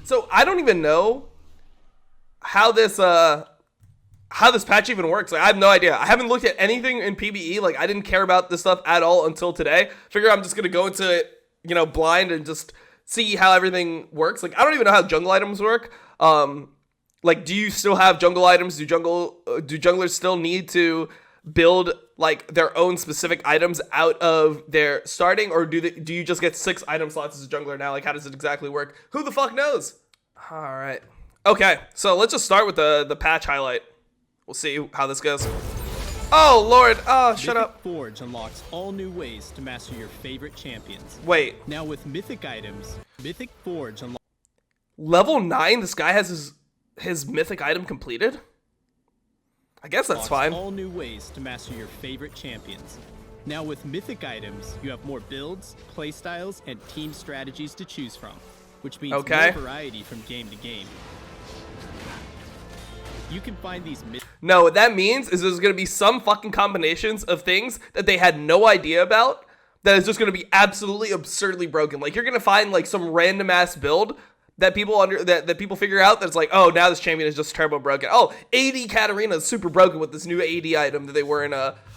So I don't even know how this patch even works. Like, I have no idea. I haven't looked at anything in PvE. Like, I didn't care about this stuff at all until today. Figure I'm just gonna go into it, blind and just see how everything works. Like, I don't even know how jungle items work. Like, do you still have jungle items? Do junglers still need to build like their own specific items out of their starting, or do you just get 6 item slots as a jungler now? Like, how does it exactly work? Who the fuck knows? All right. Okay, so let's just start with the patch highlight. We'll see how this goes. Oh, Lord. Oh, shut up. Mythic Forge unlocks all new ways to master your favorite champions. Wait. Now with mythic items, Mythic Forge unlocks... Level 9? This guy has his mythic item completed? I guess that's fine. All new ways to master your favorite champions. Now with mythic items, you have more builds, playstyles, and team strategies to choose from, which means more variety from game to game. You can find these No, what that means is there's going to be some fucking combinations of things that they had no idea about that is just going to be absolutely absurdly broken. Like, you're going to find like some random ass build that people that people figure out that's like, oh, now this champion is just turbo broken. Oh, AD Katarina is super broken with this new AD item that they weren't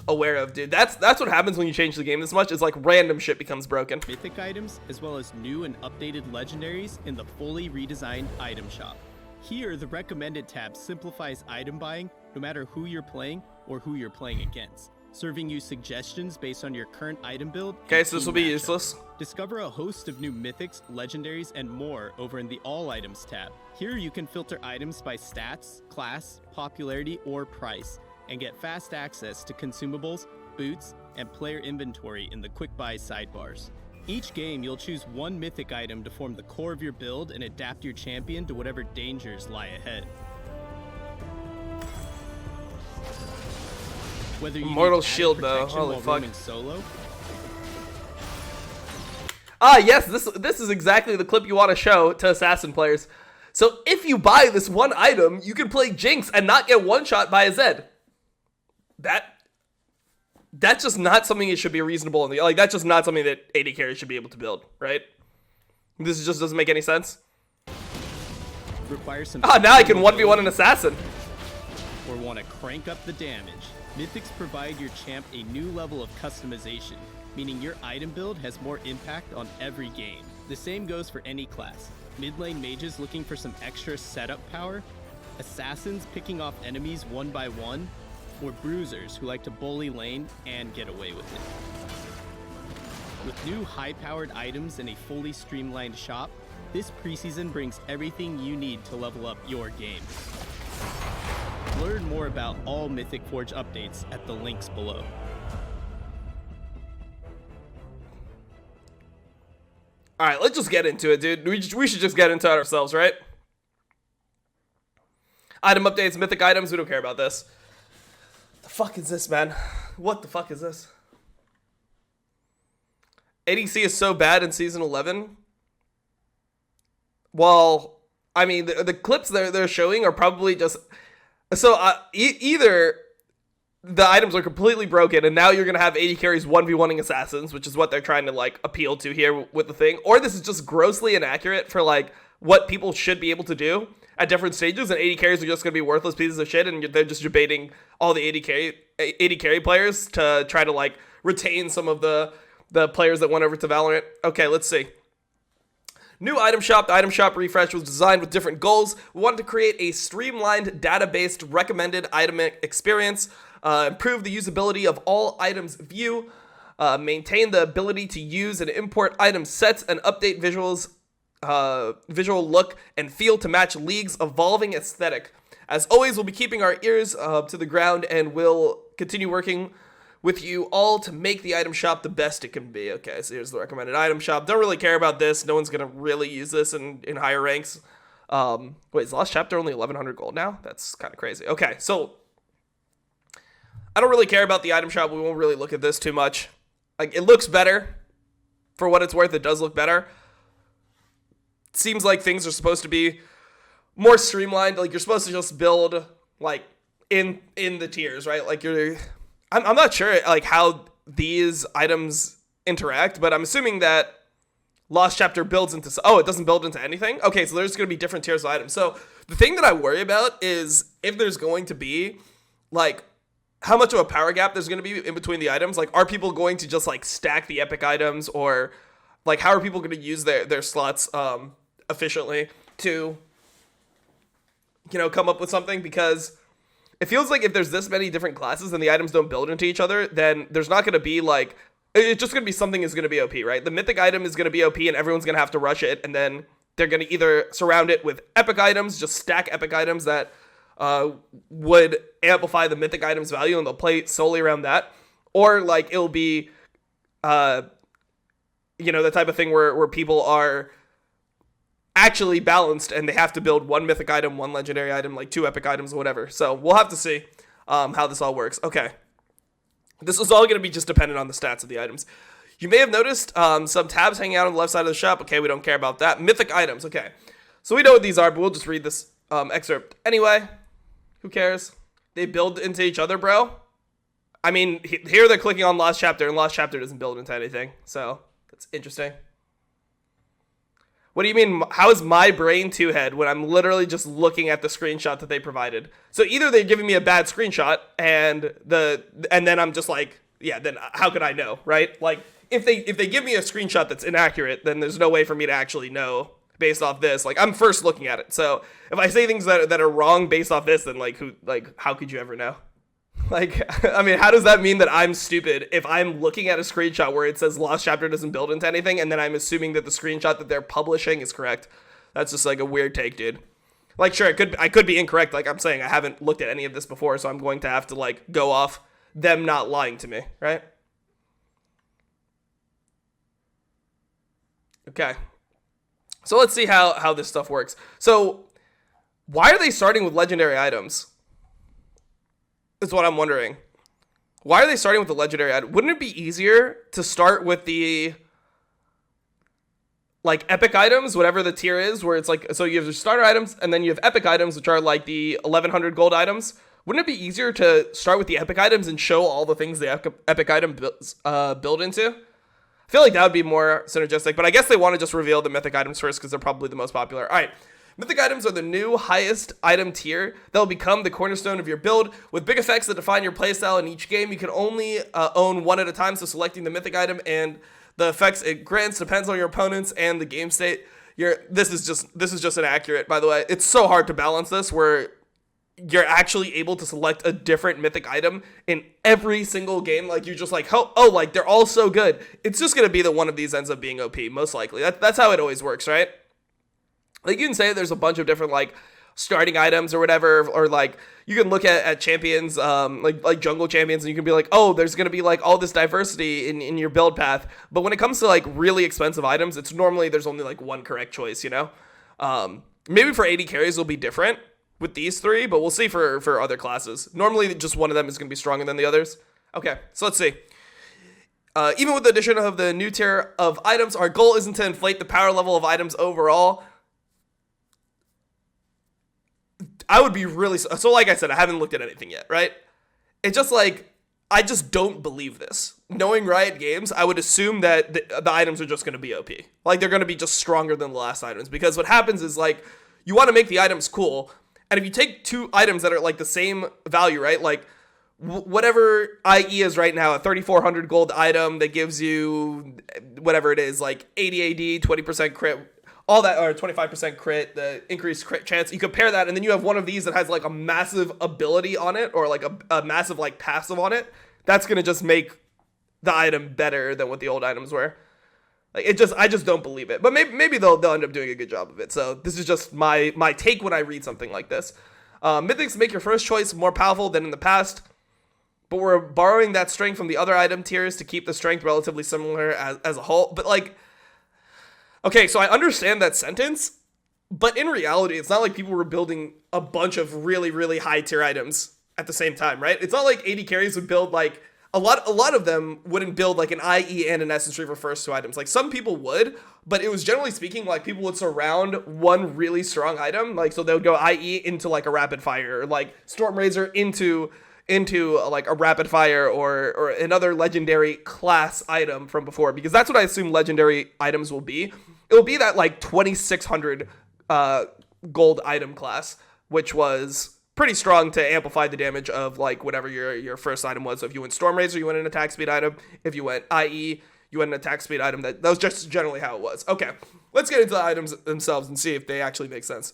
aware of, dude. That's what happens when you change the game this much. Is like random shit becomes broken. Mythic items as well as new and updated legendaries in the fully redesigned item shop. Here, the recommended tab simplifies item buying no matter who you're playing or who you're playing against, serving you suggestions based on your current item build. Okay, so this will be useless. Discover a host of new mythics, legendaries, and more over in the All Items tab. Here you can filter items by stats, class, popularity, or price, and get fast access to consumables, boots, and player inventory in the quick buy sidebars. Each game, you'll choose one mythic item to form the core of your build and adapt your champion to whatever dangers lie ahead. Whether you Immortal Shield though, holy fuck. Solo. Ah, yes, this is exactly the clip you want to show to Assassin players. So if you buy this one item, you can play Jinx and not get one-shot by a Zed. That's just not something that should be reasonable. Like, that's just not something that AD carries should be able to build, right? This just doesn't make any sense. Requires some now I can 1v1 an assassin. Or want to crank up the damage. Mythics provide your champ a new level of customization, meaning your item build has more impact on every game. The same goes for any class. Mid lane mages looking for some extra setup power, assassins picking off enemies one by one, or bruisers who like to bully lane and get away with it. With new high-powered items and a fully streamlined shop, this preseason brings everything you need to level up your game. Learn more about all Mythic Forge updates at the links below. Alright, let's just get into it, dude. We should just get into it ourselves, right? Item updates, mythic items, we don't care about this. The fuck is this, man? What the fuck is this? ADC is so bad in Season 11. Well, I mean, the clips they're showing are probably just... So, either the items are completely broken, and now you're going to have AD carries 1v1ing assassins, which is what they're trying to, like, appeal to here with the thing. Or this is just grossly inaccurate for, like, what people should be able to do at different stages, and AD carries are just going to be worthless pieces of shit, and they're just debating all the AD carry players to try to, like, retain some of the players that went over to Valorant. Okay, let's see. New item shop. The item shop refresh was designed with different goals. We wanted to create a streamlined, data-based recommended item experience, improve the usability of all items view, maintain the ability to use and import item sets, and update visual look and feel to match League's evolving aesthetic. As always, we'll be keeping our ears to the ground, and we'll continue working with you all to make the item shop the best it can be. Okay, so here's the recommended item shop. Don't really care about this. No one's going to really use this in higher ranks. Wait, is the last chapter only 1100 gold now? That's kind of crazy. Okay, so I don't really care about the item shop. We won't really look at this too much. Like, it looks better. For what it's worth, it does look better. It seems like things are supposed to be more streamlined. Like, you're supposed to just build, like, in the tiers, right? Like, I'm not sure, like, how these items interact, but I'm assuming that Lost Chapter builds into... Oh, it doesn't build into anything? Okay, so there's going to be different tiers of items. So the thing that I worry about is if there's going to be, like, how much of a power gap there's going to be in between the items. Like, are people going to just, like, stack the epic items? Or, like, how are people going to use their slots efficiently to, you know, come up with something? Because it feels like if there's this many different classes and the items don't build into each other, then there's not going to be, like... It's just going to be something is going to be OP, right? The mythic item is going to be OP and everyone's going to have to rush it. And then they're going to either surround it with epic items, just stack epic items that would amplify the mythic item's value and they'll play solely around that. Or like it'll be, the type of thing where people are actually balanced and they have to build one mythic item, one legendary item, like 2 epic items or whatever. So we'll have to see how this all works. Okay. This is all going to be just dependent on the stats of the items. You may have noticed some tabs hanging out on the left side of the shop. Okay, we don't care about that. Mythic items. Okay, so we know what these are, but we'll just read this excerpt. Anyway, who cares? They build into each other, bro. I mean, here they're clicking on Lost Chapter, and Lost Chapter doesn't build into anything. So that's interesting. What do you mean? How is my brain 2-head when I'm literally just looking at the screenshot that they provided? So either they're giving me a bad screenshot and then I'm just like, yeah, then how could I know, right? Like if they give me a screenshot that's inaccurate, then there's no way for me to actually know based off this. Like I'm first looking at it. So if I say things that are wrong based off this, then how could you ever know? Like, I mean, how does that mean that I'm stupid if I'm looking at a screenshot where it says Lost Chapter doesn't build into anything, and then I'm assuming that the screenshot that they're publishing is correct? That's just like a weird take, dude. Like, sure, I could be incorrect. Like I'm saying, I haven't looked at any of this before, so I'm going to have to like go off them not lying to me, right? Okay. So let's see how this stuff works. So why are they starting with legendary items? Is what I'm wondering. Why are they starting with the legendary item? Wouldn't it be easier to start with the like epic items, whatever the tier is, where it's like, so you have the starter items and then you have epic items, which are like the 1100 gold items. Wouldn't it be easier to start with the epic items and show all the things the epic item build into? I feel like that would be more synergistic, but I guess they want to just reveal the mythic items first because they're probably the most popular. All right. Mythic items are the new highest item tier that will become the cornerstone of your build. With big effects that define your playstyle in each game, you can only own one at a time, so selecting the mythic item and the effects it grants depends on your opponents and the game state. This is just inaccurate, by the way. It's so hard to balance this where you're actually able to select a different mythic item in every single game. Like you're just like, oh, like they're all so good. It's just going to be that one of these ends up being OP, most likely. That's how it always works, right? Like you can say there's a bunch of different like starting items or whatever, or like you can look at champions, like jungle champions, and you can be like, oh, there's gonna be like all this diversity in your build path. But when it comes to like really expensive items, it's normally there's only like one correct choice, you know? Maybe for AD carries will be different with these 3, but we'll see for other classes. Normally just one of them is gonna be stronger than the others. Okay, so let's see. Even with the addition of the new tier of items, our goal isn't to inflate the power level of items overall. I would be really... So like I said, I haven't looked at anything yet, right? It's just like, I just don't believe this. Knowing Riot Games, I would assume that the items are just going to be OP. Like, they're going to be just stronger than the last items. Because what happens is, like, you want to make the items cool. And if you take 2 items that are, like, the same value, right? Like, whatever IE is right now, a 3,400 gold item that gives you whatever it is, like 80 AD, 20% crit... all that, or 25% crit, the increased crit chance, you compare that, and then you have one of these that has like a massive ability on it, or like a massive like passive on it. That's gonna just make the item better than what the old items were. Like I just don't believe it. But maybe they'll end up doing a good job of it. So this is just my take when I read something like this. Mythics make your first choice more powerful than in the past, but we're borrowing that strength from the other item tiers to keep the strength relatively similar as a whole. But like, okay, so I understand that sentence, but in reality, it's not like people were building a bunch of really, really high tier items at the same time, right? It's not like AD carries would build like a lot of them wouldn't build like an IE and an Essence Tree for first 2 items. Like some people would, but it was generally speaking like people would surround one really strong item. Like so they would go IE into like a rapid fire, or like Storm Razor into, into like a rapid fire or another legendary class item from before, because that's what I assume legendary items will be. It will be that like 2600 gold item class, which was pretty strong to amplify the damage of like whatever your first item was. So if you went Storm Razor, you went an attack speed item. If you went IE, you went an attack speed item. That was just generally how it was. Okay, let's get into the items themselves and see if they actually make sense.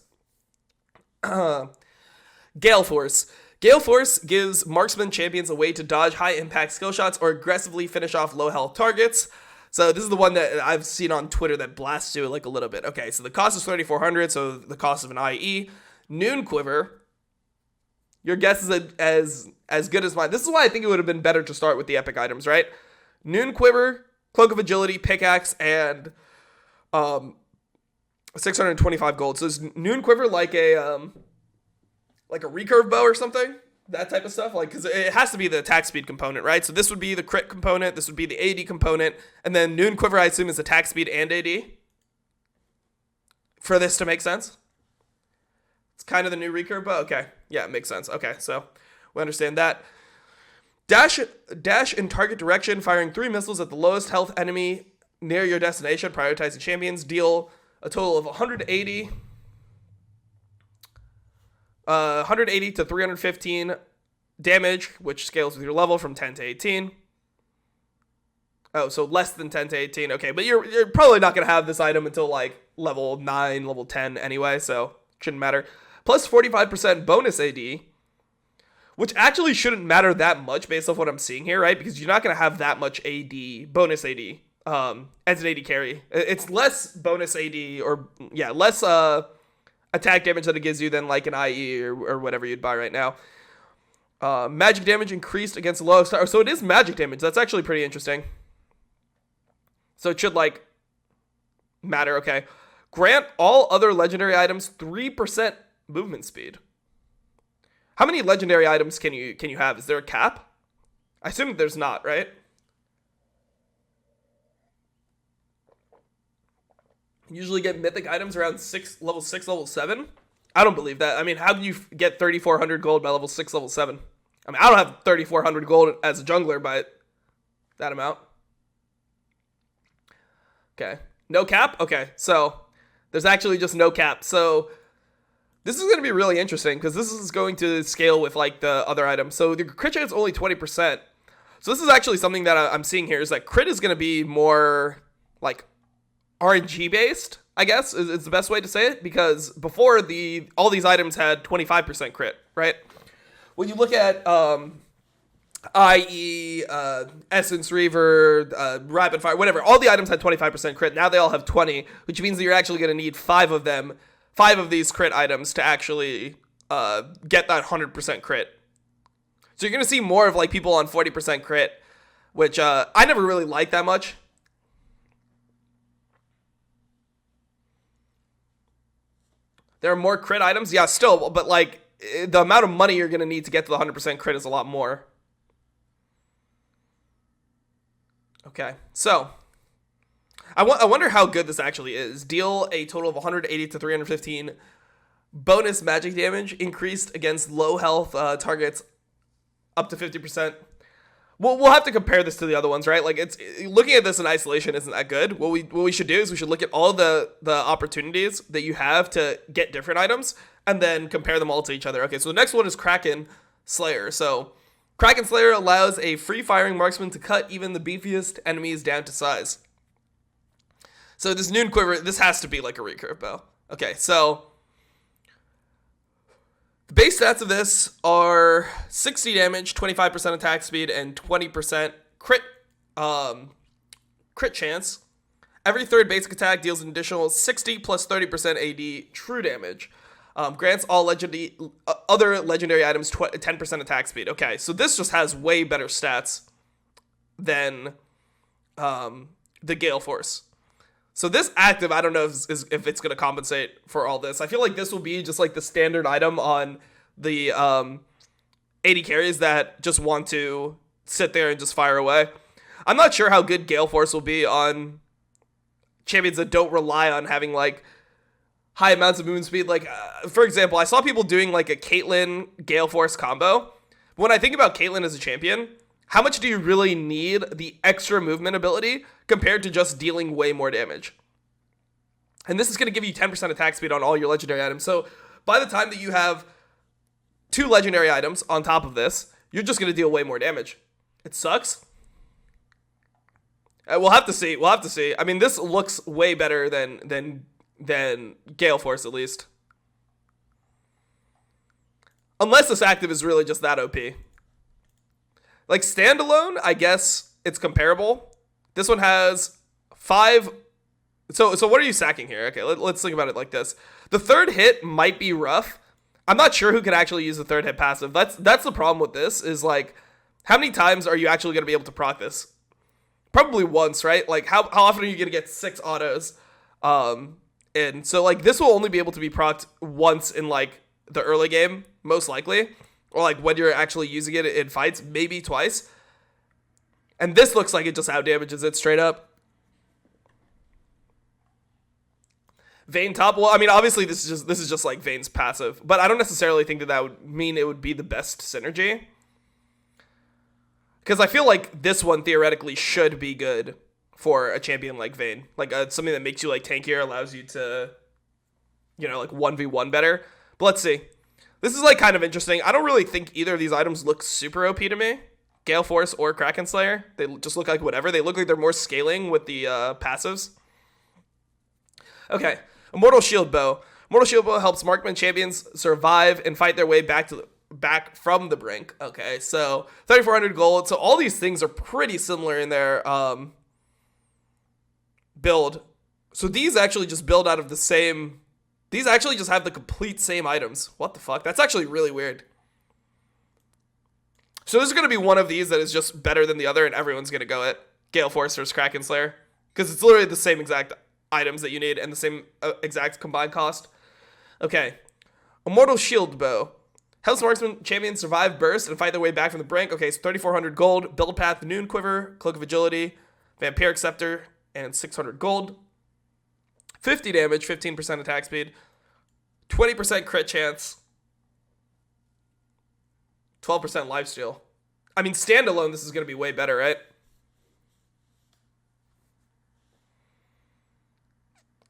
Gale Force. Gale Force gives marksman champions a way to dodge high impact skill shots or aggressively finish off low health targets. So this is the one that I've seen on Twitter that blasts you like a little bit. Okay, so the cost is 3,400, so the cost of an IE. Noon Quiver. Your guess is as good as mine. This is why I think it would have been better to start with the epic items, right? Noon Quiver, Cloak of Agility, Pickaxe, and 625 gold. So is Noon Quiver like a recurve bow or something? That type of stuff? Like, because it has to be the attack speed component, right? So this would be the crit component, this would be the AD component, and then Noon Quiver, I assume, is attack speed and AD? For this to make sense? It's kind of the new recurve bow? Okay. Yeah, it makes sense. Okay, so we understand that. Dash in target direction, firing 3 missiles at the lowest health enemy near your destination, prioritizing champions. Deal a total of 180 to 315 damage, which scales with your level from 10 to 18. Oh, so less than 10 to 18. Okay, but you're probably not going to have this item until like level 9, level 10 anyway, so shouldn't matter. Plus 45% bonus AD, which actually shouldn't matter that much based off what I'm seeing here, right? Because you're not going to have that much AD, bonus AD, as an AD carry. It's less bonus AD, or yeah, less attack damage that it gives you than like an IE or whatever you'd buy right now. Magic damage increased against the lowest star. So it is magic damage. That's actually pretty interesting. So it should like matter. Okay. Grant all other legendary items 3% movement speed. How many legendary items can you have? Is there a cap? I assume there's not, right? Usually get mythic items around level 6, level 7. I don't believe that. I mean, how do you get 3,400 gold by level 6, level 7? I mean, I don't have 3,400 gold as a jungler by that amount. Okay. No cap? Okay, so there's actually just no cap. So this is going to be really interesting because this is going to scale with like the other items. So the crit chance is only 20%. So this is actually something that I'm seeing here is that crit is going to be more like RNG based, I guess is the best way to say it, because before all these items had 25% crit, right? When you look at IE, Essence Reaver, Rapid Fire, whatever, all the items had 25% crit. Now they all have 20, which means that you're actually going to need 5 of these crit items to actually get that 100% crit. So you're going to see more of like people on 40% crit, which I never really liked that much. There are more crit items, yeah, still, but like the amount of money you're going to need to get to the 100% crit is a lot more. Okay, so I wonder how good this actually is. Deal a total of 180 to 315 bonus magic damage increased against low health targets up to 50%. We'll have to compare this to the other ones, right? Like, it's looking at this in isolation isn't that good. What we should do is we should look at all the opportunities that you have to get different items and then compare them all to each other. Okay, so the next one is Kraken Slayer. So Kraken Slayer allows a free-firing marksman to cut even the beefiest enemies down to size. So this Noon Quiver, this has to be like a recurve bow. Okay, so the base stats of this are 60 damage, 25% attack speed, and 20% crit chance. Every third basic attack deals an additional 60 plus 30% AD true damage. Grants all other legendary items 10% attack speed. Okay, so this just has way better stats than the Gale Force. So this active, I don't know if it's going to compensate for all this. I feel like this will be just like the standard item on the AD carries that just want to sit there and just fire away. I'm not sure how good Gale Force will be on champions that don't rely on having like high amounts of movement speed. Like, for example, I saw people doing like a Caitlyn Gale Force combo, when I think about Caitlyn as a champion, how much do you really need the extra movement ability compared to just dealing way more damage? And this is going to give you 10% attack speed on all your legendary items. So by the time that you have 2 legendary items on top of this, you're just going to deal way more damage. It sucks. We'll have to see. We'll have to see. I mean, this looks way better than Gale Force, at least. Unless this active is really just that OP. Like, standalone, I guess it's comparable. This one has 5... So what are you sacking here? Okay, let's think about it like this. The third hit might be rough. I'm not sure who can actually use the third hit passive. That's the problem with this, is like, how many times are you actually going to be able to proc this? Probably once, right? Like, how often are you going to get 6 autos? And so, like, this will only be able to be procced once in, like, the early game, most likely. Or, like, when you're actually using it in fights, maybe twice. And this looks like it just outdamages it straight up. Vayne top. Well, I mean, obviously this is just like Vayne's passive, but I don't necessarily think that would mean it would be the best synergy. Because I feel like this one theoretically should be good for a champion like Vayne, like something that makes you like tankier, allows you to, you know, like 1v1 better. But let's see. This is like kind of interesting. I don't really think either of these items look super OP to me. Gale Force or Kraken Slayer. They just look like whatever. They look like they're more scaling with the passives. Okay. Immortal Shield Bow. Immortal Shield Bow helps marksman champions survive and fight their way back from the brink. Okay, so 3,400 gold. So all these things are pretty similar in their build. So these actually just build out of the same... These actually just have the complete same items. What the fuck? That's actually really weird. So there's going to be one of these that is just better than the other, and everyone's going to go at Gale Force versus Kraken Slayer. Because it's literally the same exact items that you need and the same exact combined cost. Okay. Immortal Shield Bow. Helps marksman champions survive burst and fight their way back from the brink. Okay, so 3,400 gold. Build path, Noon Quiver, Cloak of Agility, Vampiric Scepter, and 600 gold. 50 damage, 15% attack speed, 20% crit chance, 12% lifesteal. I mean, standalone, this is going to be way better, right?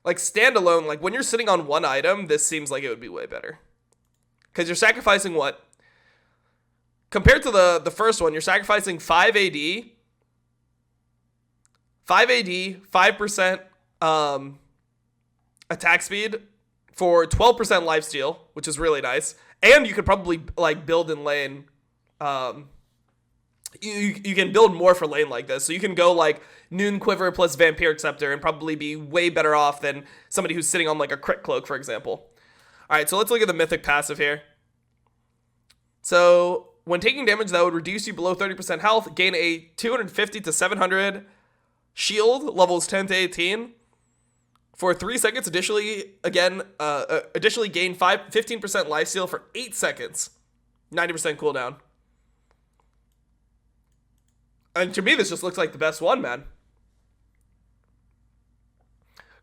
Like, standalone, like, when you're sitting on one item, this seems like it would be way better. Because you're sacrificing what? Compared to the first one, you're sacrificing 5 AD, 5% attack speed for 12% lifesteal, which is really nice. And you could probably, like, build in lane. You can build more for lane like this. So you can go, like, Noon Quiver plus Vampiric Scepter and probably be way better off than somebody who's sitting on, like, a Crit Cloak, for example. Alright, so let's look at the Mythic passive here. So, when taking damage that would reduce you below 30% health, gain a 250 to 700 shield, levels 10 to 18. For 3 seconds, additionally gain 15% lifesteal for 8 seconds. 90% cooldown. And to me, this just looks like the best one, man.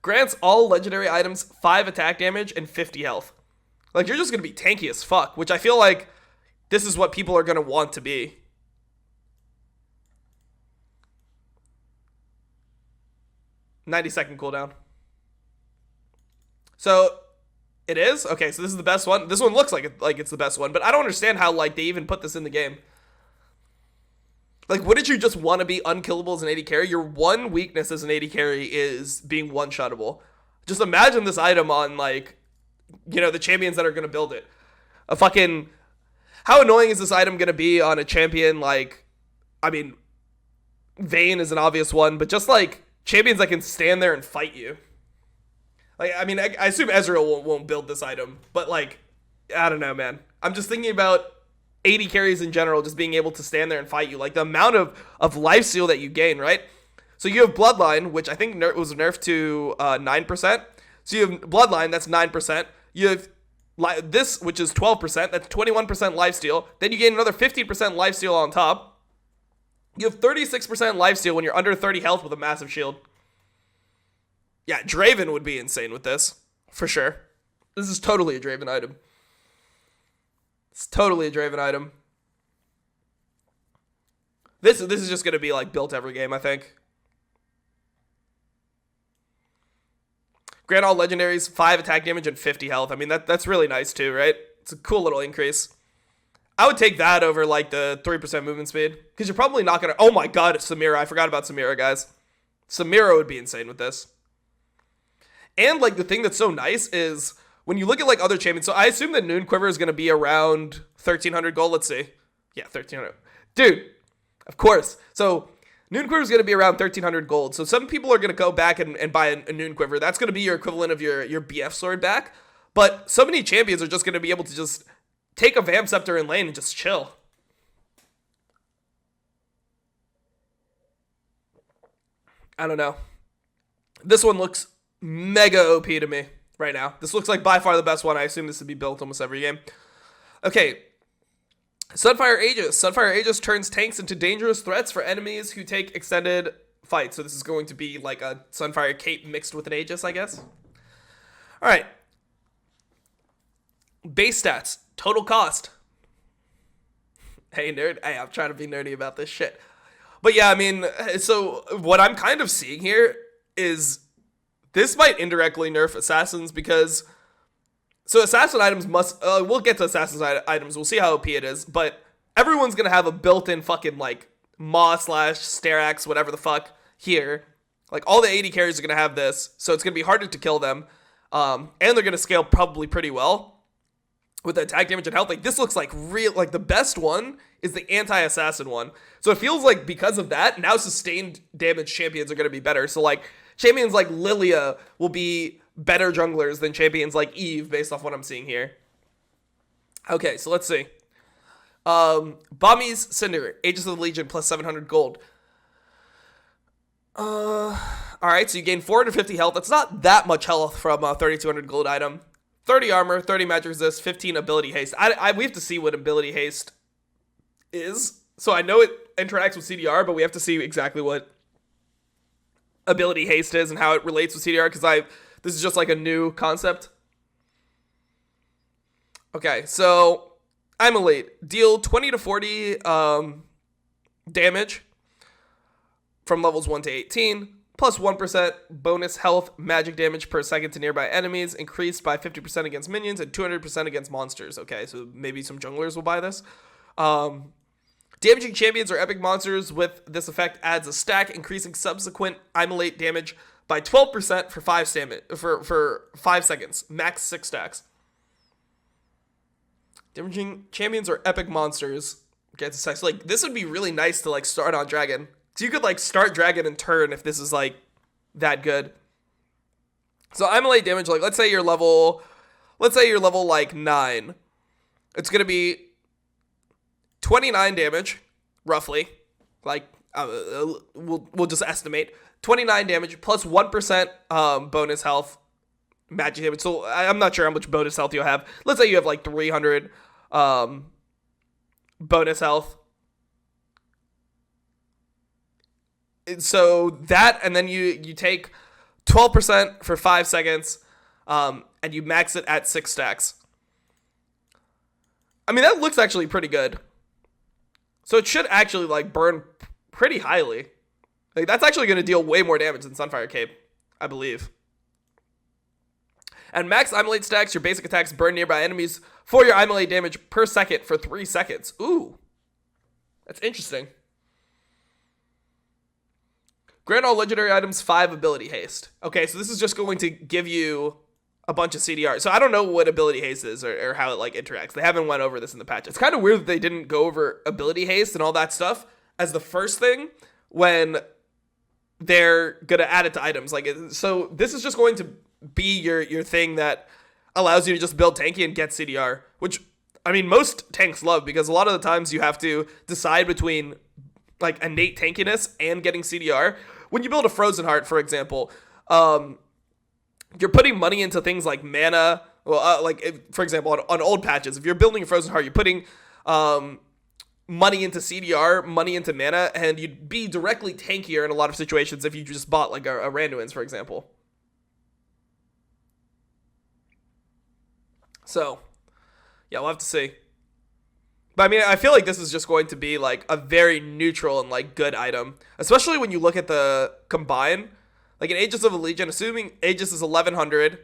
Grants all legendary items 5 attack damage and 50 health. Like, you're just going to be tanky as fuck, which I feel like this is what people are going to want to be. .90-second cooldown. So, it is? Okay, so this is the best one. This one looks like it's the best one, but I don't understand how, like, they even put this in the game. Like, wouldn't you just want to be unkillable as an AD carry? Your one weakness as an AD carry is being one-shottable. Just imagine this item on, like, you know, the champions that are going to build it. A fucking... How annoying is this item going to be on a champion, like... I mean, Vayne is an obvious one, but just, like, champions that can stand there and fight you. Like, I mean, I assume Ezreal won't build this item, but, like, I don't know, man. I'm just thinking about AD carries in general, just being able to stand there and fight you. Like, the amount of lifesteal that you gain, right? So you have Bloodline, which I think was nerfed to 9%. So you have Bloodline, that's 9%. You have this, which is 12%. That's 21% lifesteal. Then you gain another 15% lifesteal on top. You have 36% lifesteal when you're under 30 health with a massive shield. Yeah, Draven would be insane with this, for sure. This is totally a Draven item. It's totally a Draven item. This is just going to be like built every game, I think. Grant all legendaries, 5 attack damage and 50 health. I mean, that's really nice too, right? It's a cool little increase. I would take that over like the 3% movement speed, because you're probably not going to... Oh my god, it's Samira. I forgot about Samira, guys. Samira would be insane with this. And like the thing that's so nice is when you look at like other champions, so I assume that Noon Quiver is going to be around 1300 gold. Let's see. Yeah, 1300. Dude, of course. So Noon Quiver is going to be around 1300 gold. So some people are going to go back and buy a Noon Quiver. That's going to be your equivalent of your BF sword back. But so many champions are just going to be able to just take a Vamp Scepter in lane and just chill. I don't know. This one looks mega OP to me right now. This looks like by far the best one. I assume this would be built almost every game. Okay. Sunfire Aegis. Sunfire Aegis turns tanks into dangerous threats for enemies who take extended fights. So this is going to be like a Sunfire cape mixed with an Aegis, I guess. All right. Base stats. Total cost. Hey, nerd. Hey, I'm trying to be nerdy about this shit. But yeah, I mean, so what I'm kind of seeing here is this might indirectly nerf assassins, because so assassin items must, we'll get to assassin items, we'll see how OP it is, but everyone's going to have a built-in fucking like Maw / Sterax, whatever the fuck here. Like all the 80 carries are going to have this, so it's going to be harder to kill them, and they're going to scale probably pretty well with the attack damage and health. Like this looks like real, like the best one is the anti-assassin one. So it feels like because of that, now sustained damage champions are going to be better. So like champions like Lilia will be better junglers than champions like Eve based off what I'm seeing here. Okay, so let's see. Bami's Cinder, Aegis of the Legion plus 700 gold. Alright, so you gain 450 health. That's not that much health from a 3200 gold item. 30 armor, 30 magic resist, 15 ability haste. We have to see what ability haste is. So I know it interacts with CDR, but we have to see exactly what ability haste is and how it relates with CDR, because this is just like a new concept. Okay, so I'm elite. Deal 20 to 40 damage from levels 1 to 18. Plus 1% bonus health magic damage per second to nearby enemies, increased by 50% against minions and 200% against monsters. Okay, so maybe some junglers will buy this. Damaging champions or epic monsters with this effect adds a stack, increasing subsequent immolate damage by 12% for 5 seconds. Max 6 stacks. Damaging champions or epic monsters gets a stack. So, like, this would be really nice to like start on Dragon. So you could like start Dragon and turn if this is like that good. So immolate damage, like let's say you're level like 9. It's gonna be 29 damage, roughly. Like we'll just estimate 29 damage plus 1% bonus health magic damage. So I'm not sure how much bonus health you'll have. Let's say you have like 300 bonus health. So that, and then you take 12% for 5 seconds, and you max it at 6 stacks. I mean, that looks actually pretty good. So it should actually like burn pretty highly. Like that's actually going to deal way more damage than Sunfire Cape, I believe. And max immolate stacks, your basic attacks burn nearby enemies for your immolate damage per second for 3 seconds. Ooh, that's interesting. Grant all legendary items 5 ability haste. Okay, so this is just going to give you a bunch of CDR. So I don't know what ability haste is or how it like interacts. They haven't went over this in the patch. It's kind of weird that they didn't go over ability haste and all that stuff as the first thing when they're gonna add it to items. Like, so this is just going to be your thing that allows you to just build tanky and get CDR, which I mean most tanks love, because a lot of the times you have to decide between like innate tankiness and getting CDR. When you build a Frozen Heart, for example, you're putting money into things like mana. Well, for example, on old patches, if you're building a Frozen Heart, you're putting money into CDR, money into mana, and you'd be directly tankier in a lot of situations if you just bought like a Randuin's, for example. So, yeah, we'll have to see. But I mean, I feel like this is just going to be like a very neutral and like good item, especially when you look at the combine. Like an Aegis of a Legion, assuming Aegis is 1100.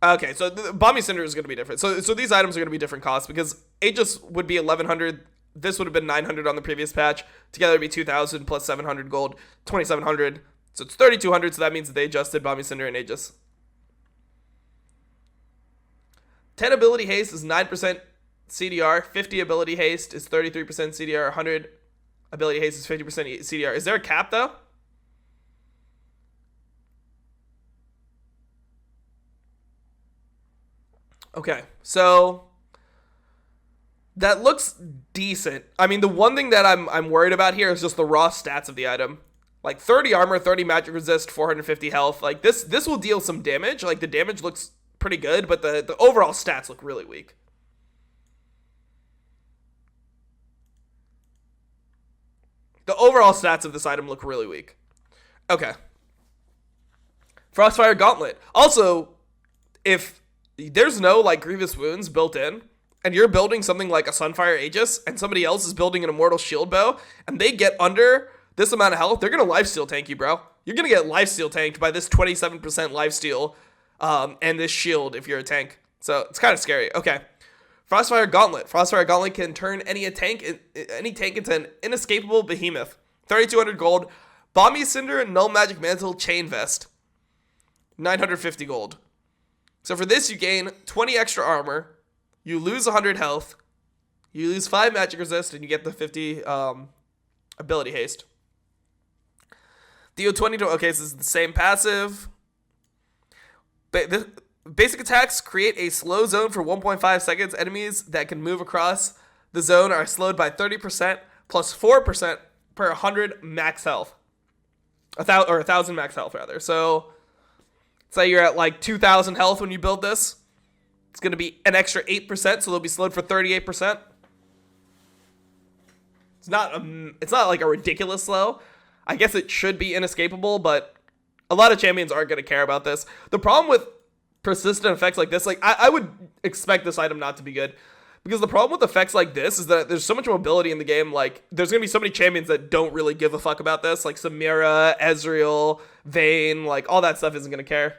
Okay, so the Bombing Cinder is going to be different. So these items are going to be different costs because Aegis would be 1100. This would have been 900 on the previous patch. Together it'd be 2000 plus 700 gold, 2700. So it's 3200. So that means that they adjusted Bombing Cinder and Aegis. 10 ability haste is 9% CDR. 50 ability haste is 33% CDR. 100 ability haste is 50% CDR. Is there a cap though? Okay, so that looks decent. I mean, the one thing that I'm worried about here is just the raw stats of the item. Like 30 armor, 30 magic resist, 450 health. Like this will deal some damage. Like the damage looks pretty good, but the overall stats look really weak. The overall stats of this item look really weak. Okay. Frostfire Gauntlet. Also, if there's no like grievous wounds built in, and you're building something like a Sunfire Aegis, and somebody else is building an Immortal Shield Bow, and they get under this amount of health, they're gonna lifesteal tank you, bro. You're gonna get lifesteal tanked by this 27% lifesteal, and this shield if you're a tank. So it's kind of scary. Okay, Frostfire Gauntlet. Frostfire Gauntlet can turn any tank into an inescapable behemoth. 3,200 gold. Bombing Cinder and Null Magic Mantle Chain Vest. 950 gold. So for this, you gain 20 extra armor, you lose 100 health, you lose 5 magic resist, and you get the 50 ability haste. Deal 20 to... Okay, so this is the same passive. Basic attacks create a slow zone for 1.5 seconds. Enemies that can move across the zone are slowed by 30% plus 4% per 100 max health. 1,000 max health, rather. So... say you're at like 2,000 health when you build this. It's going to be an extra 8%, so they'll be slowed for 38%. It's not like a ridiculous slow. I guess it should be inescapable, but a lot of champions aren't going to care about this. The problem with persistent effects like this, like I would expect this item not to be good. Because the problem with effects like this is that there's so much mobility in the game. Like, there's going to be so many champions that don't really give a fuck about this. Like, Samira, Ezreal, Vayne, like, all that stuff isn't going to care.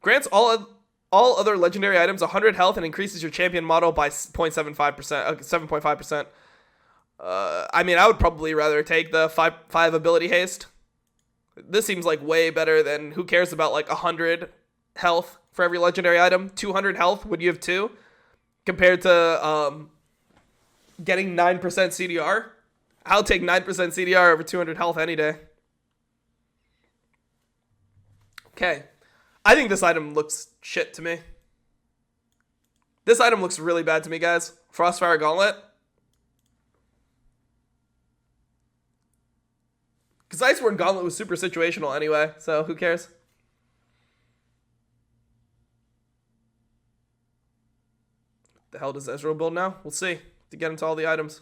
Grants all other legendary items 100 health and increases your champion model by 7.5%. I mean, I would probably rather take the 5 ability haste. This seems like way better than who cares about like 100 health for every legendary item. 200 health when you have 2 compared to getting 9% CDR. I'll take 9% CDR over 200 health any day. Okay. I think this item looks shit to me. This item looks really bad to me, guys. Frostfire Gauntlet. Because Iceborne Gauntlet was super situational anyway, so who cares? The hell does Ezreal build now? We'll see. To get into all the items.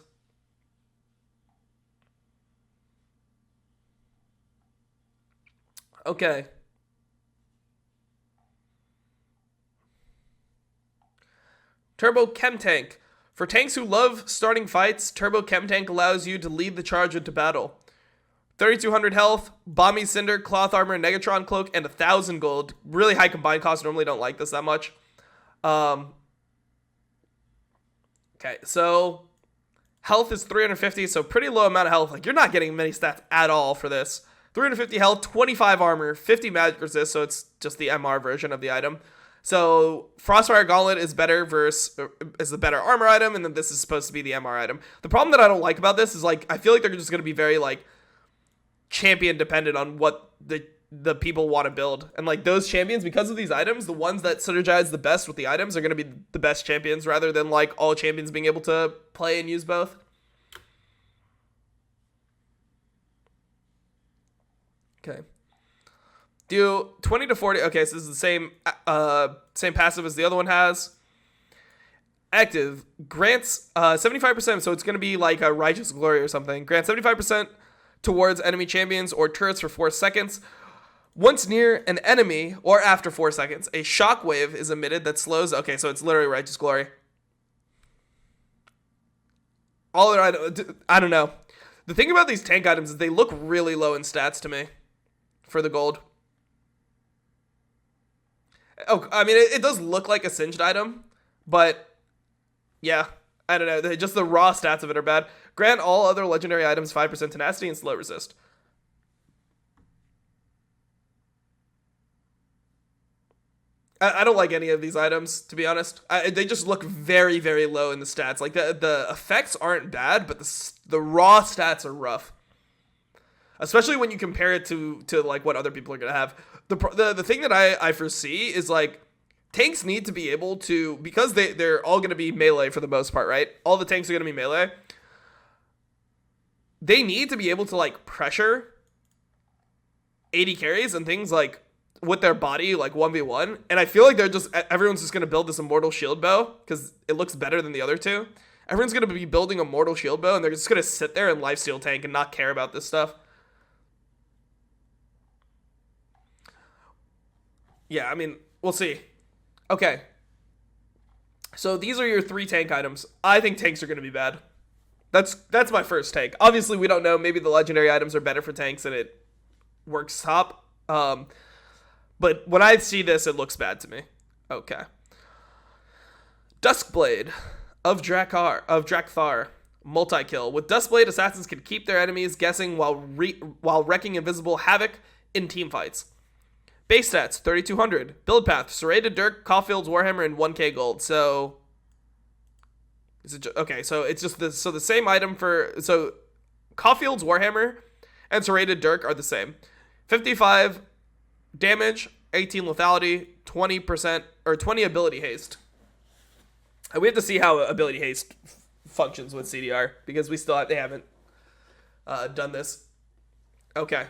Okay. Turbo Chem Tank. For tanks who love starting fights, Turbo Chem Tank allows you to lead the charge into battle. 3,200 health, Bombing Cinder, Cloth Armor, Negatron Cloak, and 1,000 gold. Really high combined cost. Normally don't like this that much. Okay, so health is 350, so pretty low amount of health. Like, you're not getting many stats at all for this. 350 health, 25 armor, 50 magic resist, so it's just the MR version of the item. So Frostfire Gauntlet is better is the better armor item, and then this is supposed to be the MR item. The problem that I don't like about this is, like, I feel like they're just going to be very, like, champion dependent on what the people want to build. And, like, those champions, because of these items, the ones that synergize the best with the items are going to be the best champions, rather than, like, all champions being able to play and use both. Okay. Do 20 to 40. Okay, so this is the same passive as the other one has. Active. Grants 75%, so it's going to be like a Righteous Glory or something. Grants 75% towards enemy champions or turrets for 4 seconds. Once near an enemy or after 4 seconds, a shockwave is emitted that slows. Okay, so it's literally Righteous Glory. All I don't know. The thing about these tank items is they look really low in stats to me for the gold. Oh, I mean, it does look like a singed item, but yeah, I don't know. Just the raw stats of it are bad. Grant all other legendary items 5% tenacity and slow resist. I don't like any of these items, to be honest. They just look very, very low in the stats. Like, the effects aren't bad, but the raw stats are rough. Especially when you compare it to like, what other people are going to have. The thing that I foresee is, like, tanks need to be able to... Because they're all going to be melee for the most part, right? All the tanks are going to be melee. They need to be able to, like, pressure 80 carries and things, like... with their body, like 1v1, and I feel like everyone's just gonna build this immortal shield bow because it looks better than the other two. Everyone's gonna be building a mortal shield bow, and they're just gonna sit there and lifesteal tank and not care about this stuff. Yeah, I mean, we'll see. Okay, so these are your 3 tank items. I think tanks are gonna be bad. That's my first take. Obviously, we don't know. Maybe the legendary items are better for tanks and it works top. But when I see this, it looks bad to me. Okay. Duskblade of Drakthar. Multi-kill. With Duskblade, assassins can keep their enemies guessing while wreaking invisible havoc in teamfights. Base stats, 3200. Build path, Serrated Dirk, Caulfield's Warhammer, and 1k gold. So... okay, so it's just the same item for... So, Caulfield's Warhammer and Serrated Dirk are the same. 55... damage, 18 lethality, 20% or 20 ability haste. And we have to see how ability haste functions with CDR because they haven't done this. Okay.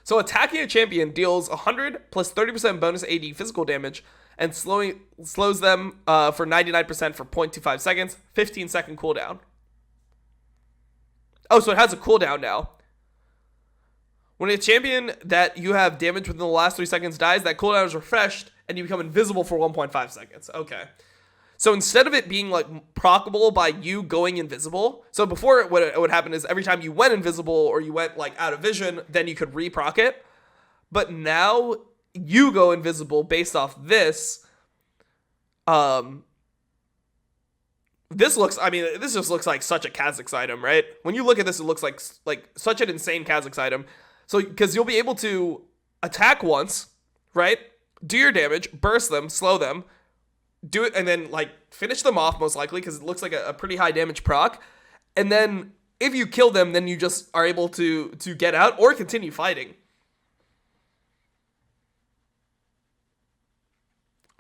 So attacking a champion deals 100 plus 30% bonus AD physical damage and slows them for 99% for 0.25 seconds, 15-second cooldown. Oh, so it has a cooldown now. When a champion that you have damaged within the last 3 seconds dies, that cooldown is refreshed, and you become invisible for 1.5 seconds. Okay. So instead of it being, like, proccable by you going invisible, so before what would happen is every time you went invisible or you went, like, out of vision, then you could re-proc it. But now you go invisible based off this. This just looks like such a Kha'Zix item, right? When you look at this, it looks like such an insane Kha'Zix item. So, because you'll be able to attack once, right? Do your damage, burst them, slow them, do it, and then, like, finish them off, most likely, because it looks like a pretty high damage proc. And then, if you kill them, then you just are able to get out or continue fighting.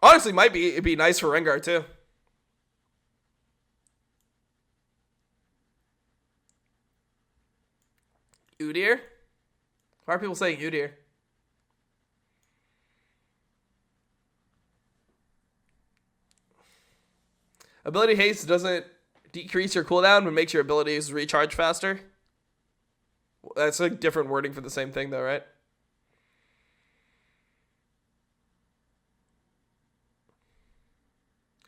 Honestly, it'd be nice for Rengar, too. Udyr? Why are people saying Udyr? Ability haste doesn't decrease your cooldown, but makes your abilities recharge faster. That's like different wording for the same thing, though, right?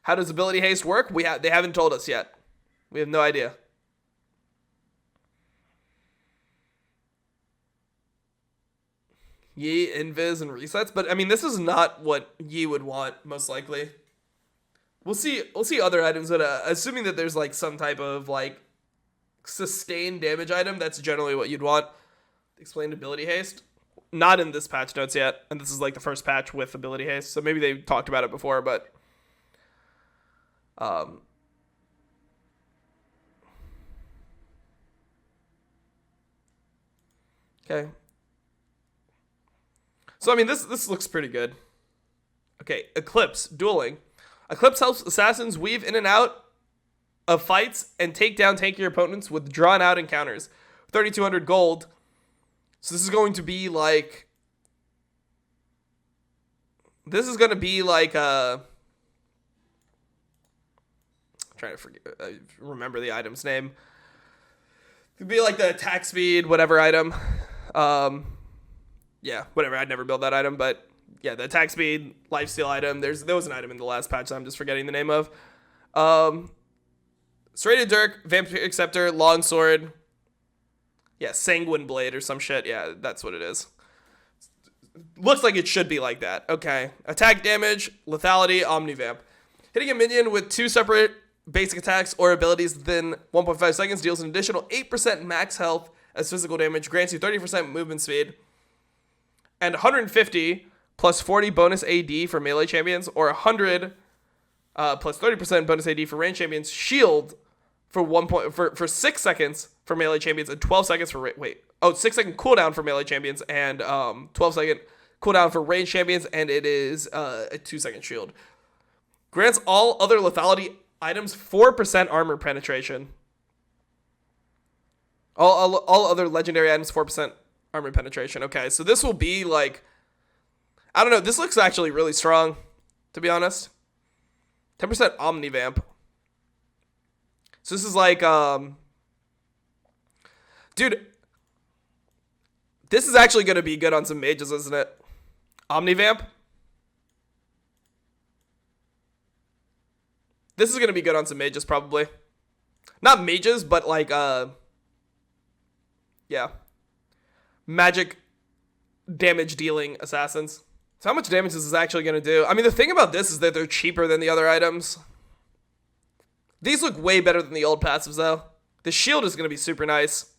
How does ability haste work? They haven't told us yet. We have no idea. Yi, invis, and resets, but I mean, this is not what Yi would want, most likely. We'll see other items, but assuming that there's like some type of like sustained damage item, that's generally what you'd want. Explained ability haste. Not in this patch notes yet, and this is like the first patch with ability haste, so maybe they talked about it before, but okay. So, I mean, this looks pretty good. Okay, Eclipse, dueling. Eclipse helps assassins weave in and out of fights and take down tankier opponents with drawn-out encounters. 3,200 gold. So this is going to be like... This is going to be like I'm trying to remember the item's name. It could be like the attack speed, whatever item. yeah, whatever. I'd never build that item, but yeah, the attack speed, lifesteal item. There was an item in the last patch that I'm just forgetting the name of. Serrated Dirk, Vampiric Scepter, Longsword. Yeah, Sanguine Blade or some shit. Yeah, that's what it is. Looks like it should be like that. Okay. Attack damage, lethality, Omnivamp. Hitting a minion with 2 separate basic attacks or abilities within 1.5 seconds deals an additional 8% max health as physical damage, grants you 30% movement speed, and 150 plus 40 bonus AD for melee champions, or 100 plus 30% bonus AD for ranged champions, shield for 6 seconds for melee champions, and 12 seconds for 6-second cooldown for melee champions, and 12-second cooldown for ranged champions, and it is a 2-second shield. Grants all other lethality items 4% armor penetration. All other legendary items 4% armor penetration. Okay, so this will be like, I don't know, this looks actually really strong, to be honest. 10% Omnivamp. So this is like, dude, this is actually going to be good on some mages, isn't it? Omnivamp. This is going to be good on some mages, probably. Not mages, but like, yeah. Magic damage dealing assassins. So how much damage is this actually going to do? I mean, the thing about this is that they're cheaper than the other items. These look way better than the old passives, though. The shield is going to be super nice.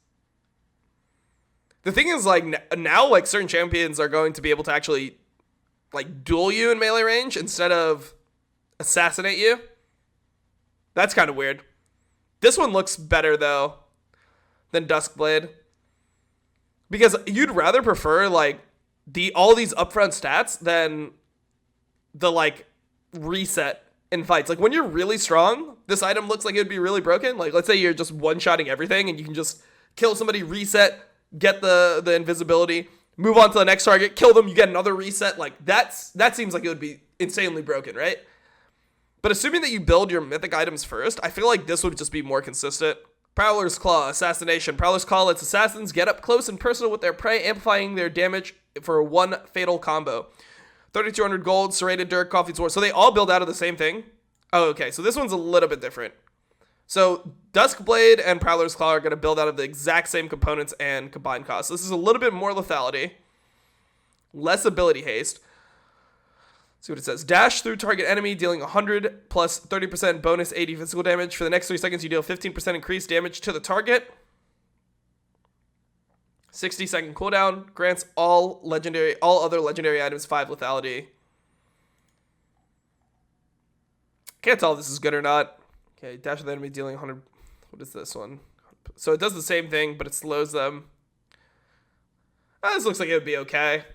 The thing is, like, now, like, certain champions are going to be able to actually, like, duel you in melee range instead of assassinate you. That's kind of weird. This one looks better, though, than Duskblade. Because you'd rather prefer, like, all these upfront stats than the, like, reset in fights. Like, when you're really strong, this item looks like it would be really broken. Like, let's say you're just one-shotting everything and you can just kill somebody, reset, get the invisibility, move on to the next target, kill them, you get another reset. Like, that seems like it would be insanely broken, right? But assuming that you build your mythic items first, I feel like this would just be more consistent. Prowler's Claw, Assassination. Prowler's Claw lets assassins get up close and personal with their prey, amplifying their damage for one fatal combo. 3,200 gold, Serrated Dirk, Coffee's War. So they all build out of the same thing? Oh, okay. So this one's a little bit different. So Duskblade and Prowler's Claw are going to build out of the exact same components and combined costs. This is a little bit more lethality, less ability haste. See what it says. Dash through target enemy, dealing 100 plus 30% bonus 80 physical damage. For the next 3 seconds, you deal 15% increased damage to the target. 60-second cooldown. Grants all other legendary items 5 lethality. Can't tell if this is good or not. Okay, dash with the enemy, dealing 100. What is this one? So it does the same thing, but it slows them. This looks like it would be okay.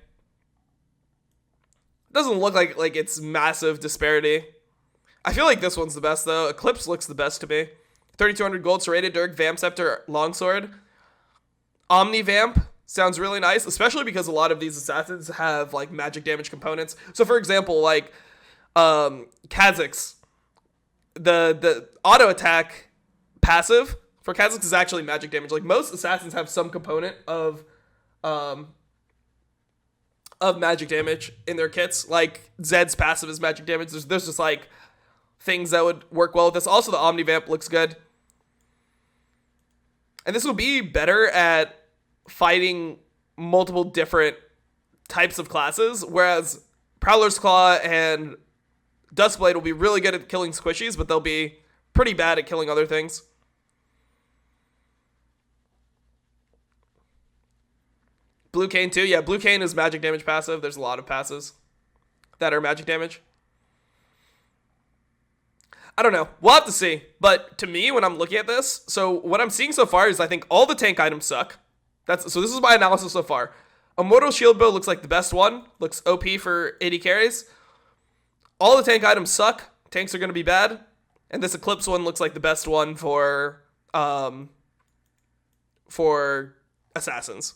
Doesn't look like it's massive disparity. I feel like this one's the best, though. Eclipse looks the best to me. 3,200 gold, Serrated Dirk, Vamp Scepter, Longsword. Omnivamp sounds really nice, especially because a lot of these assassins have, like, magic damage components. So, for example, like, Kha'Zix, the auto attack passive for Kha'Zix is actually magic damage. Like, most assassins have some component of magic damage in their kits. Like, Zed's passive is magic damage. There's just, like, things that would work well with this. Also, the Omnivamp looks good. And this will be better at fighting multiple different types of classes, whereas Prowler's Claw and Duskblade will be really good at killing squishies, but they'll be pretty bad at killing other things. Blue Cane too. Yeah, Blue Cane is magic damage passive. There's a lot of passes that are magic damage. I don't know. We'll have to see. But to me, when I'm looking at this, so what I'm seeing so far is I think all the tank items suck. So this is my analysis so far. Immortal Shield Bow looks like the best one. Looks OP for 80 carries. All the tank items suck. Tanks are going to be bad. And this Eclipse one looks like the best one for assassins.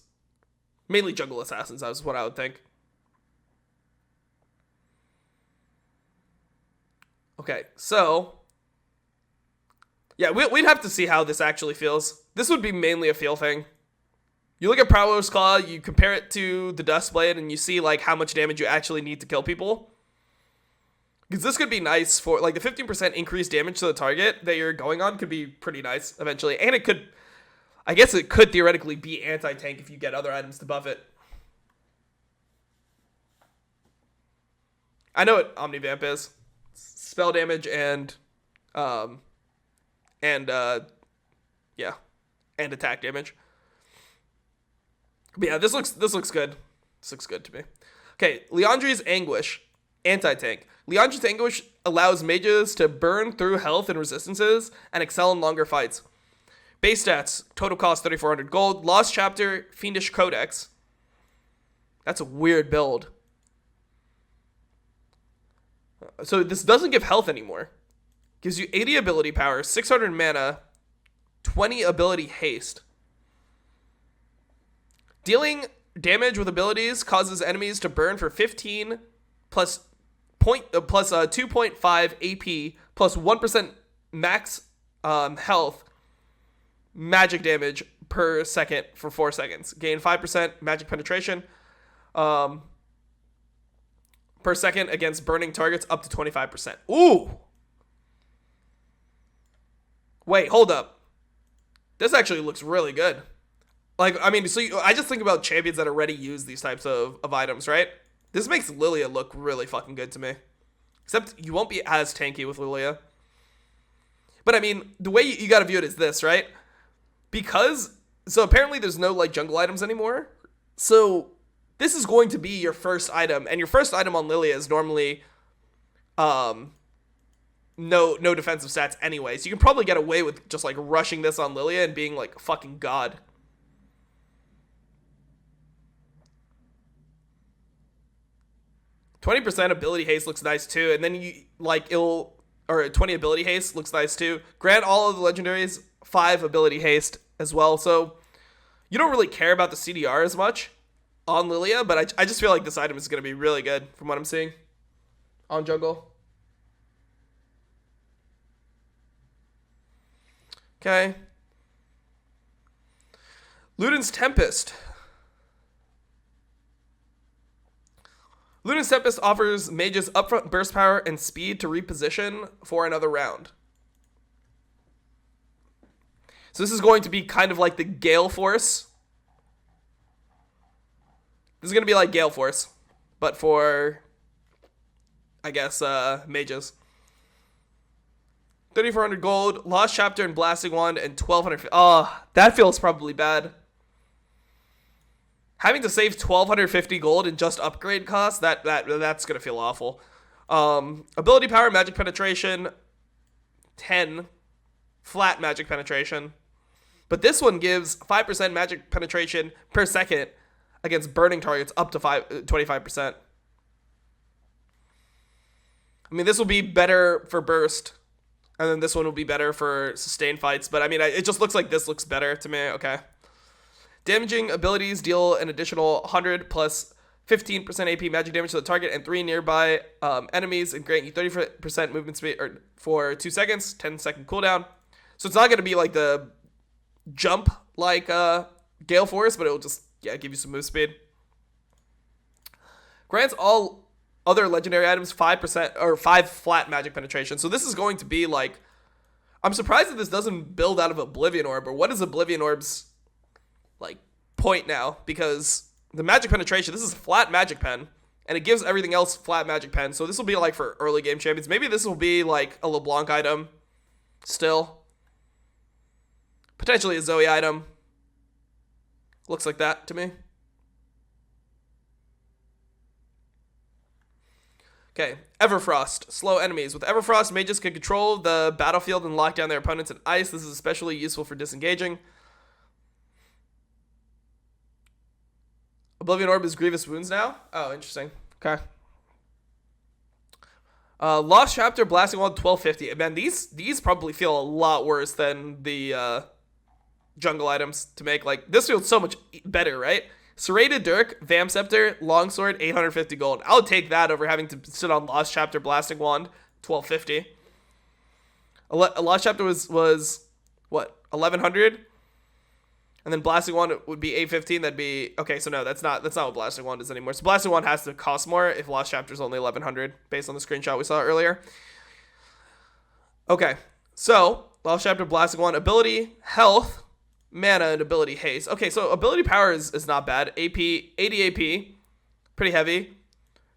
Mainly jungle assassins, that's what I would think. Okay, so yeah, we'd have to see how this actually feels. This would be mainly a feel thing. You look at Prowler's Claw, you compare it to the Dust Blade, and you see like how much damage you actually need to kill people. Because this could be nice for, like, the 15% increased damage to the target that you're going on could be pretty nice eventually. And it could, I guess it could theoretically be anti-tank if you get other items to buff it. I know what Omnivamp is. Spell damage and attack damage. But yeah, this looks good. This looks good to me. Okay, Liandry's Anguish, anti-tank. Liandry's Anguish allows mages to burn through health and resistances and excel in longer fights. Base stats, total cost 3,400 gold. Lost Chapter, Fiendish Codex. That's a weird build. So this doesn't give health anymore. Gives you 80 ability power, 600 mana, 20 ability haste. Dealing damage with abilities causes enemies to burn for 15 plus 2.5 AP plus 1% max health magic damage per second for 4 seconds. Gain 5% magic penetration per second against burning targets up to 25%. Ooh! Wait, hold up. This actually looks really good. Like, I mean, I just think about champions that already use these types of items, right? This makes Lilia look really fucking good to me. Except you won't be as tanky with Lilia. But I mean, the way you gotta view it is this, right? So apparently there's no, like, jungle items anymore. So this is going to be your first item. And your first item on Lilia is normally no defensive stats anyway. So you can probably get away with just, like, rushing this on Lilia and being, like, fucking god. %20 ability haste looks nice too, and then 20 ability haste looks nice too. Grant all of the legendaries 5 ability haste as well, so you don't really care about the CDR as much on Lilia, but I just feel like this item is going to be really good from what I'm seeing on jungle. Okay. Luden's Tempest. Luden's Tempest offers mages upfront burst power and speed to reposition for another round. So this is going to be kind of like the Gale Force. This is going to be like Gale Force, but for, I guess, mages. 3,400 gold, Lost Chapter and Blasting Wand, and 1,200. Oh, that feels probably bad. Having to save 1,250 gold in just upgrade costs, that's going to feel awful. Ability power, magic penetration, 10. Flat magic penetration. But this one gives 5% magic penetration per second against burning targets up to 25%. I mean, this will be better for burst. And then this one will be better for sustained fights. But I mean, it just looks like this looks better to me. Okay. Damaging abilities deal an additional 100 plus 15% AP magic damage to the target and 3 nearby enemies and grant you 30% movement speed for 2 seconds, 10-second cooldown. So it's not going to be like the jump like Gale Force, but it will just give you some move speed. Grants all other legendary items 5% or 5 flat magic penetration. So this is going to be like, I'm surprised that this doesn't build out of Oblivion Orb, or what is Oblivion Orb's like point now, because the magic penetration, this is a flat magic pen and it gives everything else flat magic pen. So this will be like for early game champions. Maybe this will be like a LeBlanc item still, potentially a Zoe item. Looks like that to me. Okay, Everfrost. Slow enemies. With Everfrost, mages can control the battlefield and lock down their opponents in ice. This is especially useful for disengaging. Oblivion Orb is Grievous Wounds now? Oh, interesting. Okay. Lost Chapter, Blasting Wand, 1250. Man, these probably feel a lot worse than the jungle items to make. Like, this feels so much better, right? Serrated Dirk, Vamp Scepter, Longsword, 850 gold. I'll take that over having to sit on Lost Chapter, Blasting Wand, 1250. A Lost Chapter was what, 1100? And then Blasting Wand would be 815. That'd be okay. So no, that's not what Blasting Wand is anymore. So Blasting Wand has to cost more if Lost Chapter is only 1100 based on the screenshot we saw earlier. Okay, so Lost Chapter, Blasting Wand, ability, health, mana, and ability haste. Okay, so ability power is not bad. AP, 80 AP, pretty heavy.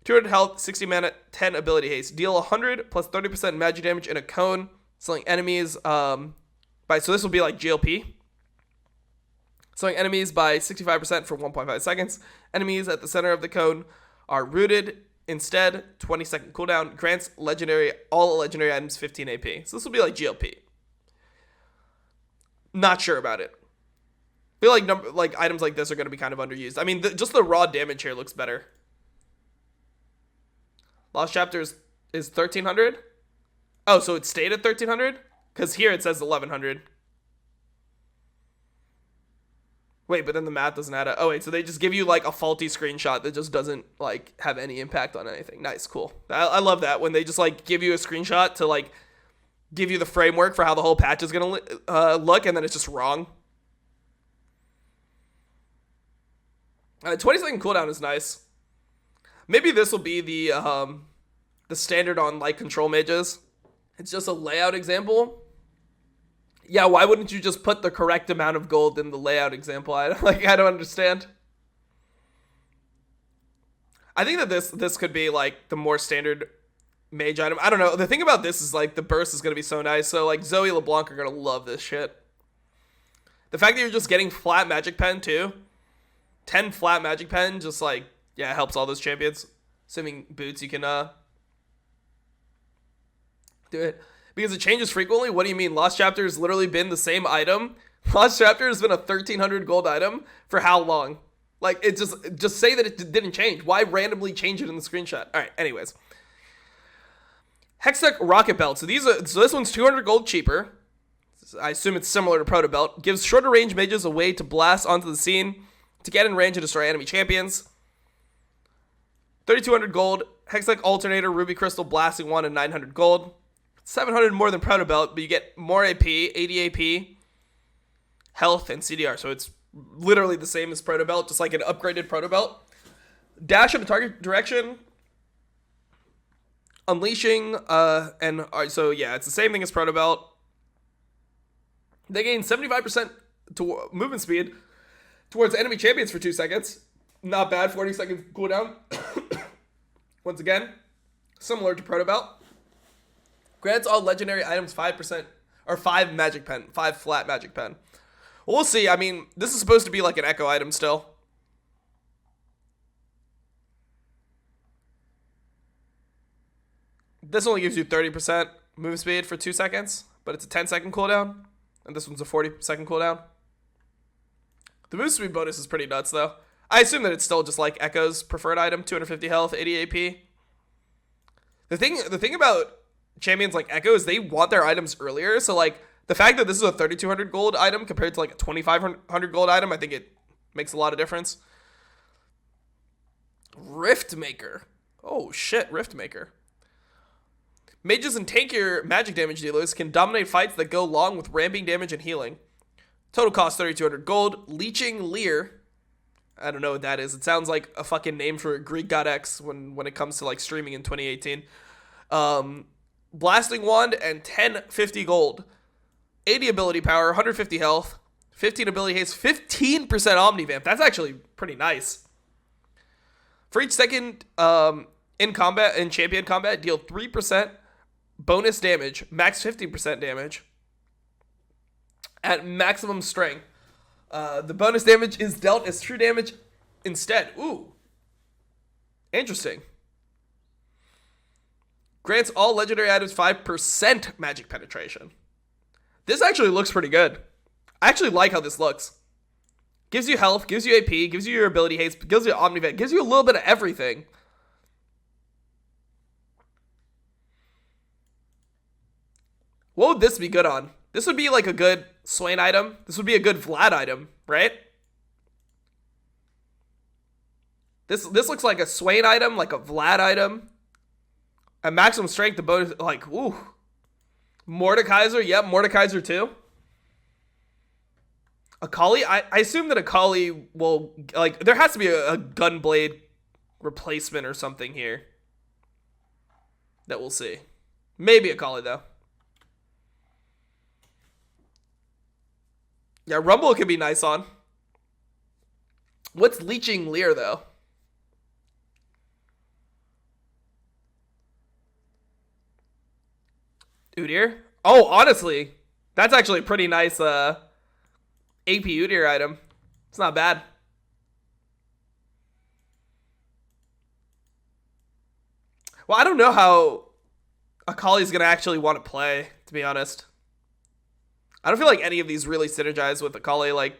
200 health, 60 mana, 10 ability haste. Deal 100 plus 30% magic damage in a cone, selling enemies. So this will be like GLP. Slowing enemies by 65% for 1.5 seconds. Enemies at the center of the cone are rooted. Instead, 20-second cooldown. Grants all legendary items 15 AP. So this will be like GLP. Not sure about it. I feel like items like this are going to be kind of underused. I mean, just the raw damage here looks better. Lost Chapters is 1300. Oh, so it stayed at 1300? Because here it says 1100. Wait, but then the math doesn't add up. Oh, wait, so they just give you, like, a faulty screenshot that just doesn't, like, have any impact on anything. Nice, cool. I love that when they just, like, give you a screenshot to, like, give you the framework for how the whole patch is going to look, and then it's just wrong. 20-second cooldown is nice. Maybe this will be the standard on, like, control mages. It's just a layout example. Yeah, why wouldn't you just put the correct amount of gold in the layout example? I don't understand. I think that this could be like the more standard mage item. I don't know. The thing about this is like the burst is going to be so nice. So like Zoe LeBlanc are going to love this shit. The fact that you're just getting flat magic pen too. 10 flat magic pen just like, yeah, helps all those champions. Assuming boots, you can do it. Because it changes frequently? What do you mean? Lost Chapter has literally been the same item. Lost Chapter has been a 1300 gold item for how long? Like, it just say that it didn't change. Why randomly change it in the screenshot? All right, anyways. Hextech Rocket Belt. So this one's 200 gold cheaper. I assume it's similar to Proto Belt. Gives shorter range mages a way to blast onto the scene to get in range and destroy enemy champions. 3200 gold. Hextech Alternator, Ruby Crystal, Blasting Wand, and 900 gold. 700 more than Proto Belt, but you get more AP, 80 AP, health, and CDR. So it's literally the same as Proto Belt, just like an upgraded Proto Belt. Dash in the target direction. Unleashing, so yeah, it's the same thing as Proto Belt. They gain 75% to movement speed towards enemy champions for 2 seconds. Not bad, 40-second cooldown. Once again, similar to Proto Belt. Grants all legendary items 5% or 5 magic pen, 5 flat magic pen. We'll see. I mean, this is supposed to be like an echo item still. This only gives you 30% move speed for 2 seconds, but it's a 10-second cooldown, and this one's a 40-second cooldown. The move speed bonus is pretty nuts, though. I assume that it's still just like Echo's preferred item, 250 health, 80 AP. The thing about champions like Echo is they want their items earlier, so like the fact that this is a 3200 gold item compared to like a 2500 gold item, I think it makes a lot of difference. Rift Maker. Oh shit, Rift Maker. Mages and tankier magic damage dealers can dominate fights that go long with ramping damage and healing. Total cost 3200 gold. Leeching Leer. I don't know what that is. It sounds like a fucking name for Greek God X when it comes to like streaming in 2018. Blasting Wand and 1050 gold. 80 ability power, 150 health, 15 ability haste, 15% Omnivamp. That's actually pretty nice. For each second in champion combat, deal 3% bonus damage, max 50% damage at maximum strength. The bonus damage is dealt as true damage instead. Ooh. Interesting. Grants all legendary items 5% magic penetration. This actually looks pretty good. I actually like how this looks. Gives you health, gives you AP, gives you your ability haste, gives you Omnivamp, gives you a little bit of everything. What would this be good on? This would be like a good Swain item. This would be a good Vlad item, right? This looks like a Swain item, like a Vlad item. At maximum strength, the bonus, like, ooh. Mordekaiser, yep, Mordekaiser too. Akali, I assume that Akali will, like, there has to be a Gunblade replacement or something here that we'll see. Maybe Akali, though. Yeah, Rumble could be nice on. What's Leeching Lear, though? Udyr? Oh, honestly, that's actually a pretty nice AP Udyr item. It's not bad. Well, I don't know how Akali's going to actually want to play, to be honest. I don't feel like any of these really synergize with Akali. Like,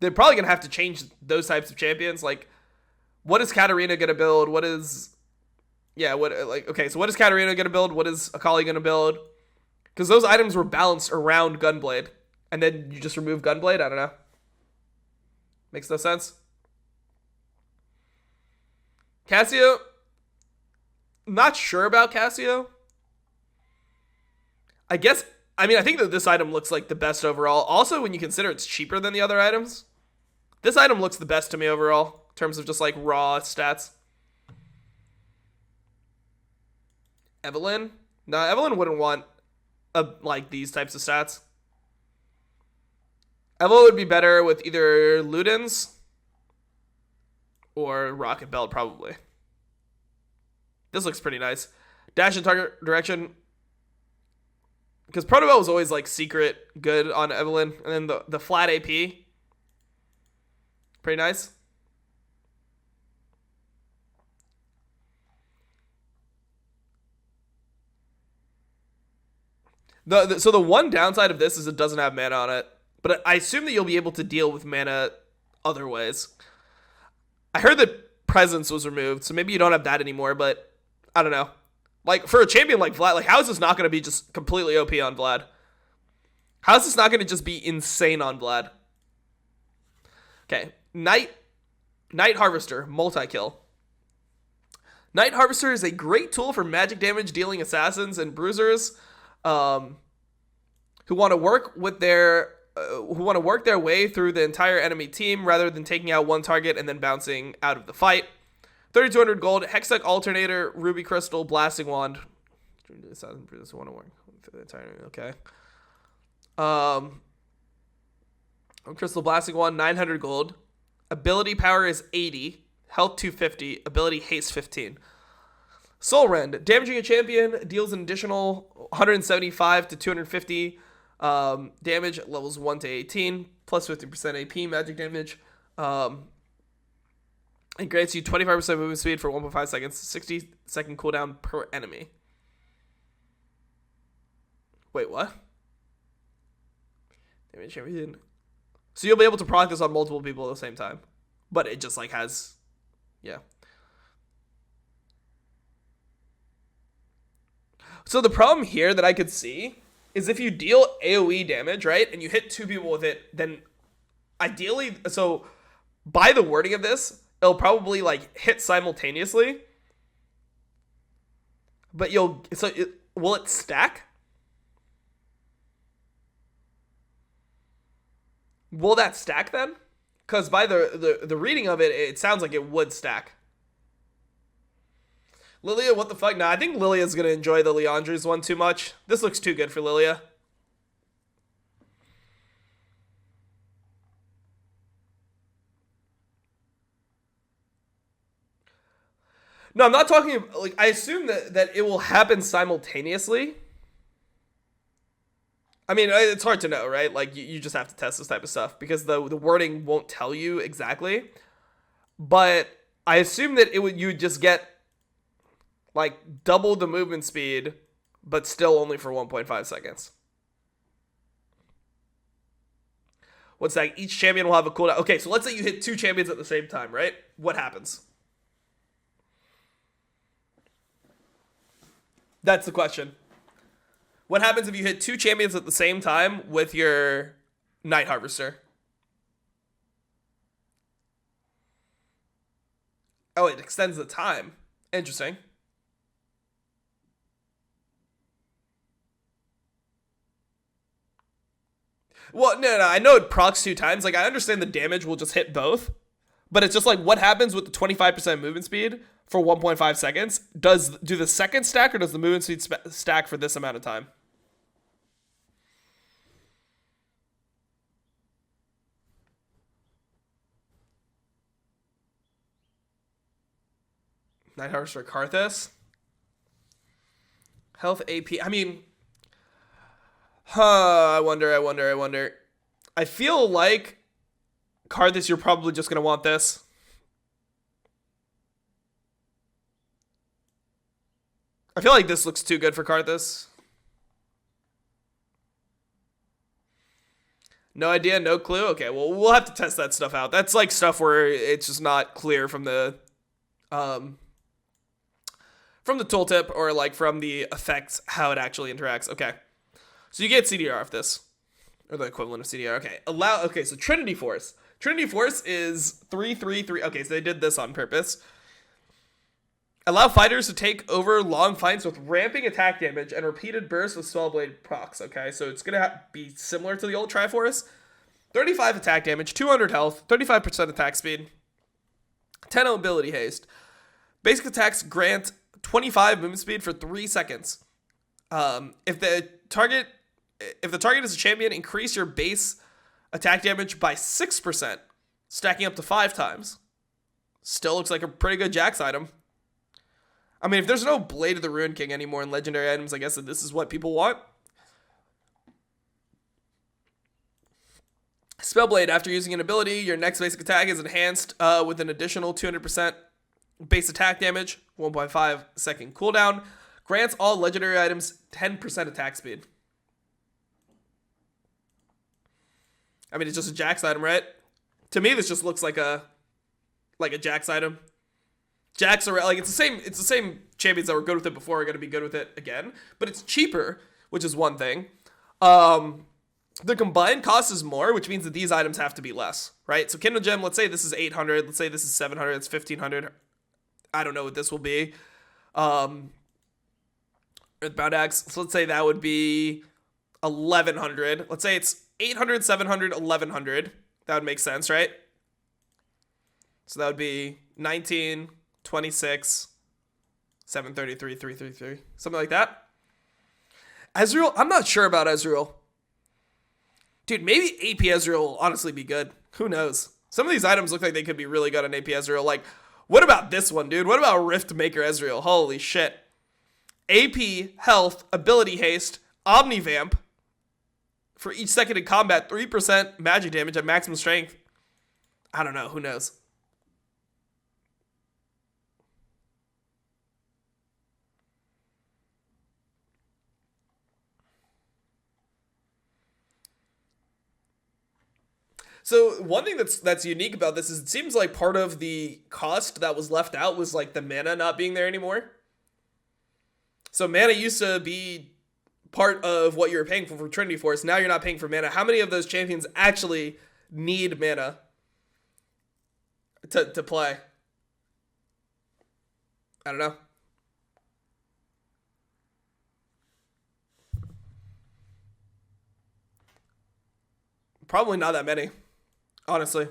they're probably going to have to change those types of champions. Like, what is Katarina going to build? What is... Yeah, okay, so what is Katarina going to build? What is Akali going to build? Because those items were balanced around Gunblade. And then you just remove Gunblade? I don't know. Makes no sense. Cassio? Not sure about Cassio. I think that this item looks like the best overall. Also, when you consider it's cheaper than the other items, this item looks the best to me overall in terms of just like raw stats. Evelyn? No, Evelyn wouldn't want like these types of stats. Evelyn would be better with either Ludens or Rocket Belt, probably. This looks pretty nice. Dash and target direction. Because Protobell was always like secret good on Evelyn. And then the flat AP. Pretty nice. So the one downside of this is it doesn't have mana on it. But I assume that you'll be able to deal with mana other ways. I heard that Presence was removed, so maybe you don't have that anymore, but I don't know. Like, for a champion like Vlad, like, how is this not going to be just completely OP on Vlad? How is this not going to just be insane on Vlad? Okay, Night Harvester, multi-kill. Night Harvester is a great tool for magic damage dealing assassins and bruisers who want to work their way through the entire enemy team rather than taking out one target and then bouncing out of the fight. 3,200 gold, Hextech Alternator, Ruby Crystal, Blasting Wand. Okay. Crystal Blasting Wand, 900 gold. Ability power is 80. Health 250. Ability haste 15. Soul Rend. Damaging a champion deals an additional 175 to 250 damage at levels 1 to 18. Plus 50% AP magic damage. It grants you 25% movement speed for 1.5 seconds, 60-second cooldown per enemy. Wait, what? Damage champion. So you'll be able to proc this on multiple people at the same time. But it just like has... Yeah. So the problem here that I could see is if you deal AoE damage, right, and you hit two people with it, then ideally... So by the wording of this... It'll probably like hit simultaneously, but will it stack? Will that stack then? Because by the reading of it, it sounds like it would stack. Lilia, what the fuck? Nah, I think Lilia's gonna enjoy the Leandre's one too much. This looks too good for Lilia. No, I'm not talking, like, I assume that it will happen simultaneously. I mean, it's hard to know, right? Like, you just have to test this type of stuff because the wording won't tell you exactly. But I assume that you would just get, like, double the movement speed, but still only for 1.5 seconds. What's that? Each champion will have a cooldown. Okay, so let's say you hit two champions at the same time, right? What happens? That's the question. What happens if you hit two champions at the same time with your Night Harvester? Oh, it extends the time. Interesting. Well, no, I know it procs 2 times. Like, I understand the damage will just hit both, but it's just like, what happens with the 25% movement speed for 1.5 seconds? Do the second stack, or does the movement speed stack for this amount of time? Night Harvest for Karthus. Health AP. I mean, I wonder. I feel like Karthus, you're probably just going to want this. I feel like this looks too good for Karthus. No idea, no clue. Okay, well, we'll have to test that stuff out. That's like stuff where it's just not clear from the tooltip, or like from the effects, how it actually interacts. Okay. So you get CDR off this, or the equivalent of CDR. Okay. So Trinity Force. Trinity Force is 3/3/3. Okay, so they did this on purpose. Allow fighters to take over long fights with ramping attack damage and repeated bursts with Spellblade procs. Okay, so it's going to be similar to the old Triforce. 35 attack damage, 200 health, 35% attack speed, 10 ability haste. Basic attacks grant 25 movement speed for 3 seconds. If the target is a champion, increase your base attack damage by 6%, stacking up to 5 times. Still looks like a pretty good Jax item. I mean, if there's no Blade of the Ruined King anymore in legendary items, I guess that this is what people want. Spellblade, after using an ability, your next basic attack is enhanced with an additional 200% base attack damage, 1.5 second cooldown. Grants all legendary items 10% attack speed. I mean, it's just a Jax item, right? To me, this just looks like a Jax item. Jax are like, it's the same champions that were good with it before are going to be good with it again, but it's cheaper, which is one thing. The combined cost is more, which means that these items have to be less, right? So Kindle Gem, let's say this is 800, let's say this is 700, it's 1500. I don't know what this will be. Earthbound Axe, so let's say that would be 1100. Let's say it's 800, 700, 1100. That would make sense, right? So that would be 19, 26, 733, 333, something like that. Ezreal, I'm not sure about Ezreal. Dude, maybe AP Ezreal will honestly be good. Who knows? Some of these items look like they could be really good on AP Ezreal. Like, what about this one, dude? What about Rift Maker Ezreal? Holy shit. AP, health, ability haste, Omnivamp. For each second in combat, 3% magic damage at maximum strength. I don't know. Who knows? So one thing that's unique about this is it seems like part of the cost that was left out was like the mana not being there anymore. So mana used to be part of what you were paying for Trinity Force. Now you're not paying for mana. How many of those champions actually need mana to play? I don't know. Probably not that many, honestly.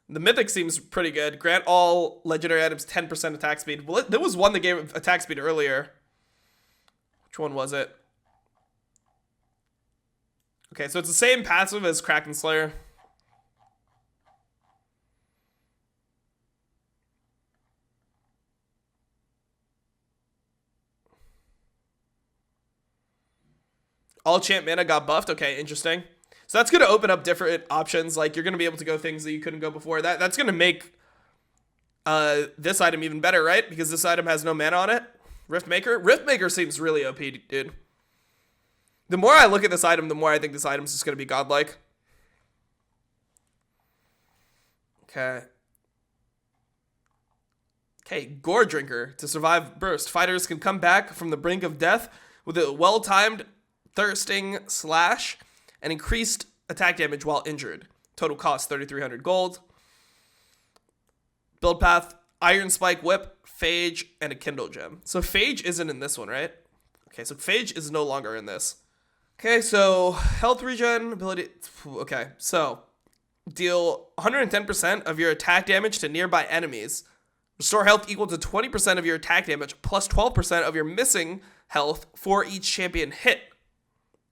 The Mythic seems pretty good. Grant all legendary items 10% attack speed. Well, there was one that gave attack speed earlier. Which one was it? Okay, so it's the same passive as Kraken Slayer. All champ mana got buffed. Okay, interesting. So that's going to open up different options. Like, you're going to be able to go things that you couldn't go before. That's going to make this item even better, right? Because this item has no mana on it. Rift Maker. Rift Maker seems really OP, dude. The more I look at this item, the more I think this item is just going to be godlike. Okay. Okay, Gore Drinker. To survive burst, fighters can come back from the brink of death with a well-timed thirsting slash and increased attack damage while injured. Total cost 3,300 gold. Build path, Iron Spike Whip, Phage, and a Kindle Gem. So Phage isn't in this one, right? Okay, so Phage is no longer in this. Okay, so health regen ability. Okay, so deal 110% of your attack damage to nearby enemies. Restore health equal to 20% of your attack damage plus 12% of your missing health for each champion hit.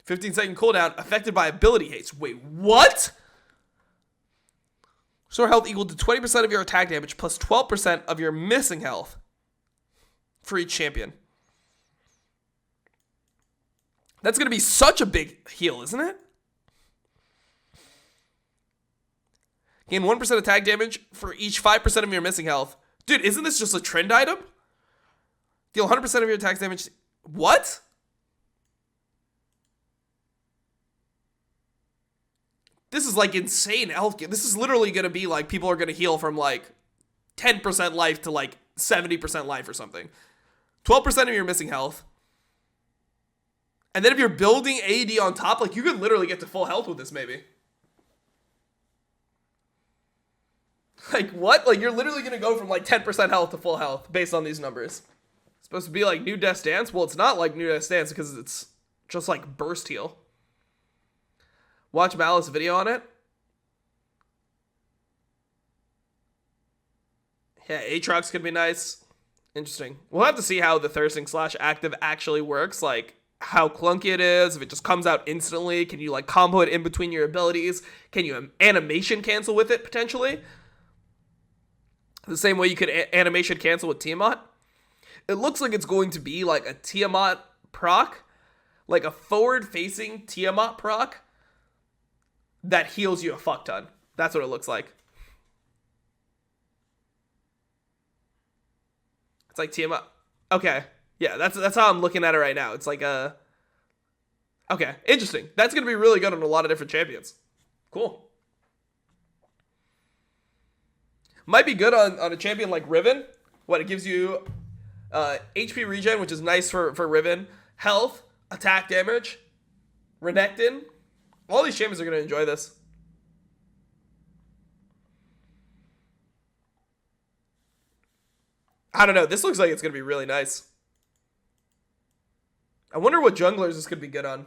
15-second cooldown affected by ability haste. Wait, what? Restore health equal to 20% of your attack damage plus 12% of your missing health for each champion. That's going to be such a big heal, isn't it? Gain 1% attack damage for each 5% of your missing health. Dude, isn't this just a trend item? Deal 100% of your attack damage. What? This is like insane health. This is literally going to be like people are going to heal from like 10% life to like 70% life or something. 12% of your missing health. And then if you're building AD on top, like you could literally get to full health with this maybe. Like what? Like you're literally going to go from like 10% health to full health based on these numbers. It's supposed to be like New Death Dance. Well, it's not like New Death Dance because it's just like burst heal. Watch Malice video on it. Yeah, Aatrox could be nice. Interesting. We'll have to see how the thirsting / active actually works. Like how clunky it is. If it just comes out instantly. Can you like combo it in between your abilities? Can you animation cancel with it potentially? The same way you could animation cancel with Tiamat. It looks like it's going to be like a Tiamat proc. Like a forward-facing Tiamat proc that heals you a fuck ton. That's what it looks like. It's like Tiamat. Okay. Yeah, that's how I'm looking at it right now. It's like a... Okay, interesting. That's going to be really good on a lot of different champions. Cool. Might be good on a champion like Riven. What, it gives you HP regen, which is nice for Riven. Health, attack damage, Renekton. All these champions are going to enjoy this. I don't know. This looks like it's going to be really nice. I wonder what junglers this could be good on.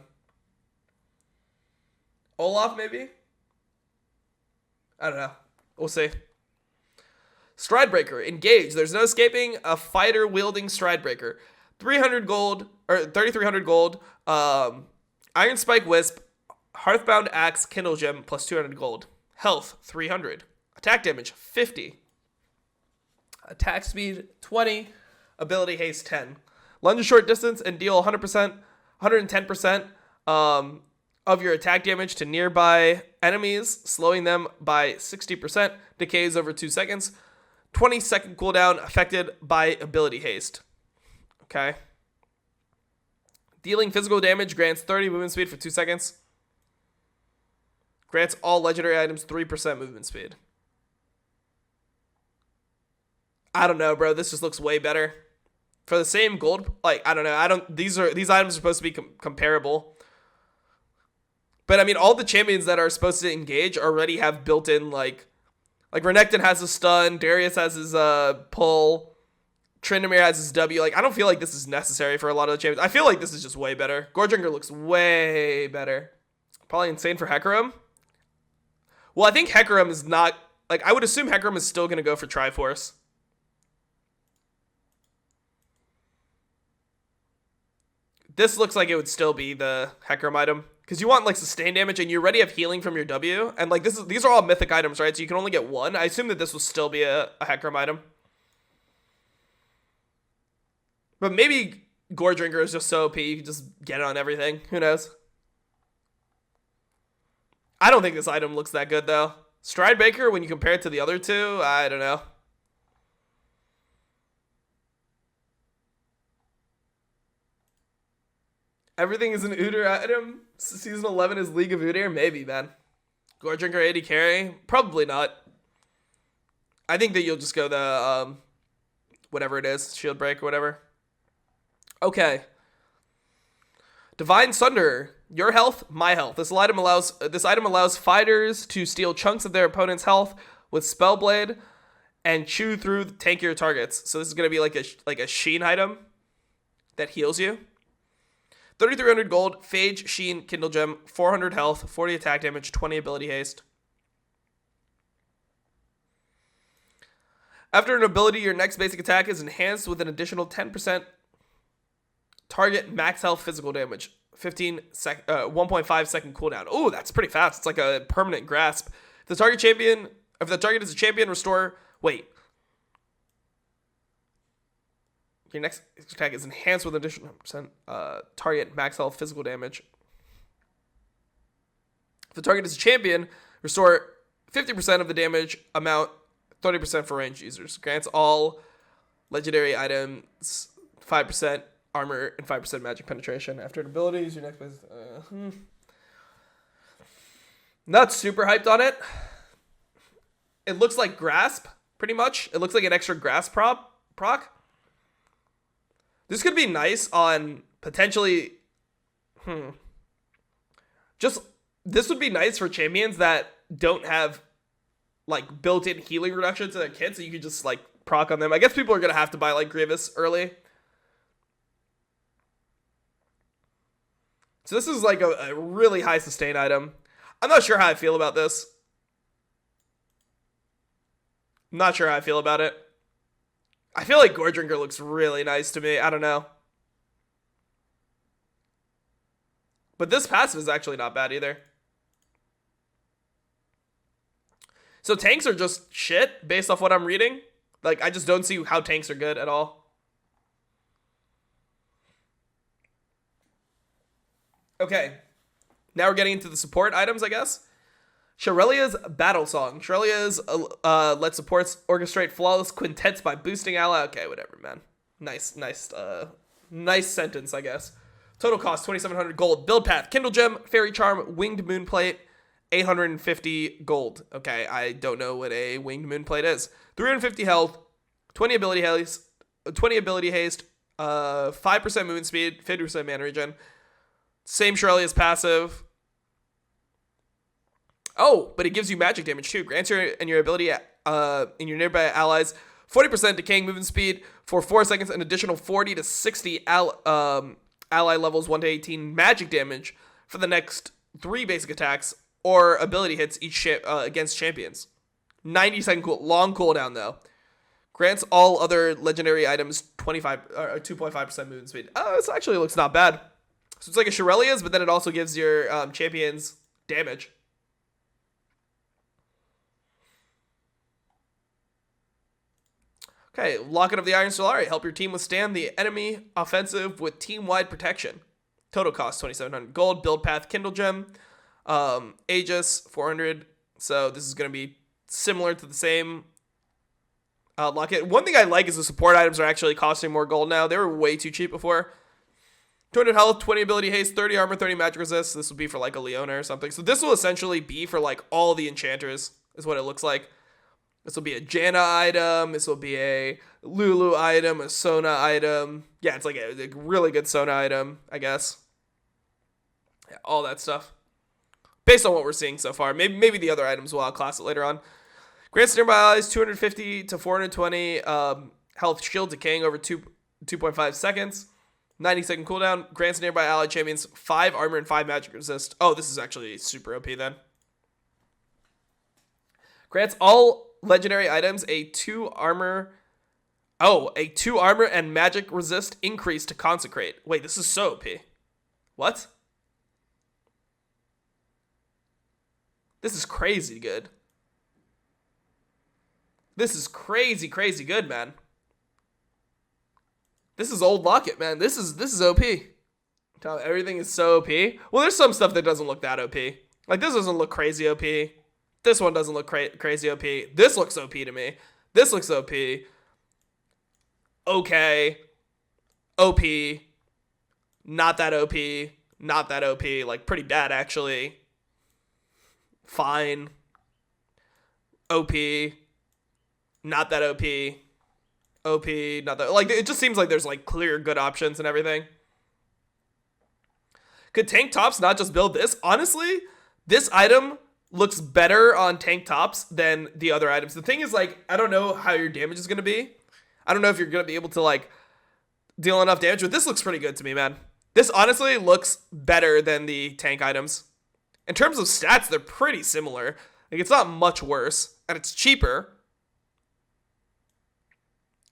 Olaf, maybe? I don't know. We'll see. Stridebreaker. Engage. There's no escaping a fighter wielding Stridebreaker. 300 gold, or 3,300 gold. Iron Spike Wisp. Hearthbound Axe, Kindle Gem, plus 200 gold. Health, 300. Attack damage, 50. Attack speed, 20. Ability haste, 10. Lunge a short distance and deal 100%, 110% of your attack damage to nearby enemies, slowing them by 60%. Decays over 2 seconds. 20-second cooldown affected by ability haste. Okay. Dealing physical damage grants 30 movement speed for 2 seconds. Grants all legendary items 3% movement speed. I don't know, bro. This just looks way better. For the same gold, like, I don't know. These items are supposed to be comparable. But I mean, all the champions that are supposed to engage already have built-in like Renekton has a stun, Darius has his pull, Tryndamere has his W. Like, I don't feel like this is necessary for a lot of the champions. I feel like this is just way better. Goredrinker looks way better. Probably insane for Hecarim. Well, I think Hecarim is not... Like, I would assume Hecarim is still going to go for Triforce. This looks like it would still be the Hecarim item. Because you want, like, sustain damage, and you already have healing from your W. And, like, these are all mythic items, right? So you can only get one. I assume that this will still be a Hecarim item. But maybe Goredrinker is just so OP, you can just get it on everything. Who knows? I don't think this item looks that good, though. Stridebreaker, when you compare it to the other two, I don't know. Everything is an Udyr item. Season 11 is League of Udyr? Maybe, man. Goredrinker 80 carry? Probably not. I think that you'll just go the, whatever it is, Shield Break or whatever. Okay. Divine Sunder. Your health, my health. This item allows fighters to steal chunks of their opponent's health with Spellblade and chew through tankier targets. So this is going to be like a Sheen item that heals you. 3,300 gold, Phage, Sheen, Kindle Gem, 400 health, 40 attack damage, 20 ability haste. After an ability, your next basic attack is enhanced with an additional 10% target max health physical damage. 1.5 second cooldown. Oh, that's pretty fast. It's like a permanent grasp. If the target is a champion, restore. Wait. Your next attack is enhanced with additional 10% target max health physical damage. If the target is a champion, restore 50% of the damage amount, 30% for ranged users. Grants all legendary items 5% armor and 5% magic penetration. After abilities, your next base. Not super hyped on it. It looks like grasp, pretty much. It looks like an extra grasp proc. This could be nice on potentially. This would be nice for champions that don't have like built-in healing reduction to their kit, so you could just like proc on them. I guess people are gonna have to buy like Grievous early. So this is like a really high sustain item. I'm not sure how I feel about this. I'm not sure how I feel about it. I feel like Gore Drinker looks really nice to me. I don't know. But this passive is actually not bad either. So tanks are just shit based off what I'm reading. Like, I just don't see how tanks are good at all. Okay. Now we're getting into the support items, I guess. Shirelia's Battle Song. Shirelia's lets supports orchestrate flawless quintets by boosting ally. Okay, whatever, man. Nice sentence, I guess. Total cost, 2,700 gold. Build path, Kindle Gem, Fairy Charm, Winged Moonplate, 850 gold. Okay, I don't know what a Winged Moonplate is. 350 health, 20 ability haste, 5% movement speed, 50% mana regen. Same Shirelia's passive. Oh, but it gives you magic damage too. Grants your ability in your nearby allies 40% decaying movement speed for 4 seconds, an additional 40 to 60 ally levels 1 to 18 magic damage for the next 3 basic attacks or ability hits each against champions. 90-second long cooldown though. Grants all other legendary items 2.5% movement speed. Oh, this actually looks not bad. So it's like a Shirelia's, but then it also gives your champions damage. Okay, Locket of the Iron Solari. Help your team withstand the enemy offensive with team-wide protection. Total cost, 2,700 gold. Build path, Kindle Gem. Aegis, 400. So this is going to be similar to the same Locket. One thing I like is the support items are actually costing more gold now. They were way too cheap before. 200 health, 20 ability haste, 30 armor, 30 magic resist. This will be for like a Leona or something. So this will essentially be for like all the enchanters is what it looks like. This will be a Janna item. This will be a Lulu item, a Sona item. Yeah, it's like a really good Sona item, I guess. Yeah, all that stuff. Based on what we're seeing so far. Maybe the other items will outclass it later on. Grants nearby allies 250 to 420 health shield decaying over 2.5 seconds. 90-second cooldown. Grants nearby allied champions 5 armor and 5 magic resist. Oh, this is actually super OP then. Grants all legendary items a 2 armor and magic resist increase to consecrate. Wait, this is so OP. What? This is crazy good. This is crazy good, man. This is old Locket, man. This is OP. Everything is so OP. Well, there's some stuff that doesn't look that OP. Like, this doesn't look crazy OP. This one doesn't look crazy OP. This looks OP to me. This looks OP. Okay. OP. Not that OP. Not that OP. Like, pretty bad, actually. Fine. OP. Not that OP. OP. Not that. Like, it just seems like there's, like, clear good options and everything. Could tank tops not just build this? Honestly, this item looks better on tank tops than the other items. The thing is, like, I don't know how your damage is going to be. I don't know if you're going to be able to, like, deal enough damage, but this looks pretty good to me, man. This honestly looks better than the tank items. In terms of stats, they're pretty similar. Like, it's not much worse, and it's cheaper.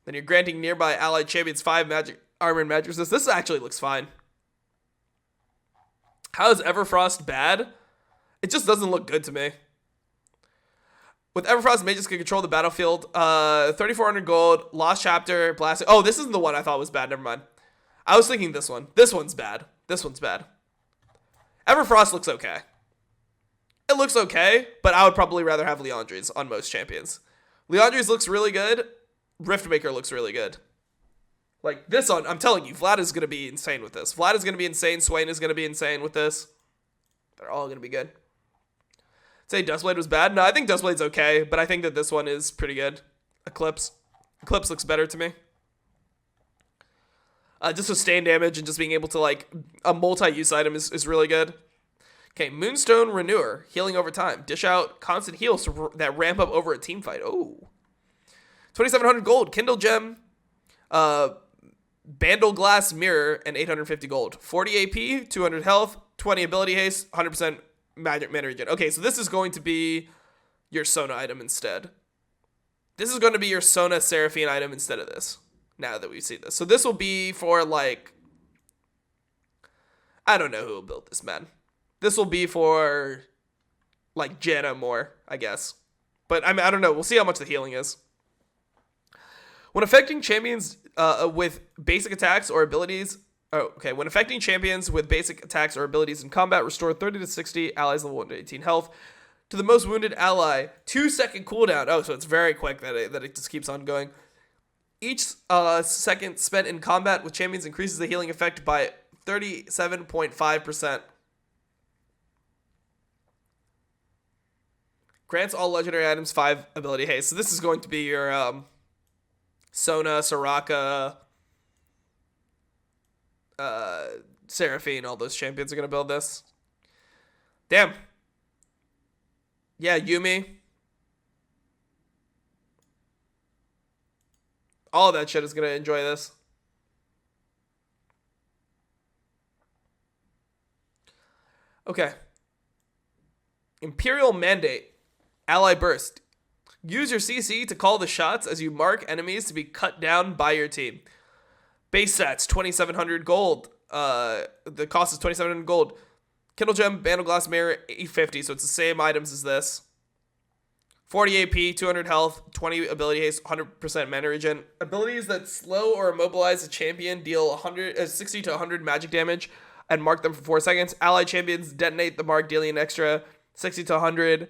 Then you're granting nearby allied champions 5 magic armor and magic resist. This actually looks fine. How is Everfrost bad? It just doesn't look good to me. With Everfrost, mages can control the battlefield. 3,400 gold, Lost Chapter, Blasting. Oh, this isn't the one I thought was bad. Never mind. I was thinking this one. This one's bad. This one's bad. Everfrost looks okay. It looks okay, but I would probably rather have Leandri's on most champions. Leandri's looks really good. Riftmaker looks really good. Like, this one, I'm telling you, Vlad is going to be insane with this. Vlad is going to be insane. Swain is going to be insane with this. They're all going to be good. Say Dustblade was bad? No, I think Dustblade's okay, but I think that this one is pretty good. Eclipse. Eclipse looks better to me. Just sustain damage and just being able to, like, a multi-use item is really good. Okay, Moonstone Renewer, healing over time. Dish out constant heals that ramp up over a team fight. Oh. 2,700 gold, Kindle Gem, Bandle Glass Mirror, and 850 gold. 40 AP, 200 health, 20 ability haste, 100% magic mana regen. Okay, so this is going to be your Sona item instead. This is going to be your Sona Seraphine item instead of this, now that we see this. So this will be for, like, I don't know who will build this, man. This will be for, like, Janna more, I guess. But, I mean, I don't know. We'll see how much the healing is. When affecting champions with basic attacks or abilities... Oh, okay. When affecting champions with basic attacks or abilities in combat, restore 30 to 60 allies level 1 to 18 health to the most wounded ally. 2-second cooldown. Oh, so it's very quick that it just keeps on going. Each second spent in combat with champions increases the healing effect by 37.5%. Grants all legendary items 5 ability haste. So this is going to be your Sona, Soraka, Seraphine. All those champions are going to build this. Damn. Yeah, Yumi. All of that shit is going to enjoy this. Okay. Imperial Mandate. Ally Burst. Use your CC to call the shots as you mark enemies to be cut down by your team. Base stats, 2,700 gold. The cost is 2,700 gold. Kindle Gem, Bandle Glass Mirror, 850, so it's the same items as this. 40 AP, 200 health, 20 ability haste, 100% mana regen. Abilities that slow or immobilize a champion deal 60 to 100 magic damage and mark them for 4 seconds. Allied champions detonate the mark, dealing an extra 60 to 100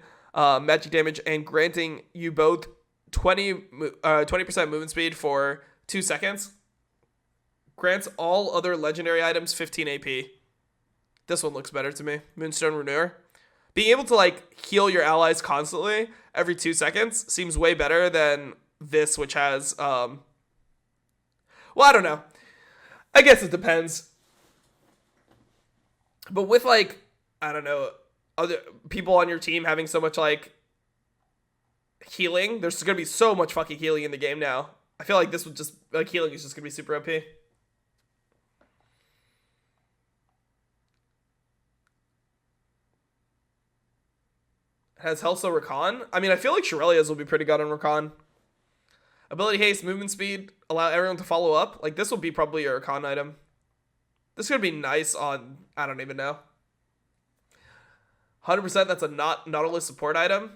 magic damage and granting you both 20% movement speed for 2 seconds. Grants all other legendary items 15 AP. This one looks better to me. Moonstone Renewer. Being able to, like, heal your allies constantly every 2 seconds seems way better than this, which has, well, I don't know. I guess it depends. But with, like, I don't know, other people on your team having so much, like, healing, there's going to be so much fucking healing in the game now. I feel like this would just, like, healing is just going to be super OP. Has Helso Rakan? I mean, I feel like Shirelia's will be pretty good on Rakan. Ability haste, movement speed, allow everyone to follow up. Like, this will be probably your Rakan item. This is going to be nice on, I don't even know. 100% that's a Nautilus support item.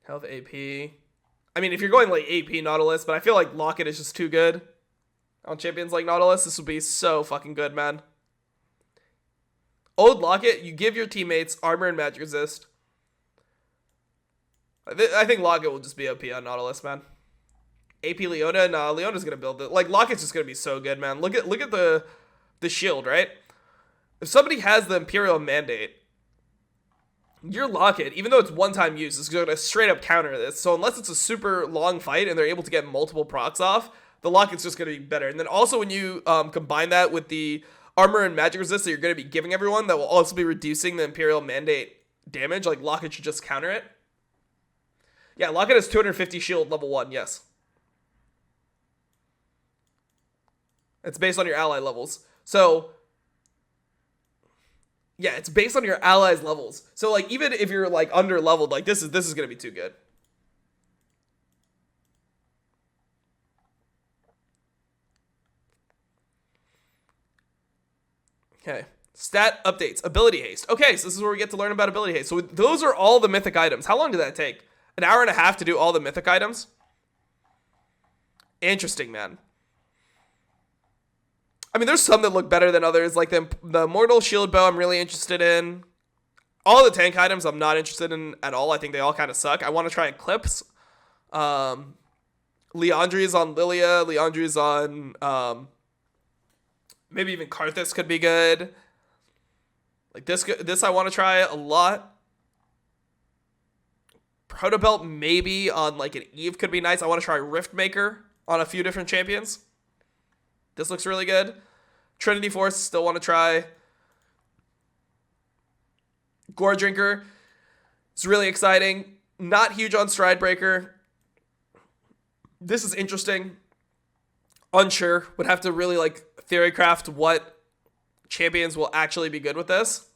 Health AP. I mean, if you're going like AP Nautilus, but I feel like Locket is just too good. On champions like Nautilus, this would be so fucking good, man. Old Locket, you give your teammates armor and magic resist. I think Locket will just be OP on Nautilus, man. AP Leona, nah, Leona's gonna build it. Like, Locket's just gonna be so good, man. Look at the shield, right? If somebody has the Imperial Mandate, your Locket, even though it's one-time use, is gonna straight up counter this. So unless it's a super long fight and they're able to get multiple procs off, the Locket's just gonna be better. And then also when you combine that with the armor and magic resist that you're going to be giving everyone, that will also be reducing the Imperial Mandate damage. Like, Locket should just counter it. Yeah, Locket has 250 shield level 1, yes. It's based on your ally levels. So yeah, it's based on your allies' levels. So like even if you're like under leveled, like this is gonna be too good. Okay. Stat updates. Ability haste. Okay, so this is where we get to learn about ability haste. So those are all the mythic items. How long did that take? An hour and a half to do all the mythic items? Interesting, man. I mean, there's some that look better than others. Like the Mortal Shield Bow I'm really interested in. All the tank items I'm not interested in at all. I think they all kind of suck. I want to try Eclipse. Leandri's on Lilia. Leandri's on... maybe even Karthus could be good. Like this I want to try a lot. Protobelt maybe on like an Eve could be nice. I want to try Riftmaker on a few different champions. This looks really good. Trinity Force still want to try. Gore Drinker is really exciting. Not huge on Stridebreaker. This is interesting. Unsure. Would have to really like theorycraft what champions will actually be good with this.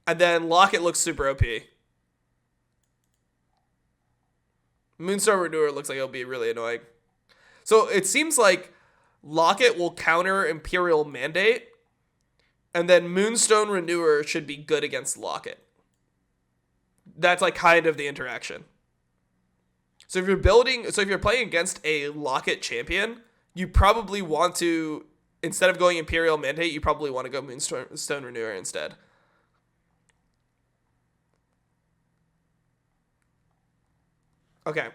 And then Locket looks super OP. Moonstone Renewer looks like it'll be really annoying. So it seems like Locket will counter Imperial Mandate, and then Moonstone Renewer should be good against Locket. That's like kind of the interaction. So if you're playing against a Locket champion, you probably want to, instead of going Imperial Mandate, you probably want to go Moonstone Renewer instead. Okay.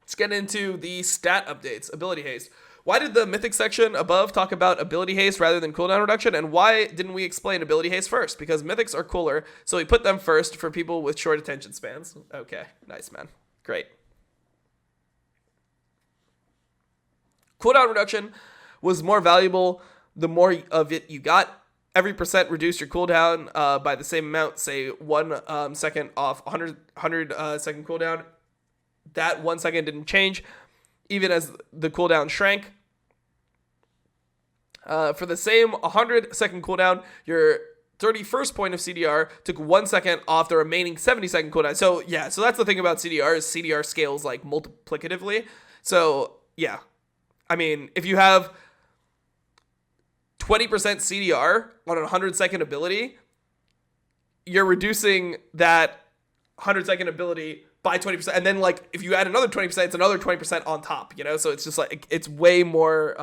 Let's get into the stat updates. Ability haste. Why did the mythic section above talk about ability haste rather than cooldown reduction? And why didn't we explain ability haste first? Because mythics are cooler, so we put them first for people with short attention spans. Okay, nice, man. Great. Cooldown reduction was more valuable the more of it you got. Every percent reduced your cooldown by the same amount, say 1 second off 100 second cooldown. That 1 second didn't change, even as the cooldown shrank. For the same 100 second cooldown, your 31st point of CDR took 1 second off the remaining 70 second cooldown. So yeah, so that's the thing about CDR is CDR scales like multiplicatively. So yeah, I mean, if you have 20% CDR on a 100 second ability, you're reducing that 100 second ability by 20%. And then like if you add another 20%, it's another 20% on top, you know? So it's just like, it's way more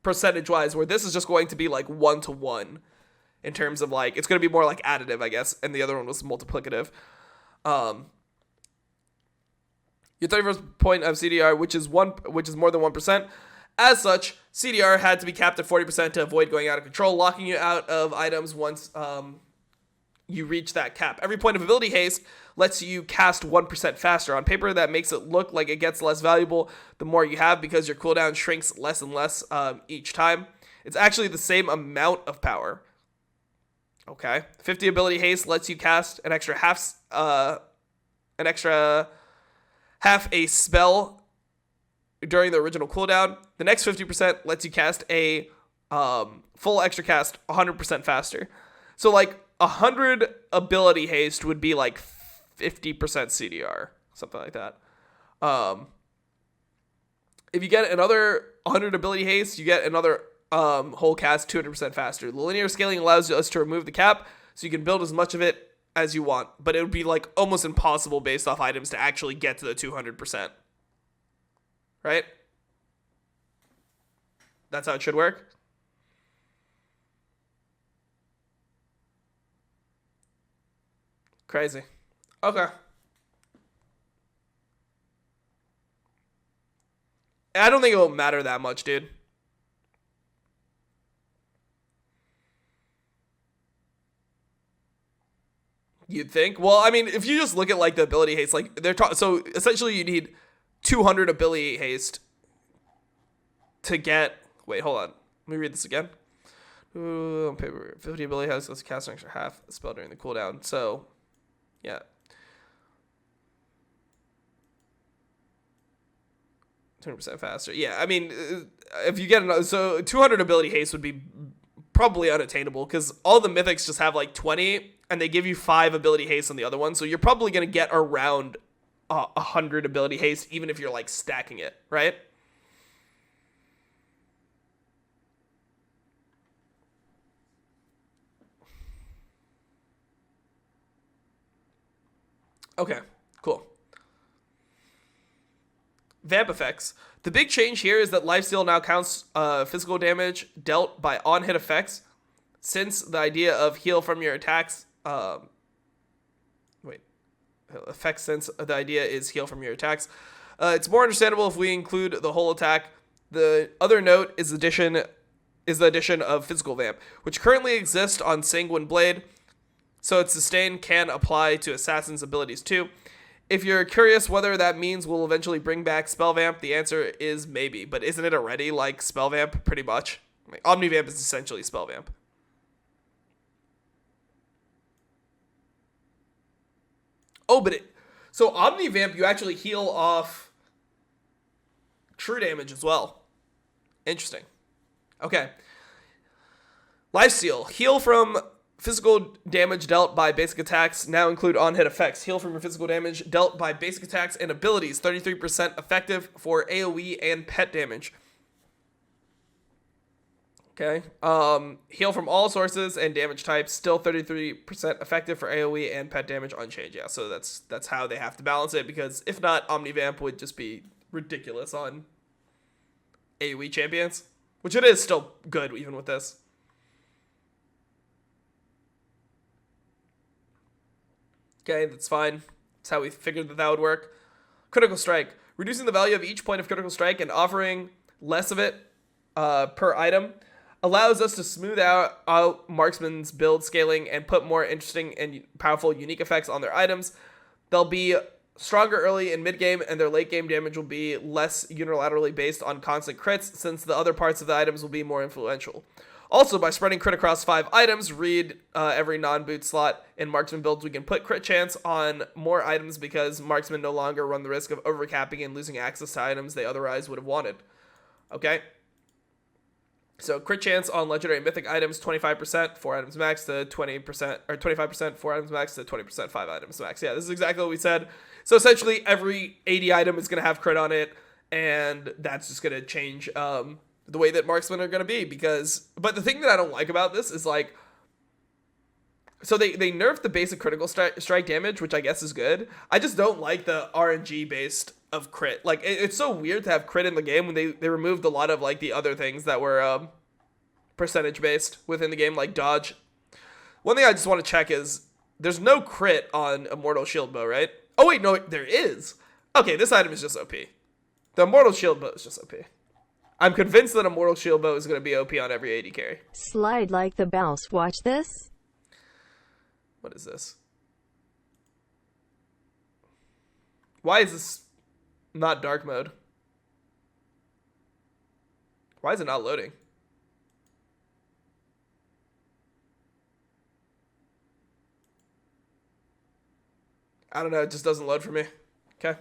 percentage wise, where this is just going to be like 1-to-1 in terms of like, it's going to be more like additive, I guess. And the other one was multiplicative. Your 31st point of CDR, which is more than 1%. As such, CDR had to be capped at 40% to avoid going out of control, locking you out of items once you reach that cap. Every point of ability haste lets you cast 1% faster. On paper, that makes it look like it gets less valuable the more you have because your cooldown shrinks less and less each time. It's actually the same amount of power. Okay. 50 ability haste lets you cast an extra half a spell during the original cooldown. The next 50% lets you cast a full extra cast 100% faster. So like 100 ability haste would be like 50% CDR, something like that. If you get another 100 ability haste, you get another whole cast 200% faster. The linear scaling allows us to remove the cap, so you can build as much of it as you want, but it would be like almost impossible based off items to actually get to the 200%. Right? That's how it should work. Crazy. Okay. I don't think it will matter that much, dude. You'd think. Well, I mean, if you just look at like the ability haste, like so essentially you need 200 ability haste to get. Wait, hold on. Let me read this again. On paper, 50 ability haste. Let's cast an extra half a spell during the cooldown. So, yeah. 20% faster. Yeah, I mean, if you get another, so 200 ability haste would be probably unattainable because all the mythics just have like 20 and they give you 5 ability haste on the other one. So you're probably going to get around 100 ability haste even if you're like stacking it, right? Okay, cool. Vamp effects. The big change here is that lifesteal now counts physical damage dealt by on-hit effects, since the idea of heal from your attacks. Effects since the idea is heal from your attacks. It's more understandable if we include the whole attack. The other note is the addition of physical vamp, which currently exists on Sanguine Blade, so its sustain can apply to Assassin's abilities too. If you're curious whether that means we'll eventually bring back Spell Vamp, the answer is maybe. But isn't it already like Spell Vamp pretty much? Like, Omni Vamp is essentially Spell Vamp. Oh, so Omni Vamp, you actually heal off true damage as well. Interesting. Okay. Lifesteal. Heal from physical damage dealt by basic attacks now include on-hit effects. Heal from your physical damage dealt by basic attacks and abilities. 33% effective for AoE and pet damage. Okay. Heal from all sources and damage types. Still 33% effective for AoE and pet damage unchanged. Yeah, so that's how they have to balance it, because if not, Omnivamp would just be ridiculous on AoE champions, which it is still good even with this. Okay, that's fine. That's how we figured that would work. Critical Strike. Reducing the value of each point of Critical Strike and offering less of it per item allows us to smooth out marksman's build scaling and put more interesting and powerful unique effects on their items. They'll be stronger early and mid-game, and their late-game damage will be less unilaterally based on constant crits, since the other parts of the items will be more influential. Also, by spreading crit across 5 items, read every non-boot slot in marksman builds, we can put crit chance on more items because marksmen no longer run the risk of overcapping and losing access to items they otherwise would have wanted. Okay? So crit chance on legendary mythic items, 25%, 4 items max to 20%, or 25%, 4 items max to 20%, 5 items max. Yeah, this is exactly what we said. So essentially, every 80 item is going to have crit on it, and that's just going to change the way that marksmen are going to be, but the thing that I don't like about this is like, so they nerfed the basic critical strike damage, which I guess is good. I just don't like the RNG based of crit. Like, it's so weird to have crit in the game when they removed a lot of like the other things that were percentage based within the game, like dodge. One thing I just want to check is there's no crit on Immortal Shield Bow, right? Oh wait, no, there is. Okay, this item is just OP. The Immortal Shield Bow is just OP. I'm convinced that Immortal Shield Bow is going to be OP on every AD carry. Slide like the bounce. Watch this. What is this? Why is this not dark mode? Why is it not loading? I don't know. It just doesn't load for me. Okay.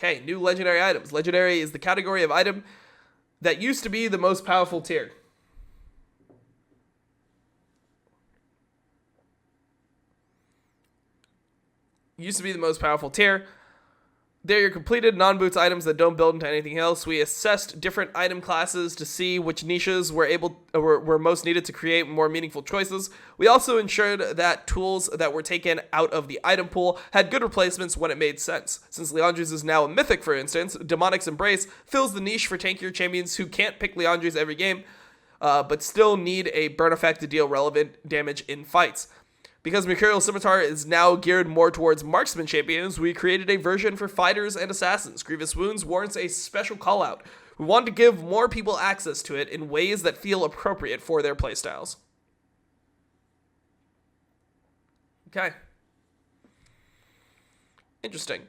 Okay, new legendary items. Legendary is the category of item that used to be the most powerful tier. Used to be the most powerful tier. They're your completed non-boots items that don't build into anything else. We assessed different item classes to see which niches were most needed to create more meaningful choices. We also ensured that tools that were taken out of the item pool had good replacements when it made sense. Since Leandri's is now a mythic, for instance, Demonic's Embrace fills the niche for tankier champions who can't pick Leandri's every game, but still need a burn effect to deal relevant damage in fights. Because Mercurial Scimitar is now geared more towards marksman champions, we created a version for fighters and assassins. Grievous Wounds warrants a special callout. We want to give more people access to it in ways that feel appropriate for their playstyles. Okay. Interesting.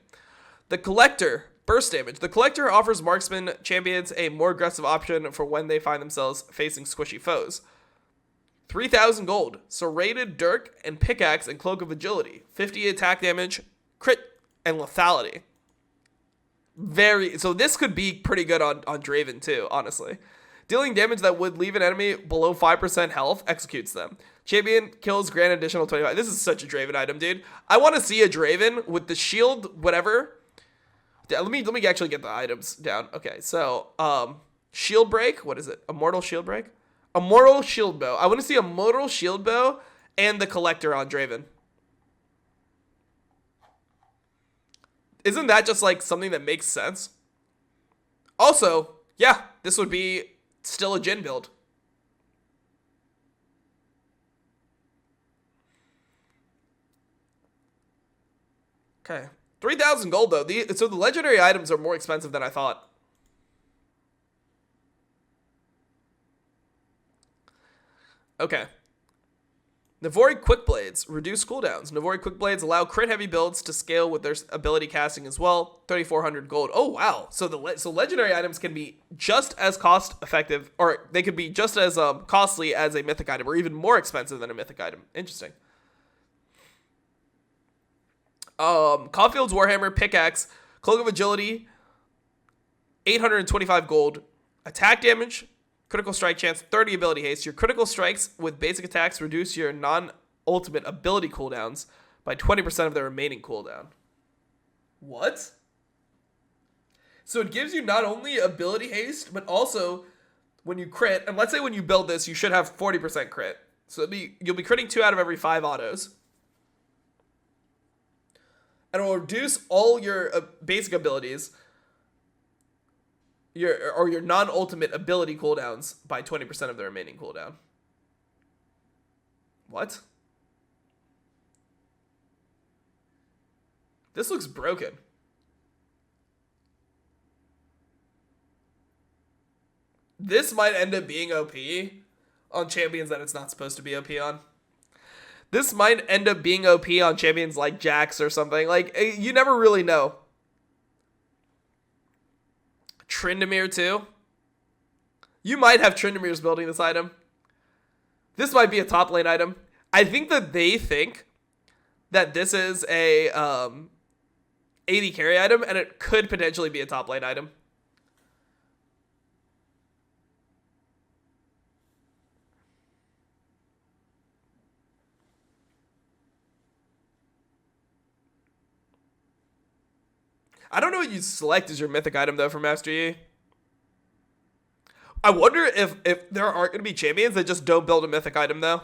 The Collector, burst damage. The Collector offers marksman champions a more aggressive option for when they find themselves facing squishy foes. 3,000 gold. Serrated Dirk and Pickaxe and Cloak of Agility. 50 attack damage, crit, and lethality. So this could be pretty good on Draven too, honestly. Dealing damage that would leave an enemy below 5% health, executes them. Champion kills, grant additional 25. This is such a Draven item, dude. I want to see a Draven with the shield, whatever. Let me actually get the items down. Okay, so shield break. What is it? Immortal shield break. Immortal shield bow. I want to see a immortal shield bow and the collector on Draven. Isn't that just like something that makes sense? Also, yeah, this would be still a Jhin build. Okay. 3,000 gold, though. So the legendary items are more expensive than I thought. Okay. Navori Quick Blades. Reduce cooldowns. Navori Quick Blades allow crit-heavy builds to scale with their ability casting as well. 3,400 gold. Oh, wow. So legendary items can be just as cost-effective, or they could be just as costly as a mythic item, or even more expensive than a mythic item. Interesting. Caulfield's Warhammer, Pickaxe, Cloak of Agility, 825 gold, attack damage, critical strike chance, 30 ability haste. Your critical strikes with basic attacks reduce your non-ultimate ability cooldowns by 20% of their remaining cooldown. What? So it gives you not only ability haste, but also when you crit, and let's say when you build this, you should have 40% crit. So you'll be critting 2 out of every 5 autos. And it will reduce all your basic abilities, your non-ultimate ability cooldowns by 20% of the remaining cooldown. What? This looks broken. This might end up being OP on champions that it's not supposed to be OP on. This might end up being OP on champions like Jax or something. Like, you never really know. Tryndamere too. You might have Tryndamere's building this item. This might be a top lane item. I think that they think that this is a AD carry item, and it could potentially be a top lane item. I don't know what you select as your mythic item, though, from Master Yi. I wonder if there are going to be champions that just don't build a mythic item, though.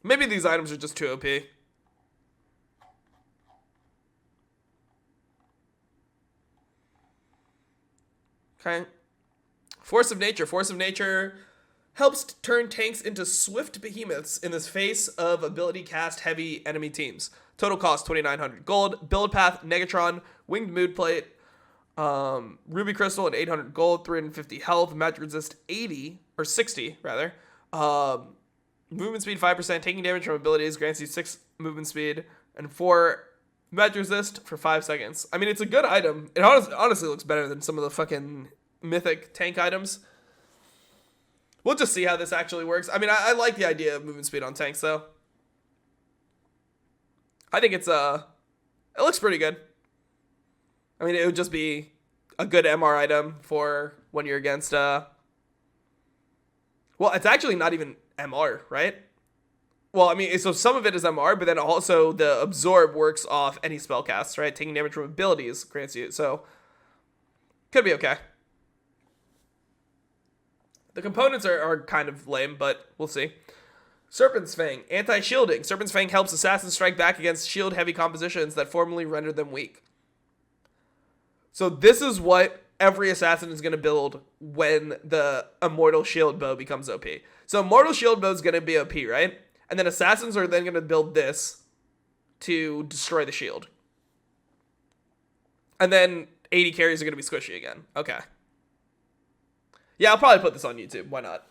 Maybe these items are just too OP. Okay. Force of Nature. Force of Nature helps turn tanks into swift behemoths in the face of ability cast heavy enemy teams. Total cost 2,900 gold. Build path Negatron, Winged Mood Plate, Ruby Crystal, and 800 gold, 350 health. Magic resist 80 or 60 rather. Movement speed 5%. Taking damage from abilities grants you 6 movement speed and 4 magic resist for 5 seconds. I mean, it's a good item. It honestly looks better than some of the fucking mythic tank items. We'll just see how this actually works. I mean, I like the idea of movement speed on tanks, though. I think it looks pretty good. I mean, it would just be a good MR item for when you're against, well, it's actually not even MR, right? Well, I mean, so some of it is MR, but then also the absorb works off any spell casts, right? Taking damage from abilities grants you, so could be okay. The components are kind of lame, but we'll see. Serpent's Fang, anti-shielding. Serpent's Fang helps assassins strike back against shield-heavy compositions that formerly rendered them weak. So this is what every assassin is going to build when the Immortal Shield Bow becomes OP. So Immortal Shield Bow is going to be OP, right? And then assassins are then going to build this to destroy the shield. And then 80 carries are going to be squishy again. Okay. Yeah, I'll probably put this on YouTube. Why not?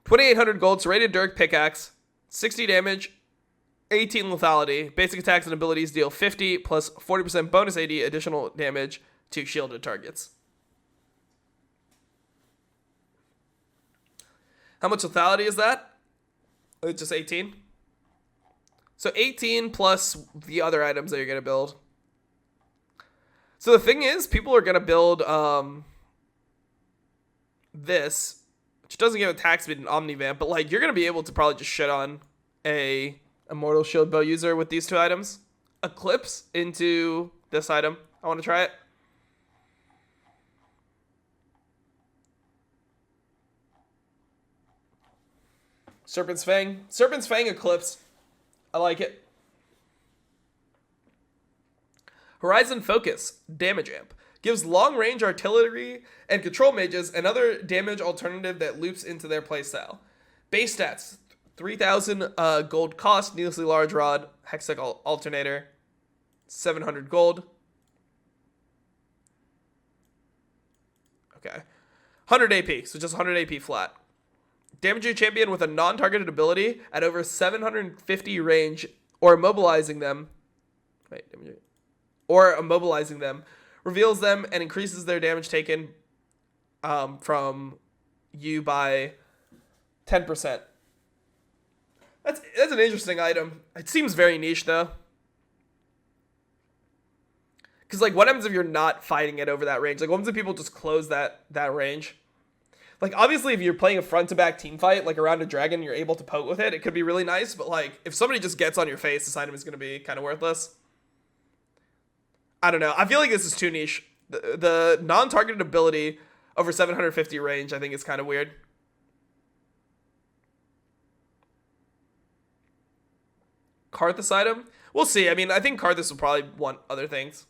2,800 gold, serrated Dirk Pickaxe, 60 damage, 18 lethality. Basic attacks and abilities deal 50 plus 40% bonus AD additional damage to shielded targets. How much lethality is that? It's just 18. So 18 plus the other items that you're going to build. So the thing is, people are going to build this, which doesn't give attack speed and Omnivamp, but like you're going to be able to probably just shit on a Immortal Shield Bow user with these two items. Eclipse into this item. I want to try it. Serpent's Fang. Serpent's Fang Eclipse. I like it. Horizon Focus. Damage Amp. Gives long-range artillery and control mages another damage alternative that loops into their playstyle. Base stats. 3,000 gold cost. Needlessly large rod. Hextech alternator. 700 gold. Okay. 100 AP. So just 100 AP flat. Damage your champion with a non-targeted ability at over 750 range or immobilizing them. Reveals them and increases their damage taken from you by 10%. That's an interesting item. It seems very niche though. Because like what happens if you're not fighting it over that range? Like what happens if people just close that range? Like, obviously, if you're playing a front-to-back team fight, like around a dragon, you're able to poke with it, it could be really nice, but, like, if somebody just gets on your face, this item is going to be kind of worthless. I don't know. I feel like this is too niche. The non-targeted ability over 750 range, I think, is kind of weird. Karthus item? We'll see. I mean, I think Karthus will probably want other things.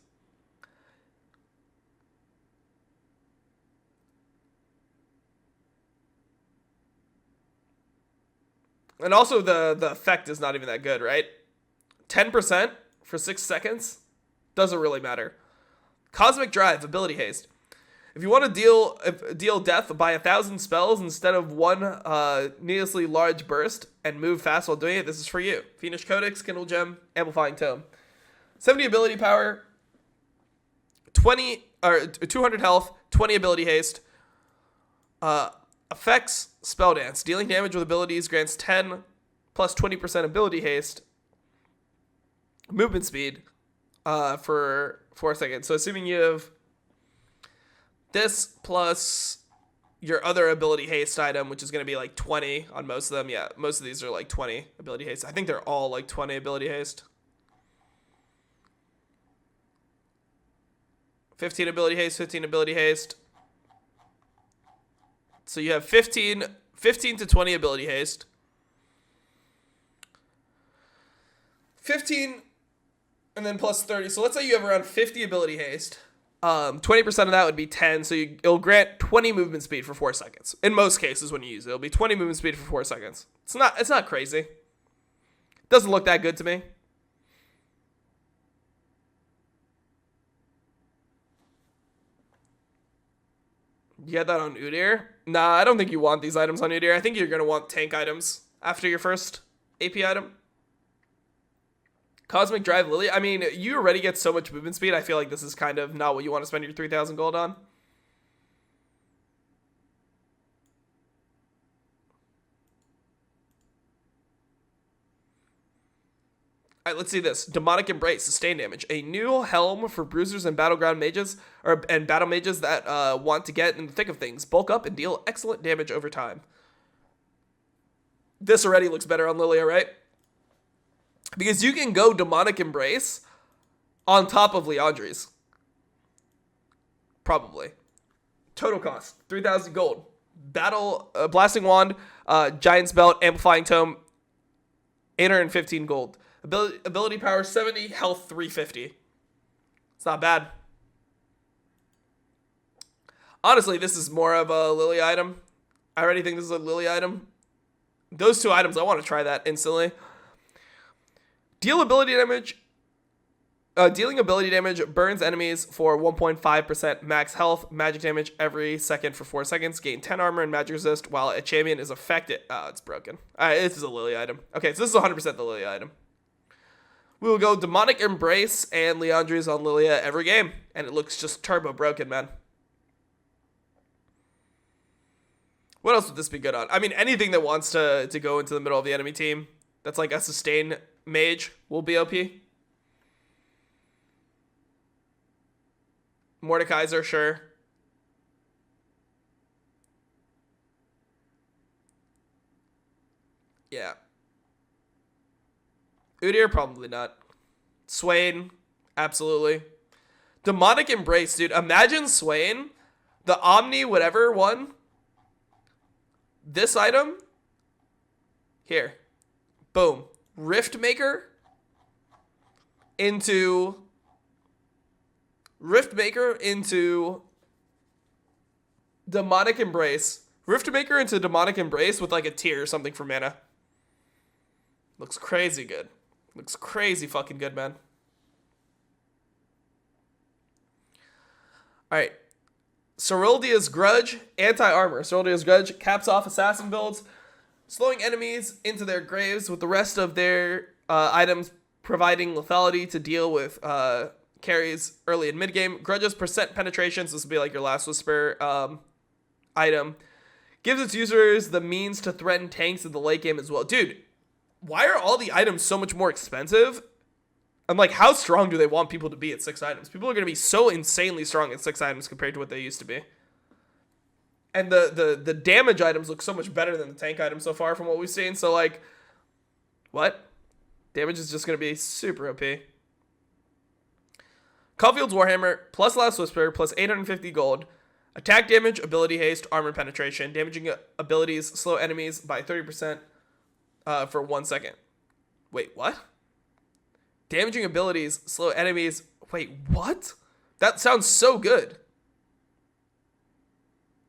And also the effect is not even that good, right? 10% for 6 seconds doesn't really matter. Cosmic Drive, Ability Haste. If you want to deal death by 1,000 spells instead of one needlessly large burst and move fast while doing it, this is for you. Fiendish Codex, Kindle Gem, Amplifying Tome. 70 ability power, 200 health, 20 ability haste. Effects, Spell Dance. Dealing damage with abilities grants 10 plus 20% ability haste. Movement speed for 4 seconds. So assuming you have this plus your other ability haste item, which is going to be like 20 on most of them. Yeah, most of these are like 20 ability haste. I think they're all like 20 ability haste. 15 ability haste, 15 ability haste. So you have 15 to 20 ability haste. 15 and then plus 30. So let's say you have around 50 ability haste. 20% of that would be 10. So it'll grant 20 movement speed for 4 seconds. In most cases when you use it, it'll be 20 movement speed for 4 seconds. It's not crazy. It doesn't look that good to me. You get that on Ader? Nah, I don't think you want these items on Ader. I think you're going to want tank items after your first AP item. Cosmic Drive Lily. I mean, you already get so much movement speed. I feel like this is kind of not what you want to spend your 3,000 gold on. All right, let's see this. Demonic Embrace, sustain damage. A new helm for bruisers and battleground mages, and battle mages that want to get in the thick of things. Bulk up and deal excellent damage over time. This already looks better on Lilia, right? Because you can go Demonic Embrace on top of Liandry's. Probably. Total cost, 3,000 gold. Battle, Blasting Wand, Giant's Belt, Amplifying Tome, 815 gold. Ability power 70, health 350. It's not bad. Honestly, this is more of a Lily item. I already think this is a Lily item. Those two items, I want to try that instantly. Dealing ability damage burns enemies for 1.5% max health, magic damage every second for 4 seconds, gain 10 armor and magic resist while a champion is affected. Oh, it's broken. Alright, this is a Lily item. Okay, so this is 100% the Lily item. We will go Demonic Embrace and Liandry's on Lilia every game, and it looks just turbo broken, man. What else would this be good on? I mean, anything that wants to go into the middle of the enemy team that's like a sustain mage will be OP. Mordekaiser, sure. Yeah. Ader, probably not. Swain, absolutely. Demonic Embrace, dude. Imagine Swain, the Omni whatever one. This item. Here. Boom. Rift Maker into Demonic Embrace. Rift Maker into Demonic Embrace with like a tier or something for mana. Looks crazy good. Looks crazy fucking good, man. Alright. Cerildia's Grudge, anti-armor. Cerildia's Grudge caps off assassin builds, slowing enemies into their graves with the rest of their items providing lethality to deal with carries early and mid-game. Grudge's percent penetrations, this will be like your last Whisper item, gives its users the means to threaten tanks in the late game as well. Dude, why are all the items so much more expensive? I'm like, how strong do they want people to be at 6 items? People are going to be so insanely strong at 6 items compared to what they used to be. And the damage items look so much better than the tank items so far from what we've seen. So, like, what? Damage is just going to be super OP. Caulfield's Warhammer, plus Last Whisper, plus 850 gold. Attack damage, ability haste, armor penetration. Damaging abilities slow enemies by 30% for 1 second. Wait, what? Damaging abilities slow enemies. Wait, what? That sounds so good.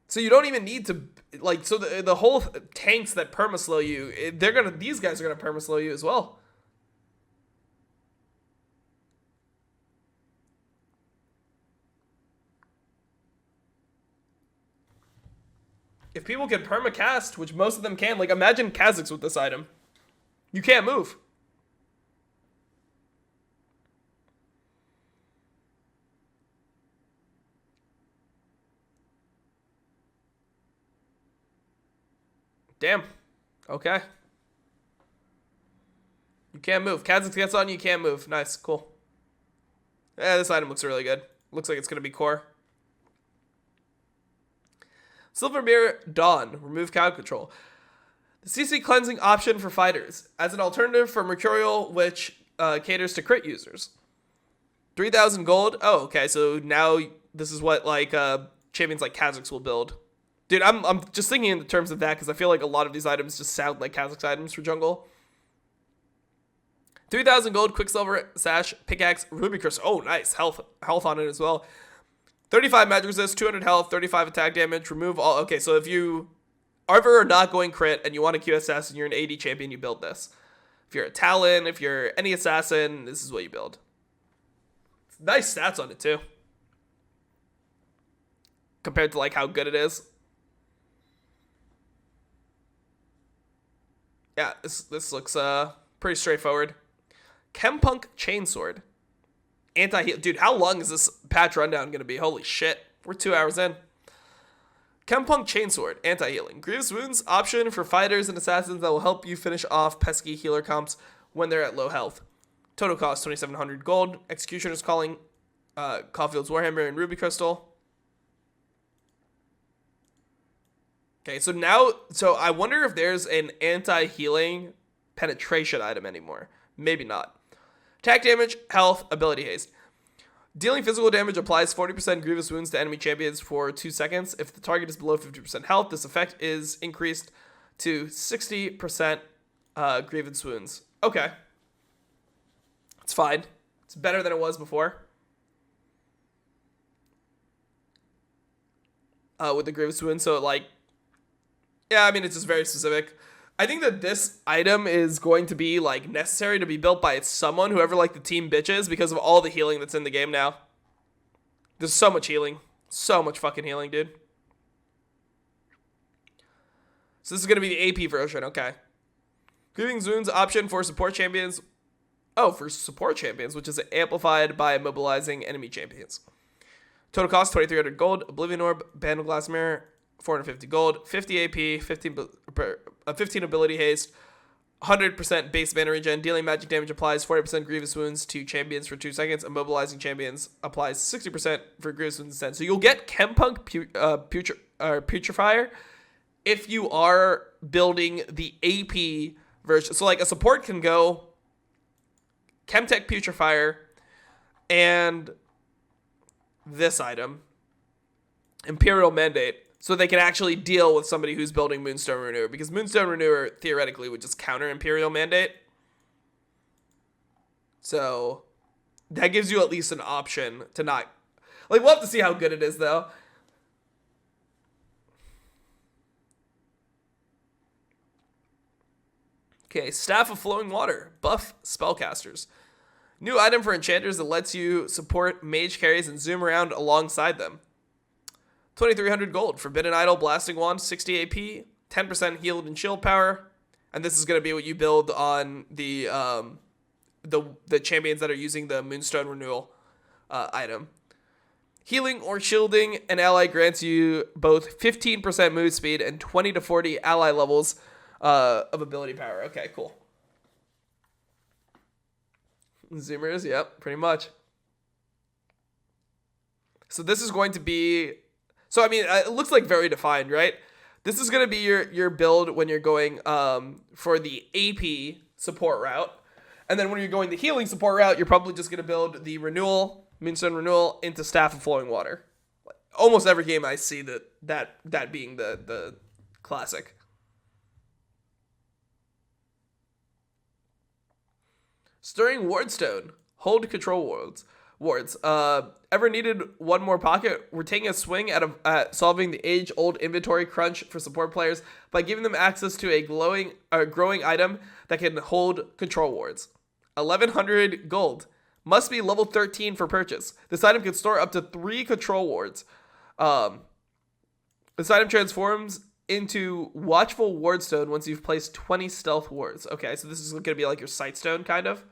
So you don't even need to, like, so the whole tanks that perma-slow you, these guys are gonna perma-slow you as well. If people can perma-cast, which most of them can, like, imagine Kha'Zix with this item. You can't move. Damn. Okay. You can't move. Kha'Zix gets on you, can't move. Nice. Cool. Yeah, this item looks really good. Looks like it's going to be core. Silvermere Dawn. Remove crowd control. The CC cleansing option for fighters. As an alternative for Mercurial, which caters to crit users. 3,000 gold. Oh, okay. So now this is what like champions like Kha'Zix will build. Dude, I'm just thinking in the terms of that because I feel like a lot of these items just sound like Kha'Zix items for jungle. 3,000 gold, Quicksilver, Sash, Pickaxe, Ruby Crystal. Oh, nice. Health on it as well. 35 magic resist, 200 health, 35 attack damage. Remove all. Okay, so if you ever are not going crit and you want a Q assassin, you're an AD champion, you build this. If you're a Talon, if you're any assassin, this is what you build. Nice stats on it too. Compared to like how good it is. Yeah, this looks pretty straightforward. Chempunk Chainsword. Anti-heal. Dude, how long is this patch rundown going to be? Holy shit. We're 2 hours in. Chempunk Chainsword. Anti-healing. Grievous Wounds option for fighters and assassins that will help you finish off pesky healer comps when they're at low health. Total cost 2,700 gold. Executioner's Calling, Caulfield's Warhammer, and Ruby Crystal. Okay, so I wonder if there's an anti-healing penetration item anymore. Maybe not. Attack damage, health, ability haste. Dealing physical damage applies 40% grievous wounds to enemy champions for 2 seconds. If the target is below 50% health, this effect is increased to 60% grievous wounds. Okay. It's fine. It's better than it was before. With the grievous wounds, so like, yeah, I mean, it's just very specific. I think that this item is going to be, like, necessary to be built by someone, whoever, like, the team bitches, because of all the healing that's in the game now. There's so much healing. So much fucking healing, dude. So this is going to be the AP version, okay. Grieving Wounds option for support champions. Oh, for support champions, which is amplified by mobilizing enemy champions. Total cost, 2,300 gold. Oblivion Orb, Band of Glass Mirror. 450 gold, 50 AP, 15 ability haste, 100% base mana regen, dealing magic damage applies 40% grievous wounds to champions for 2 seconds, immobilizing champions applies 60% for grievous wounds instead. So you'll get Chempunk Putrefier if you are building the AP version. So like a support can go Chemtech Putrefier and this item, Imperial Mandate, so they can actually deal with somebody who's building Moonstone Renewer, because Moonstone Renewer theoretically would just counter Imperial Mandate. So that gives you at least an option to not... Like, we'll have to see how good it is, though. Okay, Staff of Flowing Water. Buff spellcasters. New item for enchanters that lets you support mage carries and zoom around alongside them. 2,300 gold. Forbidden Idol, Blasting Wand, 60 AP, 10% healed and shield power. And this is going to be what you build on the champions that are using the Moonstone Renewal item. Healing or shielding an ally grants you both 15% move speed and 20 to 40 ally levels of ability power. Okay, cool. Zoomers, yep, pretty much. So this is going to be... So, I mean, it looks like very defined, right? This is going to be your build when you're going for the AP support route. And then when you're going the healing support route, you're probably just going to build the Renewal, Moonstone Renewal, into Staff of Flowing Water. Almost every game I see that being the classic. Stirring Wardstone. Hold control wards. Ever needed one more pocket? We're taking a swing at solving the age-old inventory crunch for support players by giving them access to a growing item that can hold control wards. 1,100 gold. Must be level 13 for purchase. This item can store up to 3 control wards. This item transforms into Watchful Wardstone once you've placed 20 stealth wards. Okay, so this is going to be like your Sightstone, kind of.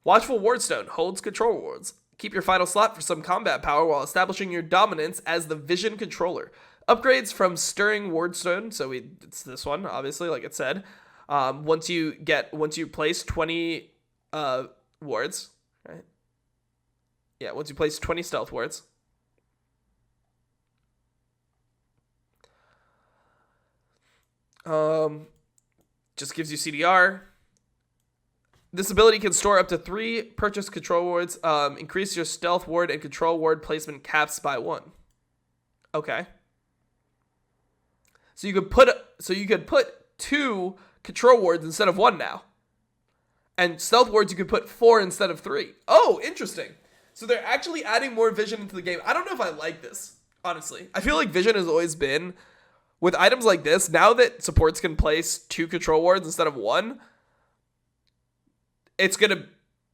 Watchful Wardstone holds control wards. Keep your final slot for some combat power while establishing your dominance as the Vision Controller. Upgrades from Stirring Wardstone, so it's this one, obviously, like it said. Once you place 20 wards, right? Yeah, once you place 20 stealth wards. Just gives you CDR. This ability can store up to 3 purchased control wards. Increase your stealth ward and control ward placement caps by 1. Okay. So you could put 2 control wards instead of 1 now. And stealth wards you could put 4 instead of 3. Oh, interesting. So they're actually adding more vision into the game. I don't know if I like this, honestly. I feel like vision has always been, with items like this, now that supports can place 2 control wards instead of 1, it's going to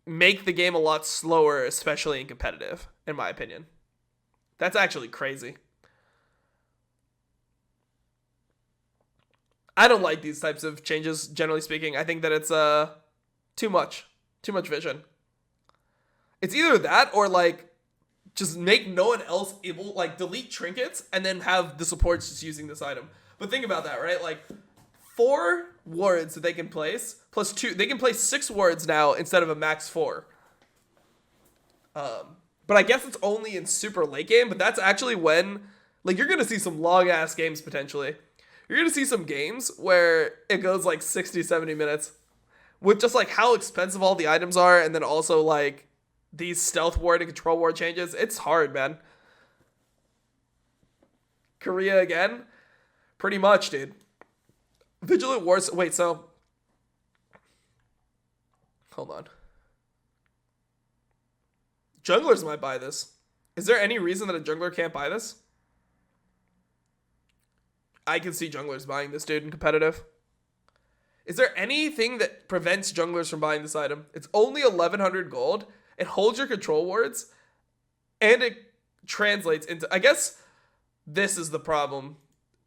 make the game a lot slower, especially in competitive, in my opinion. That's actually crazy. I don't like these types of changes, generally speaking. I think that it's too much vision. It's either that or like just make no one else able, like delete trinkets and then have the supports just using this item. But think about that, right? Like 4 wards that they can place plus 2. They can place 6 wards now instead of a max 4. But I guess it's only in super late game. But that's actually when, like, you're gonna see some long ass games potentially. You're gonna see some games where it goes like 60, 70 minutes with just like how expensive all the items are, and then also like these stealth ward and control ward changes. It's hard, man. Korea again? Pretty much, dude. Vigilant Wars. Wait, so hold on. Junglers might buy this. Is there any reason that a jungler can't buy this? I can see junglers buying this, dude, in competitive. Is there anything that prevents junglers from buying this item? It's only 1,100 gold. It holds your control wards, and it translates into... I guess this is the problem.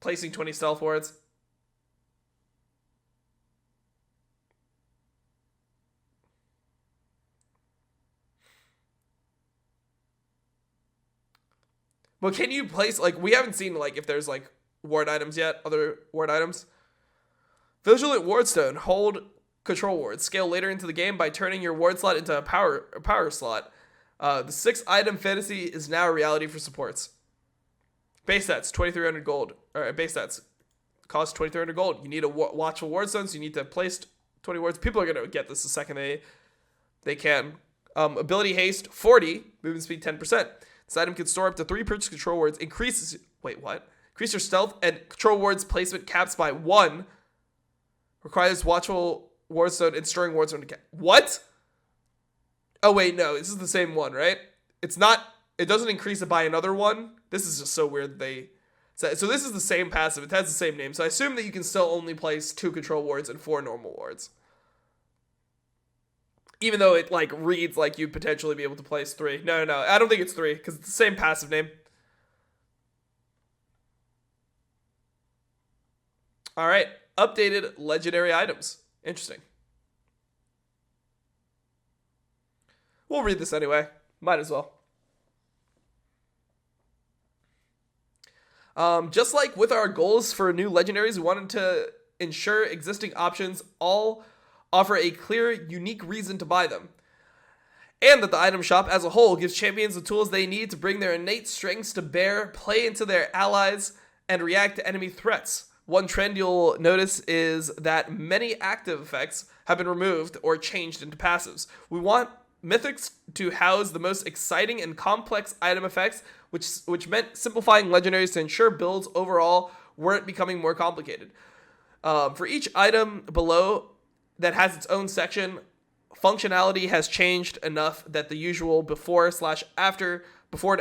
Placing 20 stealth wards. But can you place, like, we haven't seen, like, if there's, like, ward items yet, other ward items. Vigilant Wardstone, hold control wards. Scale later into the game by turning your ward slot into a power slot. The 6-item fantasy is now a reality for supports. Base stats, 2,300 gold. Alright, base stats cost 2,300 gold. You need a watchful wardstone, so you need to place 20 wards. People are going to get this the second they can. Ability haste, 40. Movement speed, 10%. This item can store up to 3 purchase control wards. Increase your stealth and control wards placement caps by 1. Requires watchful wardstone and storing wardstone to cap. What? Oh wait, no, this is the same one, right? It's not. It doesn't increase it by another one. This is just so weird. So this is the same passive. It has the same name. So I assume that you can still only place 2 control wards and 4 normal wards. Even though it like reads like you'd potentially be able to place 3. No, I don't think it's 3 because it's the same passive name. All right, updated legendary items. Interesting. We'll read this anyway. Might as well. Just like with our goals for new legendaries, we wanted to ensure existing options all offer a clear, unique reason to buy them. And that the item shop as a whole gives champions the tools they need to bring their innate strengths to bear, play into their allies, and react to enemy threats. One trend you'll notice is that many active effects have been removed or changed into passives. We want Mythics to house the most exciting and complex item effects, which meant simplifying legendaries to ensure builds overall weren't becoming more complicated. For each item below that has its own section, functionality has changed enough that the usual before to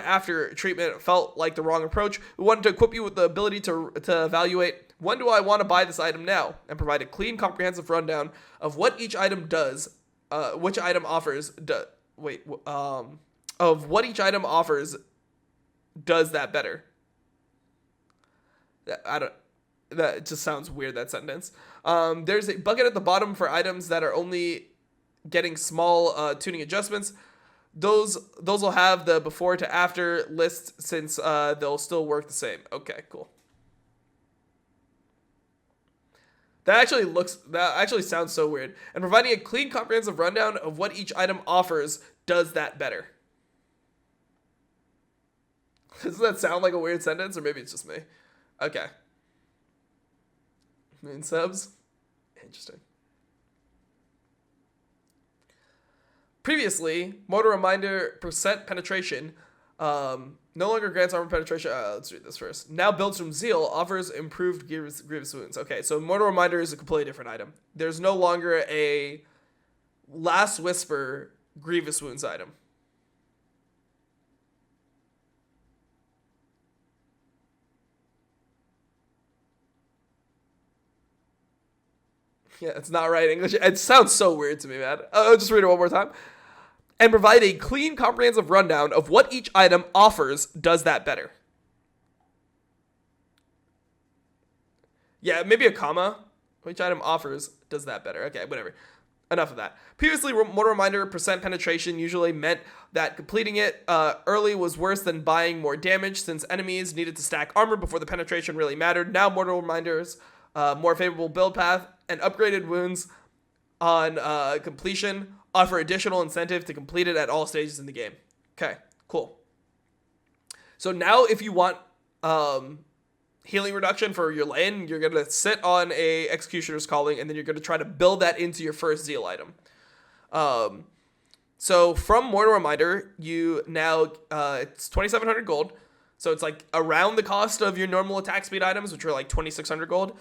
after treatment felt like the wrong approach. We wanted to equip you with the ability to evaluate, when do I want to buy this item now, and provide a clean, comprehensive rundown of what each item does. Which item offers of what each item offers does that better. That just sounds weird, that sentence. There's a bucket at the bottom for items that are only getting small tuning adjustments. Those will have the before to after list since they'll still work the same. Okay, cool. That actually sounds so weird. And providing a clean, comprehensive rundown of what each item offers does that better. Doesn't that sound like a weird sentence? Or maybe it's just me. Okay. Moon subs. Interesting. Previously, Mortal Reminder % penetration no longer grants armor penetration. Let's read this first. Now builds from Zeal offers improved grievous wounds. Okay, so Mortal Reminder is a completely different item. There's no longer a Last Whisper grievous wounds item. Yeah, it's not right English. It sounds so weird to me, man. I'll just read it one more time. And provide a clean, comprehensive rundown of what each item offers does that better. Yeah, maybe a comma. Which item offers does that better. Okay, whatever. Enough of that. Previously, Mortal Reminder % penetration usually meant that completing it early was worse than buying more damage since enemies needed to stack armor before the penetration really mattered. Now Mortal Reminder's more favorable build path and upgraded wounds on completion offer additional incentive to complete it at all stages in the game. Okay, cool. So now if you want healing reduction for your lane, you're going to sit on a Executioner's Calling, and then you're going to try to build that into your first Zeal item. So from Mortal Reminder, you now, it's 2,700 gold. So it's like around the cost of your normal attack speed items, which are like 2,600 gold.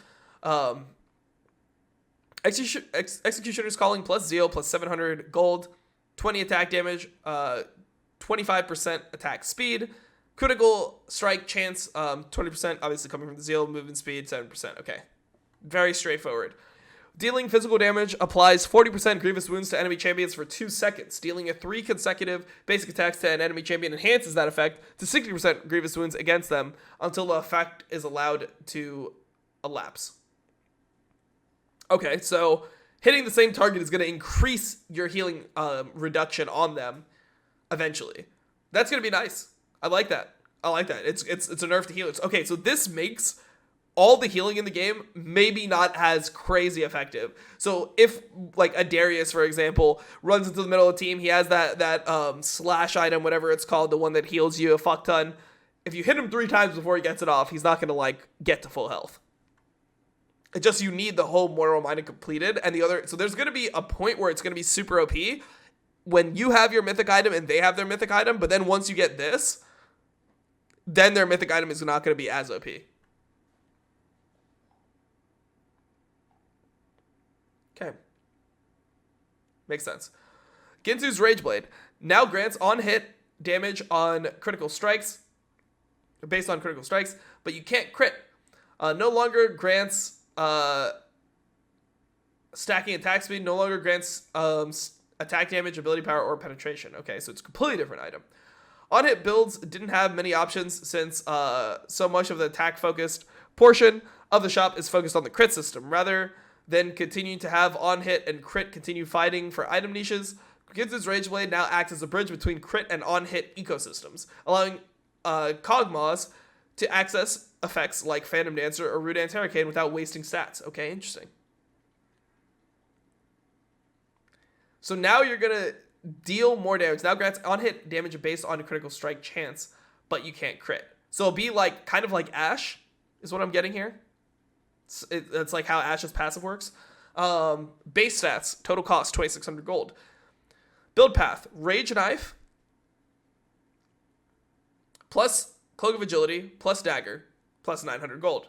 Executioner's Calling plus Zeal plus 700 gold, 20 attack damage, 25% attack speed, critical strike chance, 20%, obviously coming from the Zeal, movement speed, 7%. Okay, very straightforward. Dealing physical damage applies 40% grievous wounds to enemy champions for 2 seconds. Dealing a 3 consecutive basic attacks to an enemy champion enhances that effect to 60% grievous wounds against them until the effect is allowed to elapse. Okay, so hitting the same target is going to increase your healing reduction on them eventually. That's going to be nice. I like that. I like that. It's a nerf to healers. Okay, so this makes all the healing in the game maybe not as crazy effective. So if like a Darius, for example, runs into the middle of the team, he has that slash item, whatever it's called, the one that heals you a fuck ton. If you hit him 3 times before he gets it off, he's not gonna like get to full health. It just, you need the whole Mortal Reminding completed, and the other, so there's gonna be a point where it's gonna be super OP when you have your mythic item and they have their mythic item, but then once you get this, then their mythic item is not gonna be as OP. Okay. Makes sense. Ginsu's Rage Blade now grants on hit damage on critical strikes, based on critical strikes, but you can't crit. No longer grants stacking attack speed, no longer grants attack damage, ability power, or penetration. Okay, so it's a completely different item. On hit builds didn't have many options since so much of the attack focused portion of the shop is focused on the crit system. Rather than continuing to have on hit and crit continue fighting for item niches, Ginsu's Rage Blade now acts as a bridge between crit and on hit ecosystems, allowing Kog'Maws to access effects like Phantom Dancer or Rudan's Hurricane without wasting stats. Okay, interesting. So now you're going to deal more damage. Now grants on hit damage based on a critical strike chance, but you can't crit. So it'll be like, kind of like Ashe, is what I'm getting here. It's like how Ashe's passive works. Base stats, total cost, 2,600 gold. Build path, Rage Knife, plus Cloak of Agility, plus Dagger, plus 900 gold.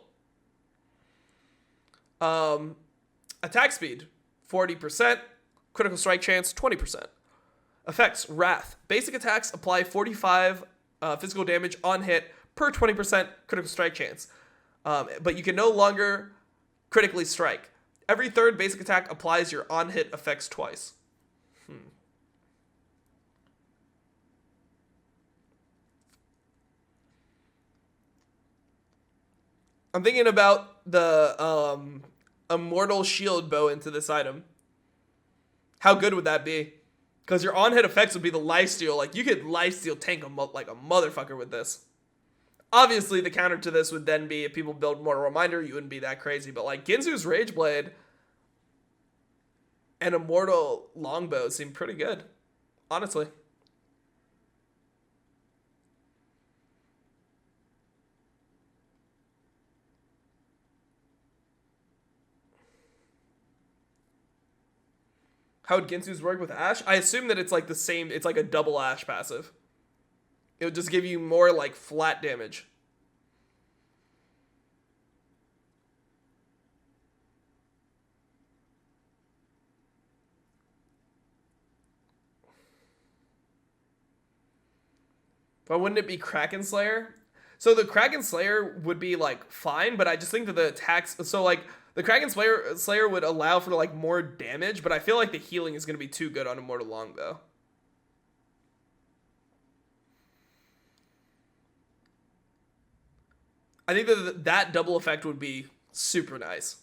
Attack speed, 40%. Critical strike chance, 20%. Effects, Wrath. Basic attacks apply 45 physical damage on hit per 20% critical strike chance. But you can no longer critically strike. Every third basic attack applies your on-hit effects twice. I'm thinking about the Immortal Shield Bow into this item. How good would that be? Because your on-hit effects would be the lifesteal. Like, you could lifesteal tank like a motherfucker with this. Obviously, the counter to this would then be if people build Mortal Reminder, you wouldn't be that crazy. But like Ginsu's Rage Blade and Immortal Longbow seem pretty good, honestly. How would Ginsu's work with Ashe? I assume that it's like the same, it's like a double Ashe passive. It would just give you more like flat damage. But wouldn't it be Kraken Slayer? So the Kraken Slayer would be like fine, but I just think that the attacks, so like the Kraken Slayer would allow for like more damage, but I feel like the healing is going to be too good on Immortal Longbow. I think that double effect would be super nice.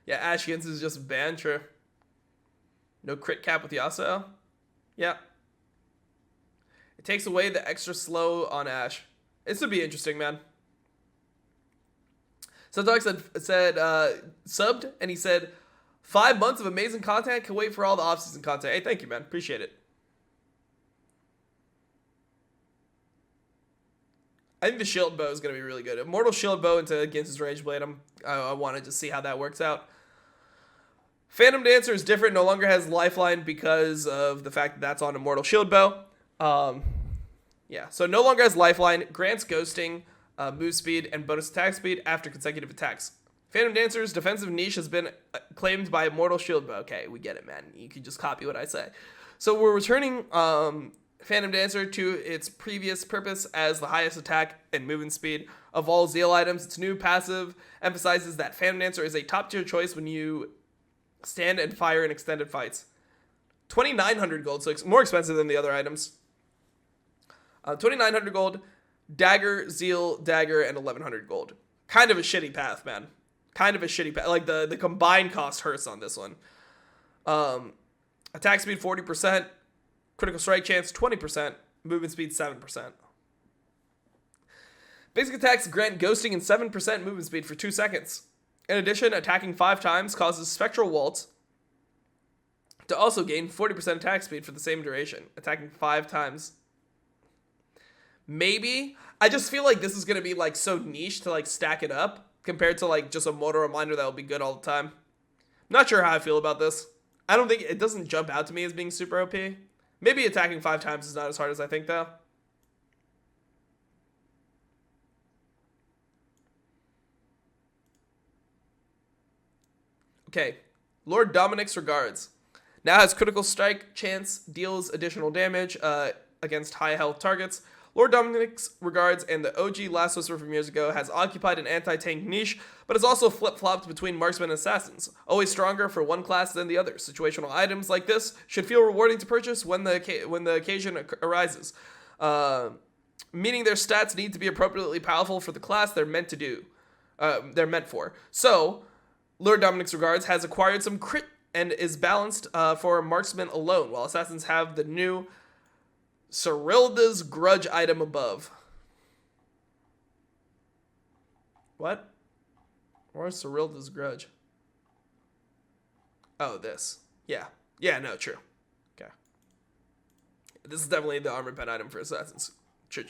Yeah, Ashe Ginsu is just banned, true. No crit cap with Yasuo. Yeah. It takes away the extra slow on Ashe. This would be interesting, man. So Dog said subbed, and he said, 5 months of amazing content. Can wait for all the off-season content. Hey, thank you, man. Appreciate it. I think the Shield Bow is going to be really good. Immortal Shield Bow into Ginsu's Rage Blade. I wanted to see how that works out. Phantom Dancer is different. No longer has Lifeline because of the fact that that's on Immortal Shield Bow. Yeah, so no longer has Lifeline. Grants Ghosting, move speed, and bonus attack speed after consecutive attacks. Phantom Dancer's defensive niche has been claimed by Immortal Shield Bow. Okay, we get it, man. You can just copy what I say. So we're returning Phantom Dancer to its previous purpose as the highest attack and movement speed of all Zeal items. Its new passive emphasizes that Phantom Dancer is a top-tier choice when you stand and fire in extended fights. 2,900 gold, so it's more expensive than the other items. 2,900 gold, Dagger, Zeal, Dagger, and 1,100 gold. Kind of a shitty path, man. Kind of a shitty path. Like, the combined cost hurts on this one. Attack speed, 40%. Critical strike chance 20%. Movement speed 7%. Basic attacks grant ghosting and 7% movement speed for 2 seconds. In addition, attacking 5 times causes Spectral Waltz to also gain 40% attack speed for the same duration. Attacking 5 times. Maybe. I just feel like this is going to be like so niche to like stack it up compared to like just a Mortal Reminder that will be good all the time. I'm not sure how I feel about this. I don't think it doesn't jump out to me as being super OP. Maybe attacking 5 times is not as hard as I think though. Okay, Lord Dominic's Regards. Now has critical strike chance, deals additional damage against high health targets. Lord Dominic's Regards and the OG Last Whisper from years ago has occupied an anti-tank niche, but has also flip-flopped between marksmen and assassins, always stronger for one class than the other. Situational items like this should feel rewarding to purchase when the occasion arises, meaning their stats need to be appropriately powerful for the class they're meant for. So, Lord Dominic's Regards has acquired some crit and is balanced for marksmen alone, while assassins have the new Cyrilda's Grudge item above. What? Where's Cyrilda's Grudge? Oh, this. Yeah. Yeah, no, true. Okay. This is definitely the armor pen item for assassins. True.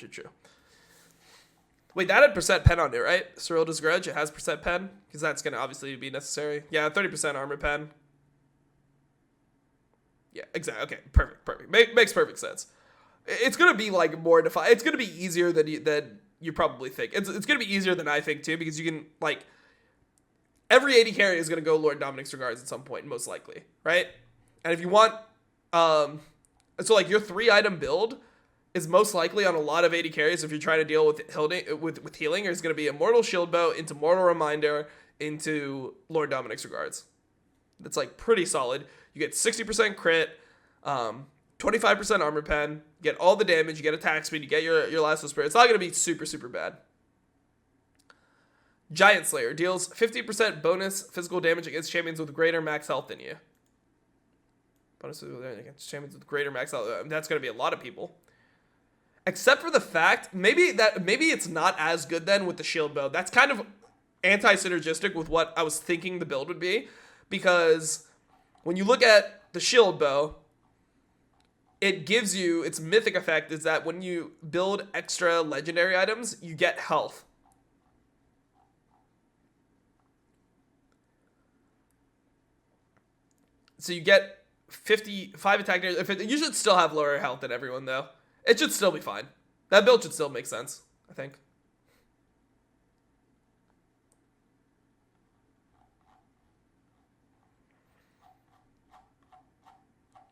Wait, that had percent pen on it, right? Cyrilda's Grudge, it has percent pen? Because that's going to obviously be necessary. Yeah, 30% armor pen. Yeah, exactly. Okay, perfect. Makes perfect sense. It's going to be, like, more defined. It's going to be easier than you probably think. It's going to be easier than I think, too, because you can, like, every 80 carry is going to go Lord Dominic's Regards at some point, most likely, right? And if you want, so, like, your 3-item build is most likely on a lot of 80 carries if you're trying to deal with healing. There's going to be Immortal Shield Bow into Mortal Reminder into Lord Dominic's Regards. That's, like, pretty solid. You get 60% crit, 25% armor pen, you get all the damage, you get attack speed, you get your Last Whisper. It's not going to be super, super bad. Giant Slayer deals 50% bonus physical damage against champions with greater max health than you. Bonus physical damage against champions with greater max health. That's going to be a lot of people. Except for the fact, maybe it's not as good then with the shield bow. That's kind of anti-synergistic with what I was thinking the build would be. Because when you look at the shield bow, it gives you, its mythic effect is that when you build extra legendary items, you get health. So you get 55 attack damage. You should still have lower health than everyone, though. It should still be fine. That build should still make sense, I think.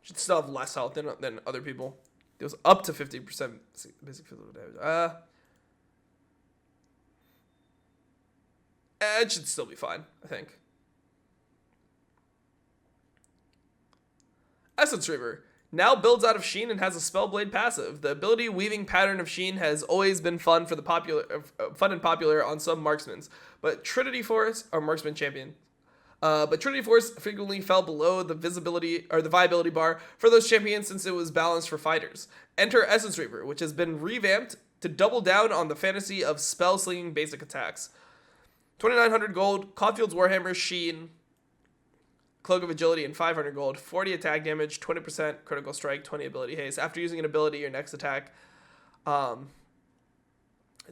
Should still have less health than other people. It was up to 50% basic physical damage. It should still be fine, I think. Essence Reaver now builds out of Sheen and has a Spellblade passive. The ability Weaving Pattern of Sheen has always been fun and popular on some marksmen, but Trinity Force or marksman champion. But Trinity Force frequently fell below the visibility or the viability bar for those champions since it was balanced for fighters. Enter Essence Reaver, which has been revamped to double down on the fantasy of spell slinging basic attacks. 2,900 gold, Caulfield's Warhammer, Sheen, Cloak of Agility, and 500 gold, 40 attack damage, 20% critical strike, 20 ability haste. After using an ability, your next attack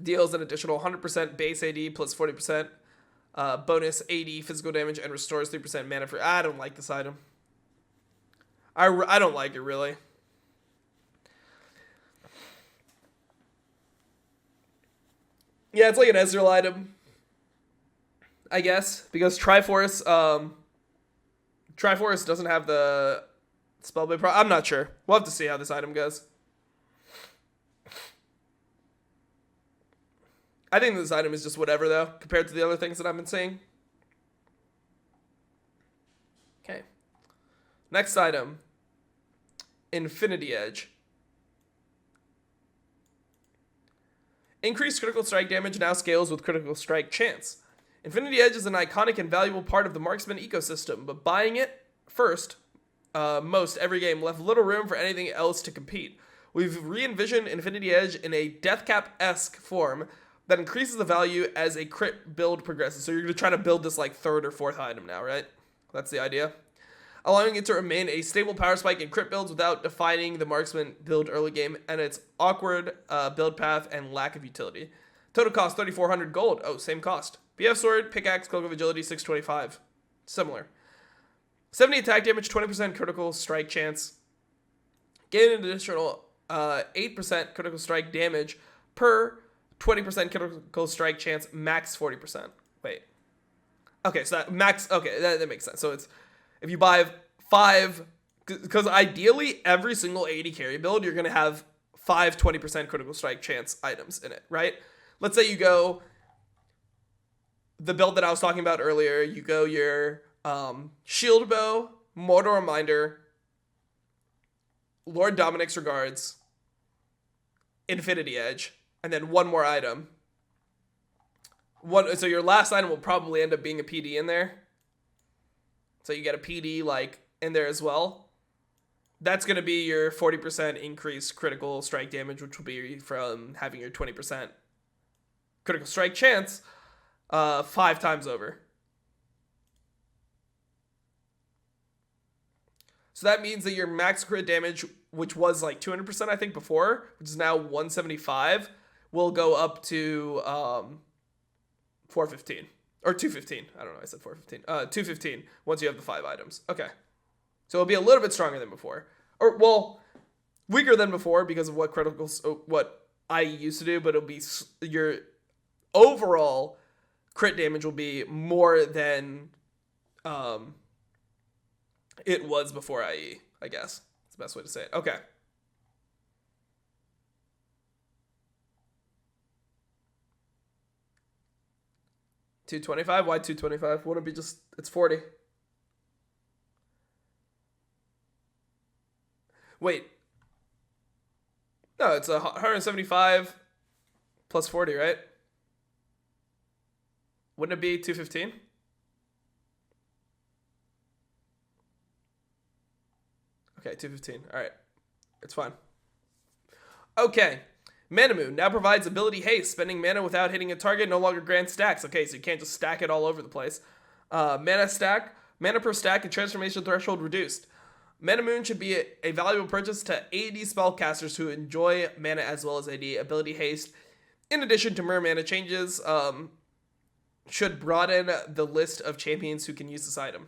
deals an additional 100% base AD plus 40% bonus 80 physical damage and restores 3% mana for. I don't like this item. I don't like it, really. Yeah, it's like an Ezreal item, I guess, because Triforce doesn't have the Spellblade Pro. I'm not sure. We'll have to see how this item goes. I think this item is just whatever, though, compared to the other things that I've been seeing. Okay. Next item. Infinity Edge. Increased critical strike damage now scales with critical strike chance. Infinity Edge is an iconic and valuable part of the marksman ecosystem, but buying it first most every game, left little room for anything else to compete. We've re-envisioned Infinity Edge in a Death Cap-esque form that increases the value as a crit build progresses. So you're going to try to build this like third or fourth item now, right? That's the idea. Allowing it to remain a stable power spike in crit builds without defining the marksman build early game and its awkward build path and lack of utility. Total cost 3,400 gold. Oh, same cost. BF sword, pickaxe, cloak of agility 625. Similar. 70 attack damage, 20% critical strike chance. Gain an additional 8% critical strike damage per 20% critical strike chance, max 40%. Wait. Okay, so that max, okay, that makes sense. So it's, if you buy 5, because ideally every single 80 carry build, you're going to have 5 20% critical strike chance items in it, right? Let's say you go, the build that I was talking about earlier, you go your shield bow, mortal reminder, Lord Dominic's regards, Infinity Edge, and then one more item. So your last item will probably end up being a PD in there. So you get a PD like in there as well. That's going to be your 40% increased critical strike damage, which will be from having your 20% critical strike chance 5 times over. So that means that your max crit damage, which was like 200% I think before, which is now 175, will go up to 415 or 215. I don't know. I said 415. 215 once you have the 5 items. Okay. So it'll be a little bit stronger than before, or well, weaker than before because of what I used to do. But it'll be your overall crit damage will be more than it was before IE. I guess that's the best way to say it. Okay. $225? Why $225? Wouldn't it be just, it's 40. Wait. No, it's 175 plus 40, right? Wouldn't it be 215? Okay, 215. All right. It's fine. Okay. Mana Moon now provides ability haste. Spending mana without hitting a target no longer grants stacks. Okay, so you can't just stack it all over the place. Mana per stack and transformation threshold reduced. Mana Moon should be a valuable purchase to AD spellcasters who enjoy mana as well as AD ability haste. In addition to mer mana changes, should broaden the list of champions who can use this item.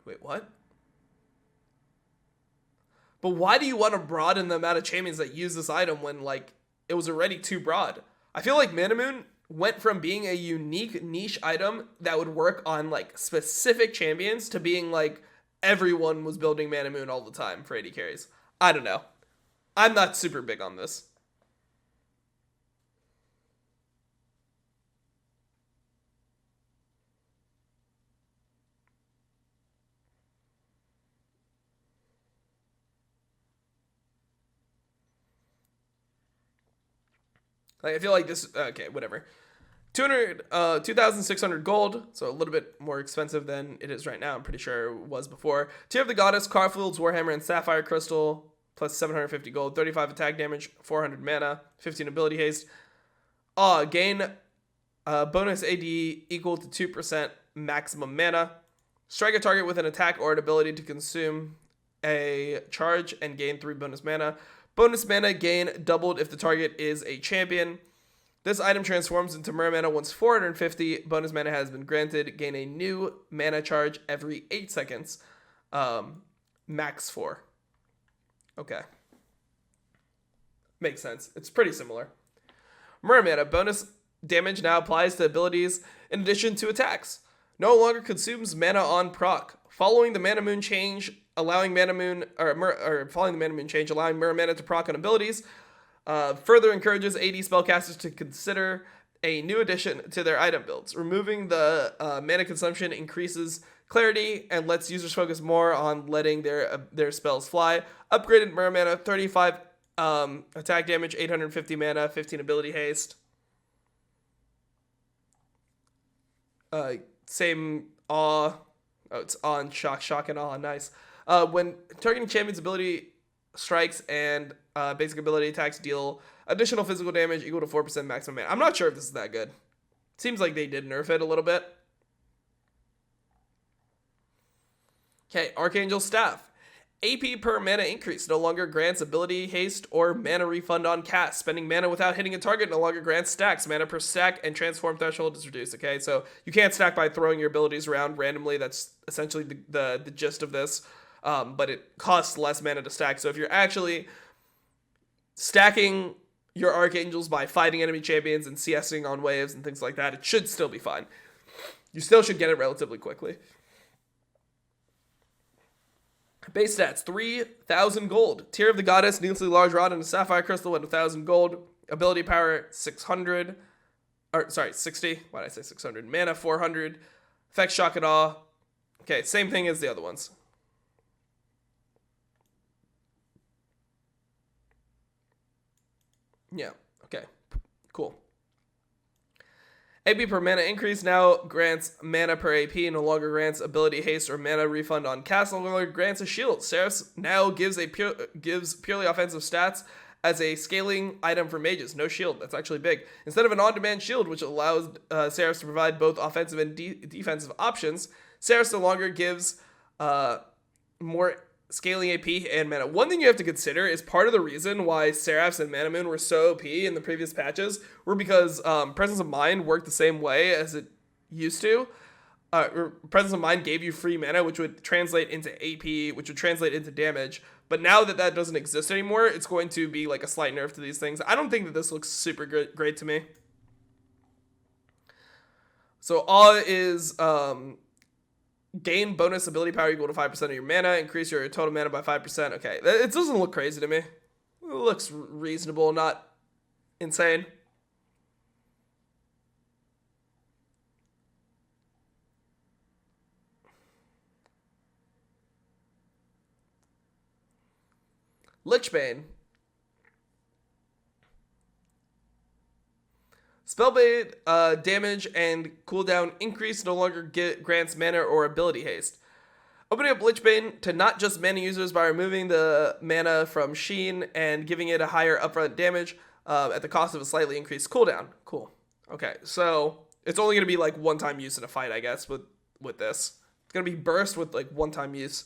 Wait, what? But why do you want to broaden the amount of champions that use this item when, like, it was already too broad? I feel like Mana Moon went from being a unique niche item that would work on, like, specific champions to being, like, everyone was building Mana Moon all the time for 80 carries. I don't know. I'm not super big on this. Like, I feel like this, okay, whatever. 2,600 gold, so a little bit more expensive than it is right now. I'm pretty sure it was before. Tier of the Goddess, Carfield's Warhammer, and Sapphire Crystal, plus 750 gold, 35 attack damage, 400 mana, 15 ability haste. Gain bonus AD equal to 2% maximum mana. Strike a target with an attack or an ability to consume a charge and gain 3 bonus mana. Bonus mana gain doubled if the target is a champion. This item transforms into mer mana once 450 bonus mana has been granted. Gain a new mana charge every 8 seconds. Max 4. Okay. Makes sense. It's pretty similar. Mer mana bonus damage now applies to abilities in addition to attacks. No longer consumes mana on proc. Following the Mana Moon change, allowing Mana Moon following the Mana Moon change, allowing mer mana to proc on abilities, further encourages AD spellcasters to consider a new addition to their item builds. Removing the mana consumption increases clarity and lets users focus more on letting their spells fly. Upgraded mer mana, 35 attack damage, 850 mana, 15 ability haste. same awe. Oh, it's on shock, shock, and awe. Nice. When targeting champion's ability strikes and basic ability attacks deal additional physical damage equal to 4% maximum mana. I'm not sure if this is that good. Seems like they did nerf it a little bit. Okay, Archangel Staff. AP per mana increase no longer grants ability haste or mana refund on cast. Spending mana without hitting a target no longer grants stacks. Mana per stack and transform threshold is reduced. Okay, so you can't stack by throwing your abilities around randomly. That's essentially the gist of this. But it costs less mana to stack. So if you're actually stacking your Archangels by fighting enemy champions and CSing on waves and things like that, it should still be fine. You still should get it relatively quickly. Base stats, 3,000 gold. Tear of the Goddess, needlessly large rod and a sapphire crystal at 1,000 gold. Ability power, 600. Or, sorry, 60. Why did I say 600? Mana, 400. Effect, shock and awe. Okay, same thing as the other ones. Yeah, okay, cool. AP per mana increase now grants mana per AP, no longer grants ability haste or mana refund on cast, no longer grants a shield. Seraphs now gives purely offensive stats as a scaling item for mages. No shield, that's actually big. Instead of an on-demand shield, which allows Seraphs to provide both offensive and defensive options, Seraphs no longer gives more scaling AP and mana. One thing you have to consider is part of the reason why Seraphs and Mana Moon were so OP in the previous patches were because Presence of Mind worked the same way as it used to. Presence of Mind gave you free mana, which would translate into AP, which would translate into damage. But now that that doesn't exist anymore, it's going to be like a slight nerf to these things. I don't think that this looks super great to me. So Awe is gain bonus ability power equal to 5% of your mana. Increase your total mana by 5%. Okay, it doesn't look crazy to me. It looks reasonable, not insane. Lichbane. Spellblade damage and cooldown increase no longer grants mana or ability haste. Opening up Lichbane to not just mana users by removing the mana from Sheen and giving it a higher upfront damage at the cost of a slightly increased cooldown. Cool. Okay, so it's only going to be like one-time use in a fight, I guess, with this. It's going to be burst with like one-time use.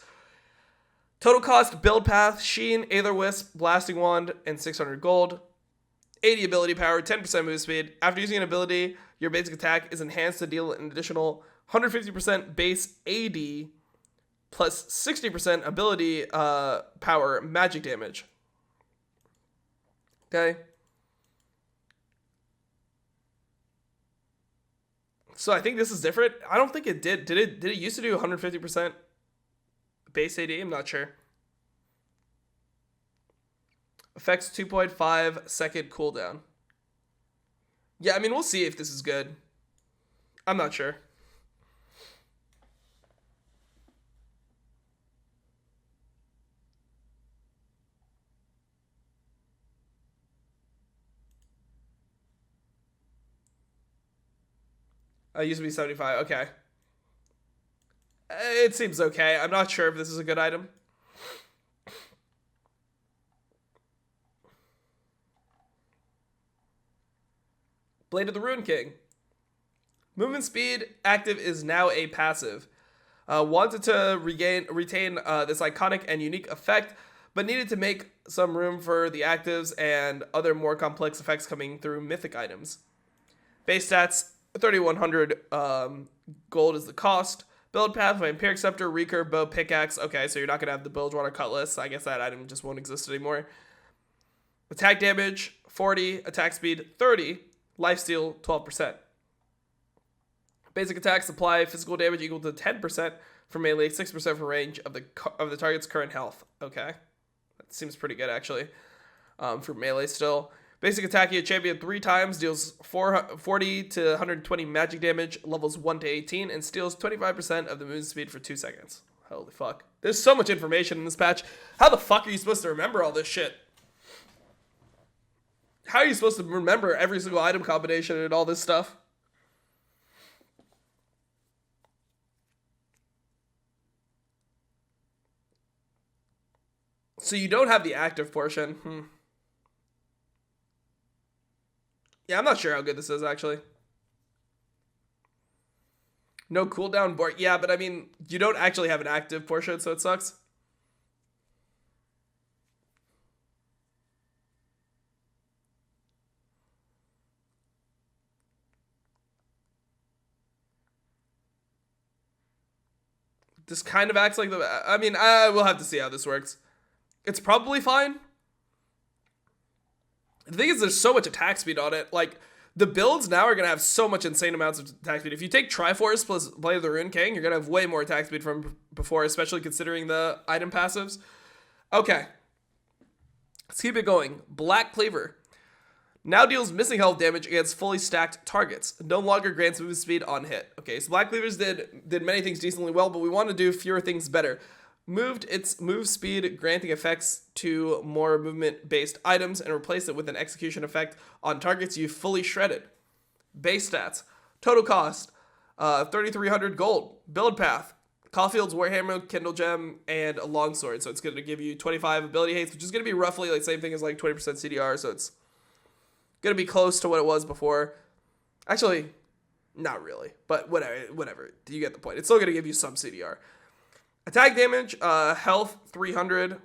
Total cost, build path, Sheen, Aether Wisp, Blasting Wand, and 600 gold. 80 ability power, 10% move speed. After using an ability, your basic attack is enhanced to deal an additional 150% base AD plus 60% ability power magic damage. Okay. So I think this is different. I don't think it did. Did it used to do 150% base AD? I'm not sure. Affects 2.5 second cooldown. Yeah, I mean, we'll see if this is good. I'm not sure. I used to be 75. Okay. It seems okay. I'm not sure if this is a good item. Blade of the Rune King. Movement speed active is now a passive. Wanted to retain this iconic and unique effect, but needed to make some room for the actives and other more complex effects coming through mythic items. Base stats, 3,100 gold is the cost. Build path, Vampiric Scepter, Recurve Bow, Pickaxe. Okay, so you're not going to have the Bilgewater Cutlass. I guess that item just won't exist anymore. Attack damage, 40. Attack speed, 30. Lifesteal, 12%. Basic attack supply physical damage equal to 10% for melee, 6% for range of the target's current health. Okay, that seems pretty good actually. For melee still. Basic attack, you champion 3 times, deals 40 to 120 magic damage, levels 1 to 18, and steals 25% of the movement speed for 2 seconds. Holy fuck. There's so much information in this patch. How the fuck are you supposed to remember all this shit? How are you supposed to remember every single item combination and all this stuff? So you don't have the active portion. Yeah, I'm not sure how good this is, actually. No cooldown board. Yeah, but I mean, you don't actually have an active portion, so it sucks. This kind of acts like the... I mean, I will have to see how this works. It's probably fine. The thing is, there's so much attack speed on it. Like, the builds now are going to have so much insane amounts of attack speed. If you take Triforce plus Blade of the Rune King, you're going to have way more attack speed from before, especially considering the item passives. Okay. Let's keep it going. Black Cleaver. Now deals missing health damage against fully stacked targets. No longer grants move speed on hit. Okay, so Black Cleavers did many things decently well, but we want to do fewer things better. Moved its move speed granting effects to more movement-based items and replaced it with an execution effect on targets you fully shredded. Base stats. Total cost, 3,300 gold. Build path. Caulfield's Warhammer, Kindle Gem, and a longsword. So it's going to give you 25 ability haste, which is going to be roughly like the same thing as like 20% CDR, so it's going to be close to what it was before. Actually, not really, but whatever. You get the point. It's still going to give you some CDR. Attack damage, health 300.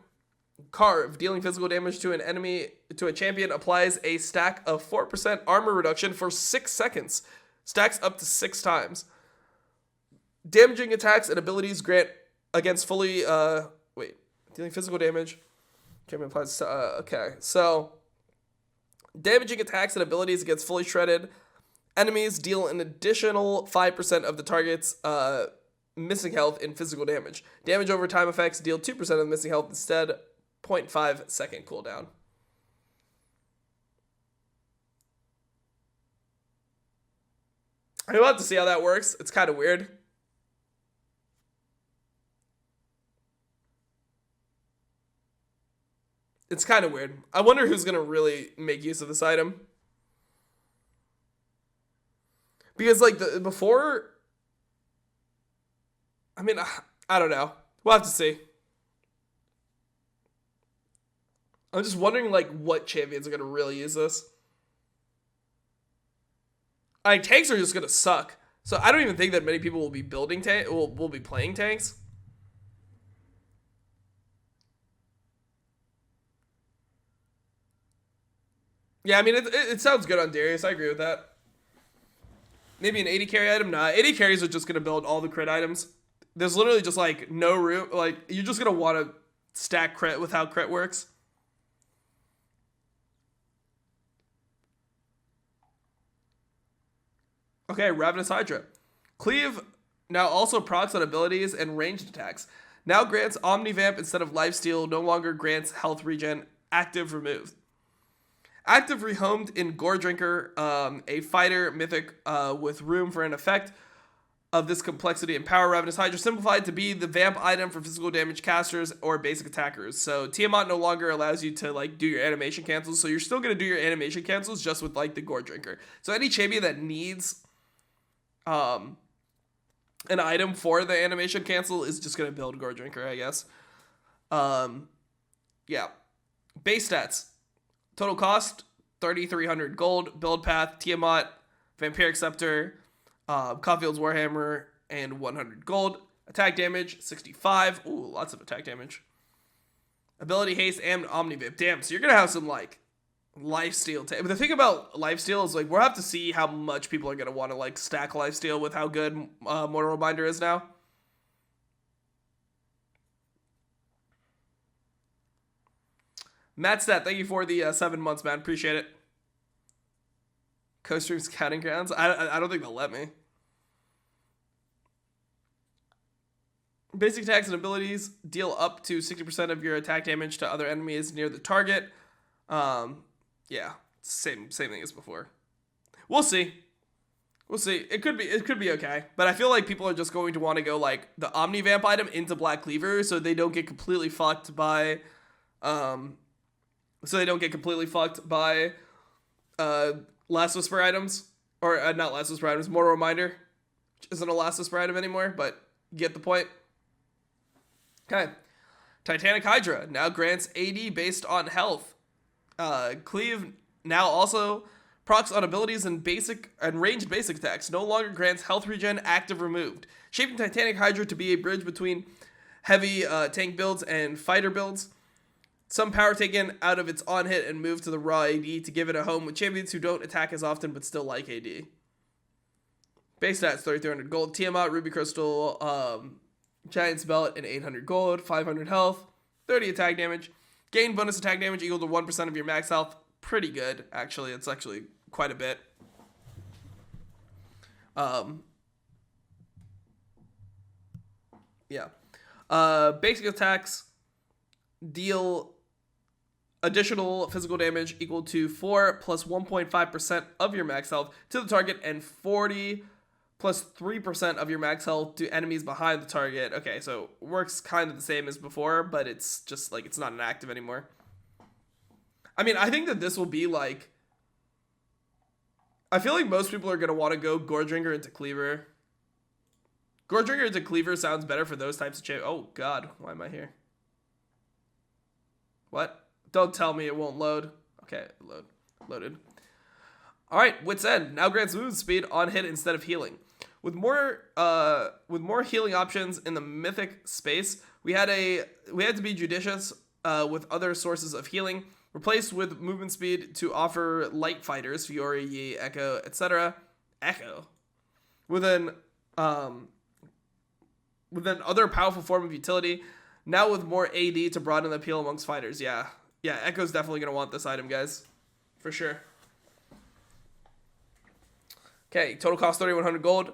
Carve, dealing physical damage to an enemy, to a champion, applies a stack of 4% armor reduction for 6 seconds. Stacks up to 6 times. Damaging attacks and abilities grant against fully, dealing physical damage. Champion applies, okay, so damaging attacks and abilities against fully shredded enemies deal an additional 5% of the target's missing health in physical damage. Damage over time effects deal 2% of the missing health instead, 0.5 second cooldown. I will have to see how that works. It's kind of weird. It's kind of weird. I wonder who's going to really make use of this item. Because, like, before... I mean, I don't know. We'll have to see. I'm just wondering, like, what champions are going to really use this. Like, tanks are just going to suck. So I don't even think that many people will be building will be playing tanks. Yeah, I mean, it sounds good on Darius. I agree with that. Maybe an 80 carry item? Nah, 80 carries are just going to build all the crit items. There's literally just, like, no room. Like, you're just going to want to stack crit with how crit works. Okay, Ravenous Hydra. Cleave now also procs on abilities and ranged attacks. Now grants Omnivamp instead of Lifesteal. No longer grants health regen. Active removed. Active rehomed in Gore Drinker, a fighter mythic with room for an effect of this complexity and power. Ravenous Hydra simplified to be the vamp item for physical damage casters or basic attackers. So Tiamat no longer allows you to like do your animation cancels. So you're still going to do your animation cancels just with like the Gore Drinker. So any champion that needs an item for the animation cancel is just going to build Gore Drinker, I guess. Yeah. Base stats. Total cost, 3,300 gold. Build path, Tiamat, Vampiric Scepter, Caulfield's Warhammer, and 100 gold. Attack damage, 65. Ooh, lots of attack damage. Ability haste and Omnivamp. Damn, so you're going to have some, like, lifesteal. But the thing about lifesteal is, like, we'll have to see how much people are going to want to, like, stack lifesteal with how good Mortal Reminder is now. Matt Stat, thank you for the 7 months, man. Appreciate it. Co-stream scouting grounds? I don't think they'll let me. Basic attacks and abilities deal up to 60% of your attack damage to other enemies near the target. Yeah, same thing as before. We'll see. We'll see. It could be okay, but I feel like people are just going to want to go like the Omnivamp item into Black Cleaver, so they don't get completely fucked by Last Whisper items, or not Last Whisper items, Mortal Reminder, which isn't a Last Whisper item anymore, but you get the point. Okay. Titanic Hydra now grants AD based on health. Cleave now also procs on abilities and basic and ranged basic attacks. No longer grants health regen, active removed. Shaping Titanic Hydra to be a bridge between heavy tank builds and fighter builds. Some power taken out of its on hit and moved to the raw AD to give it a home with champions who don't attack as often but still like AD. Base stats 3,300 gold. Tiamat, Ruby Crystal, Giant's Belt, and 800 gold. 500 health. 30 attack damage. Gain bonus attack damage equal to 1% of your max health. Pretty good, actually. It's actually quite a bit. Yeah. Basic attacks deal additional physical damage equal to 4 plus 1.5% of your max health to the target and 40 plus 3% of your max health to enemies behind the target. Okay, so works kind of the same as before, but it's just like it's not an active anymore. I mean, I think that this will be like... I feel like most people are going to want to go Goredrinker into Cleaver. Goredrinker into Cleaver sounds better for those types of champions. Oh, God. Why am I here? What? Don't tell me it won't load. Okay, loaded. All right, Wit's End now grants movement speed on hit instead of healing. With more healing options in the mythic space, we had to be judicious with other sources of healing, replaced with movement speed to offer light fighters, Fiora, Yi, Echo, etc. Echo, with an other powerful form of utility. Now with more AD to broaden the appeal amongst fighters. Yeah, Echo's definitely gonna want this item, guys, for sure. Okay, total cost 3,100 gold.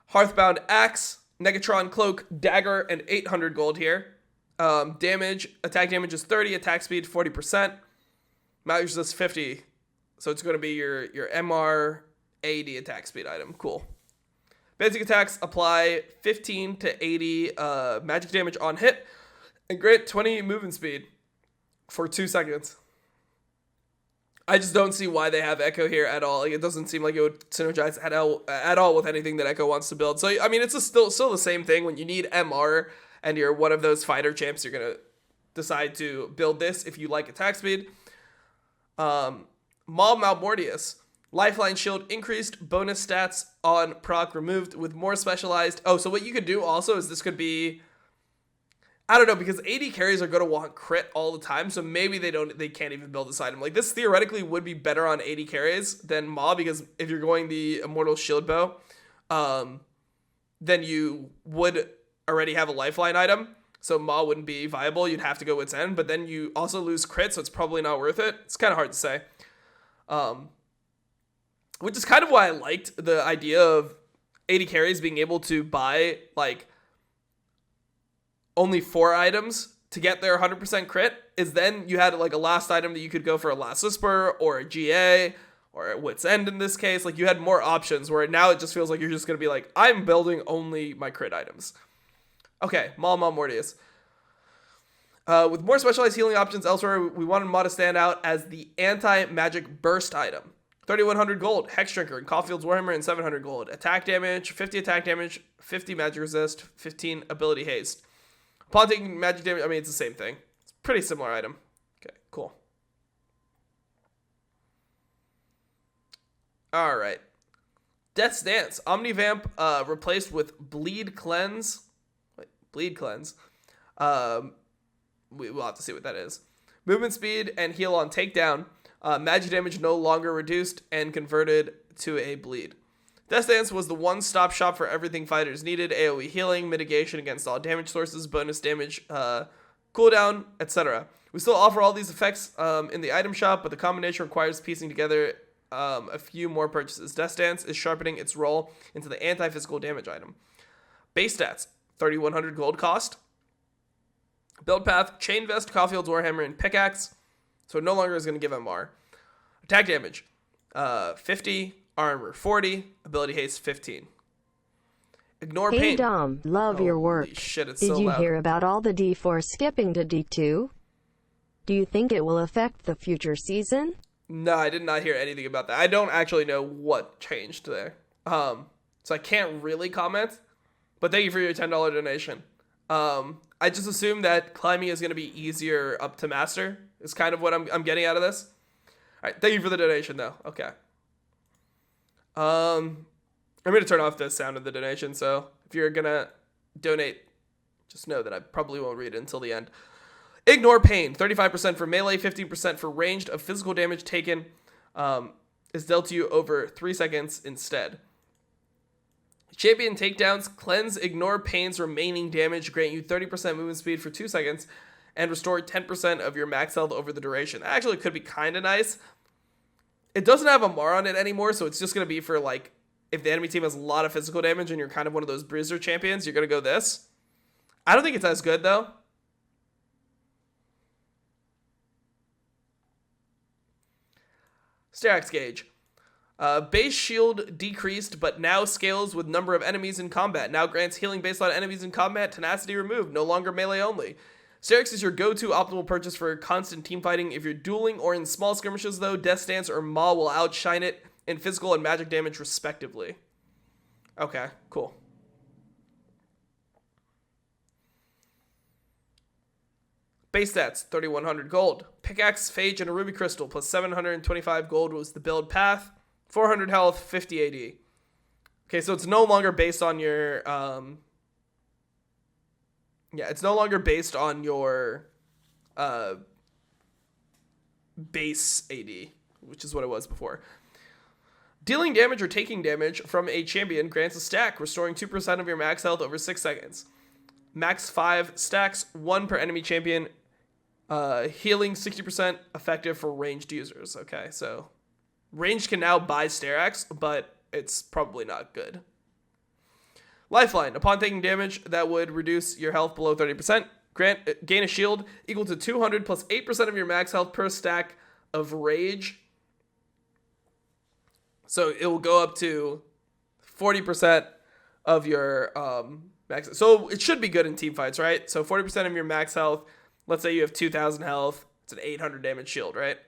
Hearthbound Axe, Negatron Cloak, Dagger, and 800 gold here. Attack damage is 30, attack speed 40%. Magic resist 50. So it's going to be your MR AD attack speed item. Cool. Basic attacks apply 15 to 80 magic damage on hit and grant 20 movement speed for 2 seconds. I just don't see why they have Echo here at all. Like, it doesn't seem like it would synergize at all with anything that Echo wants to build. So, I mean, it's still the same thing. When you need MR and you're one of those fighter champs, you're going to decide to build this if you like attack speed. Maul Malmortius. Lifeline shield increased, bonus stats on proc removed with more specialized. Oh, so what you could do also is this could be... I don't know, because AD carries are going to want crit all the time, so maybe they can't even build this item. Like, this theoretically would be better on AD carries than Maw, because if you're going the Immortal Shield Bow, then you would already have a lifeline item, so Maw wouldn't be viable. You'd have to go Wit's End, but then you also lose crit, so it's probably not worth it. It's kind of hard to say. Which is kind of why I liked the idea of AD carries being able to buy, like, only 4 items to get their 100% crit, is then you had like a last item that you could go for a Last Whisper or a GA or a Wit's End in this case. Like, you had more options, where now it just feels like you're just going to be like, I'm building only my crit items. Okay, Maul Mortius. With more specialized healing options elsewhere, we wanted Maw to stand out as the anti-magic burst item. 3,100 gold, Hex Drinker, and Caulfield's Warhammer, and 700 gold. Attack damage, 50 attack damage, 50 magic resist, 15 ability haste. Upon taking magic damage, I mean, it's the same thing. It's a pretty similar item. Okay, cool. All right. Death's Dance. Omnivamp replaced with Bleed Cleanse. Wait, Bleed Cleanse. We'll have to see what that is. Movement speed and heal on takedown. Magic damage no longer reduced and converted to a bleed. Death's Dance was the one-stop shop for everything fighters needed: AoE healing, mitigation against all damage sources, bonus damage, cooldown, etc. We still offer all these effects in the item shop, but the combination requires piecing together a few more purchases. Death's Dance is sharpening its role into the anti-physical damage item. Base stats, 3,100 gold cost. Build path, Chain Vest, Caulfield's Warhammer, and Pickaxe. So it no longer is going to give MR. Attack damage, 50. Armor 40, ability haste 15. Ignore pain. Hey Dom, love your work. Holy shit, it's Did so you loud. hear about all the D4 skipping to D2? Do you think it will affect the future season? No, I did not hear anything about that. I don't actually know what changed there. So I can't really comment. But thank you for your $10 donation. I just assume that climbing is going to be easier up to master. Is kind of what I'm getting out of this. All right, thank you for the donation, though. Okay. I'm going to turn off the sound of the donation, so if you're going to donate, just know that I probably won't read it until the end. Ignore pain. 35% for melee, 15% for ranged of physical damage taken is dealt to you over 3 seconds instead. Champion takedowns cleanse ignore pain's remaining damage, grant you 30% movement speed for 2 seconds, and restore 10% of your max health over the duration. That actually could be kind of nice. It doesn't have a Mar on it anymore, so it's just going to be for, like, if the enemy team has a lot of physical damage and you're kind of one of those bruiser champions, you're going to go this. I don't think it's as good, though. Sterax gauge. Base shield decreased, but now scales with number of enemies in combat. Now grants healing based on enemies in combat. Tenacity removed. No longer melee only. Sterax is your go-to optimal purchase for constant team fighting. If you're dueling or in small skirmishes, though, Death Dance or Maw will outshine it in physical and magic damage, respectively. Okay, cool. Base stats, 3,100 gold. Pickaxe, Phage, and a Ruby Crystal, plus 725 gold was the build path. 400 health, 50 AD. Okay, so it's no longer based on your... it's no longer based on your base AD, which is what it was before. Dealing damage or taking damage from a champion grants a stack, restoring 2% of your max health over 6 seconds. Max 5 stacks, 1 per enemy champion. Healing 60% effective for ranged users. Okay, so ranged can now buy Sterax, but it's probably not good. Lifeline. Upon taking damage that would reduce your health below 30%, gain a shield equal to 200 plus 8% of your max health per stack of rage. So it will go up to 40% of your max. So it should be good in team fights, right? So 40% of your max health. Let's say you have 2,000 health. It's an 800 damage shield, right?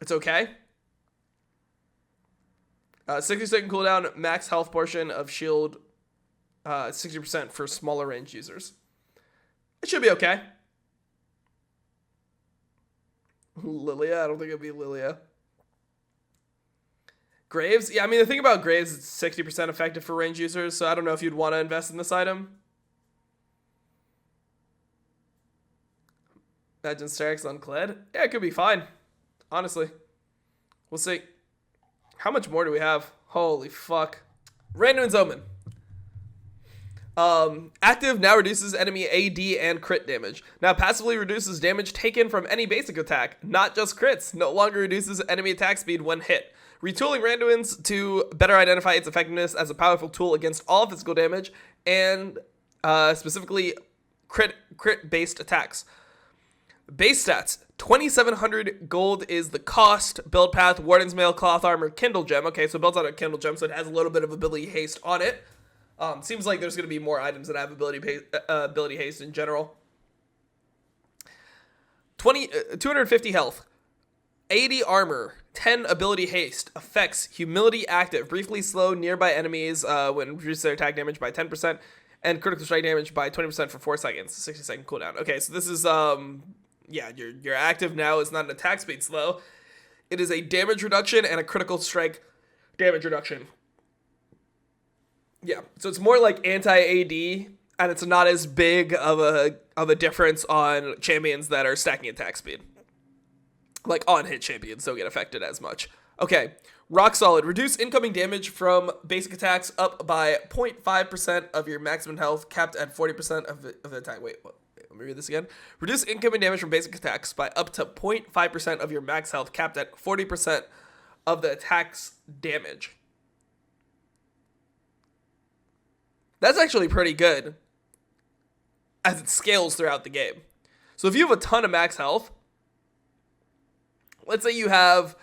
It's okay. 60-second cooldown, max health portion of shield, 60% for smaller range users. It should be okay. Lilia, I don't think it'll be Lilia. Graves? Yeah, I mean, the thing about Graves, it's 60% effective for range users, so I don't know if you'd want to invest in this item. Imagine Sterax on Kled? Yeah, it could be fine. Honestly. We'll see. How much more do we have? Holy fuck. Randuin's Omen. Active now reduces enemy AD and crit damage. Now passively reduces damage taken from any basic attack, not just crits. No longer reduces enemy attack speed when hit. Retooling Randuin's to better identify its effectiveness as a powerful tool against all physical damage and specifically crit-based attacks. Base stats. 2,700 gold is the cost. Build path, Warden's Mail, Cloth Armor, Kindle Gem. Okay, so it builds on a Kindle Gem, so it has a little bit of ability haste on it. Seems like there's going to be more items that have ability haste in general. 250 health. 80 armor. 10 ability haste. Effects. Humility active. Briefly slow nearby enemies when reduces their attack damage by 10%. And critical strike damage by 20% for 4 seconds. 60-second cooldown. Okay, so this is... yeah, your active now is not an attack speed slow. It is a damage reduction and a critical strike damage reduction. Yeah, so it's more like anti-AD, and it's not as big of a difference on champions that are stacking attack speed. Like on-hit champions don't get affected as much. Okay, Rock Solid. Reduce incoming damage from basic attacks up by 0.5% of your maximum health, capped at 40% of the attack. Wait, what? Let me read this again. Reduce incoming damage from basic attacks by up to 0.5% of your max health, capped at 40% of the attack's damage. That's actually pretty good as it scales throughout the game. So if you have a ton of max health, let's say you have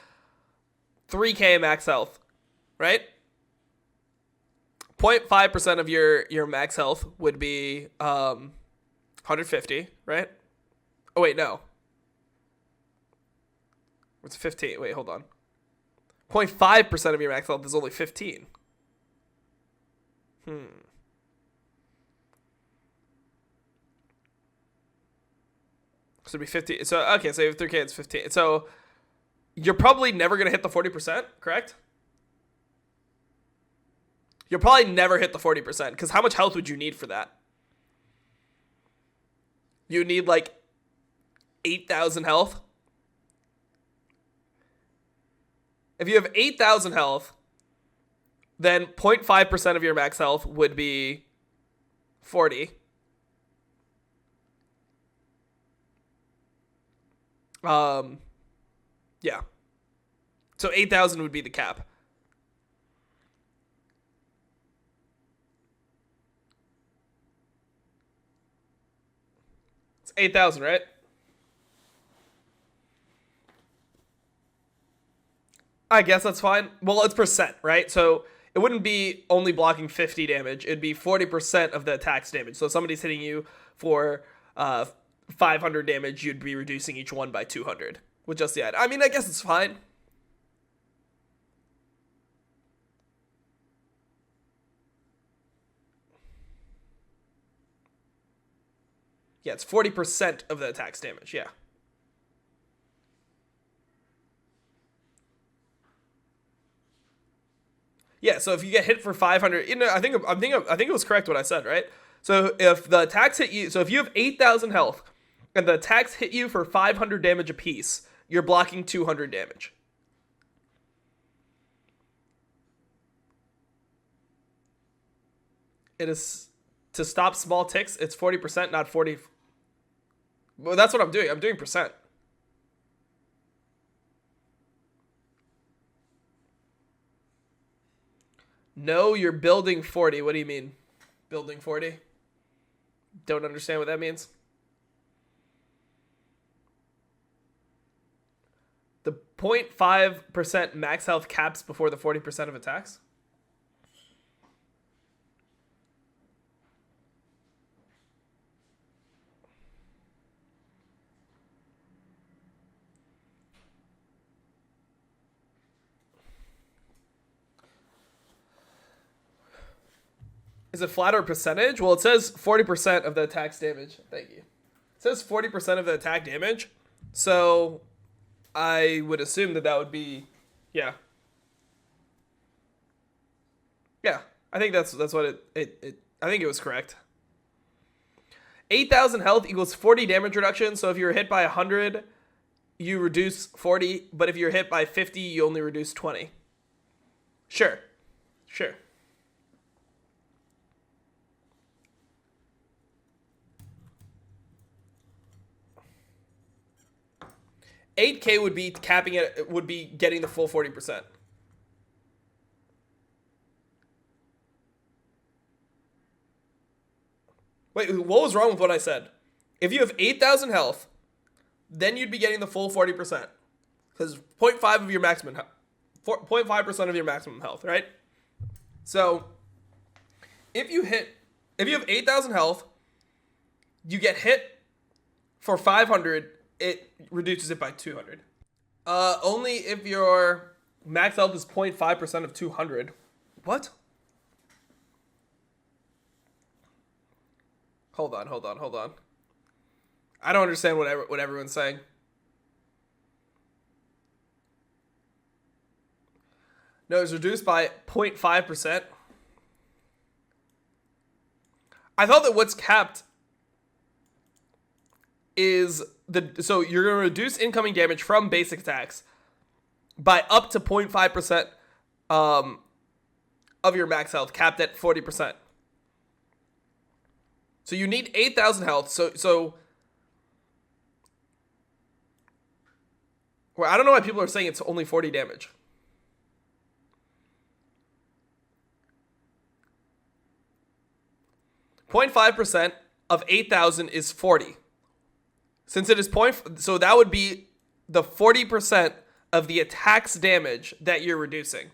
3k max health, right? 0.5% of your max health would be 150, right? Oh, wait, no. What's 15? Wait, hold on. 0.5% of your max health is only 15. So it'd be 50. So, okay, so you have 3K, it's 15. So you're probably never going to hit the 40%, correct? You'll probably never hit the 40%, because how much health would you need for that? You need like 8,000 health. If you have 8,000 health, then 0.5% of your max health would be 40. Yeah. So 8,000 would be the cap. It's 8,000, right? I guess that's fine. Well, it's percent, right? So it wouldn't be only blocking 50 damage. It'd be 40% of the attack's damage. So if somebody's hitting you for 500 damage, you'd be reducing each one by 200 with just the item. I mean, I guess it's fine. Yeah, it's 40% of the attack's damage, yeah. Yeah, so if you get hit for 500, I think it was correct what I said, right? So if the attacks hit you, so if you have 8,000 health and the attacks hit you for 500 damage apiece, you're blocking 200 damage. It is to stop small ticks, it's 40%, not 40. Well, that's what I'm doing. I'm doing percent. No, you're building 40. What do you mean? Building 40? Don't understand what that means. The 0.5% max health caps before the 40% of attacks? Is it flat or percentage? Well, it says 40% of the attack's damage. Thank you. It says 40% of the attack damage. So I would assume that would be, yeah. Yeah, I think that's what it I think it was correct. 8,000 health equals 40 damage reduction. So if you're hit by 100, you reduce 40. But if you're hit by 50, you only reduce 20. Sure. 8K would be capping it, would be getting the full 40%. Wait, what was wrong with what I said? If you have 8,000 health, then you'd be getting the full 40%. Because 0.5 of your maximum, 0.5% of your maximum health, right? So, if you have 8,000 health, you get hit for 500, it reduces it by 200. Only if your max health is 0.5% of 200. What? Hold on. I don't understand what everyone's saying. No, it's reduced by 0.5%. I thought that what's capped is so you're going to reduce incoming damage from basic attacks by up to 0.5% of your max health, capped at 40%. So you need 8,000 health. So well, I don't know why people are saying it's only 40 damage. .5% of 8,000 is 40. Since it is so that would be the 40% of the attack's damage that you're reducing.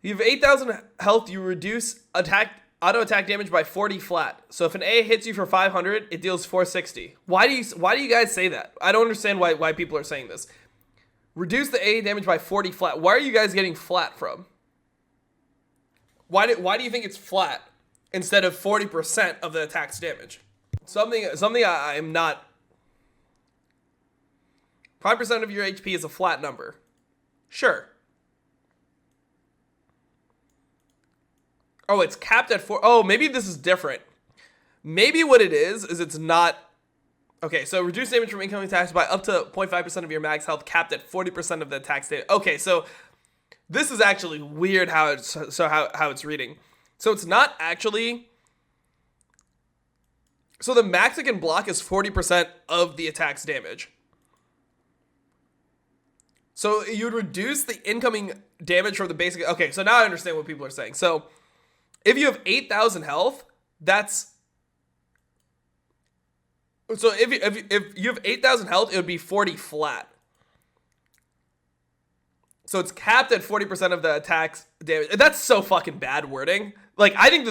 You have 8,000 health, you reduce attack auto attack damage by 40 flat. So if an A hits you for 500, it deals 460. Why do you guys say that? I don't understand why people are saying this. Reduce the A damage by 40 flat. Why are you guys getting flat from? Why do you think it's flat instead of 40% of the attack's damage? Something I am not. 5% of your HP is a flat number. Sure. Oh, it's capped at 4. Oh, maybe this is different. Maybe what it is it's not. Okay, so reduce damage from incoming attacks by up to 0.5% of your max health, capped at 40% of the attack's damage. Okay, so this is actually weird how it's reading. So it's not actually. So the max it can block is 40% of the attack's damage. So you'd reduce the incoming damage from the basic. Okay, so now I understand what people are saying. So if you have 8,000 health, that's. So if you have 8,000 health, it would be 40 flat. So it's capped at 40% of the attack's damage. That's so fucking bad wording. Like, I think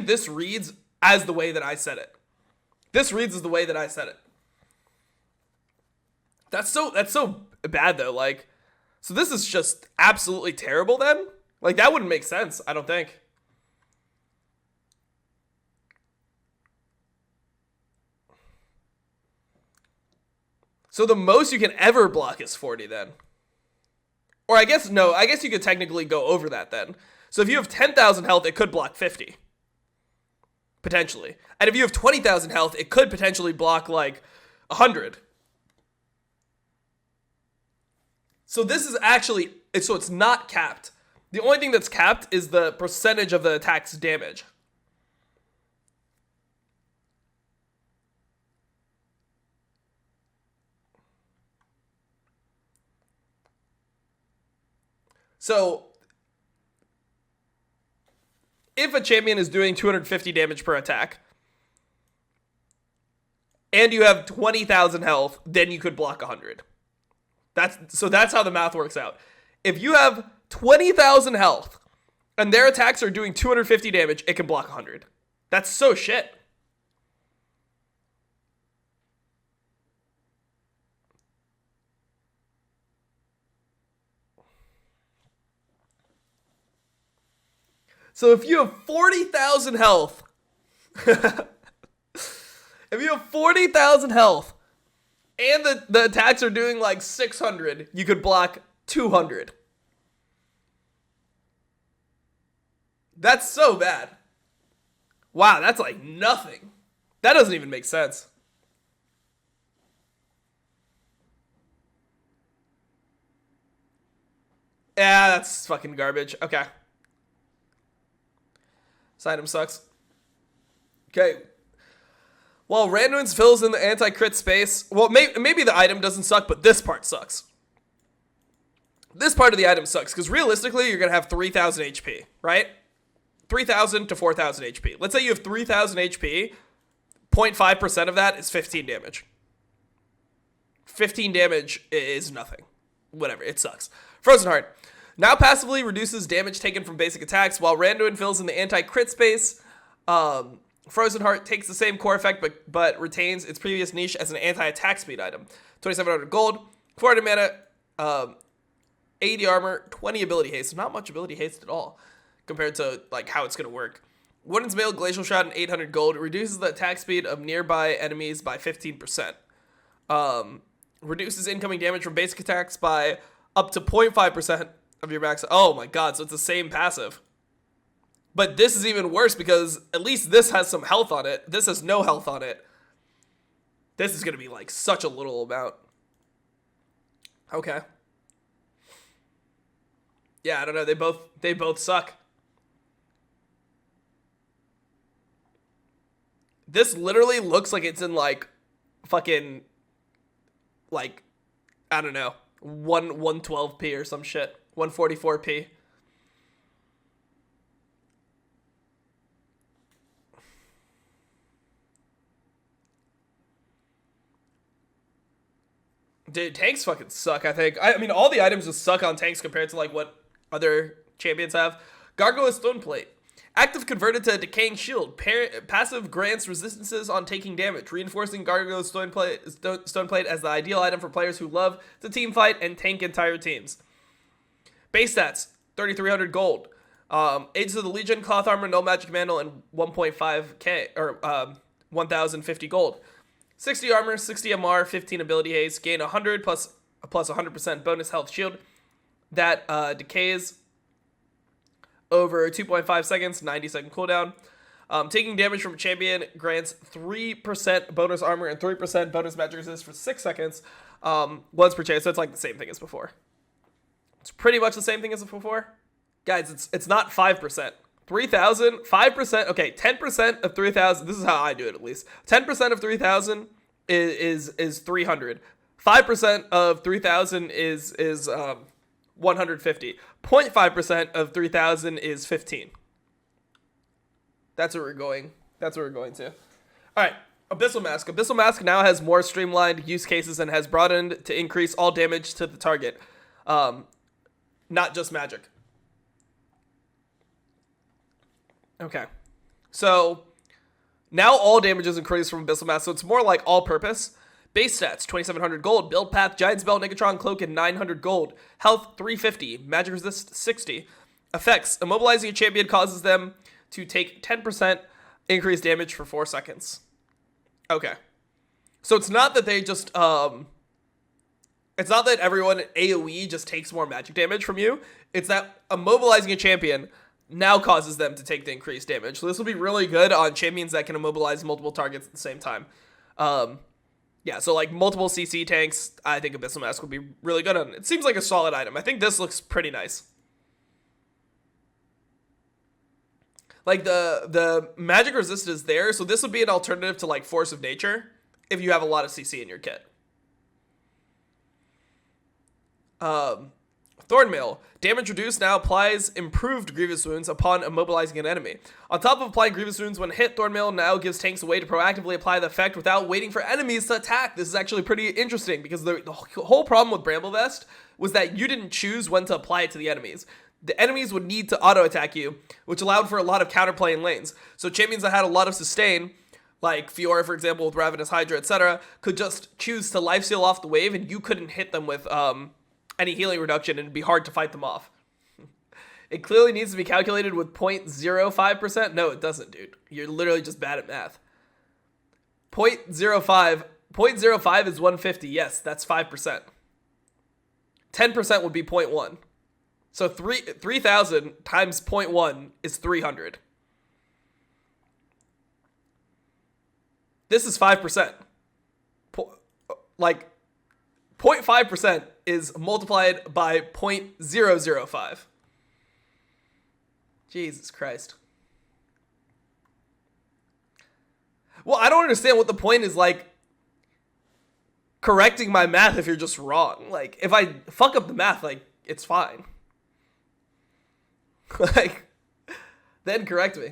this reads as the way that I said it. This reads as the way that I said it. That's so bad though. Like, so this is just absolutely terrible then? Like, that wouldn't make sense, I don't think. So the most you can ever block is 40 then. Or I guess you could technically go over that then. So if you have 10,000 health, it could block 50. Potentially. And if you have 20,000 health, it could potentially block like 100. So this is actually, so it's not capped. The only thing that's capped is the percentage of the attack's damage. So if a champion is doing 250 damage per attack, and you have 20,000 health, then you could block 100. That's how the math works out. If you have 20,000 health, and their attacks are doing 250 damage, it can block 100. That's so shit. So if you have 40,000 health, if you have 40,000 health, and the attacks are doing like 600, you could block 200. That's so bad. Wow, that's like nothing. That doesn't even make sense. Yeah, that's fucking garbage. Okay. This item sucks. Okay. While randomness fills in the anti-crit space, well, maybe the item doesn't suck, but this part sucks. This part of the item sucks, because realistically, you're going to have 3,000 HP, right? 3,000 to 4,000 HP. Let's say you have 3,000 HP, 0.5% of that is 15 damage. 15 damage is nothing. Whatever, it sucks. Frozen Heart. Now passively reduces damage taken from basic attacks, while random fills in the anti-crit space. Frozen Heart takes the same core effect, but retains its previous niche as an anti-attack speed item. 2,700 gold, 400 mana, 80 armor, 20 ability haste. Not much ability haste at all compared to like how it's going to work. Wooden's Mail, Glacial Shot, and 800 gold reduces the attack speed of nearby enemies by 15%. Reduces incoming damage from basic attacks by up to 0.5% of your max. Oh my god, so it's the same passive. But this is even worse because at least this has some health on it. This has no health on it. This is going to be like such a little amount. Okay. Yeah, I don't know. They both suck. This literally looks like it's in like fucking like I don't know, 112p or some shit. 144p. Dude, tanks fucking suck, I think. I mean, all the items just suck on tanks compared to, like, what other champions have. Gargoyle Stone Plate. Active converted to Decaying Shield. Passive grants resistances on taking damage. Reinforcing Gargoyle's Stoneplate as the ideal item for players who love to team fight and tank entire teams. Base stats, 3,300 gold. Aids of the Legion, Cloth Armor, No Magic Mantle, and 1.5k, or 1,050 gold. 60 armor, 60 MR, 15 ability haste. Gain 100 plus 100% bonus health shield. That decays over 2.5 seconds, 90-second cooldown. Taking damage from a champion grants 3% bonus armor and 3% bonus magic resist for 6 seconds once per chance. So it's like the same thing as before. It's pretty much the same thing as before. Guys, it's not 5%. 3,000, 5%, okay, 10% of 3,000, this is how I do it at least. 10% of 3,000 is 300. 5% of 3,000 is 150. 0.5% of 3,000 is 15. That's what we're going. That's what we're going to. All right, Abyssal Mask. Abyssal Mask now has more streamlined use cases and has broadened to increase all damage to the target, not just magic. Okay, so now all damage is increased from Abyssal Mask, so it's more like all-purpose. Base stats, 2,700 gold. Build path, Giant Spell, Negatron, Cloak, and 900 gold. Health, 350. Magic resist, 60. Effects, immobilizing a champion causes them to take 10% increased damage for 4 seconds. Okay. So it's not that they just, it's not that everyone at AoE just takes more magic damage from you. It's that immobilizing a champion now causes them to take the increased damage. So this will be really good on champions that can immobilize multiple targets at the same time. Yeah, so like multiple CC tanks, I think Abyssal Mask would be really good on. It seems like a solid item. I think this looks pretty nice. Like the magic resist is there, so this would be an alternative to like Force of Nature if you have a lot of CC in your kit. Thornmail. Damage reduced now applies improved Grievous Wounds upon immobilizing an enemy. On top of applying Grievous Wounds when hit, Thornmail now gives tanks a way to proactively apply the effect without waiting for enemies to attack. This is actually pretty interesting because the whole problem with Bramble Vest was that you didn't choose when to apply it to the enemies. The enemies would need to auto-attack you, which allowed for a lot of counterplay in lanes. So champions that had a lot of sustain, like Fiora, for example, with Ravenous Hydra, etc., could just choose to lifesteal off the wave, and you couldn't hit them with any healing reduction, and it'd be hard to fight them off. It clearly needs to be calculated with 0.05%. No, it doesn't, dude. You're literally just bad at math. 0.05 is 150. Yes, that's 5%. 10% would be 0.1. So 3,000 times 0.1 is 300. This is 5%. Like 0.5% is multiplied by 0.005. Jesus Christ. Well, I don't understand what the point is, like, correcting my math if you're just wrong. Like, if I fuck up the math, like, it's fine. Like, then correct me.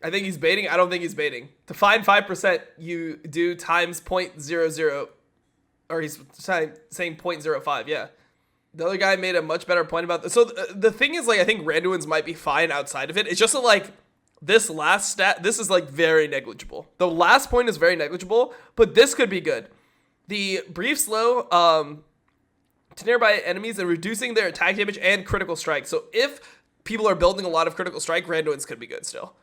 I think he's baiting. I don't think he's baiting. To find 5%, you do times 0.00, or he's saying 0.05, yeah. The other guy made a much better point about this. So the thing is, like, I think Randuin's might be fine outside of it. It's just that, like, this last stat, this is, like, very negligible. The last point is very negligible, but this could be good. The brief slow to nearby enemies and reducing their attack damage and critical strike. So if people are building a lot of critical strike, Randuin's could be good still.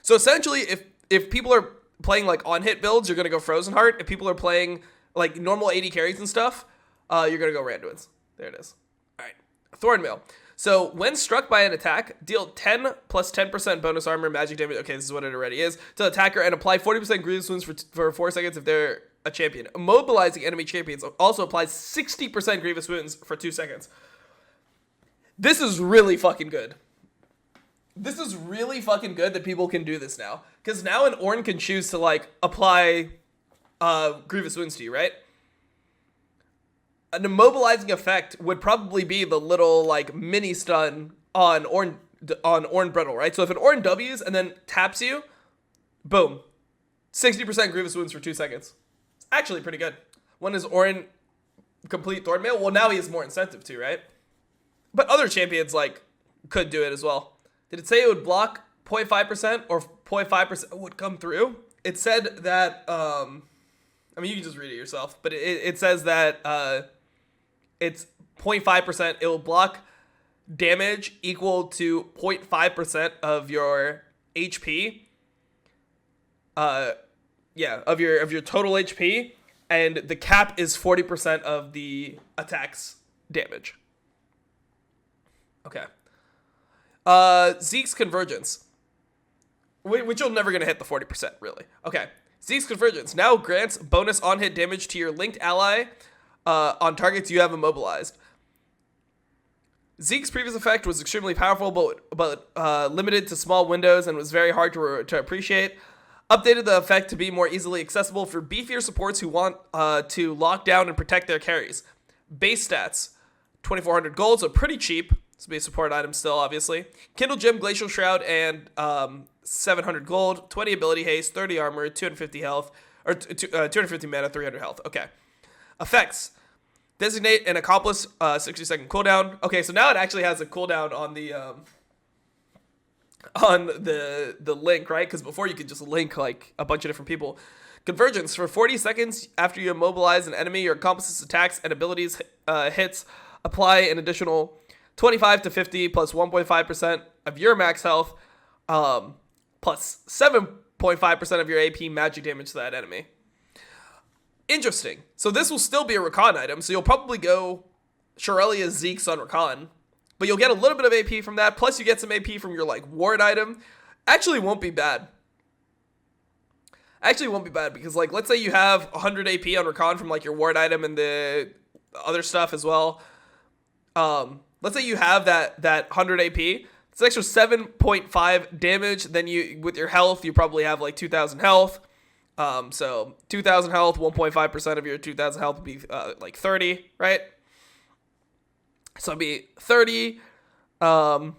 So essentially, if people are playing like on-hit builds, you're going to go Frozen Heart. If people are playing like normal AD carries and stuff, you're going to go Randuin's. There it is. All right. Thornmail. So when struck by an attack, deal 10 plus 10% bonus armor magic damage. Okay, this is what it already is. To the attacker and apply 40% grievous wounds for 4 seconds if they're a champion. Immobilizing enemy champions also applies 60% grievous wounds for 2 seconds. This is really fucking good. This is really fucking good that people can do this now. Because now an Ornn can choose to, like, apply grievous wounds to you, right? An immobilizing effect would probably be the little, like, mini stun on Ornn Brittle, right? So if an Ornn W's and then taps you, boom. 60% grievous wounds for 2 seconds. It's actually pretty good. When is Ornn complete Thorn Mail. Well, now he has more incentive to, right? But other champions, like, could do it as well. Did it say it would block 0.5% or 0.5% would come through? It said that, I mean, you can just read it yourself, but it says that it's 0.5%. It will block damage equal to 0.5% of your HP. Of your total HP, and the cap is 40% of the attack's damage. Okay. Zeke's Convergence, which you're never going to hit the 40%, really. Okay. Zeke's Convergence now grants bonus on-hit damage to your linked ally on targets you have immobilized. Zeke's previous effect was extremely powerful, but limited to small windows and was very hard to appreciate. Updated the effect to be more easily accessible for beefier supports who want to lock down and protect their carries. Base stats, 2,400 gold, so pretty cheap. This will be a support item still, obviously. Kindle Gem, Glacial Shroud, and 700 gold, 20 ability haste, 30 armor, 250 health, or 250 mana, 300 health. Okay. Effects. Designate an accomplice, 60-second cooldown. Okay, so now it actually has a cooldown on the link, right? Because before you could just link like a bunch of different people. Convergence. For 40 seconds after you immobilize an enemy, your accomplice's attacks and abilities hits apply an additional 25 to 50 plus 1.5% of your max health plus 7.5% of your AP magic damage to that enemy. Interesting. So this will still be a Rakan item, so you'll probably go Shirelia's Zeke's on Rakan, but you'll get a little bit of AP from that, plus you get some AP from your, like, ward item. Actually won't be bad. Because, like, let's say you have 100 AP on Rakan from, like, your ward item and the other stuff as well. Let's say you have that 100 AP. It's an extra 7.5 damage. Then you, with your health, you probably have, like, 2,000 health. So 2,000 health, 1.5% of your 2,000 health would be, like, 30, right? So it'd be 30, plus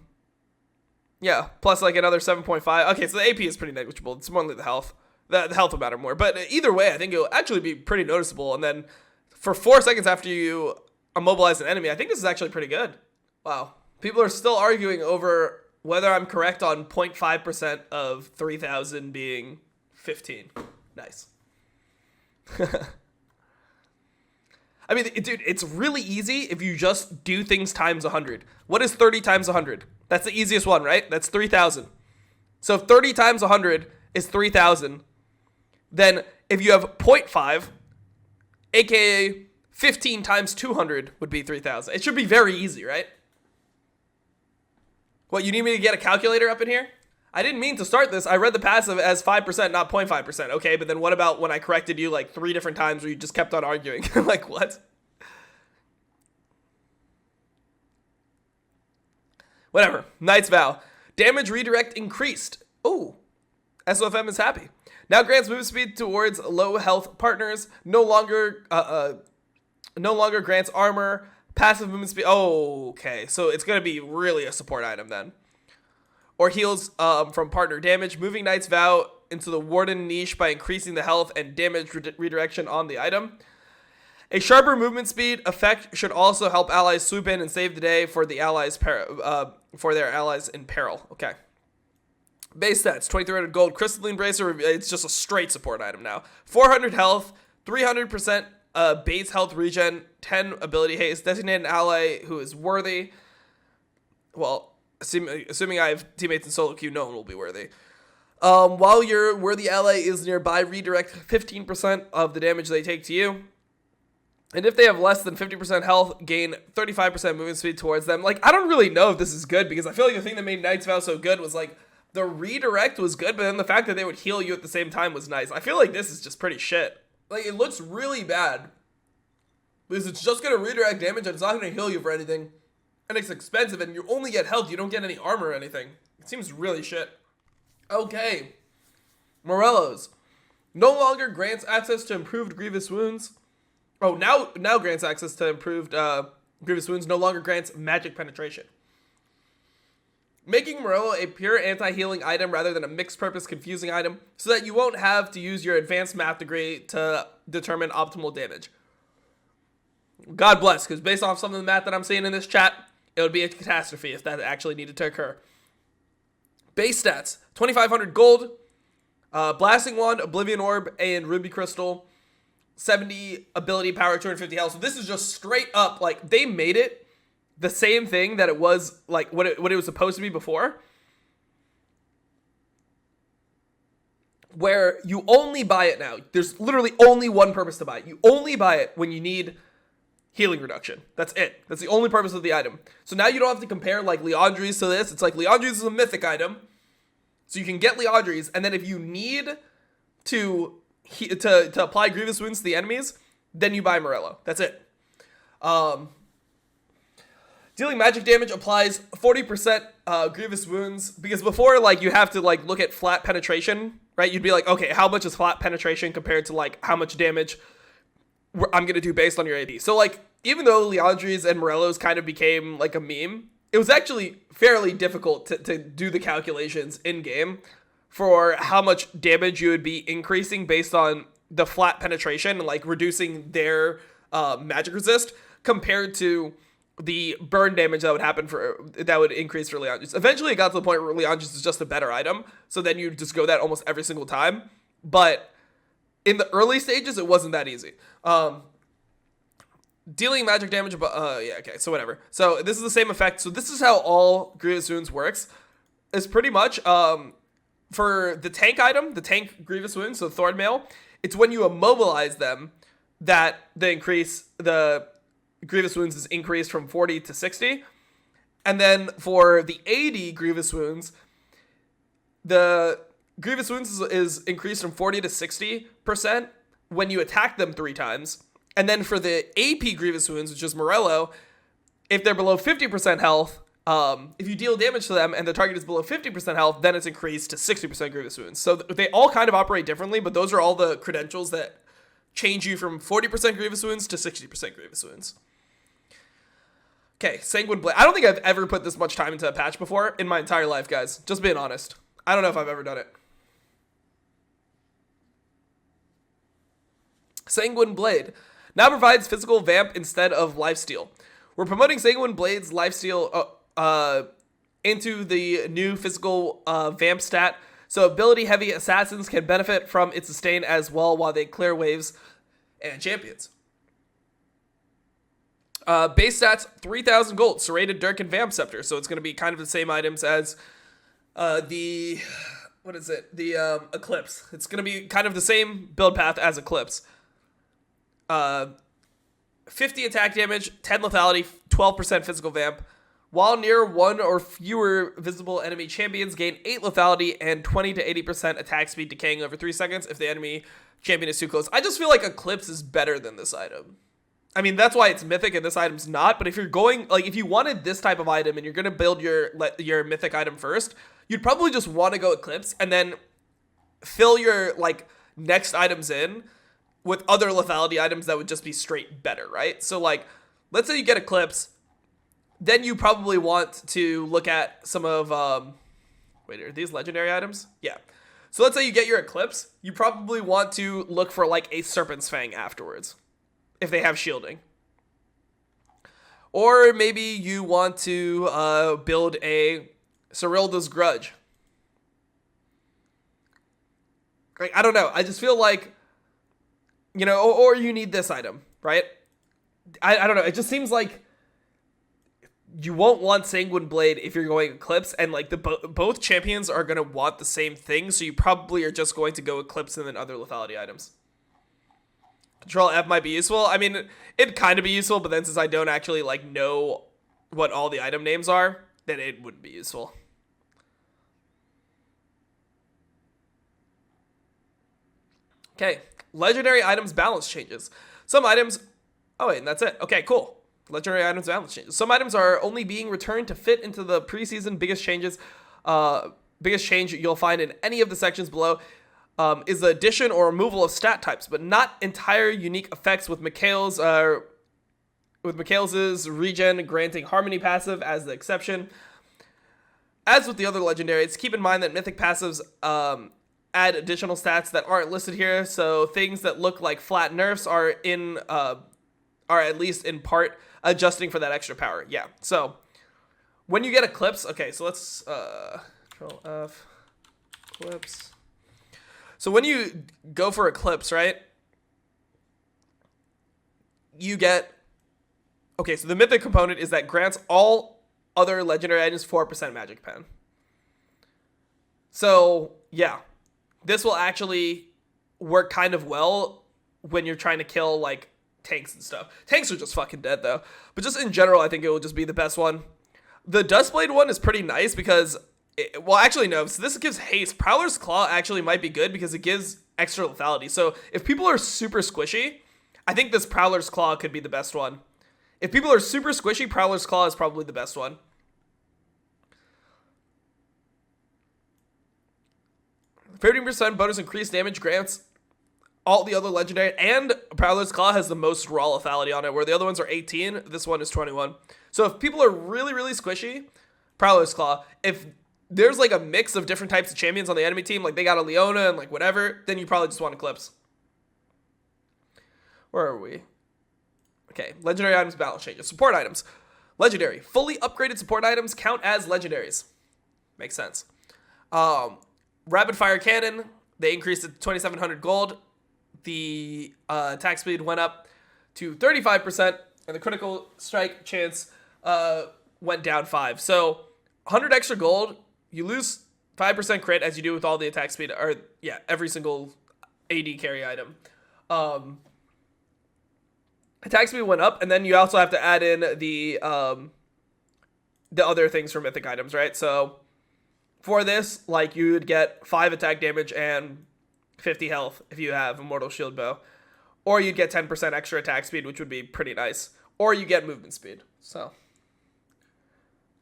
like another 7.5. Okay, so the AP is pretty negligible. It's mainly the health. The health will matter more. But either way, I think it'll actually be pretty noticeable. And then for 4 seconds after you immobilize an enemy, I think this is actually pretty good. Wow. People are still arguing over whether I'm correct on 0.5% of 3,000 being 15. Nice. I mean, dude, it's really easy if you just do things times 100. What is 30 times 100? That's the easiest one, right? That's 3,000. So if 30 times 100 is 3,000, then if you have 0.5, aka 15 times 200 would be 3,000. It should be very easy, right? What, you need me to get a calculator up in here? I didn't mean to start this. I read the passive as 5%, not 0.5%. Okay, but then what about when I corrected you like 3 different times where you just kept on arguing? Like, what? Whatever. Knight's Vow. Damage redirect increased. Ooh. SOFM is happy. Now grants move speed towards low health partners. No longer grants armor. Passive movement speed. Oh, okay. So it's going to be really a support item then. Or heals from partner damage, moving Knight's Vow into the Warden niche by increasing the health and damage redirection on the item. A sharper movement speed effect should also help allies swoop in and save the day for the allies for their allies in peril. Okay. Base stats: 2,300 gold, Crystalline Bracer. It's just a straight support item now. 400 health, 300% base health regen, 10 ability haste. Designate an ally who is worthy. Well, assuming I have teammates in solo queue, no one will be worthy. While your worthy ally is nearby, redirect 15% of the damage they take to you. And if they have less than 50% health, gain 35% movement speed towards them. Like, I don't really know if this is good, because I feel like the thing that made Knight's Vow so good was, like, the redirect was good, but then the fact that they would heal you at the same time was nice. I feel like this is just pretty shit. Like, it looks really bad, because it's just going to redirect damage, and it's not going to heal you for anything. And it's expensive, and you only get health. You don't get any armor or anything. It seems really shit. Okay. Morello's. No longer grants access to improved grievous wounds. Oh, now grants access to improved grievous wounds. No longer grants magic penetration. Making Morello a pure anti-healing item rather than a mixed-purpose confusing item, so that you won't have to use your advanced math degree to determine optimal damage. God bless, because based off some of the math that I'm seeing in this chat, it would be a catastrophe if that actually needed to occur. Base stats, 2,500 gold, Blasting Wand, Oblivion Orb, and Ruby Crystal, 70 ability power, 250 health. So this is just straight up, like, they made it the same thing that it was, like, what it was supposed to be before. Where you only buy it now. There's literally only one purpose to buy it. You only buy it when you need healing reduction. That's it. That's the only purpose of the item. So now you don't have to compare, like, Leandri's to this. It's like, Leandri's is a mythic item. So you can get Leandri's, and then if you need to apply Grievous Wounds to the enemies, then you buy Morello. That's it. Dealing magic damage applies 40% Grievous Wounds, because before, like, you have to, like, look at flat penetration, right? You'd be like, okay, how much is flat penetration compared to, like, how much damage I'm going to do based on your AP? So, like, even though Leandri's and Morello's kind of became, like, a meme, it was actually fairly difficult to do the calculations in-game for how much damage you would be increasing based on the flat penetration and, like, reducing their magic resist compared to the burn damage that would happen that would increase for Leandri's. Eventually, it got to the point where Leandri's is just a better item, so then you just go that almost every single time. But in the early stages, it wasn't that easy. Dealing magic damage, yeah, okay, so whatever. So this is the same effect. So this is how all Grievous Wounds works. It's pretty much, for the tank item, the tank Grievous Wounds, so Thorn Mail, it's when you immobilize them that the Grievous Wounds is increased from 40 to 60. And then for the AD Grievous Wounds, the Grievous Wounds is increased from 40 to 60% when you attack them 3 times. And then for the AP Grievous Wounds, which is Morello, if they're below 50% health, if you deal damage to them and the target is below 50% health, then it's increased to 60% Grievous Wounds. So they all kind of operate differently, but those are all the credentials that change you from 40% Grievous Wounds to 60% Grievous Wounds. Okay, Sanguine Blade. I don't think I've ever put this much time into a patch before in my entire life, guys. Just being honest. I don't know if I've ever done it. Sanguine Blade now provides physical vamp instead of lifesteal. We're promoting Sanguine Blade's lifesteal into the new physical vamp stat, so ability-heavy assassins can benefit from its sustain as well while they clear waves and champions. Base stats, 3,000 gold, Serrated Dirk and Vamp Scepter, so it's going to be kind of the same items as the Eclipse. It's going to be kind of the same build path as Eclipse. 50 attack damage, 10 lethality, 12% physical vamp. While near one or fewer visible enemy champions, gain 8 lethality and 20 to 80% attack speed, decaying over 3 seconds if the enemy champion is too close. I just feel like Eclipse is better than this item. I mean, that's why it's mythic and this item's not, but if you're going, like, if you wanted this type of item and you're going to build your mythic item first, you'd probably just want to go Eclipse and then fill your, like, next items in with other lethality items that would just be straight better, right? So, like, let's say you get Eclipse, then you probably want to look at some of, wait, are these legendary items? Yeah. So let's say you get your Eclipse, you probably want to look for, like, a Serpent's Fang afterwards, if they have shielding. Or maybe you want to build a Cyrilda's Grudge. Like, I don't know. I just feel like, you know, or you need this item, right? I don't know. It just seems like you won't want Sanguine Blade if you're going Eclipse, and like both champions are going to want the same thing, so you probably are just going to go Eclipse and then other lethality items. Control F might be useful. I mean, it'd kind of be useful, but then since I don't actually like know what all the item names are, then it wouldn't be useful. Okay, legendary items balance changes. Some items, oh wait, and that's it. Okay, cool. Legendary items balance changes. Some items are only being returned to fit into the preseason biggest changes. Biggest change you'll find in any of the sections below is the addition or removal of stat types, but not entire unique effects with Mikhail's regen granting harmony passive as the exception. As with the other legendaries, keep in mind that mythic passives add additional stats that aren't listed here, so things that look like flat nerfs are are at least in part adjusting for that extra power. Yeah. So when you get Eclipse, okay, so let's Control F, Eclipse. So when you go for Eclipse, right? You get, okay, so the mythic component is that grants all other legendary items 4% magic pen. So yeah, this will actually work kind of well when you're trying to kill like tanks and stuff. Tanks are just fucking dead though. But just in general, I think it will just be the best one. The Dustblade one is pretty nice because, well, actually no. So this gives haste. Prowler's Claw actually might be good because it gives extra lethality. So if people are super squishy, I think this Prowler's Claw could be the best one. If people are super squishy, Prowler's Claw is probably the best one. 15% bonus increased damage grants all the other legendary, and Prowler's Claw has the most raw lethality on it, where the other ones are 18, this one is 21. So if people are really, really squishy, Prowler's Claw. If there's like a mix of different types of champions on the enemy team, like they got a Leona and like whatever, then you probably just want Eclipse. Where are we? Okay, legendary items, balance changes. Support items. Legendary. Fully upgraded support items count as legendaries. Makes sense. Rapid fire cannon, they increased it to 2,700 gold. The attack speed went up to 35%, and the critical strike chance went down 5. So 100 extra gold, you lose 5% crit as you do with all the attack speed, or yeah, every single AD carry item. Attack speed went up, and then you also have to add in the other things for mythic items, right? So for this, like, you would get 5 attack damage and 50 health if you have Immortal Shield Bow. Or you'd get 10% extra attack speed, which would be pretty nice. Or you get movement speed. So,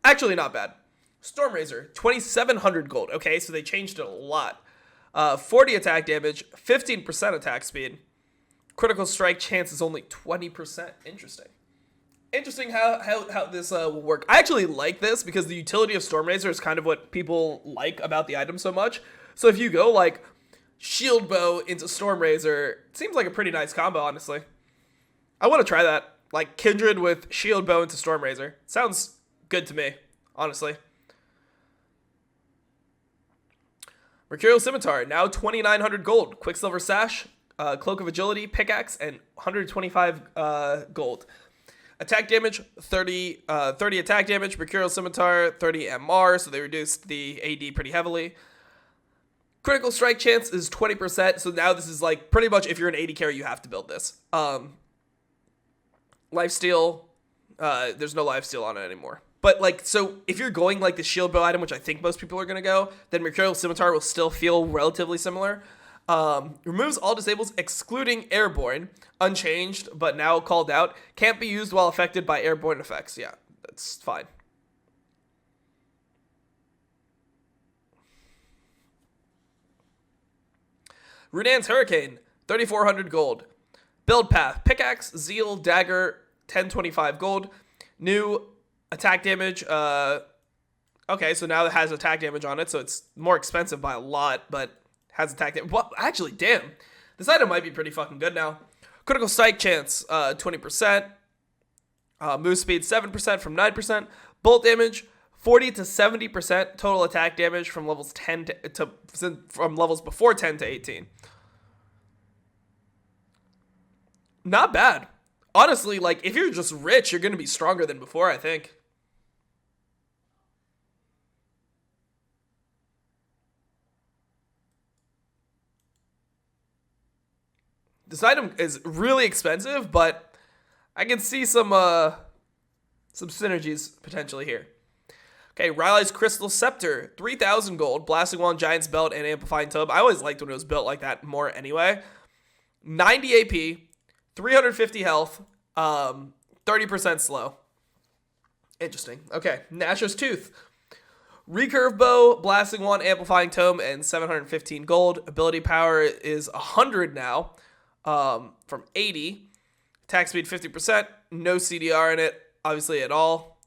actually not bad. Storm Razor, 2,700 gold. Okay, so they changed it a lot. 40 attack damage, 15% attack speed. Critical strike chance is only 20%. Interesting how this will work. I actually like this because the utility of Storm Razor is kind of what people like about the item so much. So if you go like Shield Bow into Storm Razor, it seems like a pretty nice combo, honestly. I want to try that. Like Kindred with Shield Bow into Storm Razor. Sounds good to me, honestly. Mercurial Scimitar, now 2,900 gold. Quicksilver Sash, Cloak of Agility, Pickaxe, and 125 gold. Attack damage, 30 attack damage. Mercurial Scimitar, 30 MR, so they reduced the AD pretty heavily. Critical strike chance is 20%, so now this is like pretty much if you're an AD carry, you have to build this. Lifesteal, there's no lifesteal on it anymore. But like, so if you're going like the Shield Bow item, which I think most people are going to go, then Mercurial Scimitar will still feel relatively similar. Removes all disables excluding airborne, unchanged, but now called out. Can't be used while affected by airborne effects. Yeah, that's fine. Rudan's Hurricane, 3,400 gold. Build path, Pickaxe, Zeal, Dagger, 1025 gold. New attack damage. Okay, so now it has attack damage on it, so it's more expensive by a lot, but has attack damage. Well, actually, damn. This item might be pretty fucking good now. Critical strike chance, 20%. Move speed, 7% from 9%. Bolt damage, 40 to 70% total attack damage from levels 10 from levels before 10 to 18. Not bad. Honestly, like, if you're just rich, you're going to be stronger than before, I think. This item is really expensive, but I can see some synergies potentially here. Okay, Riley's Crystal Scepter, 3,000 gold, Blasting Wand, Giant's Belt, and Amplifying Tome. I always liked when it was built like that more anyway. 90 AP, 350 health, 30% slow. Interesting. Okay, Nashor's Tooth. Recurve Bow, Blasting Wand, Amplifying Tome, and 715 gold. Ability power is 100 now, from 80. Attack speed 50%. No CDR in it, obviously, at all.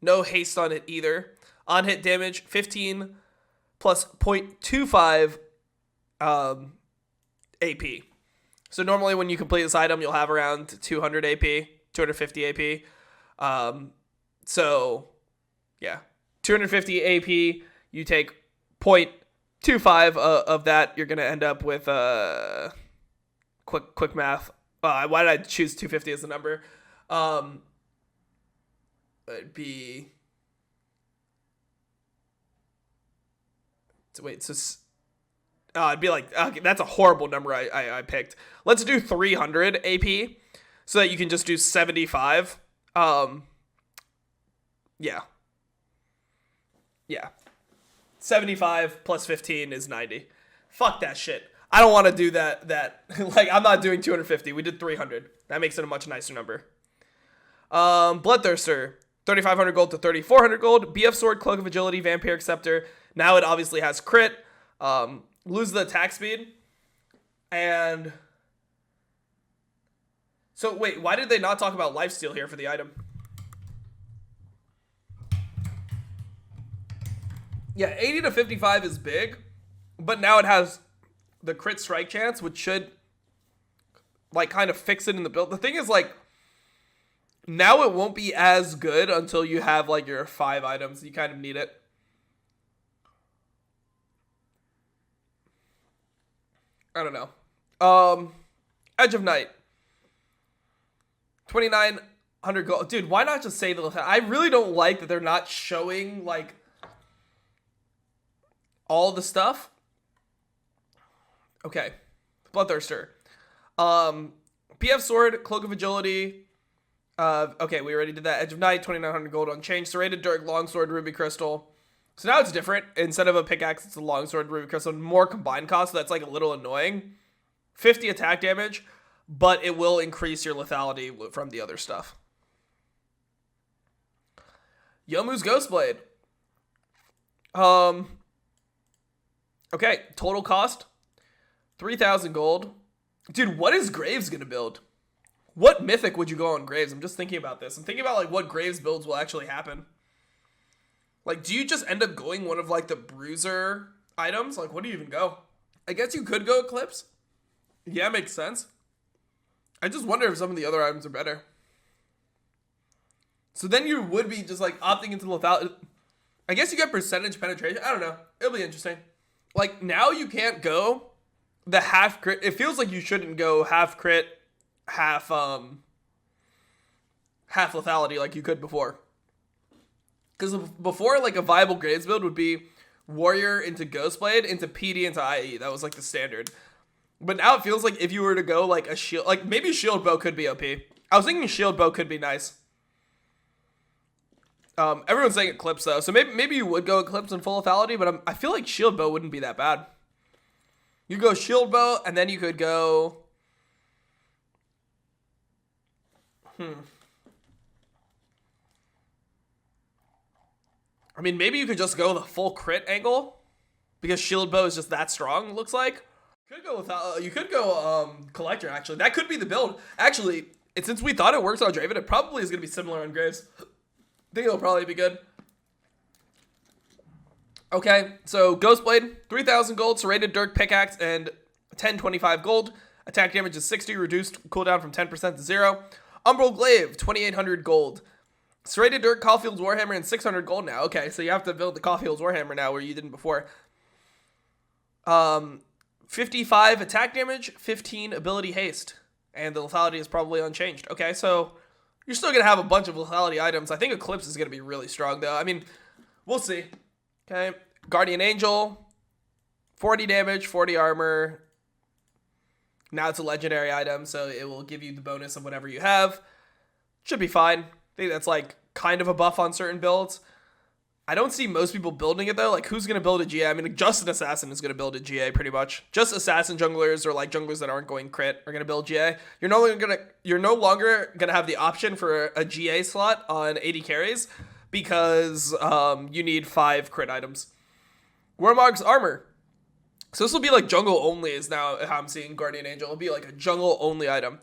No haste on it either. On hit damage, 15 plus 0.25 AP. So normally when you complete this item, you'll have around 200 AP. 250 AP. So yeah, 250 AP. You take 0.25 of that. You're gonna end up with quick math. Why did I choose 250 as the number? It'd be it'd be like, okay, that's a horrible number I picked. Let's do 300 AP so that you can just do 75. Yeah. 75 plus 15 is 90. Fuck that shit. I don't want to do that. Like, I'm not doing 250. We did 300. That makes it a much nicer number. Bloodthirster. 3,500 gold to 3,400 gold. BF Sword, Cloak of Agility, Vampiric Scepter. Now it obviously has crit. Lose the attack speed. And so, wait, why did they not talk about lifesteal here for the item? Yeah, 80 to 55 is big, but now it has the crit strike chance, which should, like, kind of fix it in the build. The thing is, like, now it won't be as good until you have, like, your 5 items. You kind of need it. I don't know. Edge of Night. 2,900 gold. Dude, why not just say the... I really don't like that they're not showing, like, all the stuff. Okay. Bloodthirster. BF Sword, Cloak of Agility. Okay, we already did that. Edge of Night, 2,900 gold unchanged. Serrated Dirk, Longsword, Ruby Crystal. So now it's different. Instead of a pickaxe, it's a longsword, Ruby Crystal. More combined cost, so that's like a little annoying. 50 attack damage, but it will increase your lethality from the other stuff. Yomu's Ghostblade. Okay, total cost 3,000 gold. Dude, what is Graves gonna build? What mythic would you go on Graves? I'm just thinking about this. I'm thinking about like what Graves builds will actually happen. Like, do you just end up going one of like the bruiser items? Like, what do you even go? I guess you could go Eclipse. Yeah, makes sense. I just wonder if some of the other items are better. So then you would be just like opting into lethality. I guess you get percentage penetration. I don't know. It'll be interesting. Like, now you can't go the half crit. It feels like you shouldn't go half crit, half lethality like you could before. Because before, like, a viable Graves build would be Warrior into Ghostblade into PD into IE. That was like the standard. But now it feels like if you were to go like a shield, like maybe shield bow could be OP. I was thinking shield bow could be nice. Everyone's saying Eclipse though, so maybe you would go Eclipse and full lethality, but I feel like shield bow wouldn't be that bad. You go shield bow, and then you could go. I mean, maybe you could just go the full crit angle, because shield bow is just that strong. It looks like. You could go Collector. Actually, that could be the build. Actually, since we thought it works on Draven, it probably is gonna be similar on Graves. I think it'll probably be good. Okay, so Ghostblade, 3,000 gold, Serrated Dirk Pickaxe, and 1025 gold. Attack damage is 60, reduced cooldown from 10% to 0. Umbral Glaive, 2,800 gold. Serrated Dirk, Caulfield's Warhammer, and 600 gold now. Okay, so you have to build the Caulfield's Warhammer now where you didn't before. 55 attack damage, 15 ability haste. And the lethality is probably unchanged. Okay, so you're still going to have a bunch of lethality items. I think Eclipse is going to be really strong, though. I mean, we'll see. Okay, Guardian Angel, 40 damage, 40 armor. Now it's a legendary item, so it will give you the bonus of whatever you have. Should be fine. I think that's like kind of a buff on certain builds. I don't see most people building it though. Like, who's going to build a GA? I mean, just an assassin is going to build a GA pretty much. Just assassin junglers or like junglers that aren't going crit are going to build GA. You're no longer going to have the option for a GA slot on 80 carries because you need 5 crit items. Warmog's Armor. So this will be like jungle only is now how I'm seeing Guardian Angel. It'll be like a jungle only item.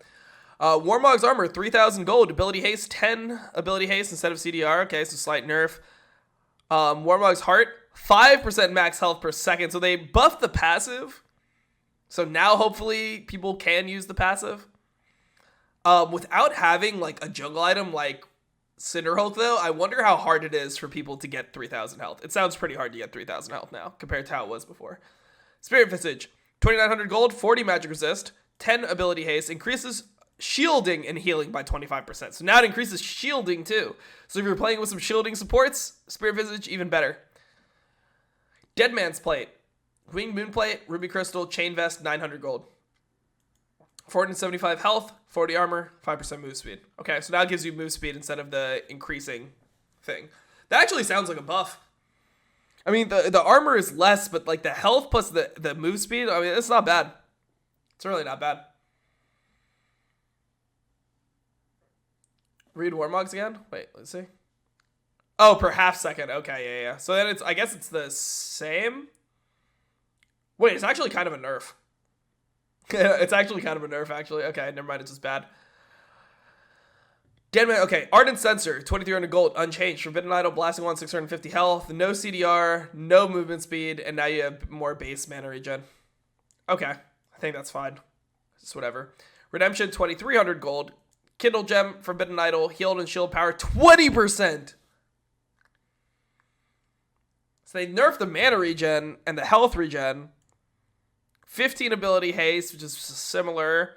Warmog's Armor, 3,000 gold. Ability haste, 10 ability haste instead of CDR. Okay, so slight nerf. Warmog's Heart, 5% max health per second. So they buffed the passive. So now hopefully people can use the passive. Without having like a jungle item like Cinderhulk, though, I wonder how hard it is for people to get 3,000 health. It sounds pretty hard to get 3,000 health now compared to how it was before. Spirit Visage, 2,900 gold, 40 magic resist, 10 ability haste, increases shielding and healing by 25%. So now it increases shielding too. So if you're playing with some shielding supports, Spirit Visage, even better. Dead Man's Plate, Winged Moon Plate, Ruby Crystal, Chain Vest, 900 gold. 475 health, 40 armor, 5% move speed. Okay, so now it gives you move speed instead of the increasing thing. That actually sounds like a buff. I mean, the armor is less, but like the health plus the move speed, I mean, it's not bad. It's really not bad. Read Warmogs again? Wait, let's see. Oh, per half second. Okay, yeah. So then it's, I guess it's the same. Wait, it's actually kind of a nerf. It's actually kind of a nerf, actually. Okay, never mind, it's just bad. Deadman, okay. Ardent Sensor, 2,300 gold, unchanged. Forbidden Idol, Blasting Wand, 650 health. No CDR, no movement speed, and now you have more base mana regen. Okay, I think that's fine. Just whatever. Redemption, 2,300 gold. Kindle Gem, Forbidden Idol, Healed and Shield Power, 20%! So they nerfed the mana regen and the health regen. 15 ability haste, which is similar.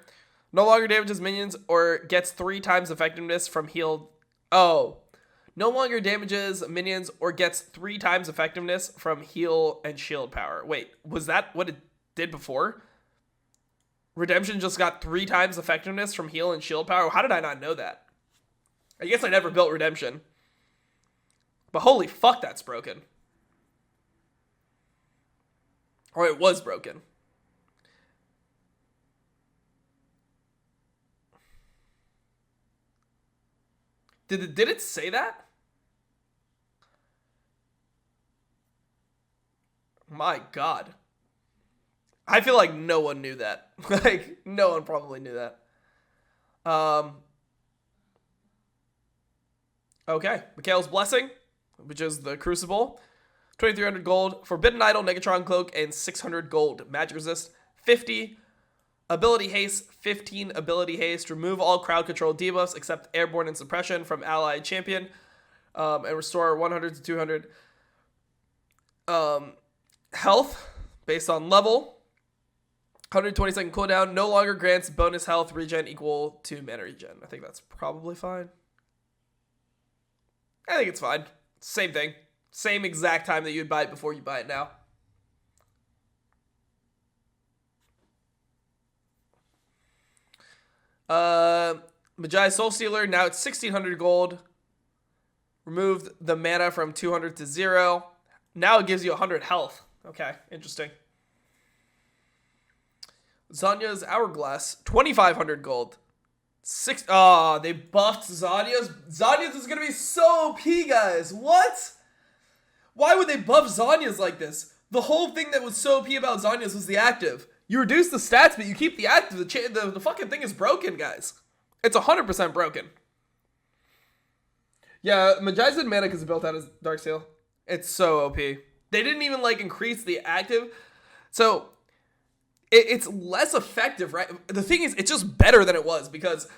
No longer damages minions or gets 3 times effectiveness from healed. Oh. No longer damages minions or gets 3 times effectiveness from heal and shield power. Wait, was that what it did before? Redemption just got 3 times effectiveness from heal and shield power? How did I not know that? I guess I never built Redemption. But holy fuck, that's broken. Or it was broken. Did it say that? My God. I feel like no one knew that. Like, no one probably knew that. Okay. Mikhail's Blessing, which is the Crucible. 2,300 gold. Forbidden Idol, Negatron Cloak, and 600 gold. Magic Resist, 50. Ability Haste, 15 Ability Haste. Remove all crowd control debuffs except Airborne and Suppression from allied champion. And restore 100 to 200 health based on level. 120-second cooldown. No longer grants bonus health regen equal to mana regen. I think that's probably fine. I think it's fine. Same thing. Same exact time that you'd buy it before you buy it now. Magi Soul Stealer, now it's 1,600 gold. Removed the mana from 200 to 0. Now it gives you 100 health. Okay, interesting. Zanya's Hourglass, 2,500 gold. They buffed Zanya's. Zanya's is gonna be so OP, guys. What? Why would they buff Zanya's like this? The whole thing that was so OP about Zanya's was the active. You reduce the stats, but you keep the active. The fucking thing is broken, guys. It's 100% broken. Yeah, Magi's Manic is built out as Darksteel. It's so OP. They didn't even, like, increase the active. So, it's less effective, right? The thing is, it's just better than it was because...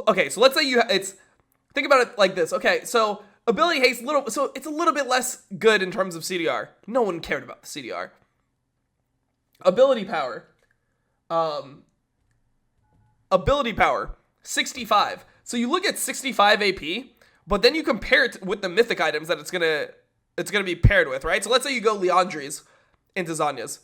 Okay, so let's say think about it like this. Okay, so ability haste, so it's a little bit less good in terms of CDR. No one cared about the CDR. Ability power. Ability power, 65. So you look at 65 AP, but then you compare it with the mythic items that it's gonna be paired with, right? So let's say you go Leandri's into Zanya's.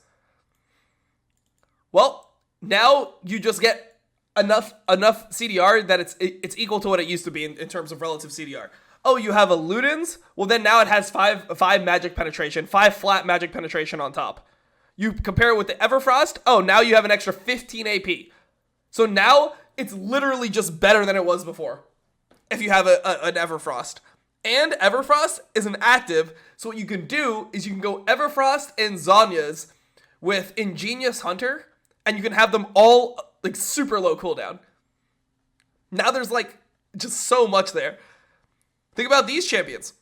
Well, now you just get enough CDR that it's equal to what it used to be in terms of relative CDR. Oh, you have a Ludens? Well, then now it has 5 magic penetration, 5 flat magic penetration on top. You compare it with the Everfrost. Oh, now you have an extra 15 AP. So now it's literally just better than it was before if you have an Everfrost. And Everfrost is an active, so what you can do is you can go Everfrost and Zanya's with Ingenious Hunter, and you can have them all like super low cooldown. Now there's like just so much there. Think about these champions.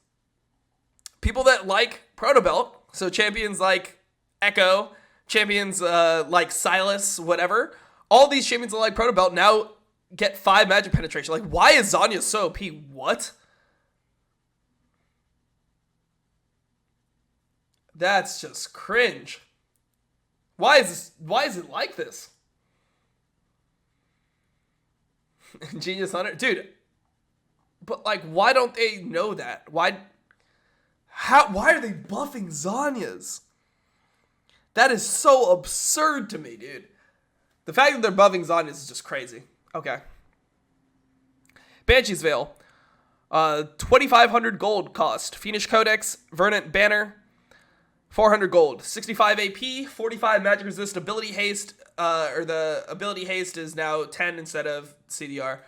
People that like Proto Belt, so champions like Echo, champions like Silas, whatever. All these champions that like Proto Belt now get 5 magic penetration. Like, why is Zanya so OP? What? That's just cringe. Why is it like this? Genius Hunter? Dude. But, like, why don't they know that? Why are they buffing Zanyas? That is so absurd to me, dude. The fact that they're buffing Zanyas is just crazy. Okay. Banshee's Veil. 2,500 gold cost. Fiendish Codex, Verdant Banner, 400 gold. 65 AP, 45 magic resist, ability haste, or the ability haste is now 10 instead of CDR.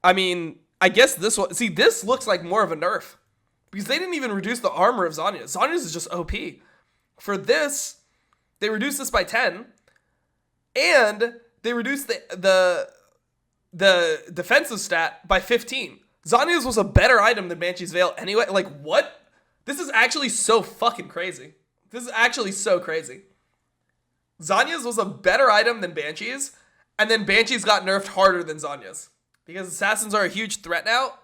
I mean, I guess this one, see, this looks like more of a nerf. Because they didn't even reduce the armor of Zanya. Zanya's is just OP. For this, they reduced this by 10. And they reduced the defensive stat by 15. Zanya's was a better item than Banshee's Veil anyway. Like, what? This is actually so fucking crazy. This is actually so crazy. Zanya's was a better item than Banshee's. And then Banshee's got nerfed harder than Zanya's. Because Assassins are a huge threat now.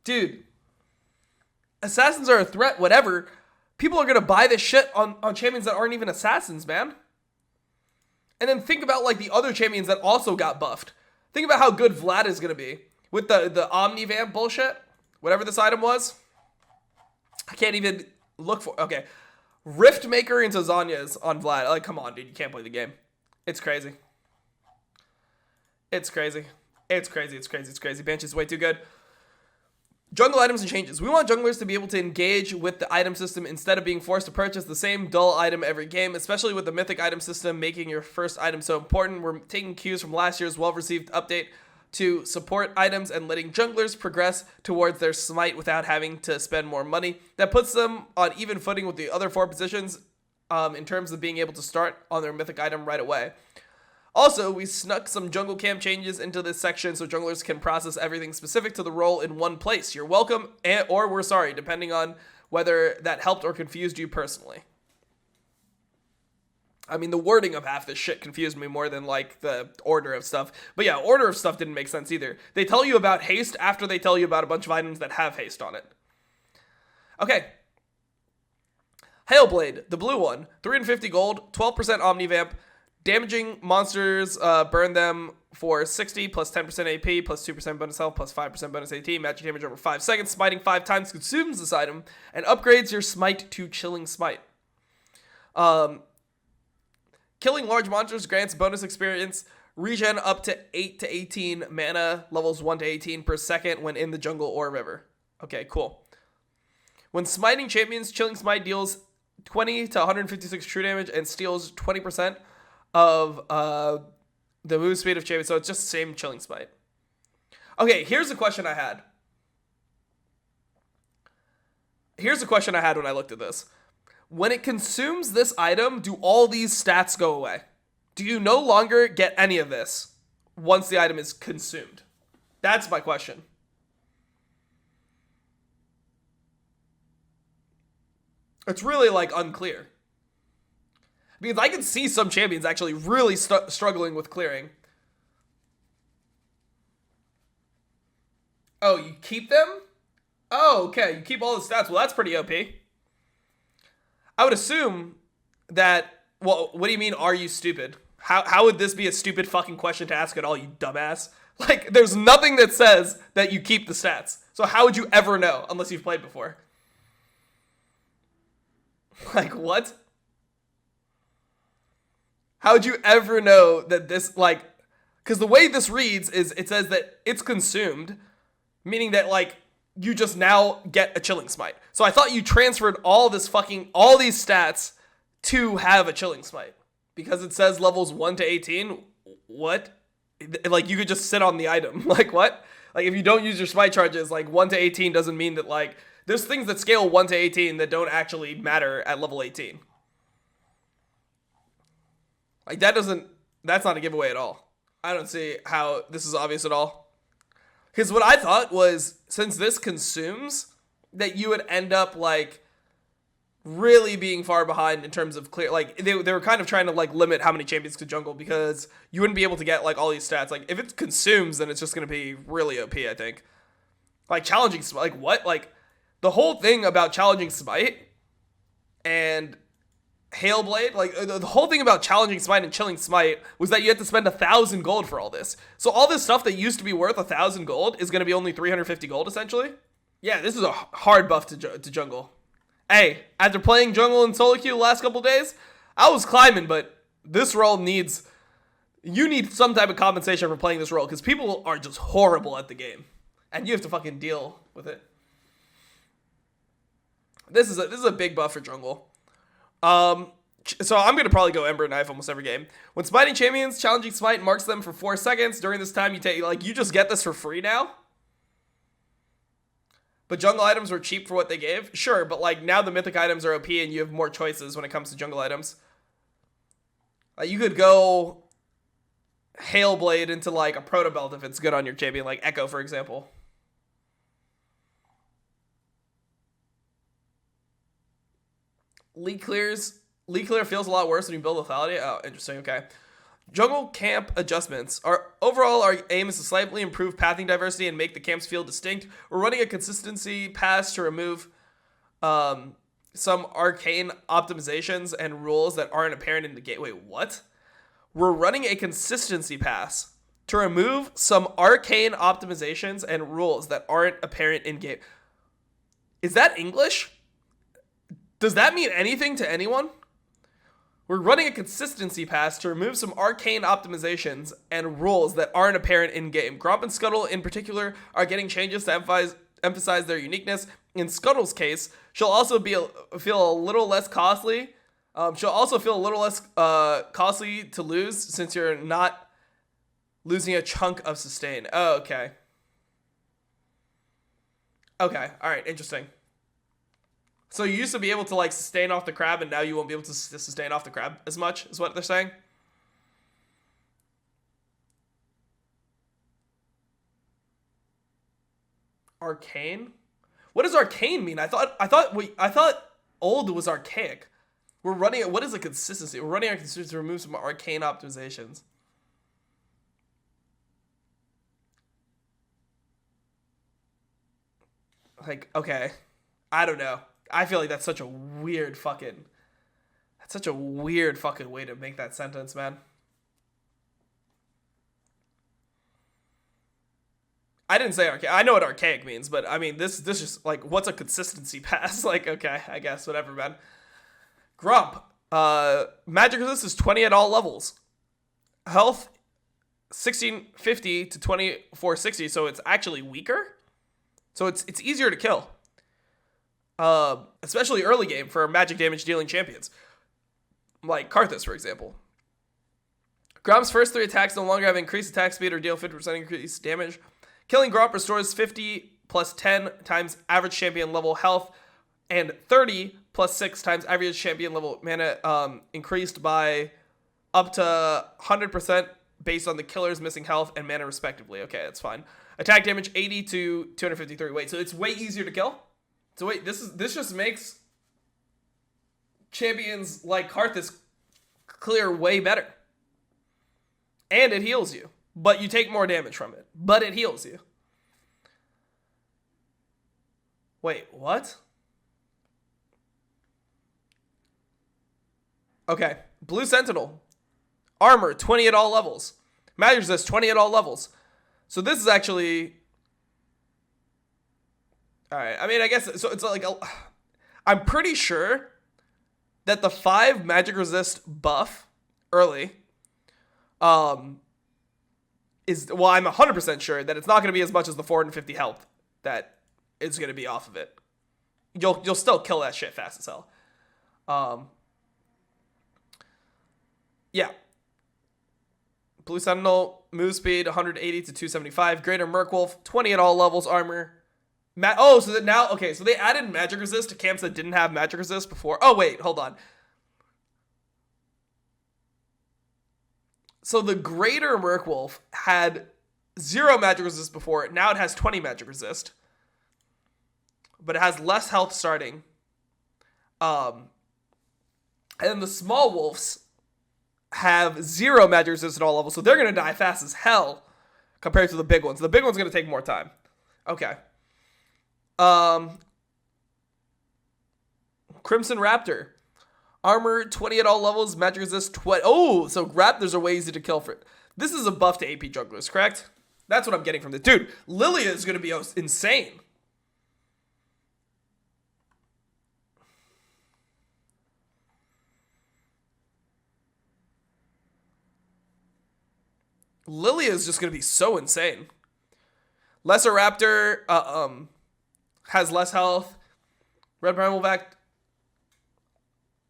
Dude. Assassins are a threat, whatever. People are going to buy this shit on champions that aren't even Assassins, man. And then think about, like, the other champions that also got buffed. Think about how good Vlad is going to be. With the Omnivamp bullshit. Whatever this item was. I can't even look for... Okay. Riftmaker into Zanya's on Vlad. Like, come on, dude. You can't play the game. It's crazy. It's crazy. It's crazy. It's crazy. It's crazy. Banshee's way too good. Jungle items and changes. We want junglers to be able to engage with the item system instead of being forced to purchase the same dull item every game, especially with the mythic item system making your first item so important. We're taking cues from last year's well-received update to support items and letting junglers progress towards their smite without having to spend more money. That puts them on even footing with the other 4 positions in terms of being able to start on their mythic item right away. Also, we snuck some jungle camp changes into this section so junglers can process everything specific to the role in one place. You're welcome, or we're sorry, depending on whether that helped or confused you personally. I mean, the wording of half this shit confused me more than, like, the order of stuff. But yeah, order of stuff didn't make sense either. They tell you about haste after they tell you about a bunch of items that have haste on it. Okay. Hailblade, the blue one. 350 gold, 12% Omnivamp. Damaging monsters, burn them for 60 plus 10% AP plus 2% bonus health plus 5% bonus AT. Magic damage over 5 seconds. Smiting 5 times consumes this item and upgrades your smite to Chilling Smite. Killing large monsters grants bonus experience. Regen up to 8 to 18 mana, levels 1 to 18 per second when in the jungle or river. Okay, cool. When smiting champions, Chilling Smite deals 20 to 156 true damage and steals 20% of the move speed of champions, so it's just the same Chilling Smite. Okay, here's the question I had. Here's the question I had when I looked at this. When it consumes this item, do all these stats go away? Do you no longer get any of this once the item is consumed? That's my question. It's really, like, unclear. Because I can see some champions actually really struggling with clearing. Oh, you keep them? Oh, okay. You keep all the stats. Well, that's pretty OP. I would assume that... Well, what do you mean, are you stupid? How would this be a stupid fucking question to ask at all, you dumbass? Like, there's nothing that says that you keep the stats. So how would you ever know, unless you've played before? Like, what? How would you ever know that this, like... Because the way this reads is it says that it's consumed, meaning that, like, you just now get a Chilling Smite. So I thought you transferred all these stats to have a Chilling Smite. Because it says levels 1 to 18. What? Like, you could just sit on the item. Like, what? Like, if you don't use your smite charges, like, 1 to 18 doesn't mean that, like... There's things that scale 1 to 18 that don't actually matter at level 18. Like, that's not a giveaway at all. I don't see how this is obvious at all. Because what I thought was, since this consumes, that you would end up, like, really being far behind in terms of clear. Like they were kind of trying to like limit how many champions could jungle because you wouldn't be able to get like all these stats. Like if it consumes, then it's just gonna be really OP. I think. Like challenging smite, like what? Like the whole thing about challenging smite and Hailblade, like the whole thing about challenging smite and chilling smite was that you had to spend 1,000 gold for all this. So all this stuff that used to be worth 1,000 gold is gonna be only 350 gold essentially. Yeah, this is a hard buff to jungle. Hey, after playing jungle in solo queue the last couple days, I was climbing, but this role you need some type of compensation for playing this role because people are just horrible at the game, and you have to fucking deal with it. This is a big buff for jungle. So I'm gonna probably go Ember Knife almost every game. When smiting champions, challenging smite marks them for 4 seconds. During this time, you just get this for free now. But jungle items were cheap for what they gave? Sure, but like now the mythic items are OP and you have more choices when it comes to jungle items. You could go Hailblade into like a Proto Belt if it's good on your champion, like Echo for example. League clear feels a lot worse when you build lethality. Oh, interesting, okay. Jungle camp adjustments. Overall, our aim is to slightly improve pathing diversity and make the camps feel distinct. We're running a consistency pass to remove some arcane optimizations and rules that aren't apparent in the game. Wait, what? We're running a consistency pass to remove some arcane optimizations and rules that aren't apparent in game. Is that English? Does that mean anything to anyone? We're running a consistency pass to remove some arcane optimizations and rules that aren't apparent in-game. Gromp and Scuttle, in particular, are getting changes to emphasize their uniqueness. In Scuttle's case, she'll also feel a little less costly. She'll also feel a little less costly to lose since you're not losing a chunk of sustain. Oh, okay. Okay, alright, interesting. So you used to be able to like sustain off the crab, and now you won't be able to sustain off the crab as much, is what they're saying. Arcane? What does arcane mean? I thought old was archaic. We're running it. What is the consistency? We're running our consistency to remove some arcane optimizations. Like, okay, I don't know. I feel like that's such a weird fucking way to make that sentence, man. I didn't say archaic. I know what archaic means, but I mean, this just, like, what's a consistency pass? Like, okay, I guess, whatever, man. Grump. Magic resist is 20 at all levels. Health, 1650 to 2460, so it's actually weaker. So it's easier to kill. Especially early game for magic damage dealing champions. Like Karthus, for example. Gromp's first 3 attacks no longer have increased attack speed or deal 50% increased damage. Killing Gromp restores 50 plus 10 times average champion level health and 30 plus 6 times average champion level mana, increased by up to 100% based on the killer's missing health and mana respectively. Okay, that's fine. Attack damage 80 to 253. Wait, so it's way easier to kill? So wait, this just makes champions like Karthus clear way better. And it heals you. But you take more damage from it. But it heals you. Wait, what? Okay. Blue Sentinel. Armor, 20 at all levels. Magic resist, 20 at all levels. So this is actually... Alright, I mean, I guess... So it's like... I'm pretty sure that the 5 magic resist buff early... is... Well, I'm 100% sure that it's not going to be as much as the 450 health that it's going to be off of it. You'll still kill that shit fast as hell. Yeah. Blue Sentinel, move speed, 180 to 275. Greater Merkwolf, 20 at all levels, armor. So that now, okay, so they added magic resist to camps that didn't have magic resist before. Oh, wait, hold on. So the Greater Merkwolf had 0 magic resist before. Now it has 20 magic resist. But it has less health starting. And then the small wolves have 0 magic resist at all levels, so they're going to die fast as hell compared to the big ones. The big one's going to take more time. Okay. Crimson Raptor. Armor 20 at all levels, magic resist 20. Oh, so Raptors are way easy to kill for it. This is a buff to AP jugglers, correct? That's what I'm getting from this. Dude, Lilia is going to be insane. Lilia is just going to be so insane. Lesser Raptor has less health. Red Brambleback.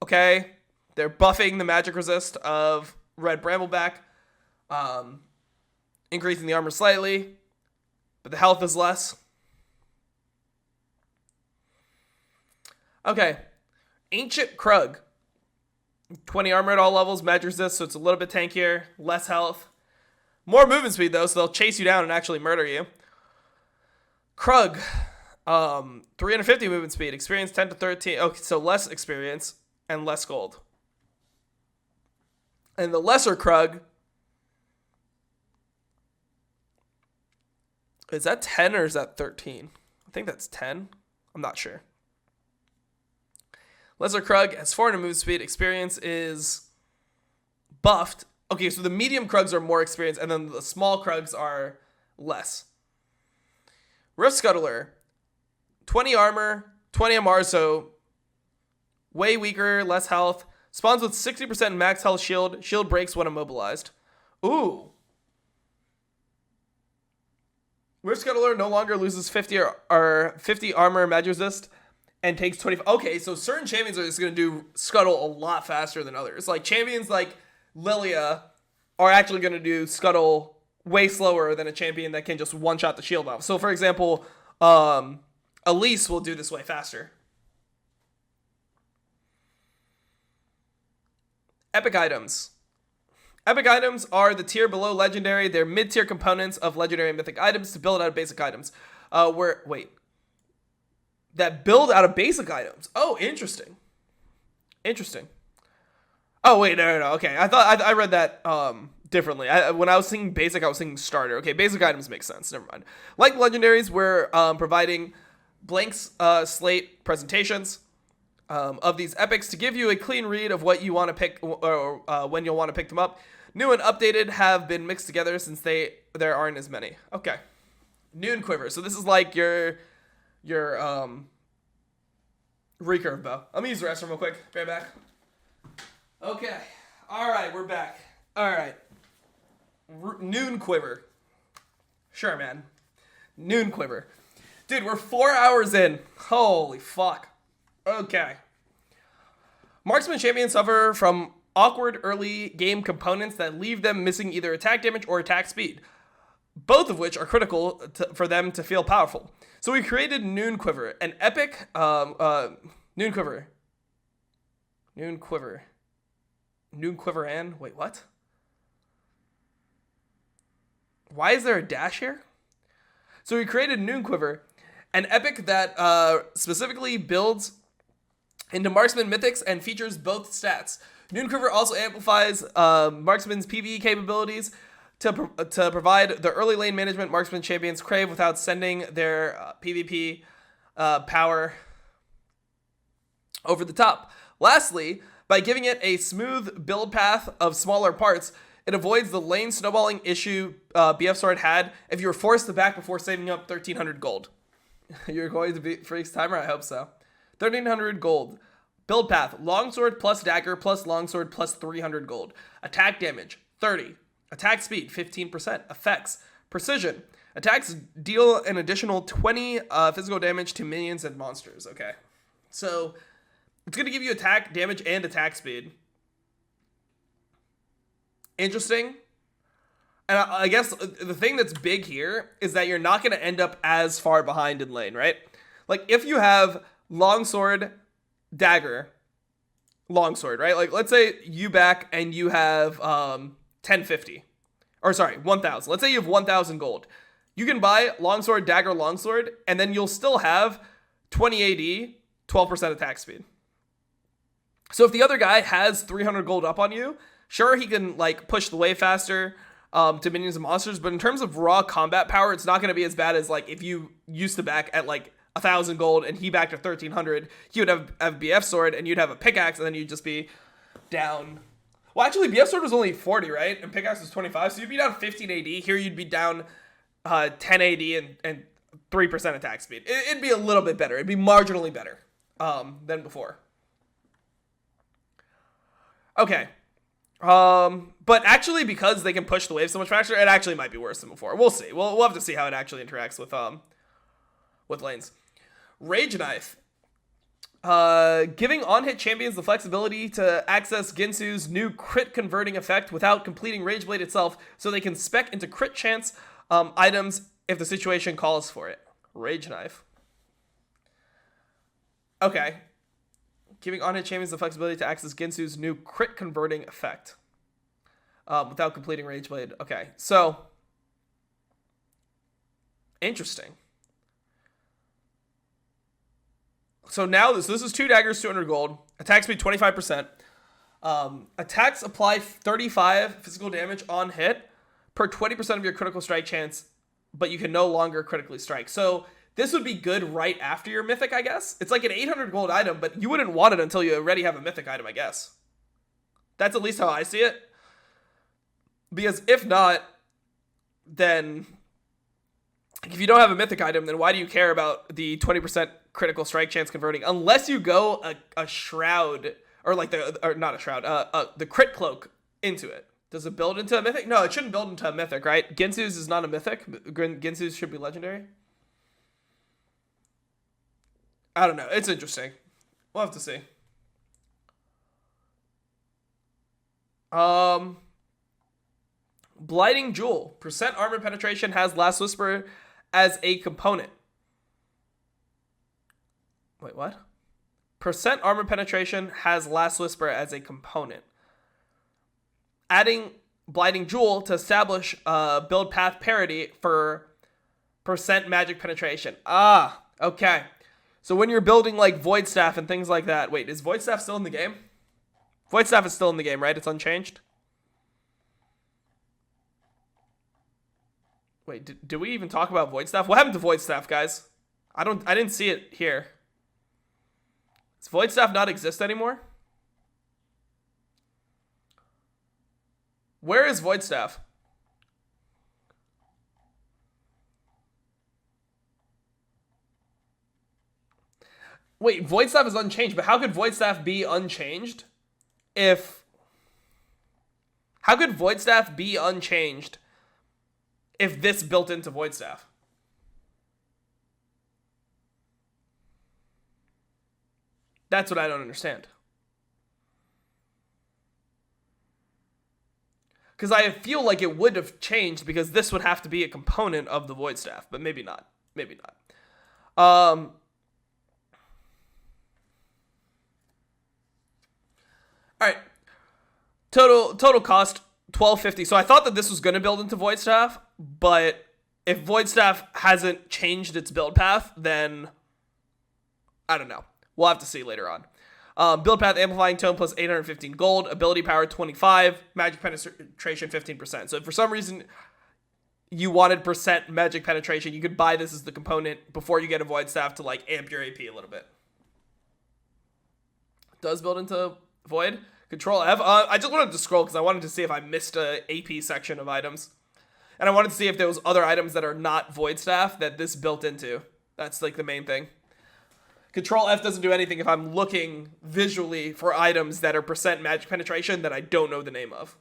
Okay. They're buffing the magic resist of Red Brambleback. Increasing the armor slightly. But the health is less. Okay. Ancient Krug. 20 armor at all levels. Magic resist, so it's a little bit tankier. Less health. More movement speed, though, so they'll chase you down and actually murder you. Krug, 350 movement speed, experience 10 to 13. Okay, so less experience and less gold. And the lesser Krug, is that 10 or is that 13? I think that's 10. I'm not sure. Lesser Krug has 400 movement speed, experience is buffed. Okay, so the medium Krugs are more experienced, and then the small Krugs are less. Rift Scuttler, 20 armor, 20 MR, so way weaker, less health. Spawns with 60% max health shield. Shield breaks when immobilized. Ooh. Rift Scuttler no longer loses 50 or 50 armor magic resist and takes 25. Okay, so certain champions are just going to do Scuttle a lot faster than others. Like champions like Lilia are actually going to do Scuttle way slower than a champion that can just one-shot the shield off. So, for example, Elise will do this way faster. Epic items. Epic items are the tier below legendary. They're mid-tier components of legendary and mythic items to build out of basic items. That build out of basic items. Oh, interesting. Interesting. Oh, wait, no. Okay, I thought I read that differently. When I was thinking basic, I was thinking starter. Okay, basic items make sense. Never mind. Like legendaries, we're providing blank slate presentations of these epics to give you a clean read of what you want to pick or when you'll want to pick them up. New and updated have been mixed together since there aren't as many. Okay. Noon Quiver. So this is like your recurve bow. Let me use the restroom real quick. Be right back. Okay. All right, we're back. All right. Noon Quiver. Sure, man. Noon Quiver. Dude, we're 4 hours in. Holy fuck. Okay. Marksman champions suffer from awkward early game components that leave them missing either attack damage or attack speed, both of which are critical for them to feel powerful. So we created Noon Quiver, an epic Noon Quiver. Noon Quiver. Noon Quiver and wait, what? Why is there a dash here? So we created Noon Quiver, an epic that specifically builds into Marksman Mythics and features both stats. Noon Quiver also amplifies Marksman's PvE capabilities to provide the early lane management Marksman champions crave without sending their PvP power over the top. Lastly, by giving it a smooth build path of smaller parts, it avoids the lane snowballing issue BF Sword had if you were forced to back before saving up 1,300 gold. You're going to be Freaks Timer? I hope so. 1,300 gold. Build path, longsword plus dagger plus longsword plus 300 gold. Attack damage, 30. Attack speed, 15%. Effects, precision. Attacks deal an additional 20 physical damage to minions and monsters. Okay. So, it's going to give you attack damage and attack speed. Interesting. And I guess the thing that's big here is that you're not going to end up as far behind in lane, right? Like, if you have longsword, dagger, longsword, right? Like, let's say you back and you have 1050. Or, sorry, 1,000. Let's say you have 1,000 gold. You can buy longsword, dagger, longsword, and then you'll still have 20 AD, 12% attack speed. So if the other guy has 300 gold up on you, sure, he can like push the wave faster to minions and monsters, but in terms of raw combat power, it's not going to be as bad as like if you used to back at like 1,000 gold and he backed at 1,300, he would have BF sword and you'd have a pickaxe and then you'd just be down. Well, actually, BF sword was only 40, right? And pickaxe was 25, so you'd be down 15 AD. Here you'd be down 10 AD and 3% attack speed. It'd be a little bit better. It'd be marginally better than before. Okay. But actually, because they can push the wave so much faster, it actually might be worse than before. We'll see. We'll have to see how it actually interacts with lanes. Rage Knife. Giving on-hit champions the flexibility to access Ginsu's new crit converting effect without completing Rage Blade itself, so they can spec into crit chance items if the situation calls for it. Rage Knife. Okay. Giving on-hit champions the flexibility to access Ginsu's new crit converting effect without completing Rage Blade. Okay, so interesting. So now this is 2 daggers, 200 gold. Attack speed 25%. Attacks apply 35 physical damage on hit per 20% of your critical strike chance, but you can no longer critically strike. So this would be good right after your mythic, I guess. It's like an 800 gold item, but you wouldn't want it until you already have a mythic item, I guess. That's at least how I see it. Because if not, then if you don't have a mythic item, then why do you care about the 20% critical strike chance converting? Unless you go a shroud, or like not a shroud, the crit cloak into it. Does it build into a mythic? No, it shouldn't build into a mythic, right? Ginsu's is not a mythic. Ginsu's should be legendary. I don't know. It's interesting. We'll have to see. Blighting Jewel. Percent armor penetration has Last Whisper as a component. Wait, what? Percent armor penetration has Last Whisper as a component. Adding Blighting Jewel to establish build path parity for percent magic penetration. Ah, okay. So when you're building like Void Staff and things like that. Wait, is Void Staff still in the game? Void Staff is still in the game, right? It's unchanged? Wait, did we even talk about Void Staff? What happened to Void Staff, guys? I didn't see it here. Does Void Staff not exist anymore? Where is Void Staff? Wait, Void Staff is unchanged, but how could Void Staff be unchanged how could Void Staff be unchanged if this built into Void Staff? That's what I don't understand. Because I feel like it would have changed because this would have to be a component of the Void Staff, but maybe not. Maybe not. All right. Total cost $12.50. So I thought that this was going to build into Void Staff, but if Void Staff hasn't changed its build path, then I don't know. We'll have to see later on. Build path amplifying tone plus 815 gold, ability power 25, magic penetration 15%. So if for some reason you wanted percent magic penetration, you could buy this as the component before you get a Void Staff to like amp your AP a little bit. Does build into Void. Control F. I just wanted to scroll because I wanted to see if I missed a AP section of items. And I wanted to see if there was other items that are not Void Staff that this built into. That's like the main thing. Control F doesn't do anything if I'm looking visually for items that are percent magic penetration that I don't know the name of.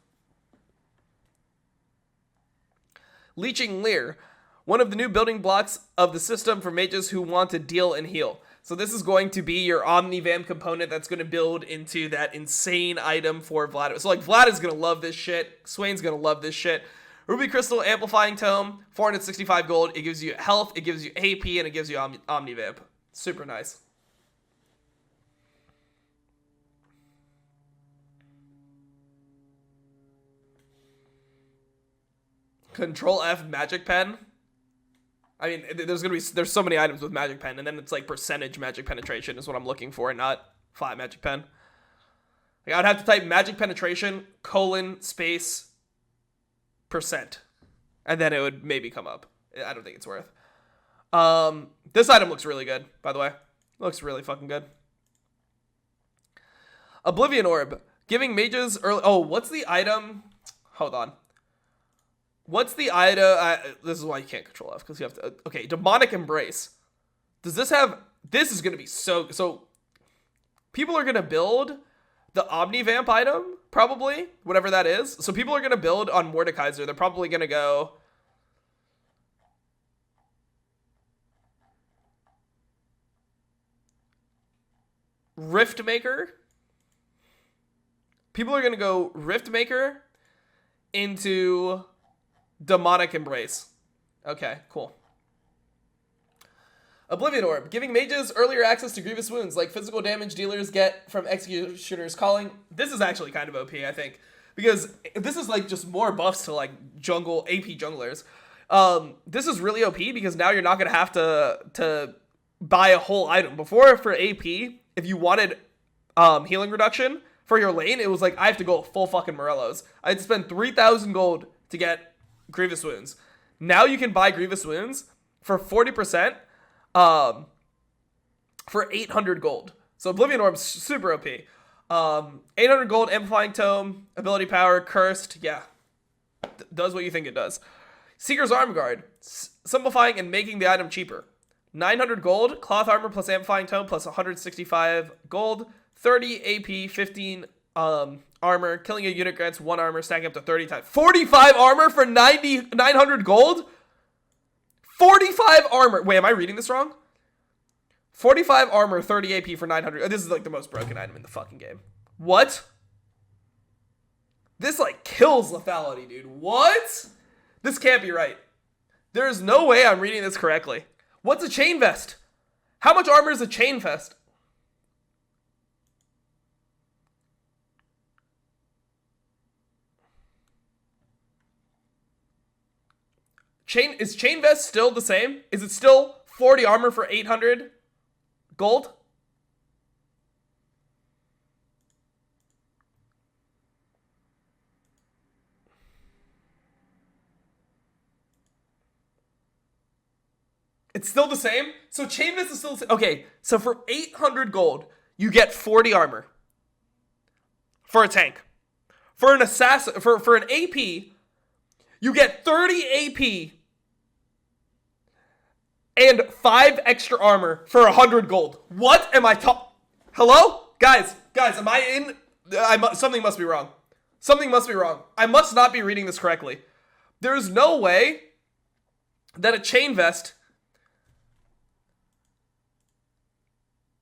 Leeching Leer. One of the new building blocks of the system for mages who want to deal and heal. So this is going to be your Omnivamp component that's going to build into that insane item for Vlad. So like Vlad is going to love this shit. Swain's going to love this shit. Ruby Crystal Amplifying Tome, 465 gold. It gives you health, it gives you AP, and it gives you Omnivamp. Super nice. Control F Magic Pen. I mean, there's so many items with Magic Pen, and then it's like percentage magic penetration is what I'm looking for, not flat Magic Pen. Like, I'd have to type magic penetration, :space, %. And then it would maybe come up. I don't think it's worth. This item looks really good, by the way. Looks really fucking good. Oblivion Orb. Giving mages early... Oh, what's the item? Hold on. What's the item? This is why you can't control F, because you have to... Okay, Demonic Embrace. Does this have... This is going to be so... So, people are going to build the Omnivamp item, probably, whatever that is. So, people are going to build on Mordekaiser. They're probably going to go... Riftmaker. People are going to go Riftmaker into Demonic Embrace. Okay, cool. Oblivion Orb. Giving mages earlier access to grievous wounds like physical damage dealers get from Executioner's Calling. This is actually kind of OP, I think. Because this is like just more buffs to like jungle AP junglers. This is really OP because now you're not going to have to buy a whole item. Before, for AP, if you wanted healing reduction for your lane, it was like, I have to go full fucking Morellos. I had to spend 3,000 gold to get Grievous Wounds. Now you can buy Grievous Wounds for 40% for 800 gold. So Oblivion Orb's super OP. 800 gold, Amplifying Tome, Ability Power, Cursed. Yeah. Does what you think it does. Seeker's Arm Guard. Simplifying and making the item cheaper. 900 gold, Cloth Armor plus Amplifying Tome plus 165 gold, 30 AP, 15 armor, killing a unit grants 1 armor, stacking up to 30 times. 45 armor for 900 gold? 45 armor. Wait, am I reading this wrong? 45 armor, 30 AP for 900. This is like the most broken item in the fucking game. What? This like kills lethality, dude. What? This can't be right. There is no way I'm reading this correctly. What's a chain vest? How much armor is a chain vest? Is chain vest still the same? Is it still 40 armor for 800 gold? It's still the same? So chain vest is still the same. Okay, so for 800 gold, you get 40 armor. For a tank. For an assassin, for an AP, you get 30 AP and 5 extra armor for 100 gold. What am I Hello? Guys, am I in? Something must be wrong. Something must be wrong. I must not be reading this correctly. There is no way that a chain vest...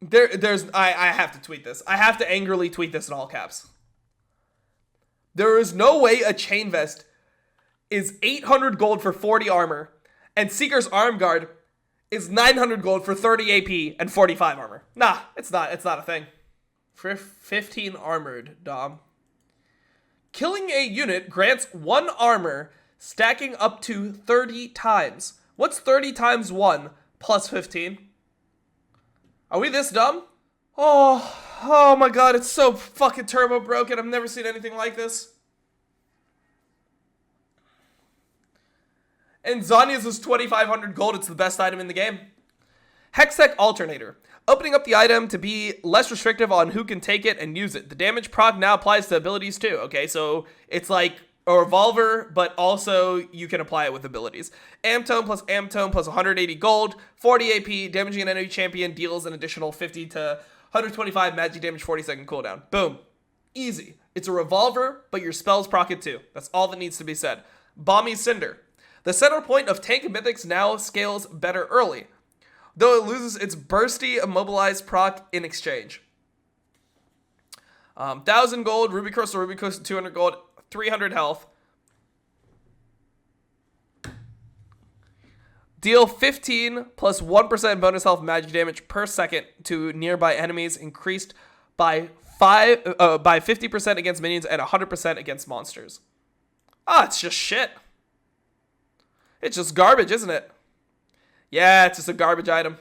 I have to tweet this. I have to angrily tweet this in all caps. There is no way a chain vest is 800 gold for 40 armor, and Seeker's Arm Guard is 900 gold for 30 AP and 45 armor. Nah, it's not a thing. For 15 armored, Dom. Killing a unit grants 1 armor, stacking up to 30 times. What's 30 times 1 plus 15? Are we this dumb? Oh my god, it's so fucking turbo broken. I've never seen anything like this. And Zanya's is 2,500 gold. It's the best item in the game. Hextech Alternator. Opening up the item to be less restrictive on who can take it and use it. The damage proc now applies to abilities too. Okay, so it's like a revolver, but also you can apply it with abilities. Amtone plus 180 gold, 40 AP, damaging an enemy champion deals an additional 50 to 125 magic damage, 40-second cooldown. Boom. Easy. It's a revolver, but your spells proc it too. That's all that needs to be said. Balmy Cinder. The center point of tank and mythics now scales better early, though it loses its bursty immobilized proc in exchange. 1,000 gold, Ruby Crystal, 200 gold, 300 health. Deal 15 plus 1% bonus health magic damage per second to nearby enemies, increased by 50% against minions and 100% against monsters. It's just shit. It's just garbage, isn't it? Yeah, it's just a garbage item.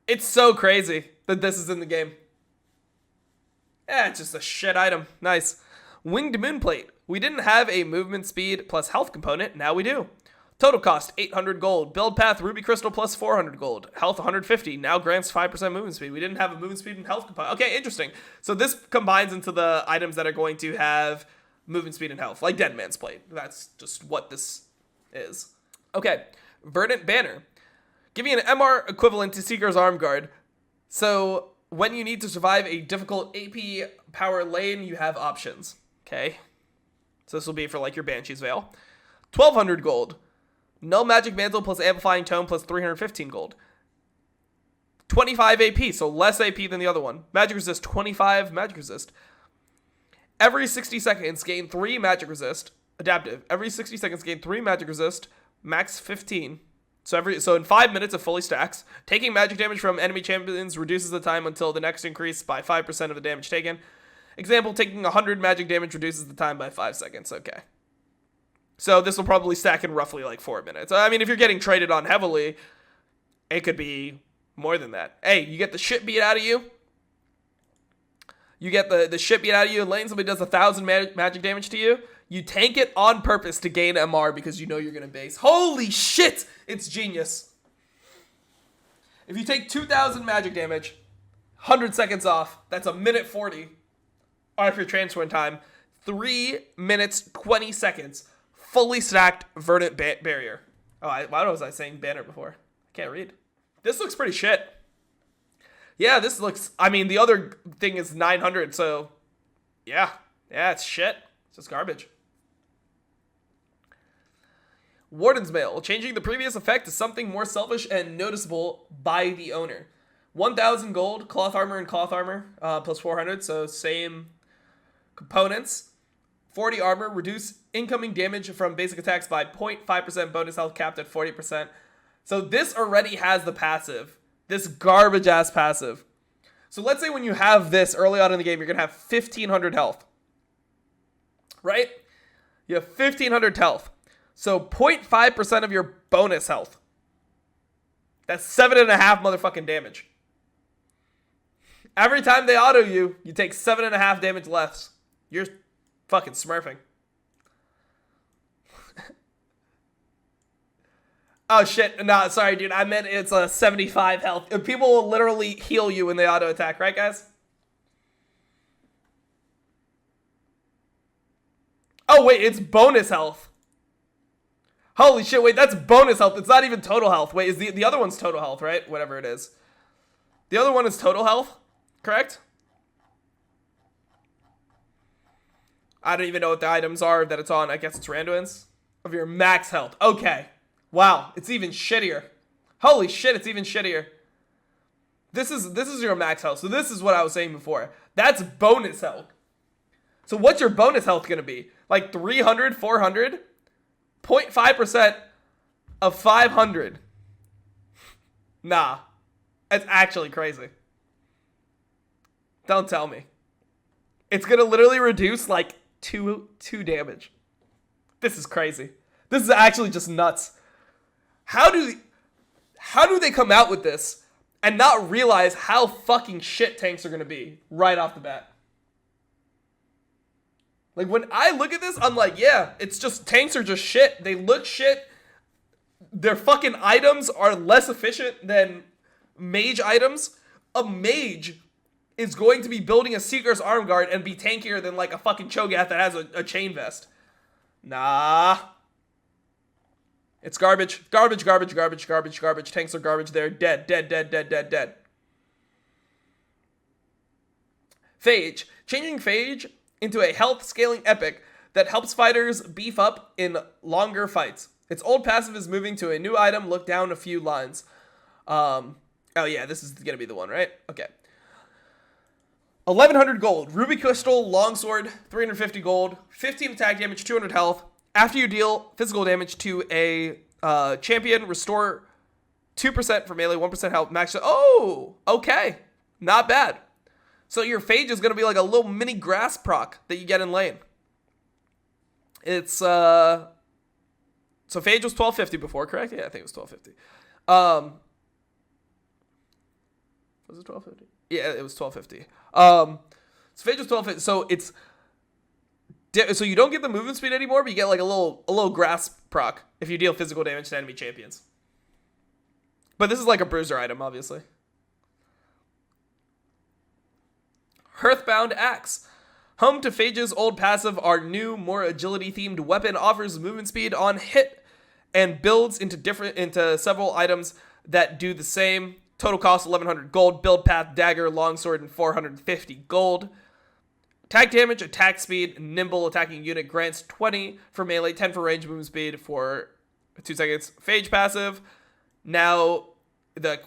It's so crazy. that this is in the game. Yeah, it's just a shit item. Nice. Winged Moonplate. We didn't have a movement speed plus health component. Now we do. Total cost, 800 gold. Build path, Ruby Crystal plus 400 gold. Health, 150. Now grants 5% movement speed. We didn't have a movement speed and health component. Okay, interesting. So this combines into the items that are going to have movement speed and health, like Dead Man's Plate. That's just what this is. Okay, Verdant Banner. Giving an MR equivalent to Seeker's Arm Guard. So when you need to survive a difficult AP power lane, you have options. Okay. So this will be for like your Banshee's Veil. 1,200 gold. Null Magic Mantle plus Amplifying Tome plus 315 gold. 25 AP, so less AP than the other one. Magic Resist, 25 Magic Resist. Every 60 seconds, gain 3 Magic Resist. Adaptive. Every 60 seconds, gain 3 Magic Resist. Max 15. So in 5 minutes, it fully stacks. Taking magic damage from enemy champions reduces the time until the next increase by 5% of the damage taken. Example, taking 100 magic damage reduces the time by 5 seconds. Okay. So this will probably stack in roughly like 4 minutes. I mean, if you're getting traded on heavily, it could be more than that. Hey, you get the shit beat out of you. You get the shit beat out of you in lane. Somebody does 1,000 magic damage to you. You tank it on purpose to gain MR because you know you're going to base. Holy shit! It's genius. If you take 2,000 magic damage, 100 seconds off, that's a minute 40. Or if you're transferring time, 3 minutes, 20 seconds. Fully stacked Verdant Barrier. Oh, why was I saying banner before? I can't read. This looks pretty shit. Yeah, this looks... I mean, the other thing is 900, so... Yeah. Yeah, it's shit. It's just garbage. Warden's Mail. Changing the previous effect to something more selfish and noticeable by the owner. 1,000 gold, cloth armor and cloth armor, plus 400, so same components. 40 armor, reduce incoming damage from basic attacks by 0.5%, bonus health capped at 40%. So this already has the passive. This garbage ass passive. So let's say when you have this early on in the game, you're going to have 1,500 health. Right? You have 1,500 health. So 0.5% of your bonus health. That's 7.5 motherfucking damage. Every time they auto you, you take 7.5 damage less. You're fucking smurfing. Oh shit, no, sorry dude, I meant it's a 75 health. People will literally heal you when they auto attack, right guys? Oh wait, it's bonus health. Holy shit, wait, that's bonus health. It's not even total health. Wait, is the other one's total health, right? Whatever it is. The other one is total health, correct? I don't even know what the items are that it's on. I guess it's randomness of your max health. Okay. Wow, it's even shittier. Holy shit, it's even shittier. This is your max health. So this is what I was saying before. That's bonus health. So what's your bonus health going to be? Like 300, 400? 0.5% of 500. Nah. It's actually crazy. Don't tell me. It's going to literally reduce like 2 damage. This is crazy. This is actually just nuts. How do they come out with this and not realize how fucking shit tanks are going to be right off the bat? Like, when I look at this, I'm like, yeah, it's just, tanks are just shit. They look shit. Their fucking items are less efficient than mage items. A mage is going to be building a Seeker's Arm Guard and be tankier than, like, a fucking Cho'Gath that has a chain vest. Nah. It's garbage. Garbage, garbage, garbage, garbage, garbage. Tanks are garbage. They're dead, dead, dead, dead, dead, dead. Phage. Changing Phage into a health scaling epic that helps fighters beef up in longer fights. Its old passive is moving to a new item. Look down a few lines. Oh yeah, this is gonna be the one, right? Okay. 1,100 gold. Ruby Crystal, Longsword, 350 gold. 15 attack damage, 200 health. After you deal physical damage to a champion, restore 2% for melee, 1% health. Max. Oh, okay. Not bad. So your Phage is going to be like a little mini grass proc that you get in lane. It's, so Phage was 1250 before, correct? Yeah, I think it was 1250. Was it 1250? Yeah, it was 1250. So Phage was 1250. So it's so you don't get the movement speed anymore, but you get like a little grasp proc if you deal physical damage to enemy champions. But this is like a bruiser item, obviously. Hearthbound Axe. Home to Phage's old passive, our new, more agility-themed weapon offers movement speed on hit and builds into several items that do the same. Total cost 1100 gold, build path, dagger, longsword, and 450 gold. Attack damage, attack speed, nimble attacking unit grants 20 for melee, 10 for range movement speed for 2 seconds. Phage passive. Now, the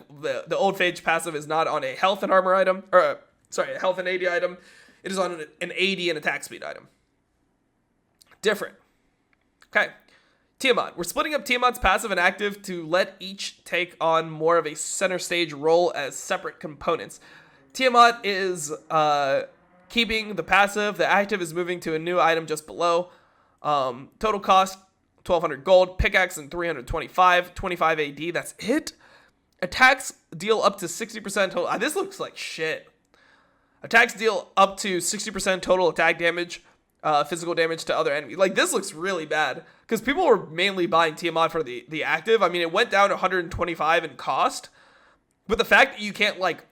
old Phage passive is not on a health and armor item, or a health and AD item. It is on an AD and attack speed item. Different. Okay. Tiamat. We're splitting up Tiamat's passive and active to let each take on more of a center stage role as separate components. Tiamat is keeping the passive. The active is moving to a new item just below. Total cost 1200 gold, pickaxe and 325, 25 AD. That's it. Attacks deal up to 60% total. This looks like shit. Attacks deal up to 60% total attack damage, physical damage to other enemies. Like, this looks really bad because people were mainly buying Tiamat for the active. I mean, it went down to 125 in cost, but the fact that you can't like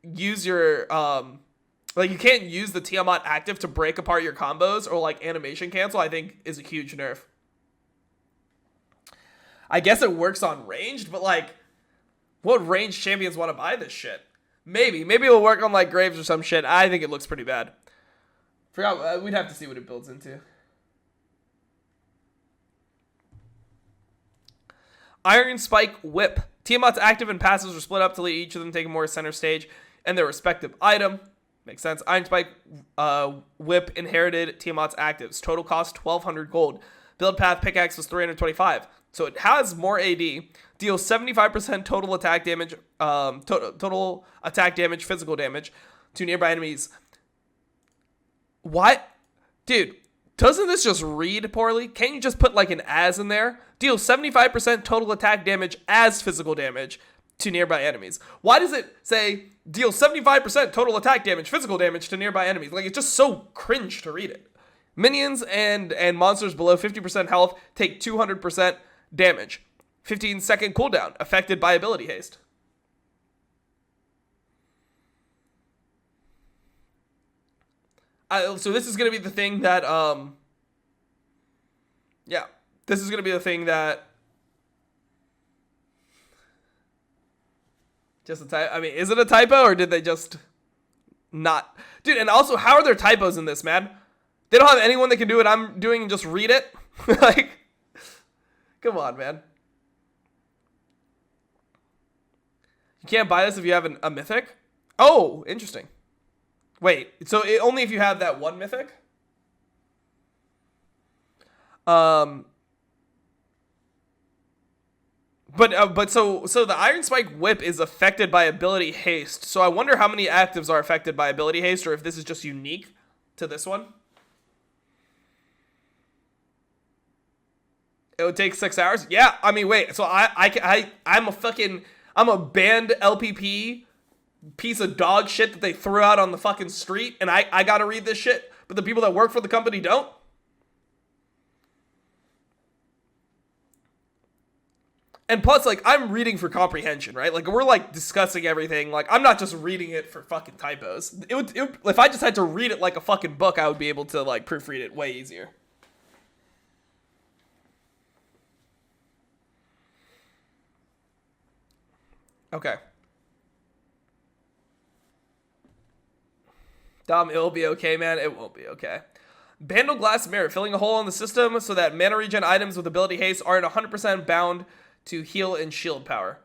use your you can't use the Tiamat active to break apart your combos or like animation cancel, I think is a huge nerf. I guess it works on ranged, but like, what ranged champions want to buy this shit? Maybe it'll work on like Graves or some shit. I think it looks pretty bad. Forgot, we'd have to see what it builds into. Iron Spike Whip. Tiamat's active and passives are split up to let each of them take more center stage and their respective item. Makes sense. Iron Spike Whip inherited Tiamat's actives. Total cost 1200 gold. Build path pickaxe was 325. So it has more AD. Deals 75% total attack damage, total attack damage, physical damage to nearby enemies. What? Dude, doesn't this just read poorly? Can't you just put like an as in there? Deals 75% total attack damage as physical damage to nearby enemies. Why does it say deals 75% total attack damage, physical damage to nearby enemies? Like, it's just so cringe to read it. Minions and monsters below 50% health take 200% damage. 15-second cooldown, affected by ability haste. So this is going to be the thing that, this is going to be the thing that, just a typo. I mean, is it a typo or did they just not? Dude, and also, how are there typos in this, man? They don't have anyone that can do what I'm doing and just read it? Like, come on, man. You can't buy this if you have a mythic? Oh, interesting. Wait, so only if you have that one mythic? But so the Iron Spike Whip is affected by ability haste. So I wonder how many actives are affected by ability haste, or if this is just unique to this one. It would take 6 hours. Yeah, I mean, wait. So I'm a banned LPP piece of dog shit that they threw out on the fucking street, and I gotta read this shit, but the people that work for the company don't? And plus, like, I'm reading for comprehension, right? Like, we're, like, discussing everything. Like, I'm not just reading it for fucking typos. If I just had to read it like a fucking book, I would be able to, like, proofread it way easier. Okay. Dom, it'll be okay, man. It won't be okay. Bandle Glass Mirror, filling a hole in the system so that mana regen items with ability haste aren't 100% bound to heal and shield power.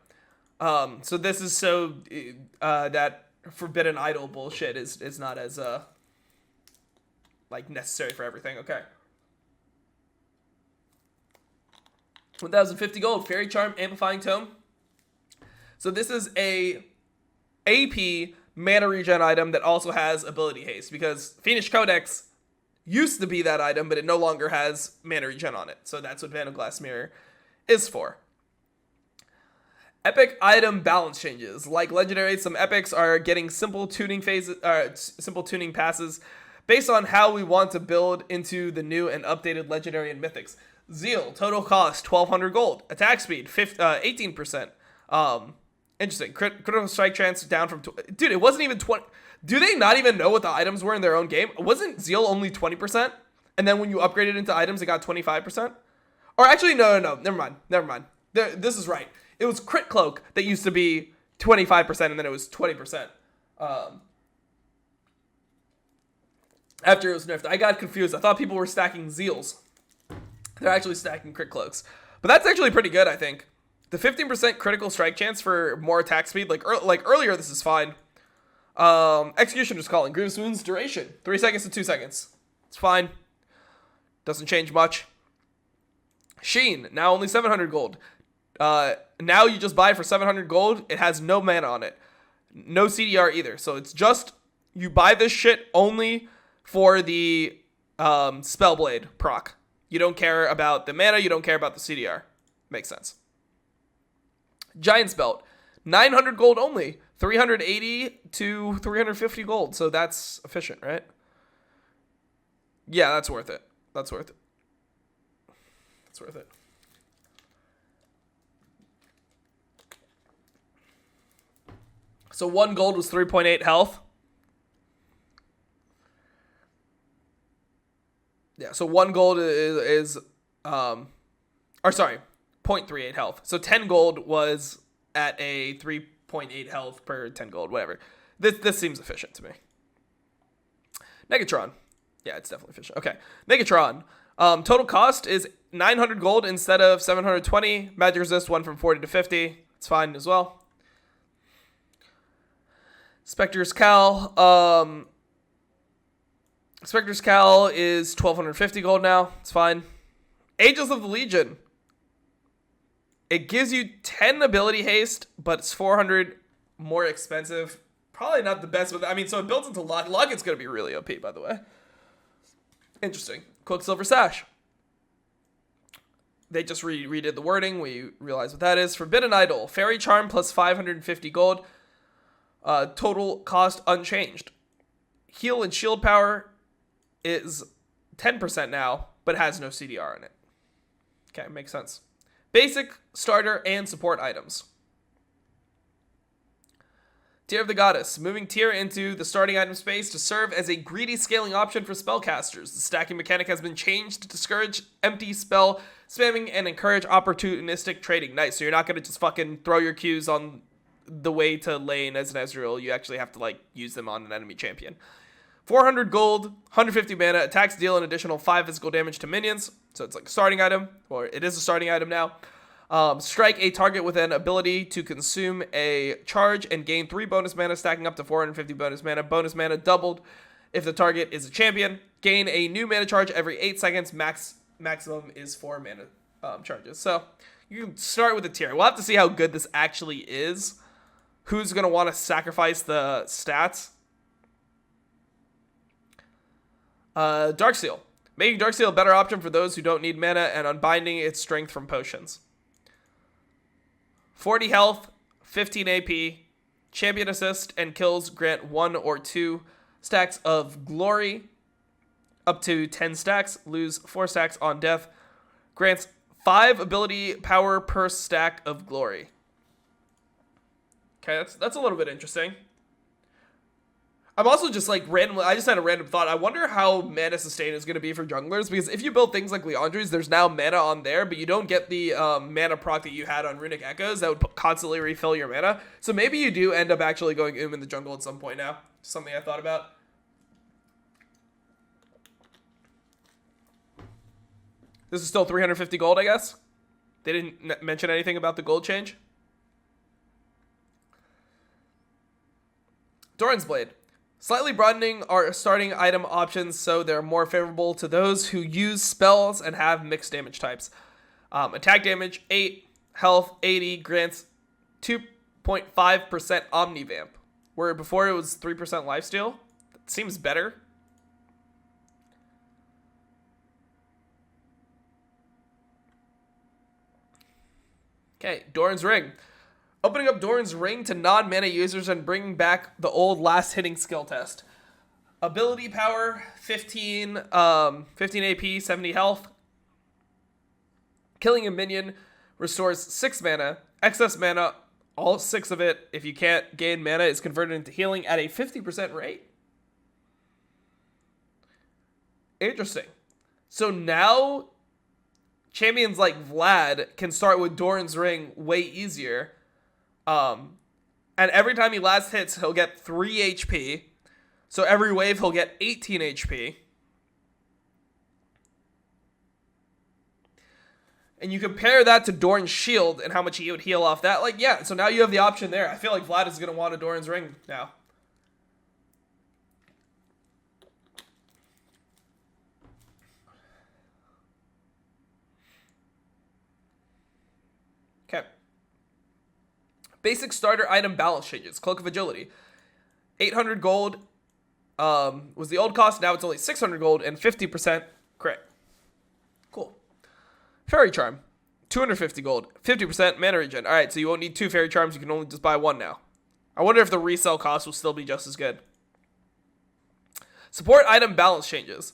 So this is so that forbidden idol bullshit is not as like necessary for everything. Okay. 1,050 gold, Fairy Charm, Amplifying Tome. So this is a AP mana regen item that also has ability haste, because Fiendish Codex used to be that item, but it no longer has mana regen on it. So that's what Vandal Glass Mirror is for. Epic item balance changes. Like legendary, some epics are getting simple tuning passes based on how we want to build into the new and updated legendary and mythics. Zeal, total cost 1200 gold. Attack speed 18%. Interesting. Critical strike chance down from dude, it wasn't even 20. Do they not even know what the items were in their own game? Wasn't Zeal only 20%? And then when you upgrade it into items, it got 25%? Or actually, no. Never mind. This is right. It was Crit Cloak that used to be 25%, and then it was 20%. After it was nerfed. I got confused. I thought people were stacking Zeals. They're actually stacking Crit Cloaks. But that's actually pretty good, I think. The 15% critical strike chance for more attack speed, like earlier, this is fine. Executioner's Calling. Grievous Wounds duration. 3 seconds to 2 seconds. It's fine. Doesn't change much. Sheen. Now only 700 gold. Now you just buy for 700 gold. It has no mana on it. No CDR either. So it's just, you buy this shit only for the Spellblade proc. You don't care about the mana. You don't care about the CDR. Makes sense. Giant's Belt. 900 gold only. 380 to 350 gold. So that's efficient, right? Yeah, that's worth it. That's worth it. That's worth it. So 1 gold was 3.8 health. Yeah, so 1 gold is 0.38 health. So 10 gold was at a 3.8 health per 10 gold, whatever. This seems efficient to me. Negatron. Yeah, it's definitely efficient. Okay, Megatron. Total cost is 900 gold instead of 720. Magic resist 1 from 40 to 50. It's fine as well. Spectre's Cal. Spectre's Cal is 1250 gold now. It's fine. Angels of the Legion. It gives you 10 ability haste, but it's 400 more expensive. Probably not the best with. I mean, so it builds into Lock. Locket's going to be really OP, by the way. Interesting. Quicksilver Sash. They just redid the wording. We realize what that is. Forbidden Idol. Fairy Charm plus 550 gold. Total cost unchanged. Heal and shield power is 10% now, but has no CDR in it. Okay, makes sense. Basic, starter, and support items. Tear of the Goddess. Moving Tear into the starting item space to serve as a greedy scaling option for spellcasters. The stacking mechanic has been changed to discourage empty spell spamming and encourage opportunistic trading. Nice, so you're not going to just fucking throw your Qs on the way to lane as an Ezreal. You actually have to, like, use them on an enemy champion. 400 gold, 150 mana, attacks deal an additional 5 physical damage to minions. So it's like a starting item, or it is a starting item now. Strike a target with an ability to consume a charge and gain 3 bonus mana, stacking up to 450 bonus mana. Bonus mana doubled if the target is a champion. Gain a new mana charge every 8 seconds. Maximum is 4 mana charges. So you can start with a tier. We'll have to see how good this actually is. Who's going to want to sacrifice the stats? Darkseal. Making Darkseal a better option for those who don't need mana and unbinding its strength from potions. 40 health, 15 AP, champion assist, and kills grant 1 or 2 stacks of glory, up to 10 stacks, lose 4 stacks on death, grants 5 ability power per stack of glory. Okay, that's a little bit interesting. I'm also just like randomly, I just had a random thought. I wonder how mana sustain is going to be for junglers, because if you build things like Leandri's, there's now mana on there, but you don't get the mana proc that you had on Runic Echoes that would constantly refill your mana. So maybe you do end up actually going in the jungle at some point now. Something I thought about. This is still 350 gold, I guess. They didn't mention anything about the gold change. Doran's Blade. Slightly broadening our starting item options so they're more favorable to those who use spells and have mixed damage types. Attack damage, 8. Health, 80. Grants 2.5% Omnivamp. Where before it was 3% lifesteal. That seems better. Okay, Doran's Ring. Opening up Doran's Ring to non-mana users and bringing back the old last hitting skill test. Ability power, 15 AP, 70 health. Killing a minion restores 6 mana. Excess mana, all 6 of it, if you can't gain mana, is converted into healing at a 50% rate. Interesting. So now, champions like Vlad can start with Doran's Ring way easier. And every time he last hits, he'll get 3 HP. So every wave, he'll get 18 HP. And you compare that to Doran's Shield and how much he would heal off that. Like, yeah, so now you have the option there. I feel like Vlad is going to want a Doran's Ring now. Okay. Basic starter item balance changes. Cloak of Agility. 800 gold was the old cost. Now it's only 600 gold and 50% crit. Cool. Fairy Charm. 250 gold. 50% mana regen. Alright, so you won't need 2 Fairy Charms. You can only just buy 1 now. I wonder if the resale cost will still be just as good. Support item balance changes.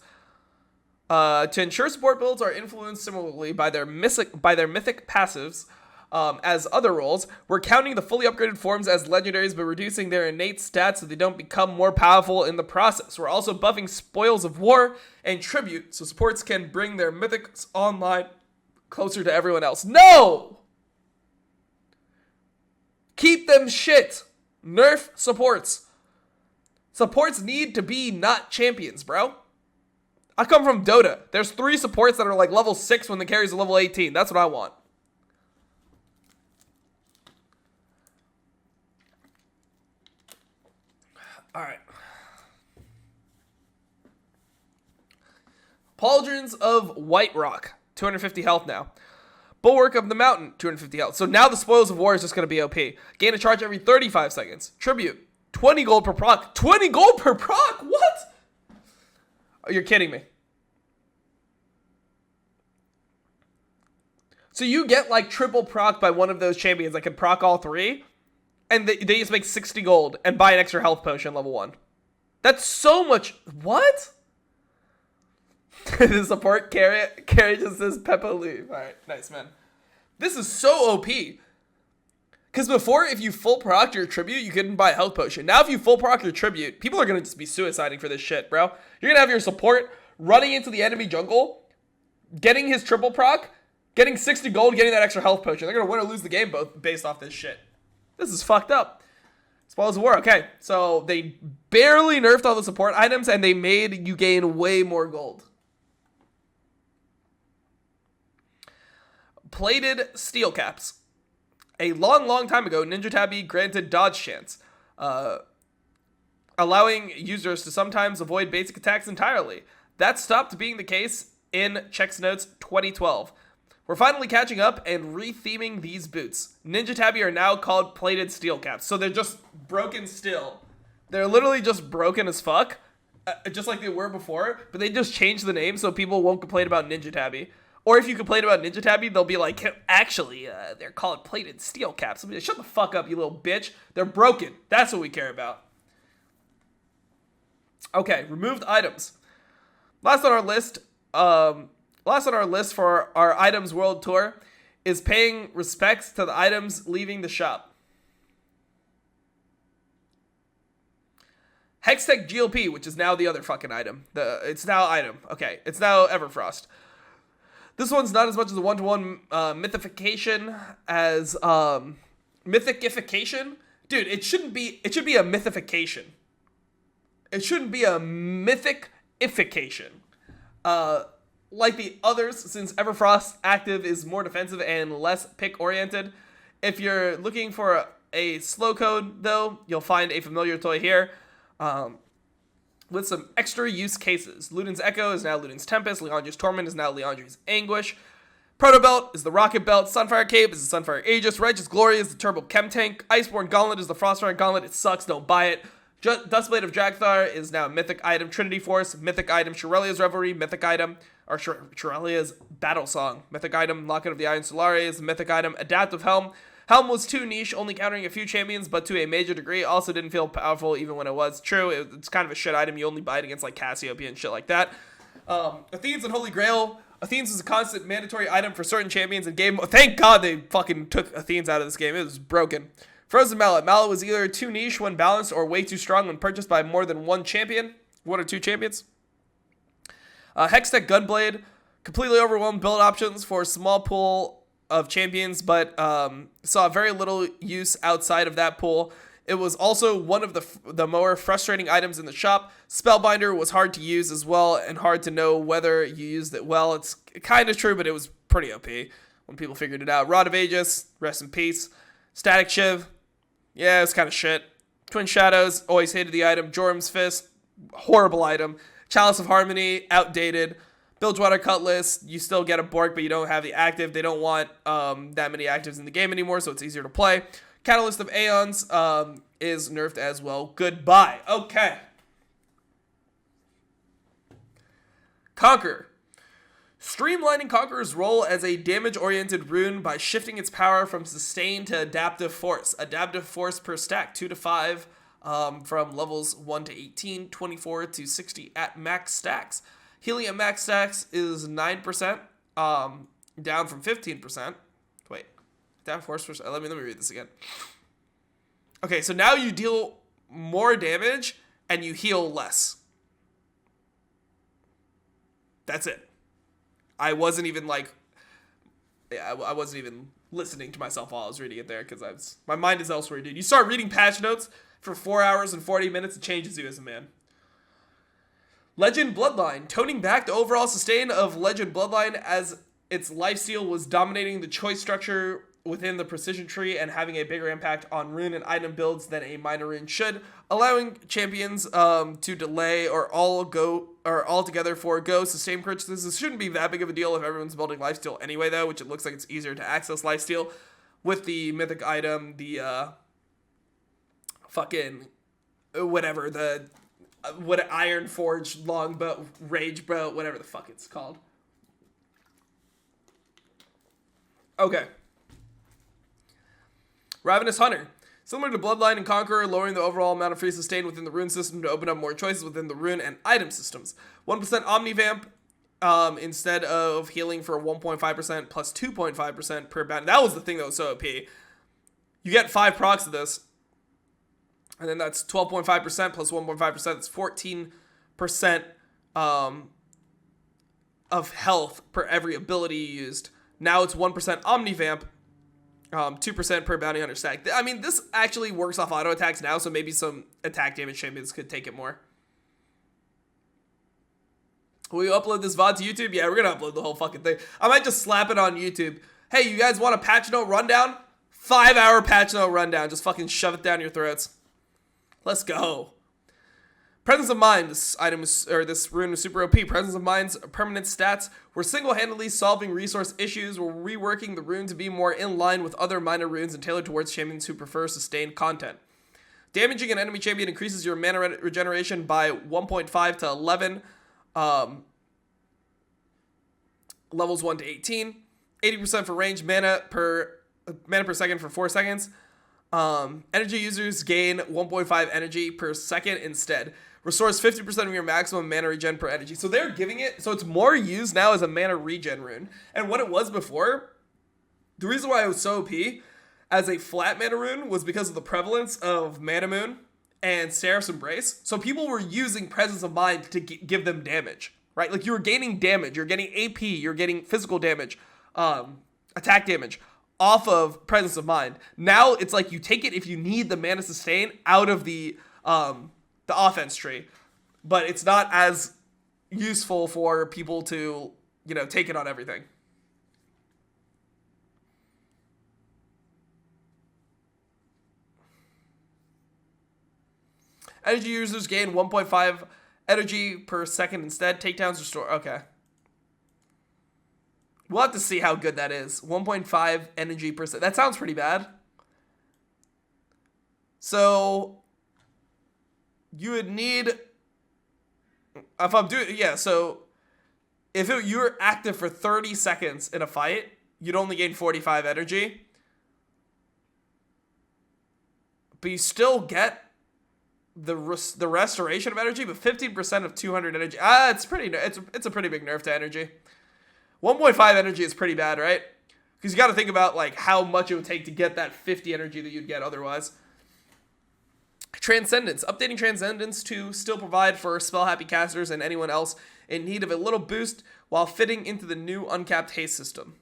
To ensure support builds are influenced similarly by their mythic passives, as other roles, we're counting the fully upgraded forms as legendaries but reducing their innate stats so they don't become more powerful in the process. We're also buffing Spoils of War and Tribute so supports can bring their mythics online closer to everyone else. No! Keep them shit. Nerf supports. Supports need to be not champions, bro. I come from Dota. There's 3 supports that are like level 6 when the carries are level 18. That's what I want. Alright. Pauldrons of White Rock. 250 health now. Bulwark of the Mountain. 250 health. So now the Spoils of War is just going to be OP. Gain a charge every 35 seconds. Tribute. 20 gold per proc. 20 gold per proc? What? Oh, you're kidding me. So you get like triple proc by one of those champions that can proc all 3. And they just make 60 gold and buy an extra health potion level 1. That's so much. What? The support carry just says Peppa leave. Alright, nice, man. This is so OP. Because before, if you full proc your tribute, you couldn't buy a health potion. Now, if you full proc your tribute, people are going to just be suiciding for this shit, bro. You're going to have your support running into the enemy jungle, getting his triple proc, getting 60 gold, getting that extra health potion. They're going to win or lose the game both based off this shit. This is fucked up. Spoils of War. Okay, so they barely nerfed all the support items, and they made you gain way more gold. Plated steel caps. A long time ago, Ninja Tabby granted dodge chance, allowing users to sometimes avoid basic attacks entirely. That stopped being the case in Chex Notes 2012. We're finally catching up and retheming these boots. Ninja Tabby are now called plated steel caps. So they're just broken still. They're literally just broken as fuck, just like they were before, but they just changed the name so people won't complain about Ninja Tabby. Or if you complain about Ninja Tabby, they'll be like, actually, they're called plated steel caps. I'll be like, shut the fuck up, you little bitch. They're broken. That's what we care about. Okay, removed items. Last on our list for our items world tour is paying respects to the items leaving the shop. Hextech GLP, which is now the other fucking item. It's now item. Okay, it's now Everfrost. This one's not as much as a one-to-one mythification as mythicification. Dude, it should be a mythification. It shouldn't be a mythicification. Like the others, since Everfrost active is more defensive and less pick-oriented. If you're looking for a slow code, though, you'll find a familiar toy here. With some extra use cases. Luden's Echo is now Luden's Tempest. Leandri's Torment is now Leandri's Anguish. Proto Belt is the Rocket Belt. Sunfire Cape is the Sunfire Aegis. Righteous Glory is the Turbo Chem Tank. Iceborne Gauntlet is the Frostfire Gauntlet. It sucks, don't buy it. Dustblade of Dragthar is now a mythic item. Trinity Force, mythic item. Shirelia's Revelry, mythic item. Or Shirelia's Battle Song, mythic item. Locket of the Iron Solare is a mythic item. Adaptive Helm, Helm was too niche, only countering a few champions, but to a major degree. Also didn't feel powerful even when it was. True, it's kind of a shit item. You only buy it against like Cassiopeia and shit like that. Athene's and Holy Grail. Athene's is a constant mandatory item for certain champions in game. Thank God they fucking took Athene's out of this game. It was broken. Frozen Mallet. Mallet was either too niche when balanced or way too strong when purchased by more than one or two champions. Hextech Gunblade. Completely overwhelmed build options for a small pool of champions, but saw very little use outside of that pool. It was also one of the more frustrating items in the shop. Spellbinder was hard to use as well, and hard to know whether you used it well. It's kind of true, but it was pretty OP when people figured it out. Rod of Aegis, rest in peace. Static Shiv, yeah, it's kind of shit. Twin Shadows, always hated the item. Jorm's Fist, horrible item. Chalice of Harmony, outdated. Bilgewater Cutlass, you still get a Bork, but you don't have the active. They don't want that many actives in the game anymore, so it's easier to play. Catalyst of Aeons is nerfed as well. Goodbye. Okay. Conquer. Streamlining Conqueror's role as a damage-oriented rune by shifting its power from sustain to adaptive force. Adaptive force per stack, 2 to 5, from levels 1 to 18, 24 to 60 at max stacks. Healing at max stacks is 9%, down from 15%. Wait, down force percent. Let me read this again. Okay, so now you deal more damage and you heal less. That's it. I wasn't even I wasn't even listening to myself while I was reading it there because my mind is elsewhere, dude. You start reading patch notes for 4 hours and 40 minutes, it changes you as a man. Legend Bloodline. Toning back the overall sustain of Legend Bloodline as its lifesteal was dominating the choice structure within the precision tree and having a bigger impact on rune and item builds than a minor rune should, allowing champions to delay or altogether forego sustained purchases. This shouldn't be that big of a deal if everyone's building lifesteal anyway, though, which it looks like it's easier to access lifesteal with the mythic item, the Iron Forge longbow, rage bow, whatever the fuck it's called. Okay. Ravenous Hunter. Similar to Bloodline and Conqueror, lowering the overall amount of free sustain within the rune system to open up more choices within the rune and item systems. 1% Omnivamp instead of healing for 1.5% plus 2.5% per bounty. That was the thing that was so OP. You get 5 procs of this. And then that's 12.5% plus 1.5%. That's 14% of health per every ability you used. Now it's 1% Omnivamp, 2% per bounty hunter stack. I mean, this actually works off auto attacks now, so maybe some attack damage champions could take it more. Will you upload this VOD to YouTube? Yeah, we're going to upload the whole fucking thing. I might just slap it on YouTube. Hey, you guys want a patch note rundown? 5-hour patch note rundown. Just fucking shove it down your throats. Let's go. Presence of Mind. This rune is super OP. Presence of Mind's permanent stats. We're single-handedly solving resource issues. We're reworking the rune to be more in line with other minor runes and tailored towards champions who prefer sustained content. Damaging an enemy champion increases your mana regeneration by 1.5 to 11. Levels 1 to 18. 80% for range mana per second for 4 seconds. Energy users gain 1.5 energy per second instead. Restores 50% of your maximum mana regen per energy. So they're giving it, so it's more used now as a mana regen rune. And what it was before, the reason why it was so OP as a flat mana rune was because of the prevalence of Mana Moon and Seraph's Embrace. So people were using Presence of Mind to give them damage, right? Like you were gaining damage, you're getting AP, you're getting physical damage, attack damage off of Presence of Mind. Now it's like you take it if you need the mana sustain out of the offense tree, but it's not as useful for people to, take it on everything. Energy users gain 1.5 energy per second instead. Takedowns restore. Okay. We'll have to see how good that is. 1.5 energy per second. That sounds pretty bad. So you would need, if you were active for 30 seconds in a fight, you'd only gain 45 energy. but you still get the restoration of energy, but 15% of 200 energy. It's a pretty big nerf to energy. 1.5 energy is pretty bad, right? Because you got to think about like how much it would take to get that 50 energy that you'd get otherwise. Transcendence. Updating Transcendence to still provide for spell-happy casters and anyone else in need of a little boost while fitting into the new uncapped haste system.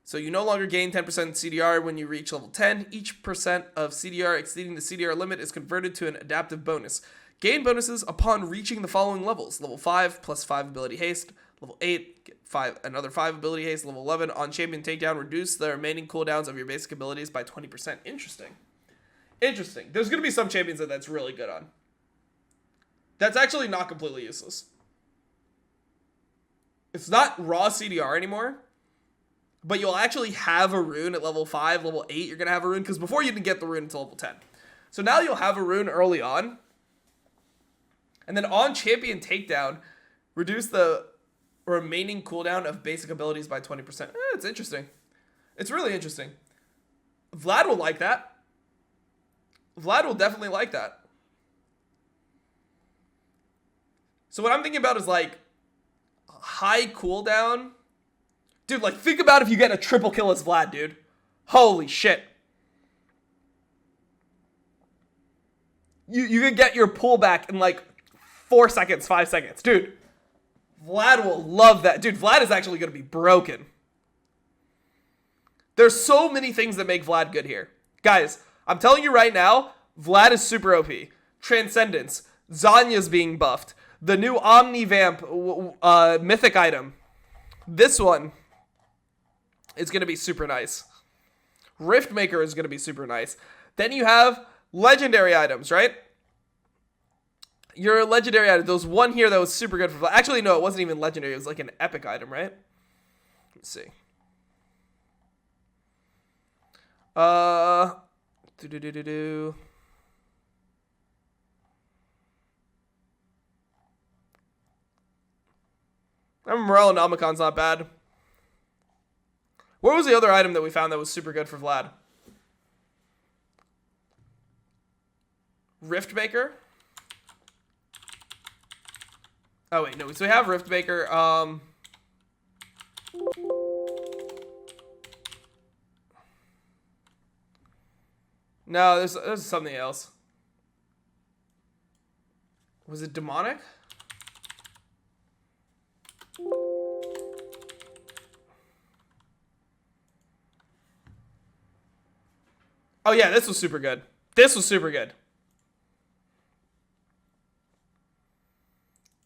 So you no longer gain 10% CDR when you reach level 10. Each percent of CDR exceeding the CDR limit is converted to an adaptive bonus. Gain bonuses upon reaching the following levels. Level 5, plus 5 ability haste. Level 8, get another 5 ability haste. Level 11, on champion takedown, reduce the remaining cooldowns of your basic abilities by 20%. Interesting. There's going to be some champions that's really good on. That's actually not completely useless. It's not raw CDR anymore. But you'll actually have a rune at level 5, level 8, you're going to have a rune, because before you didn't get the rune until level 10. So now you'll have a rune early on. And then on champion takedown, reduce the remaining cooldown of basic abilities by 20%. It's interesting. It's really interesting. Vlad will like that. Vlad will definitely like that. So what I'm thinking about is like high cooldown. Dude, like, think about if you get a triple kill as Vlad, dude. Holy shit. You can get your pullback in, like, 4 seconds, 5 seconds. Dude, Vlad will love that. Dude, Vlad is actually going to be broken. There's so many things that make Vlad good here. Guys, I'm telling you right now, Vlad is super OP. Transcendence. Zanya's being buffed. The new Omni Vamp mythic item. This one is going to be super nice. Riftmaker is going to be super nice. Then you have legendary items, right? Your legendary item. There was one here that was super good for... Actually, no, it wasn't even legendary. It was like an epic item, right? Let's see. I remember Morel and Omicon's not bad. What was the other item that we found that was super good for Vlad? Riftmaker? Oh, wait, no. So we have Riftmaker. No, there's something else. Was it demonic? Oh yeah, this was super good. This was super good.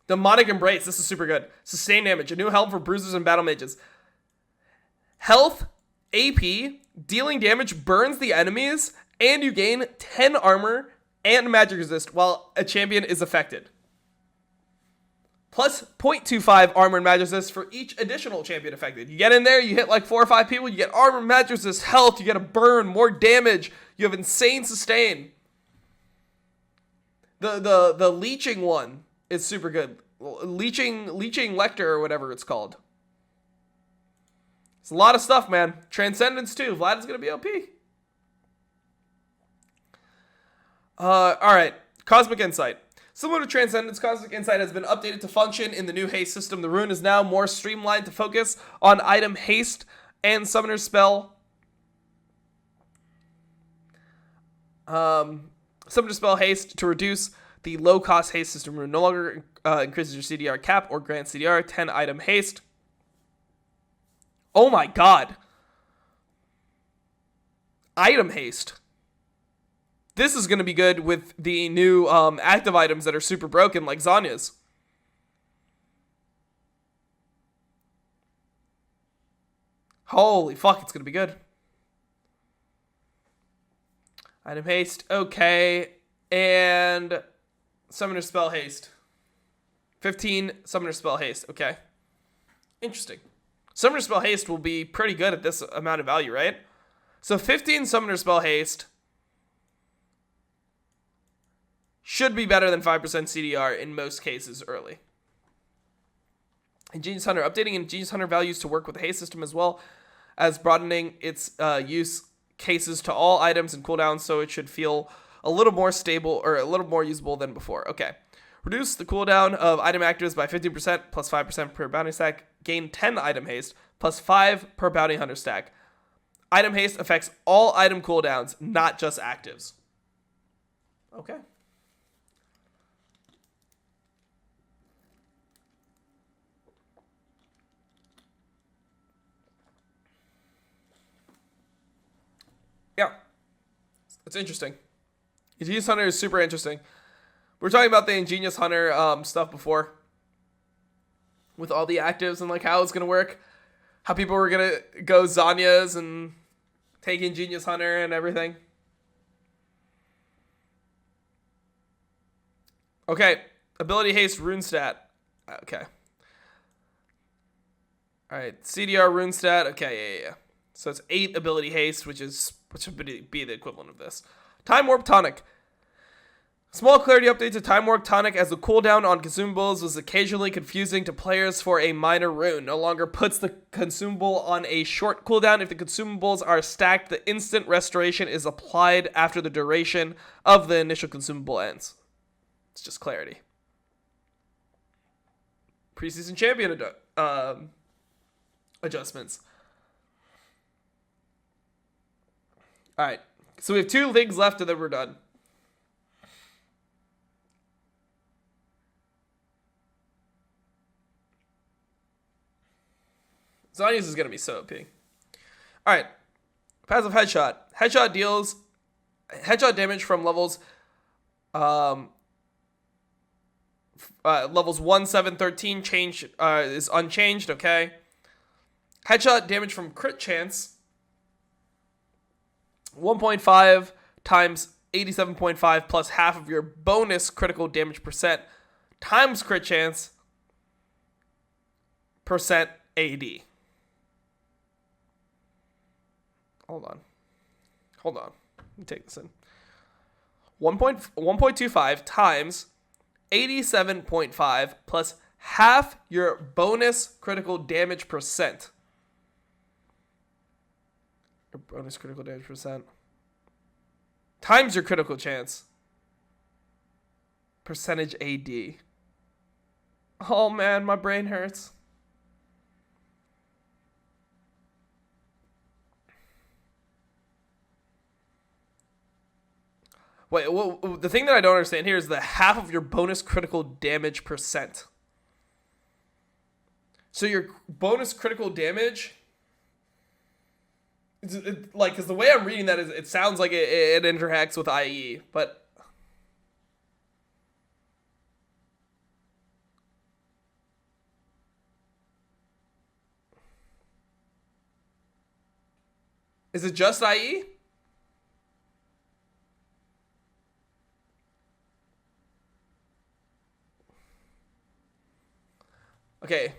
Demonic Embrace. This is super good. Sustain damage. A new helm for bruisers and battle mages. Health, AP, dealing damage burns the enemies, and you gain 10 armor and magic resist while a champion is affected. Plus 0.25 armor and magic resist for each additional champion affected. You get in there, you hit like 4 or 5 people, you get armor, magic resist, health, you get a burn, more damage, you have insane sustain. The leeching one is super good. Leeching Lector or whatever it's called. It's a lot of stuff, man. Transcendence too. Vlad is gonna be OP. Alright. Cosmic Insight. Similar to Transcendence, Cosmic Insight has been updated to function in the new haste system. The rune is now more streamlined to focus on item haste and summoner spell. Summoner spell haste to reduce the low-cost haste system rune. No longer increases your CDR cap or grants CDR. 10 item haste. Oh my god. Item haste. This is going to be good with the new active items that are super broken, like Zanya's. Holy fuck, it's going to be good. Item haste, okay. And summoner spell haste. 15 summoner spell haste, okay. Interesting. Summoner spell haste will be pretty good at this amount of value, right? So 15 summoner spell haste should be better than 5% CDR in most cases early. Ingenious Hunter. Updating Ingenious Hunter values to work with the haste system as well as broadening its use cases to all items and cooldowns, so it should feel a little more stable or a little more usable than before. Okay. Reduce the cooldown of item actives by 15% plus 5% per bounty stack. Gain 10 item haste plus 5 per bounty hunter stack. Item haste affects all item cooldowns, not just actives. Okay. Yeah. It's interesting. Ingenious Hunter is super interesting. We were talking about the Ingenious Hunter stuff before. With all the actives and like how it's going to work. How people were going to go Zanyas and take Ingenious Hunter and everything. Okay. Ability haste rune stat. Okay. Alright. CDR rune stat. Okay, yeah. So it's 8 ability haste, which would be the equivalent of this. Time Warp Tonic. Small clarity update to Time Warp Tonic, as the cooldown on consumables was occasionally confusing to players for a minor rune. No longer puts the consumable on a short cooldown. If the consumables are stacked, the instant restoration is applied after the duration of the initial consumable ends. It's just clarity. Preseason champion adjustments. Alright, so we have 2 things left and then we're done. Zanyas is going to be so OP. Alright, passive headshot. Headshot deals headshot damage from levels levels 1, 7, 13 is unchanged, okay? Headshot damage from crit chance 1.5 times 87.5 plus half of your bonus critical damage percent times crit chance percent AD. Hold on. Let me take this in. 1.25 times 87.5 plus half your bonus critical damage percent. Your bonus critical damage percent. Times your critical chance. Percentage AD. Oh man, my brain hurts. Wait, well, the thing that I don't understand here is the half of your bonus critical damage percent. So your bonus critical damage, because the way I'm reading that is, it sounds like it interacts with IE, but is it just IE? Okay,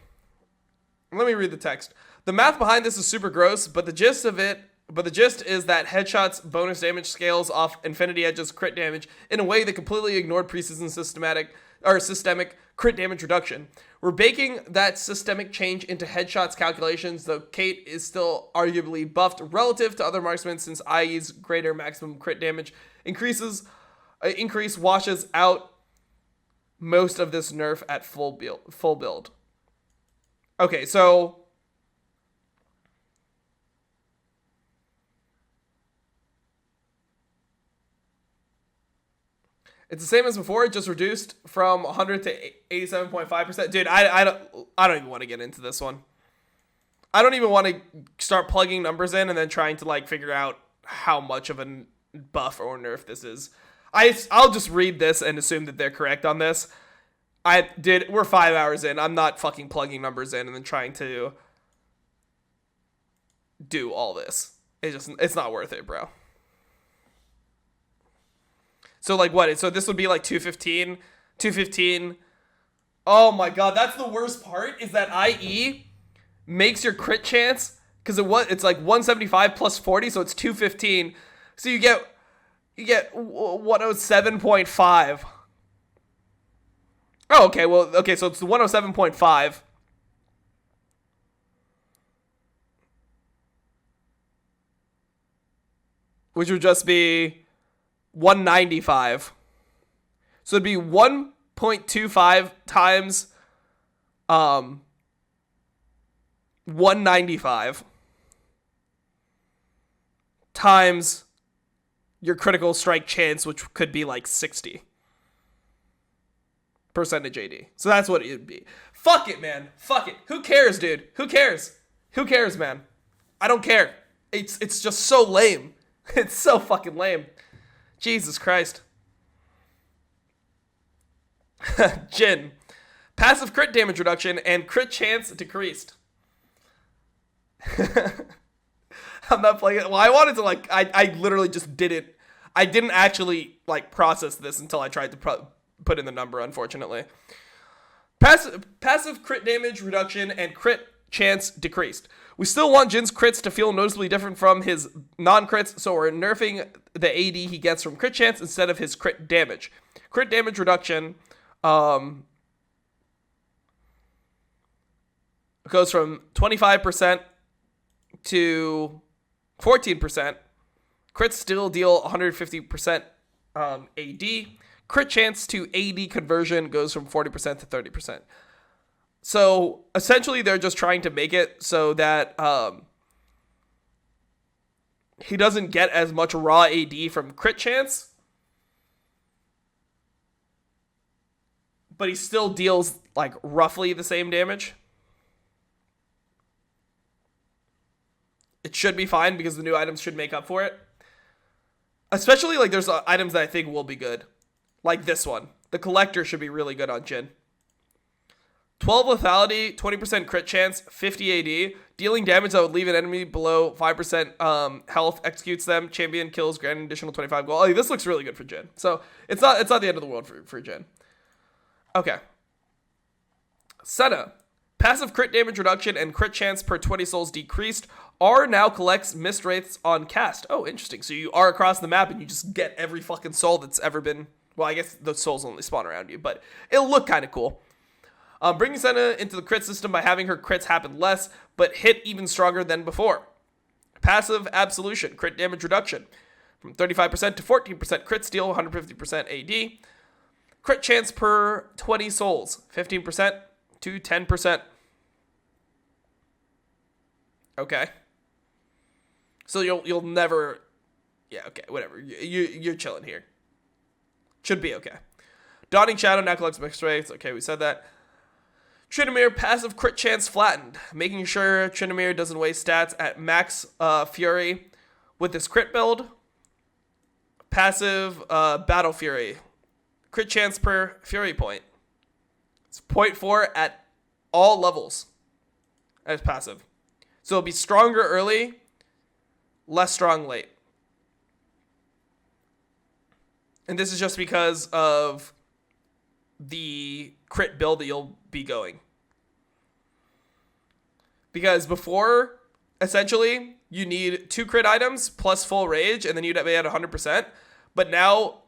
let me read the text. The math behind this is super gross, but the gist is that headshots bonus damage scales off Infinity Edge's crit damage in a way that completely ignored Preseason systemic crit damage reduction. We're baking that systemic change into headshots calculations, though Kate is still arguably buffed relative to other marksmen since IE's greater maximum crit damage increase washes out most of this nerf at full build. Okay, so it's the same as before, just reduced from 100 to 87.5%. Dude, I don't even want to get into this one. I don't even want to start plugging numbers in and then trying to like figure out how much of a buff or nerf this is. I'll just read this and assume that they're correct on this. We're 5 hours in. I'm not fucking plugging numbers in and then trying to do all this. It's not worth it, bro. So like what? So this would be like 215. Oh my god, that's the worst part, is that IE makes your crit chance, because it's like 175 plus 40, so it's 215. So you get 107.5. Oh, okay, so it's the 107.5. which would just be 195. So it'd be 1.25 times 195 times your critical strike chance, which could be like 60% AD. So that's what it'd be. Fuck it, man. Fuck it. Who cares, dude? Who cares? Who cares, man? I don't care. It's just so lame. It's so fucking lame. Jesus Christ. Jhin. Passive crit damage reduction and crit chance decreased. I'm not playing it. Well, I wanted to I literally just didn't. I didn't actually process this until I tried to put in the number, unfortunately. Passive crit damage reduction and crit chance decreased. We still want Jin's crits to feel noticeably different from his non-crits, so we're nerfing the AD he gets from crit chance instead of his crit damage. Crit damage reduction goes from 25% to 14%. Crits still deal 150% AD. Crit chance to AD conversion goes from 40% to 30%. So essentially they're just trying to make it so that he doesn't get as much raw AD from crit chance, but he still deals roughly the same damage. It should be fine because the new items should make up for it. Especially there's items that I think will be good. Like this one. The collector should be really good on Jhin. 12 lethality, 20% crit chance, 50 AD. Dealing damage that would leave an enemy below 5% health, executes them. Champion kills, granting additional 25 gold. Oh, this looks really good for Jhin. So it's not the end of the world for Jhin. Okay. Senna. Passive crit damage reduction and crit chance per 20 souls decreased. R now collects missed wraiths on cast. Oh, interesting. So you are across the map and you just get every fucking soul that's ever been... Well, I guess those souls only spawn around you, but it'll look kind of cool. Bringing Senna into the crit system by having her crits happen less, but hit even stronger than before. Passive Absolution. Crit damage reduction. From 35% to 14% crit steal, 150% AD. Crit chance per 20 souls. 15% to 10%. Okay. So you'll never... Yeah, okay, whatever. You're chilling here. Should be okay. Dawning Shadow now collects mixed wraiths. Okay, we said that. Tryndamere passive crit chance flattened, making sure Tryndamere doesn't waste stats at max Fury with this crit build. Passive Battle Fury. Crit chance per Fury point. It's 0.4 at all levels as passive. So it'll be stronger early, less strong late. And this is just because of the crit build that you'll be going. Because before, essentially, you need 2 crit items plus full rage, and then you'd be at 100%. But now,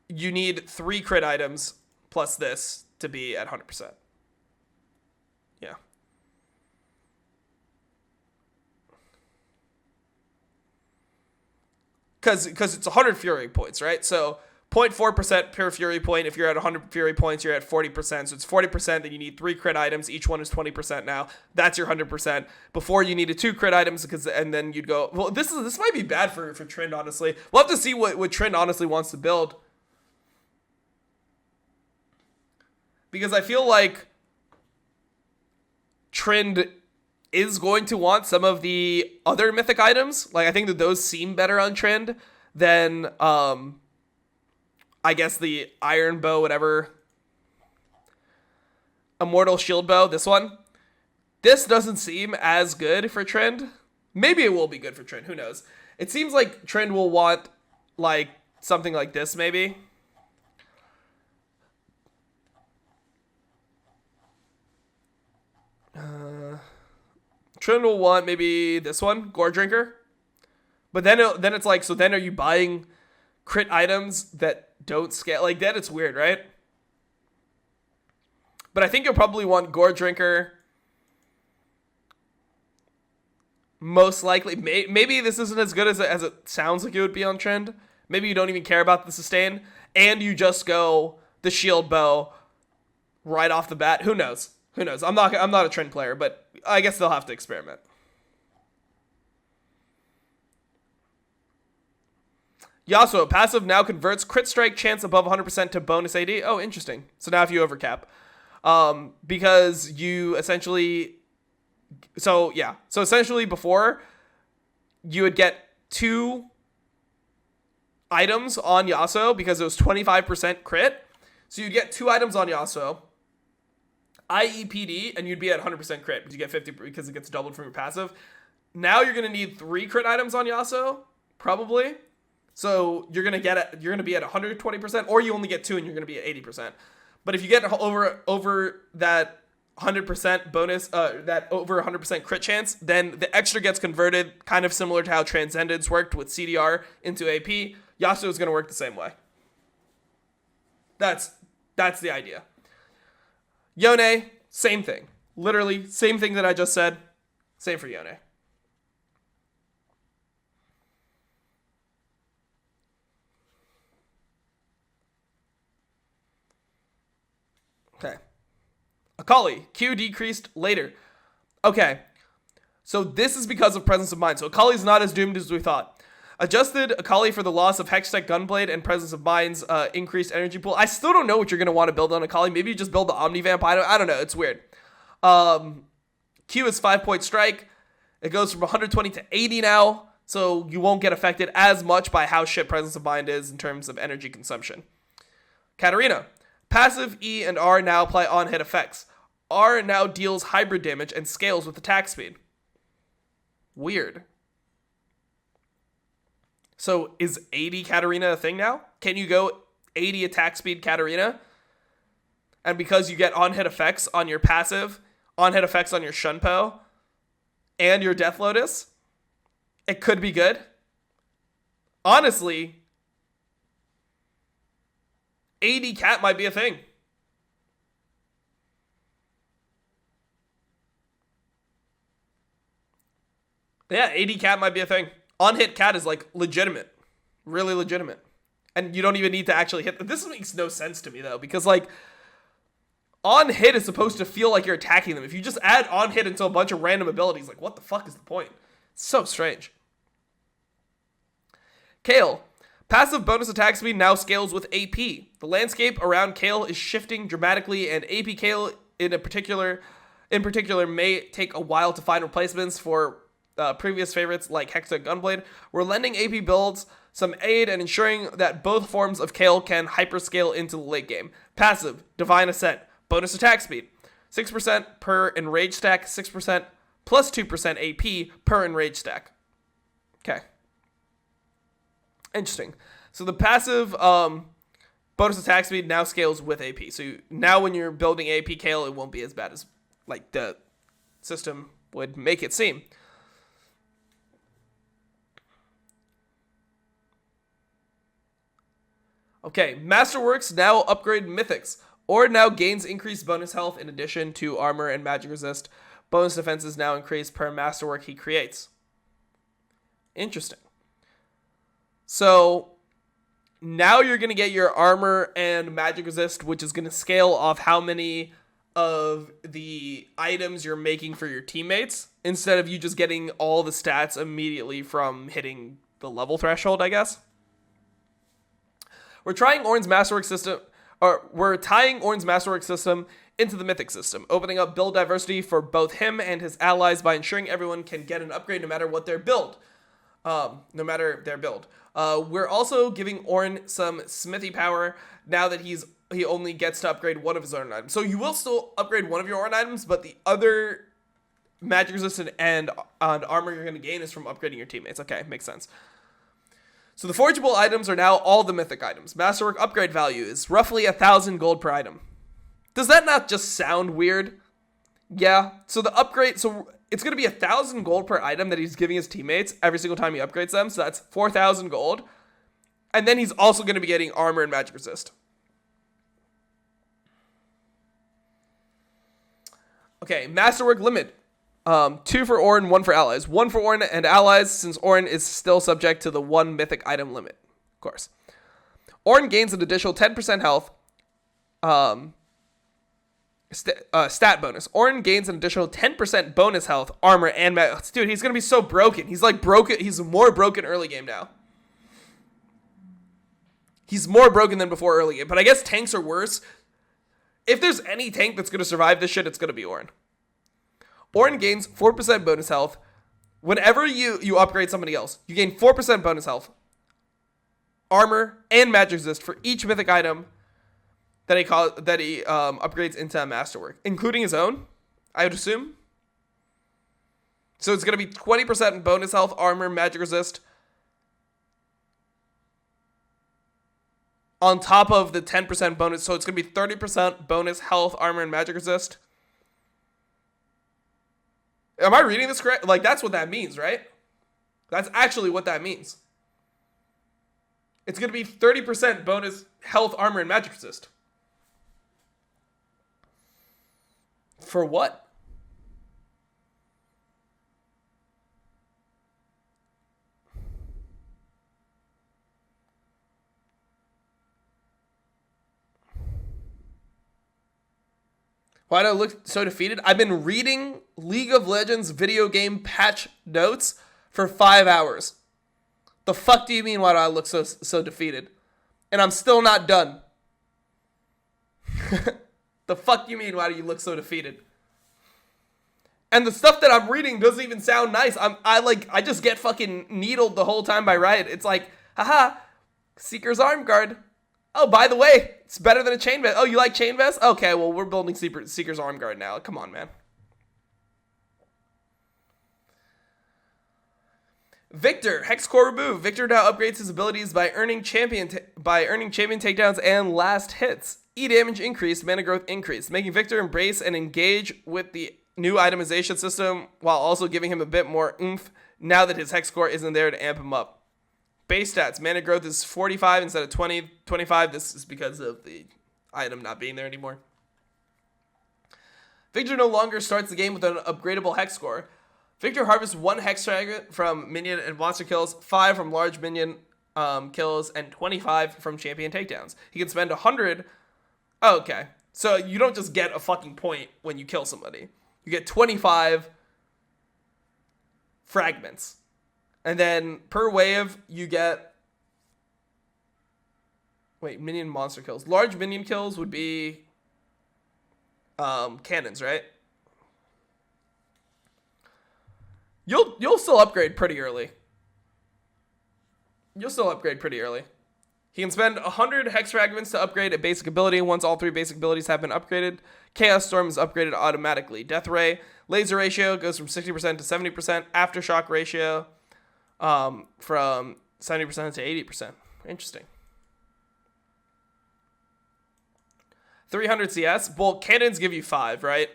you need 3 crit items plus this to be at 100%. Yeah. Because it's 100 Fury points, right? So 0.4% per Fury point. If you're at 100 Fury points, you're at 40%. So it's 40%. Then you need 3 crit items. Each one is 20% now. That's your 100%. Before you needed 2 crit items, and then you'd go. Well, this might be bad for Trynd, honestly. We'll have to see what Trynd honestly wants to build. Because I feel like Trynd is going to want some of the other mythic items. I think that those seem better on Trynd than, I guess the Iron Bow, whatever. Immortal Shield Bow, this one. This doesn't seem as good for Trynd. Maybe it will be good for Trynd, who knows. It seems like Trynd will want, something like this, maybe. Trynd will want maybe this one, Gore Drinker. But then it's so then are you buying crit items that don't scale? Then it's weird, right? But I think you'll probably want Gore Drinker, most likely. Maybe this isn't as good as it sounds like it would be on trend. Maybe you don't even care about the sustain, and you just go the shield bow right off the bat. Who knows? Who knows? I'm not a trend player, but I guess they'll have to experiment. Yasuo, passive now converts crit strike chance above 100% to bonus AD. Oh, interesting. So now if you overcap. Because you essentially... So, yeah. So essentially before, you would get 2 items on Yasuo because it was 25% crit. So you'd get 2 items on Yasuo, IEPD, and you'd be at 100% crit, but you get 50 because it gets doubled from your passive. Now you're going to need 3 crit items on Yasuo, probably. So you're going to be at 120%, or you only get 2 and you're going to be at 80%. But if you get over that 100% bonus, that over 100% crit chance, then the extra gets converted, kind of similar to how Transcendence worked with CDR into AP. Yasuo is going to work the same way. That's the idea. Yone, same thing. Literally, same thing that I just said. Same for Yone. Okay. Akali, Q decreased later. Okay. So this is because of Presence of Mind. So Akali's not as doomed as we thought. Adjusted Akali for the loss of Hextech Gunblade and Presence of Mind's increased energy pool. I still don't know what you're going to want to build on Akali. Maybe you just build the Omnivamp. I don't know. It's weird. Q is 5-point strike. It goes from 120 to 80 now. So you won't get affected as much by how shit Presence of Mind is in terms of energy consumption. Katarina. Passive E and R now apply on-hit effects. R now deals hybrid damage and scales with attack speed. Weird. So is 80 Katarina a thing now? Can you go 80 attack speed Katarina? And because you get on-hit effects on your passive, on-hit effects on your Shunpo, and your Death Lotus, it could be good. Honestly, 80 cat might be a thing. Yeah, 80 cat might be a thing. On-hit cat is like legitimate. Really legitimate. And you don't even need to actually hit. This makes no sense to me though, because like on-hit is supposed to feel like you're attacking them. If you just add on-hit into a bunch of random abilities, like what the fuck is the point? It's so strange. Kale. Passive bonus attack speed now scales with AP. The landscape around Kale is shifting dramatically, and AP Kale in particular may take a while to find replacements for previous favorites like Hexa Gunblade. We're lending AP builds some aid and ensuring that both forms of Kale can hyperscale into the late game. Passive, Divine Ascent, bonus attack speed, 6% per enrage stack, 6% plus 2% AP per enrage stack. Okay. Interesting. So the passive bonus attack speed now scales with AP. So now when you're building AP Kale, it won't be as bad as like the system would make it seem. Okay, Masterworks now upgrade Mythics. Or now gains increased bonus health in addition to armor and magic resist. Bonus defenses now increase per masterwork he creates. Interesting. So now you're going to get your armor and magic resist, which is going to scale off how many of the items you're making for your teammates, instead of you just getting all the stats immediately from hitting the level threshold, I guess. We're tying Ornn's Masterwork system into the Mythic system, opening up build diversity for both him and his allies by ensuring everyone can get an upgrade no matter what their build. We're also giving Ornn some smithy power now that he only gets to upgrade one of his Ornn items. So you will still upgrade one of your Ornn items, but the other magic resistant and armor you're going to gain is from upgrading your teammates. Okay, makes sense. So the forgeable items are now all the mythic items. Masterwork upgrade value is roughly 1,000 gold per item. Does that not just sound weird? Yeah. So the upgrade, so it's going to be 1,000 gold per item that he's giving his teammates every single time he upgrades them. So that's 4,000 gold. And then he's also going to be getting armor and magic resist. Okay, Masterwork limit. 2 for Orin, 1 for allies. 1 for Orin and allies, since Orin is still subject to the 1 mythic item limit. Of course. Orin gains an additional 10% health. Stat bonus. Orin gains an additional 10% bonus health, armor, and dude, he's gonna be so broken. He's like broken. He's more broken early game now. He's more broken than before early game. But I guess tanks are worse. If there's any tank that's gonna survive this shit, it's gonna be Orin. Orin gains 4% bonus health. Whenever you upgrade somebody else, you gain 4% bonus health, armor, and magic resist for each mythic item that he upgrades into a masterwork, including his own, I would assume. So it's going to be 20% bonus health, armor, magic resist, on top of the 10% bonus. So it's going to be 30% bonus health, armor, and magic resist. Am I reading this correct? Like, that's what that means, right? That's actually what that means. It's going to be 30% bonus health, armor, and magic resist. For what? Why do I look so defeated? I've been reading League of Legends video game patch notes for 5 hours. The fuck do you mean, why do I look so defeated? And I'm still not done. The fuck do you mean, why do you look so defeated? And the stuff that I'm reading doesn't even sound nice. I just get fucking needled the whole time by Riot. It's like, haha, Seeker's Arm Guard. Oh, by the way, it's better than a chain vest. Oh, you like chain vest? Okay, well, we're building Seeker's Arm Guard now. Come on, man. Victor, Hex Core removed. Victor now upgrades his abilities by earning champion takedowns and last hits. E damage increased, mana growth increased, making Victor embrace and engage with the new itemization system while also giving him a bit more oomph now that his Hex Core isn't there to amp him up. Base stats, mana growth is 45 instead of 25. This is because of the item not being there anymore. Victor no longer starts the game with an upgradable Hex Score. Victor harvests 1 Hex Fragment from minion and monster kills, 5 from large minion kills, and 25 from champion takedowns. He can spend 100... Oh, okay. So you don't just get a fucking point when you kill somebody. You get 25 fragments. And then per wave, you get... Wait, minion monster kills. Large minion kills would be cannons, right? You'll still upgrade pretty early. He can spend 100 Hex Fragments to upgrade a basic ability. Once all 3 basic abilities have been upgraded, Chaos Storm is upgraded automatically. Death Ray, laser ratio goes from 60% to 70%. Aftershock ratio from 70% to 80%. Interesting. 300 CS. Well, cannons give you 5, right?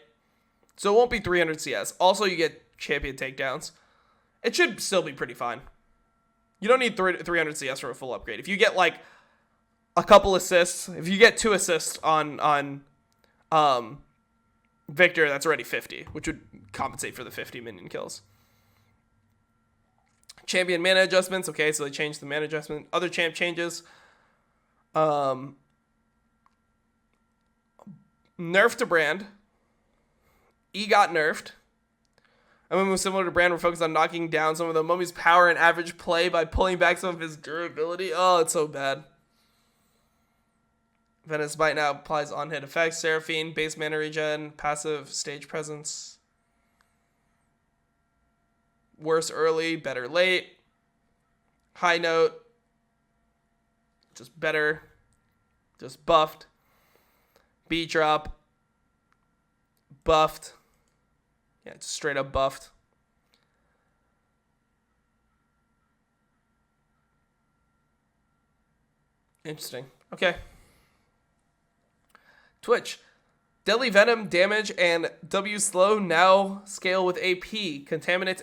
So it won't be 300 CS. Also, you get champion takedowns. It should still be pretty fine. You don't need 300 CS for a full upgrade. If you get like a couple assists, if you get 2 assists on Victor, that's already 50, which would compensate for the 50 minion kills. Champion mana adjustments. Okay, so they changed the mana adjustment. Other champ changes. Nerf to Brand. E got nerfed. A move similar to Brand, we're focused on knocking down some of the mummy's power and average play by pulling back some of his durability. Oh, it's so bad. Venice Bite now applies on-hit effects. Seraphine, base mana regen, passive stage presence. Worse early, better late. High note. Just better. Just buffed. B drop. Buffed. Yeah, just straight up buffed. Interesting. Okay. Twitch. Deadly Venom damage and W slow now scale with AP. Contaminates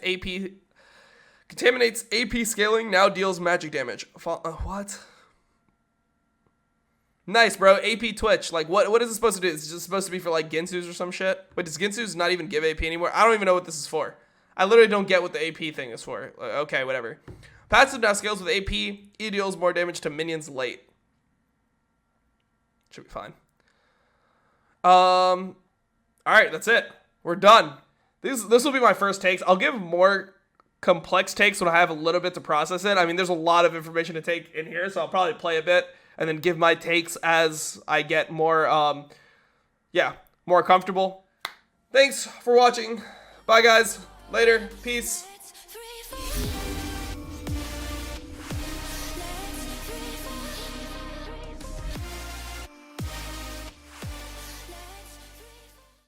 AP scaling now deals magic damage. What? Nice, bro. AP Twitch. Like, what is it supposed to do? Is it just supposed to be for, like, Ginsu's or some shit? Wait, does Ginsu's not even give AP anymore? I don't even know what this is for. I literally don't get what the AP thing is for. Okay, whatever. Passive now scales with AP. E deals more damage to minions late. Should be fine. Alright, that's it. We're done. This will be my first takes. I'll give more complex takes when I have a little bit to process it. I mean, there's a lot of information to take in here, so I'll probably play a bit and then give my takes as I get more, more comfortable. Thanks for watching. Bye, guys. Later. Peace.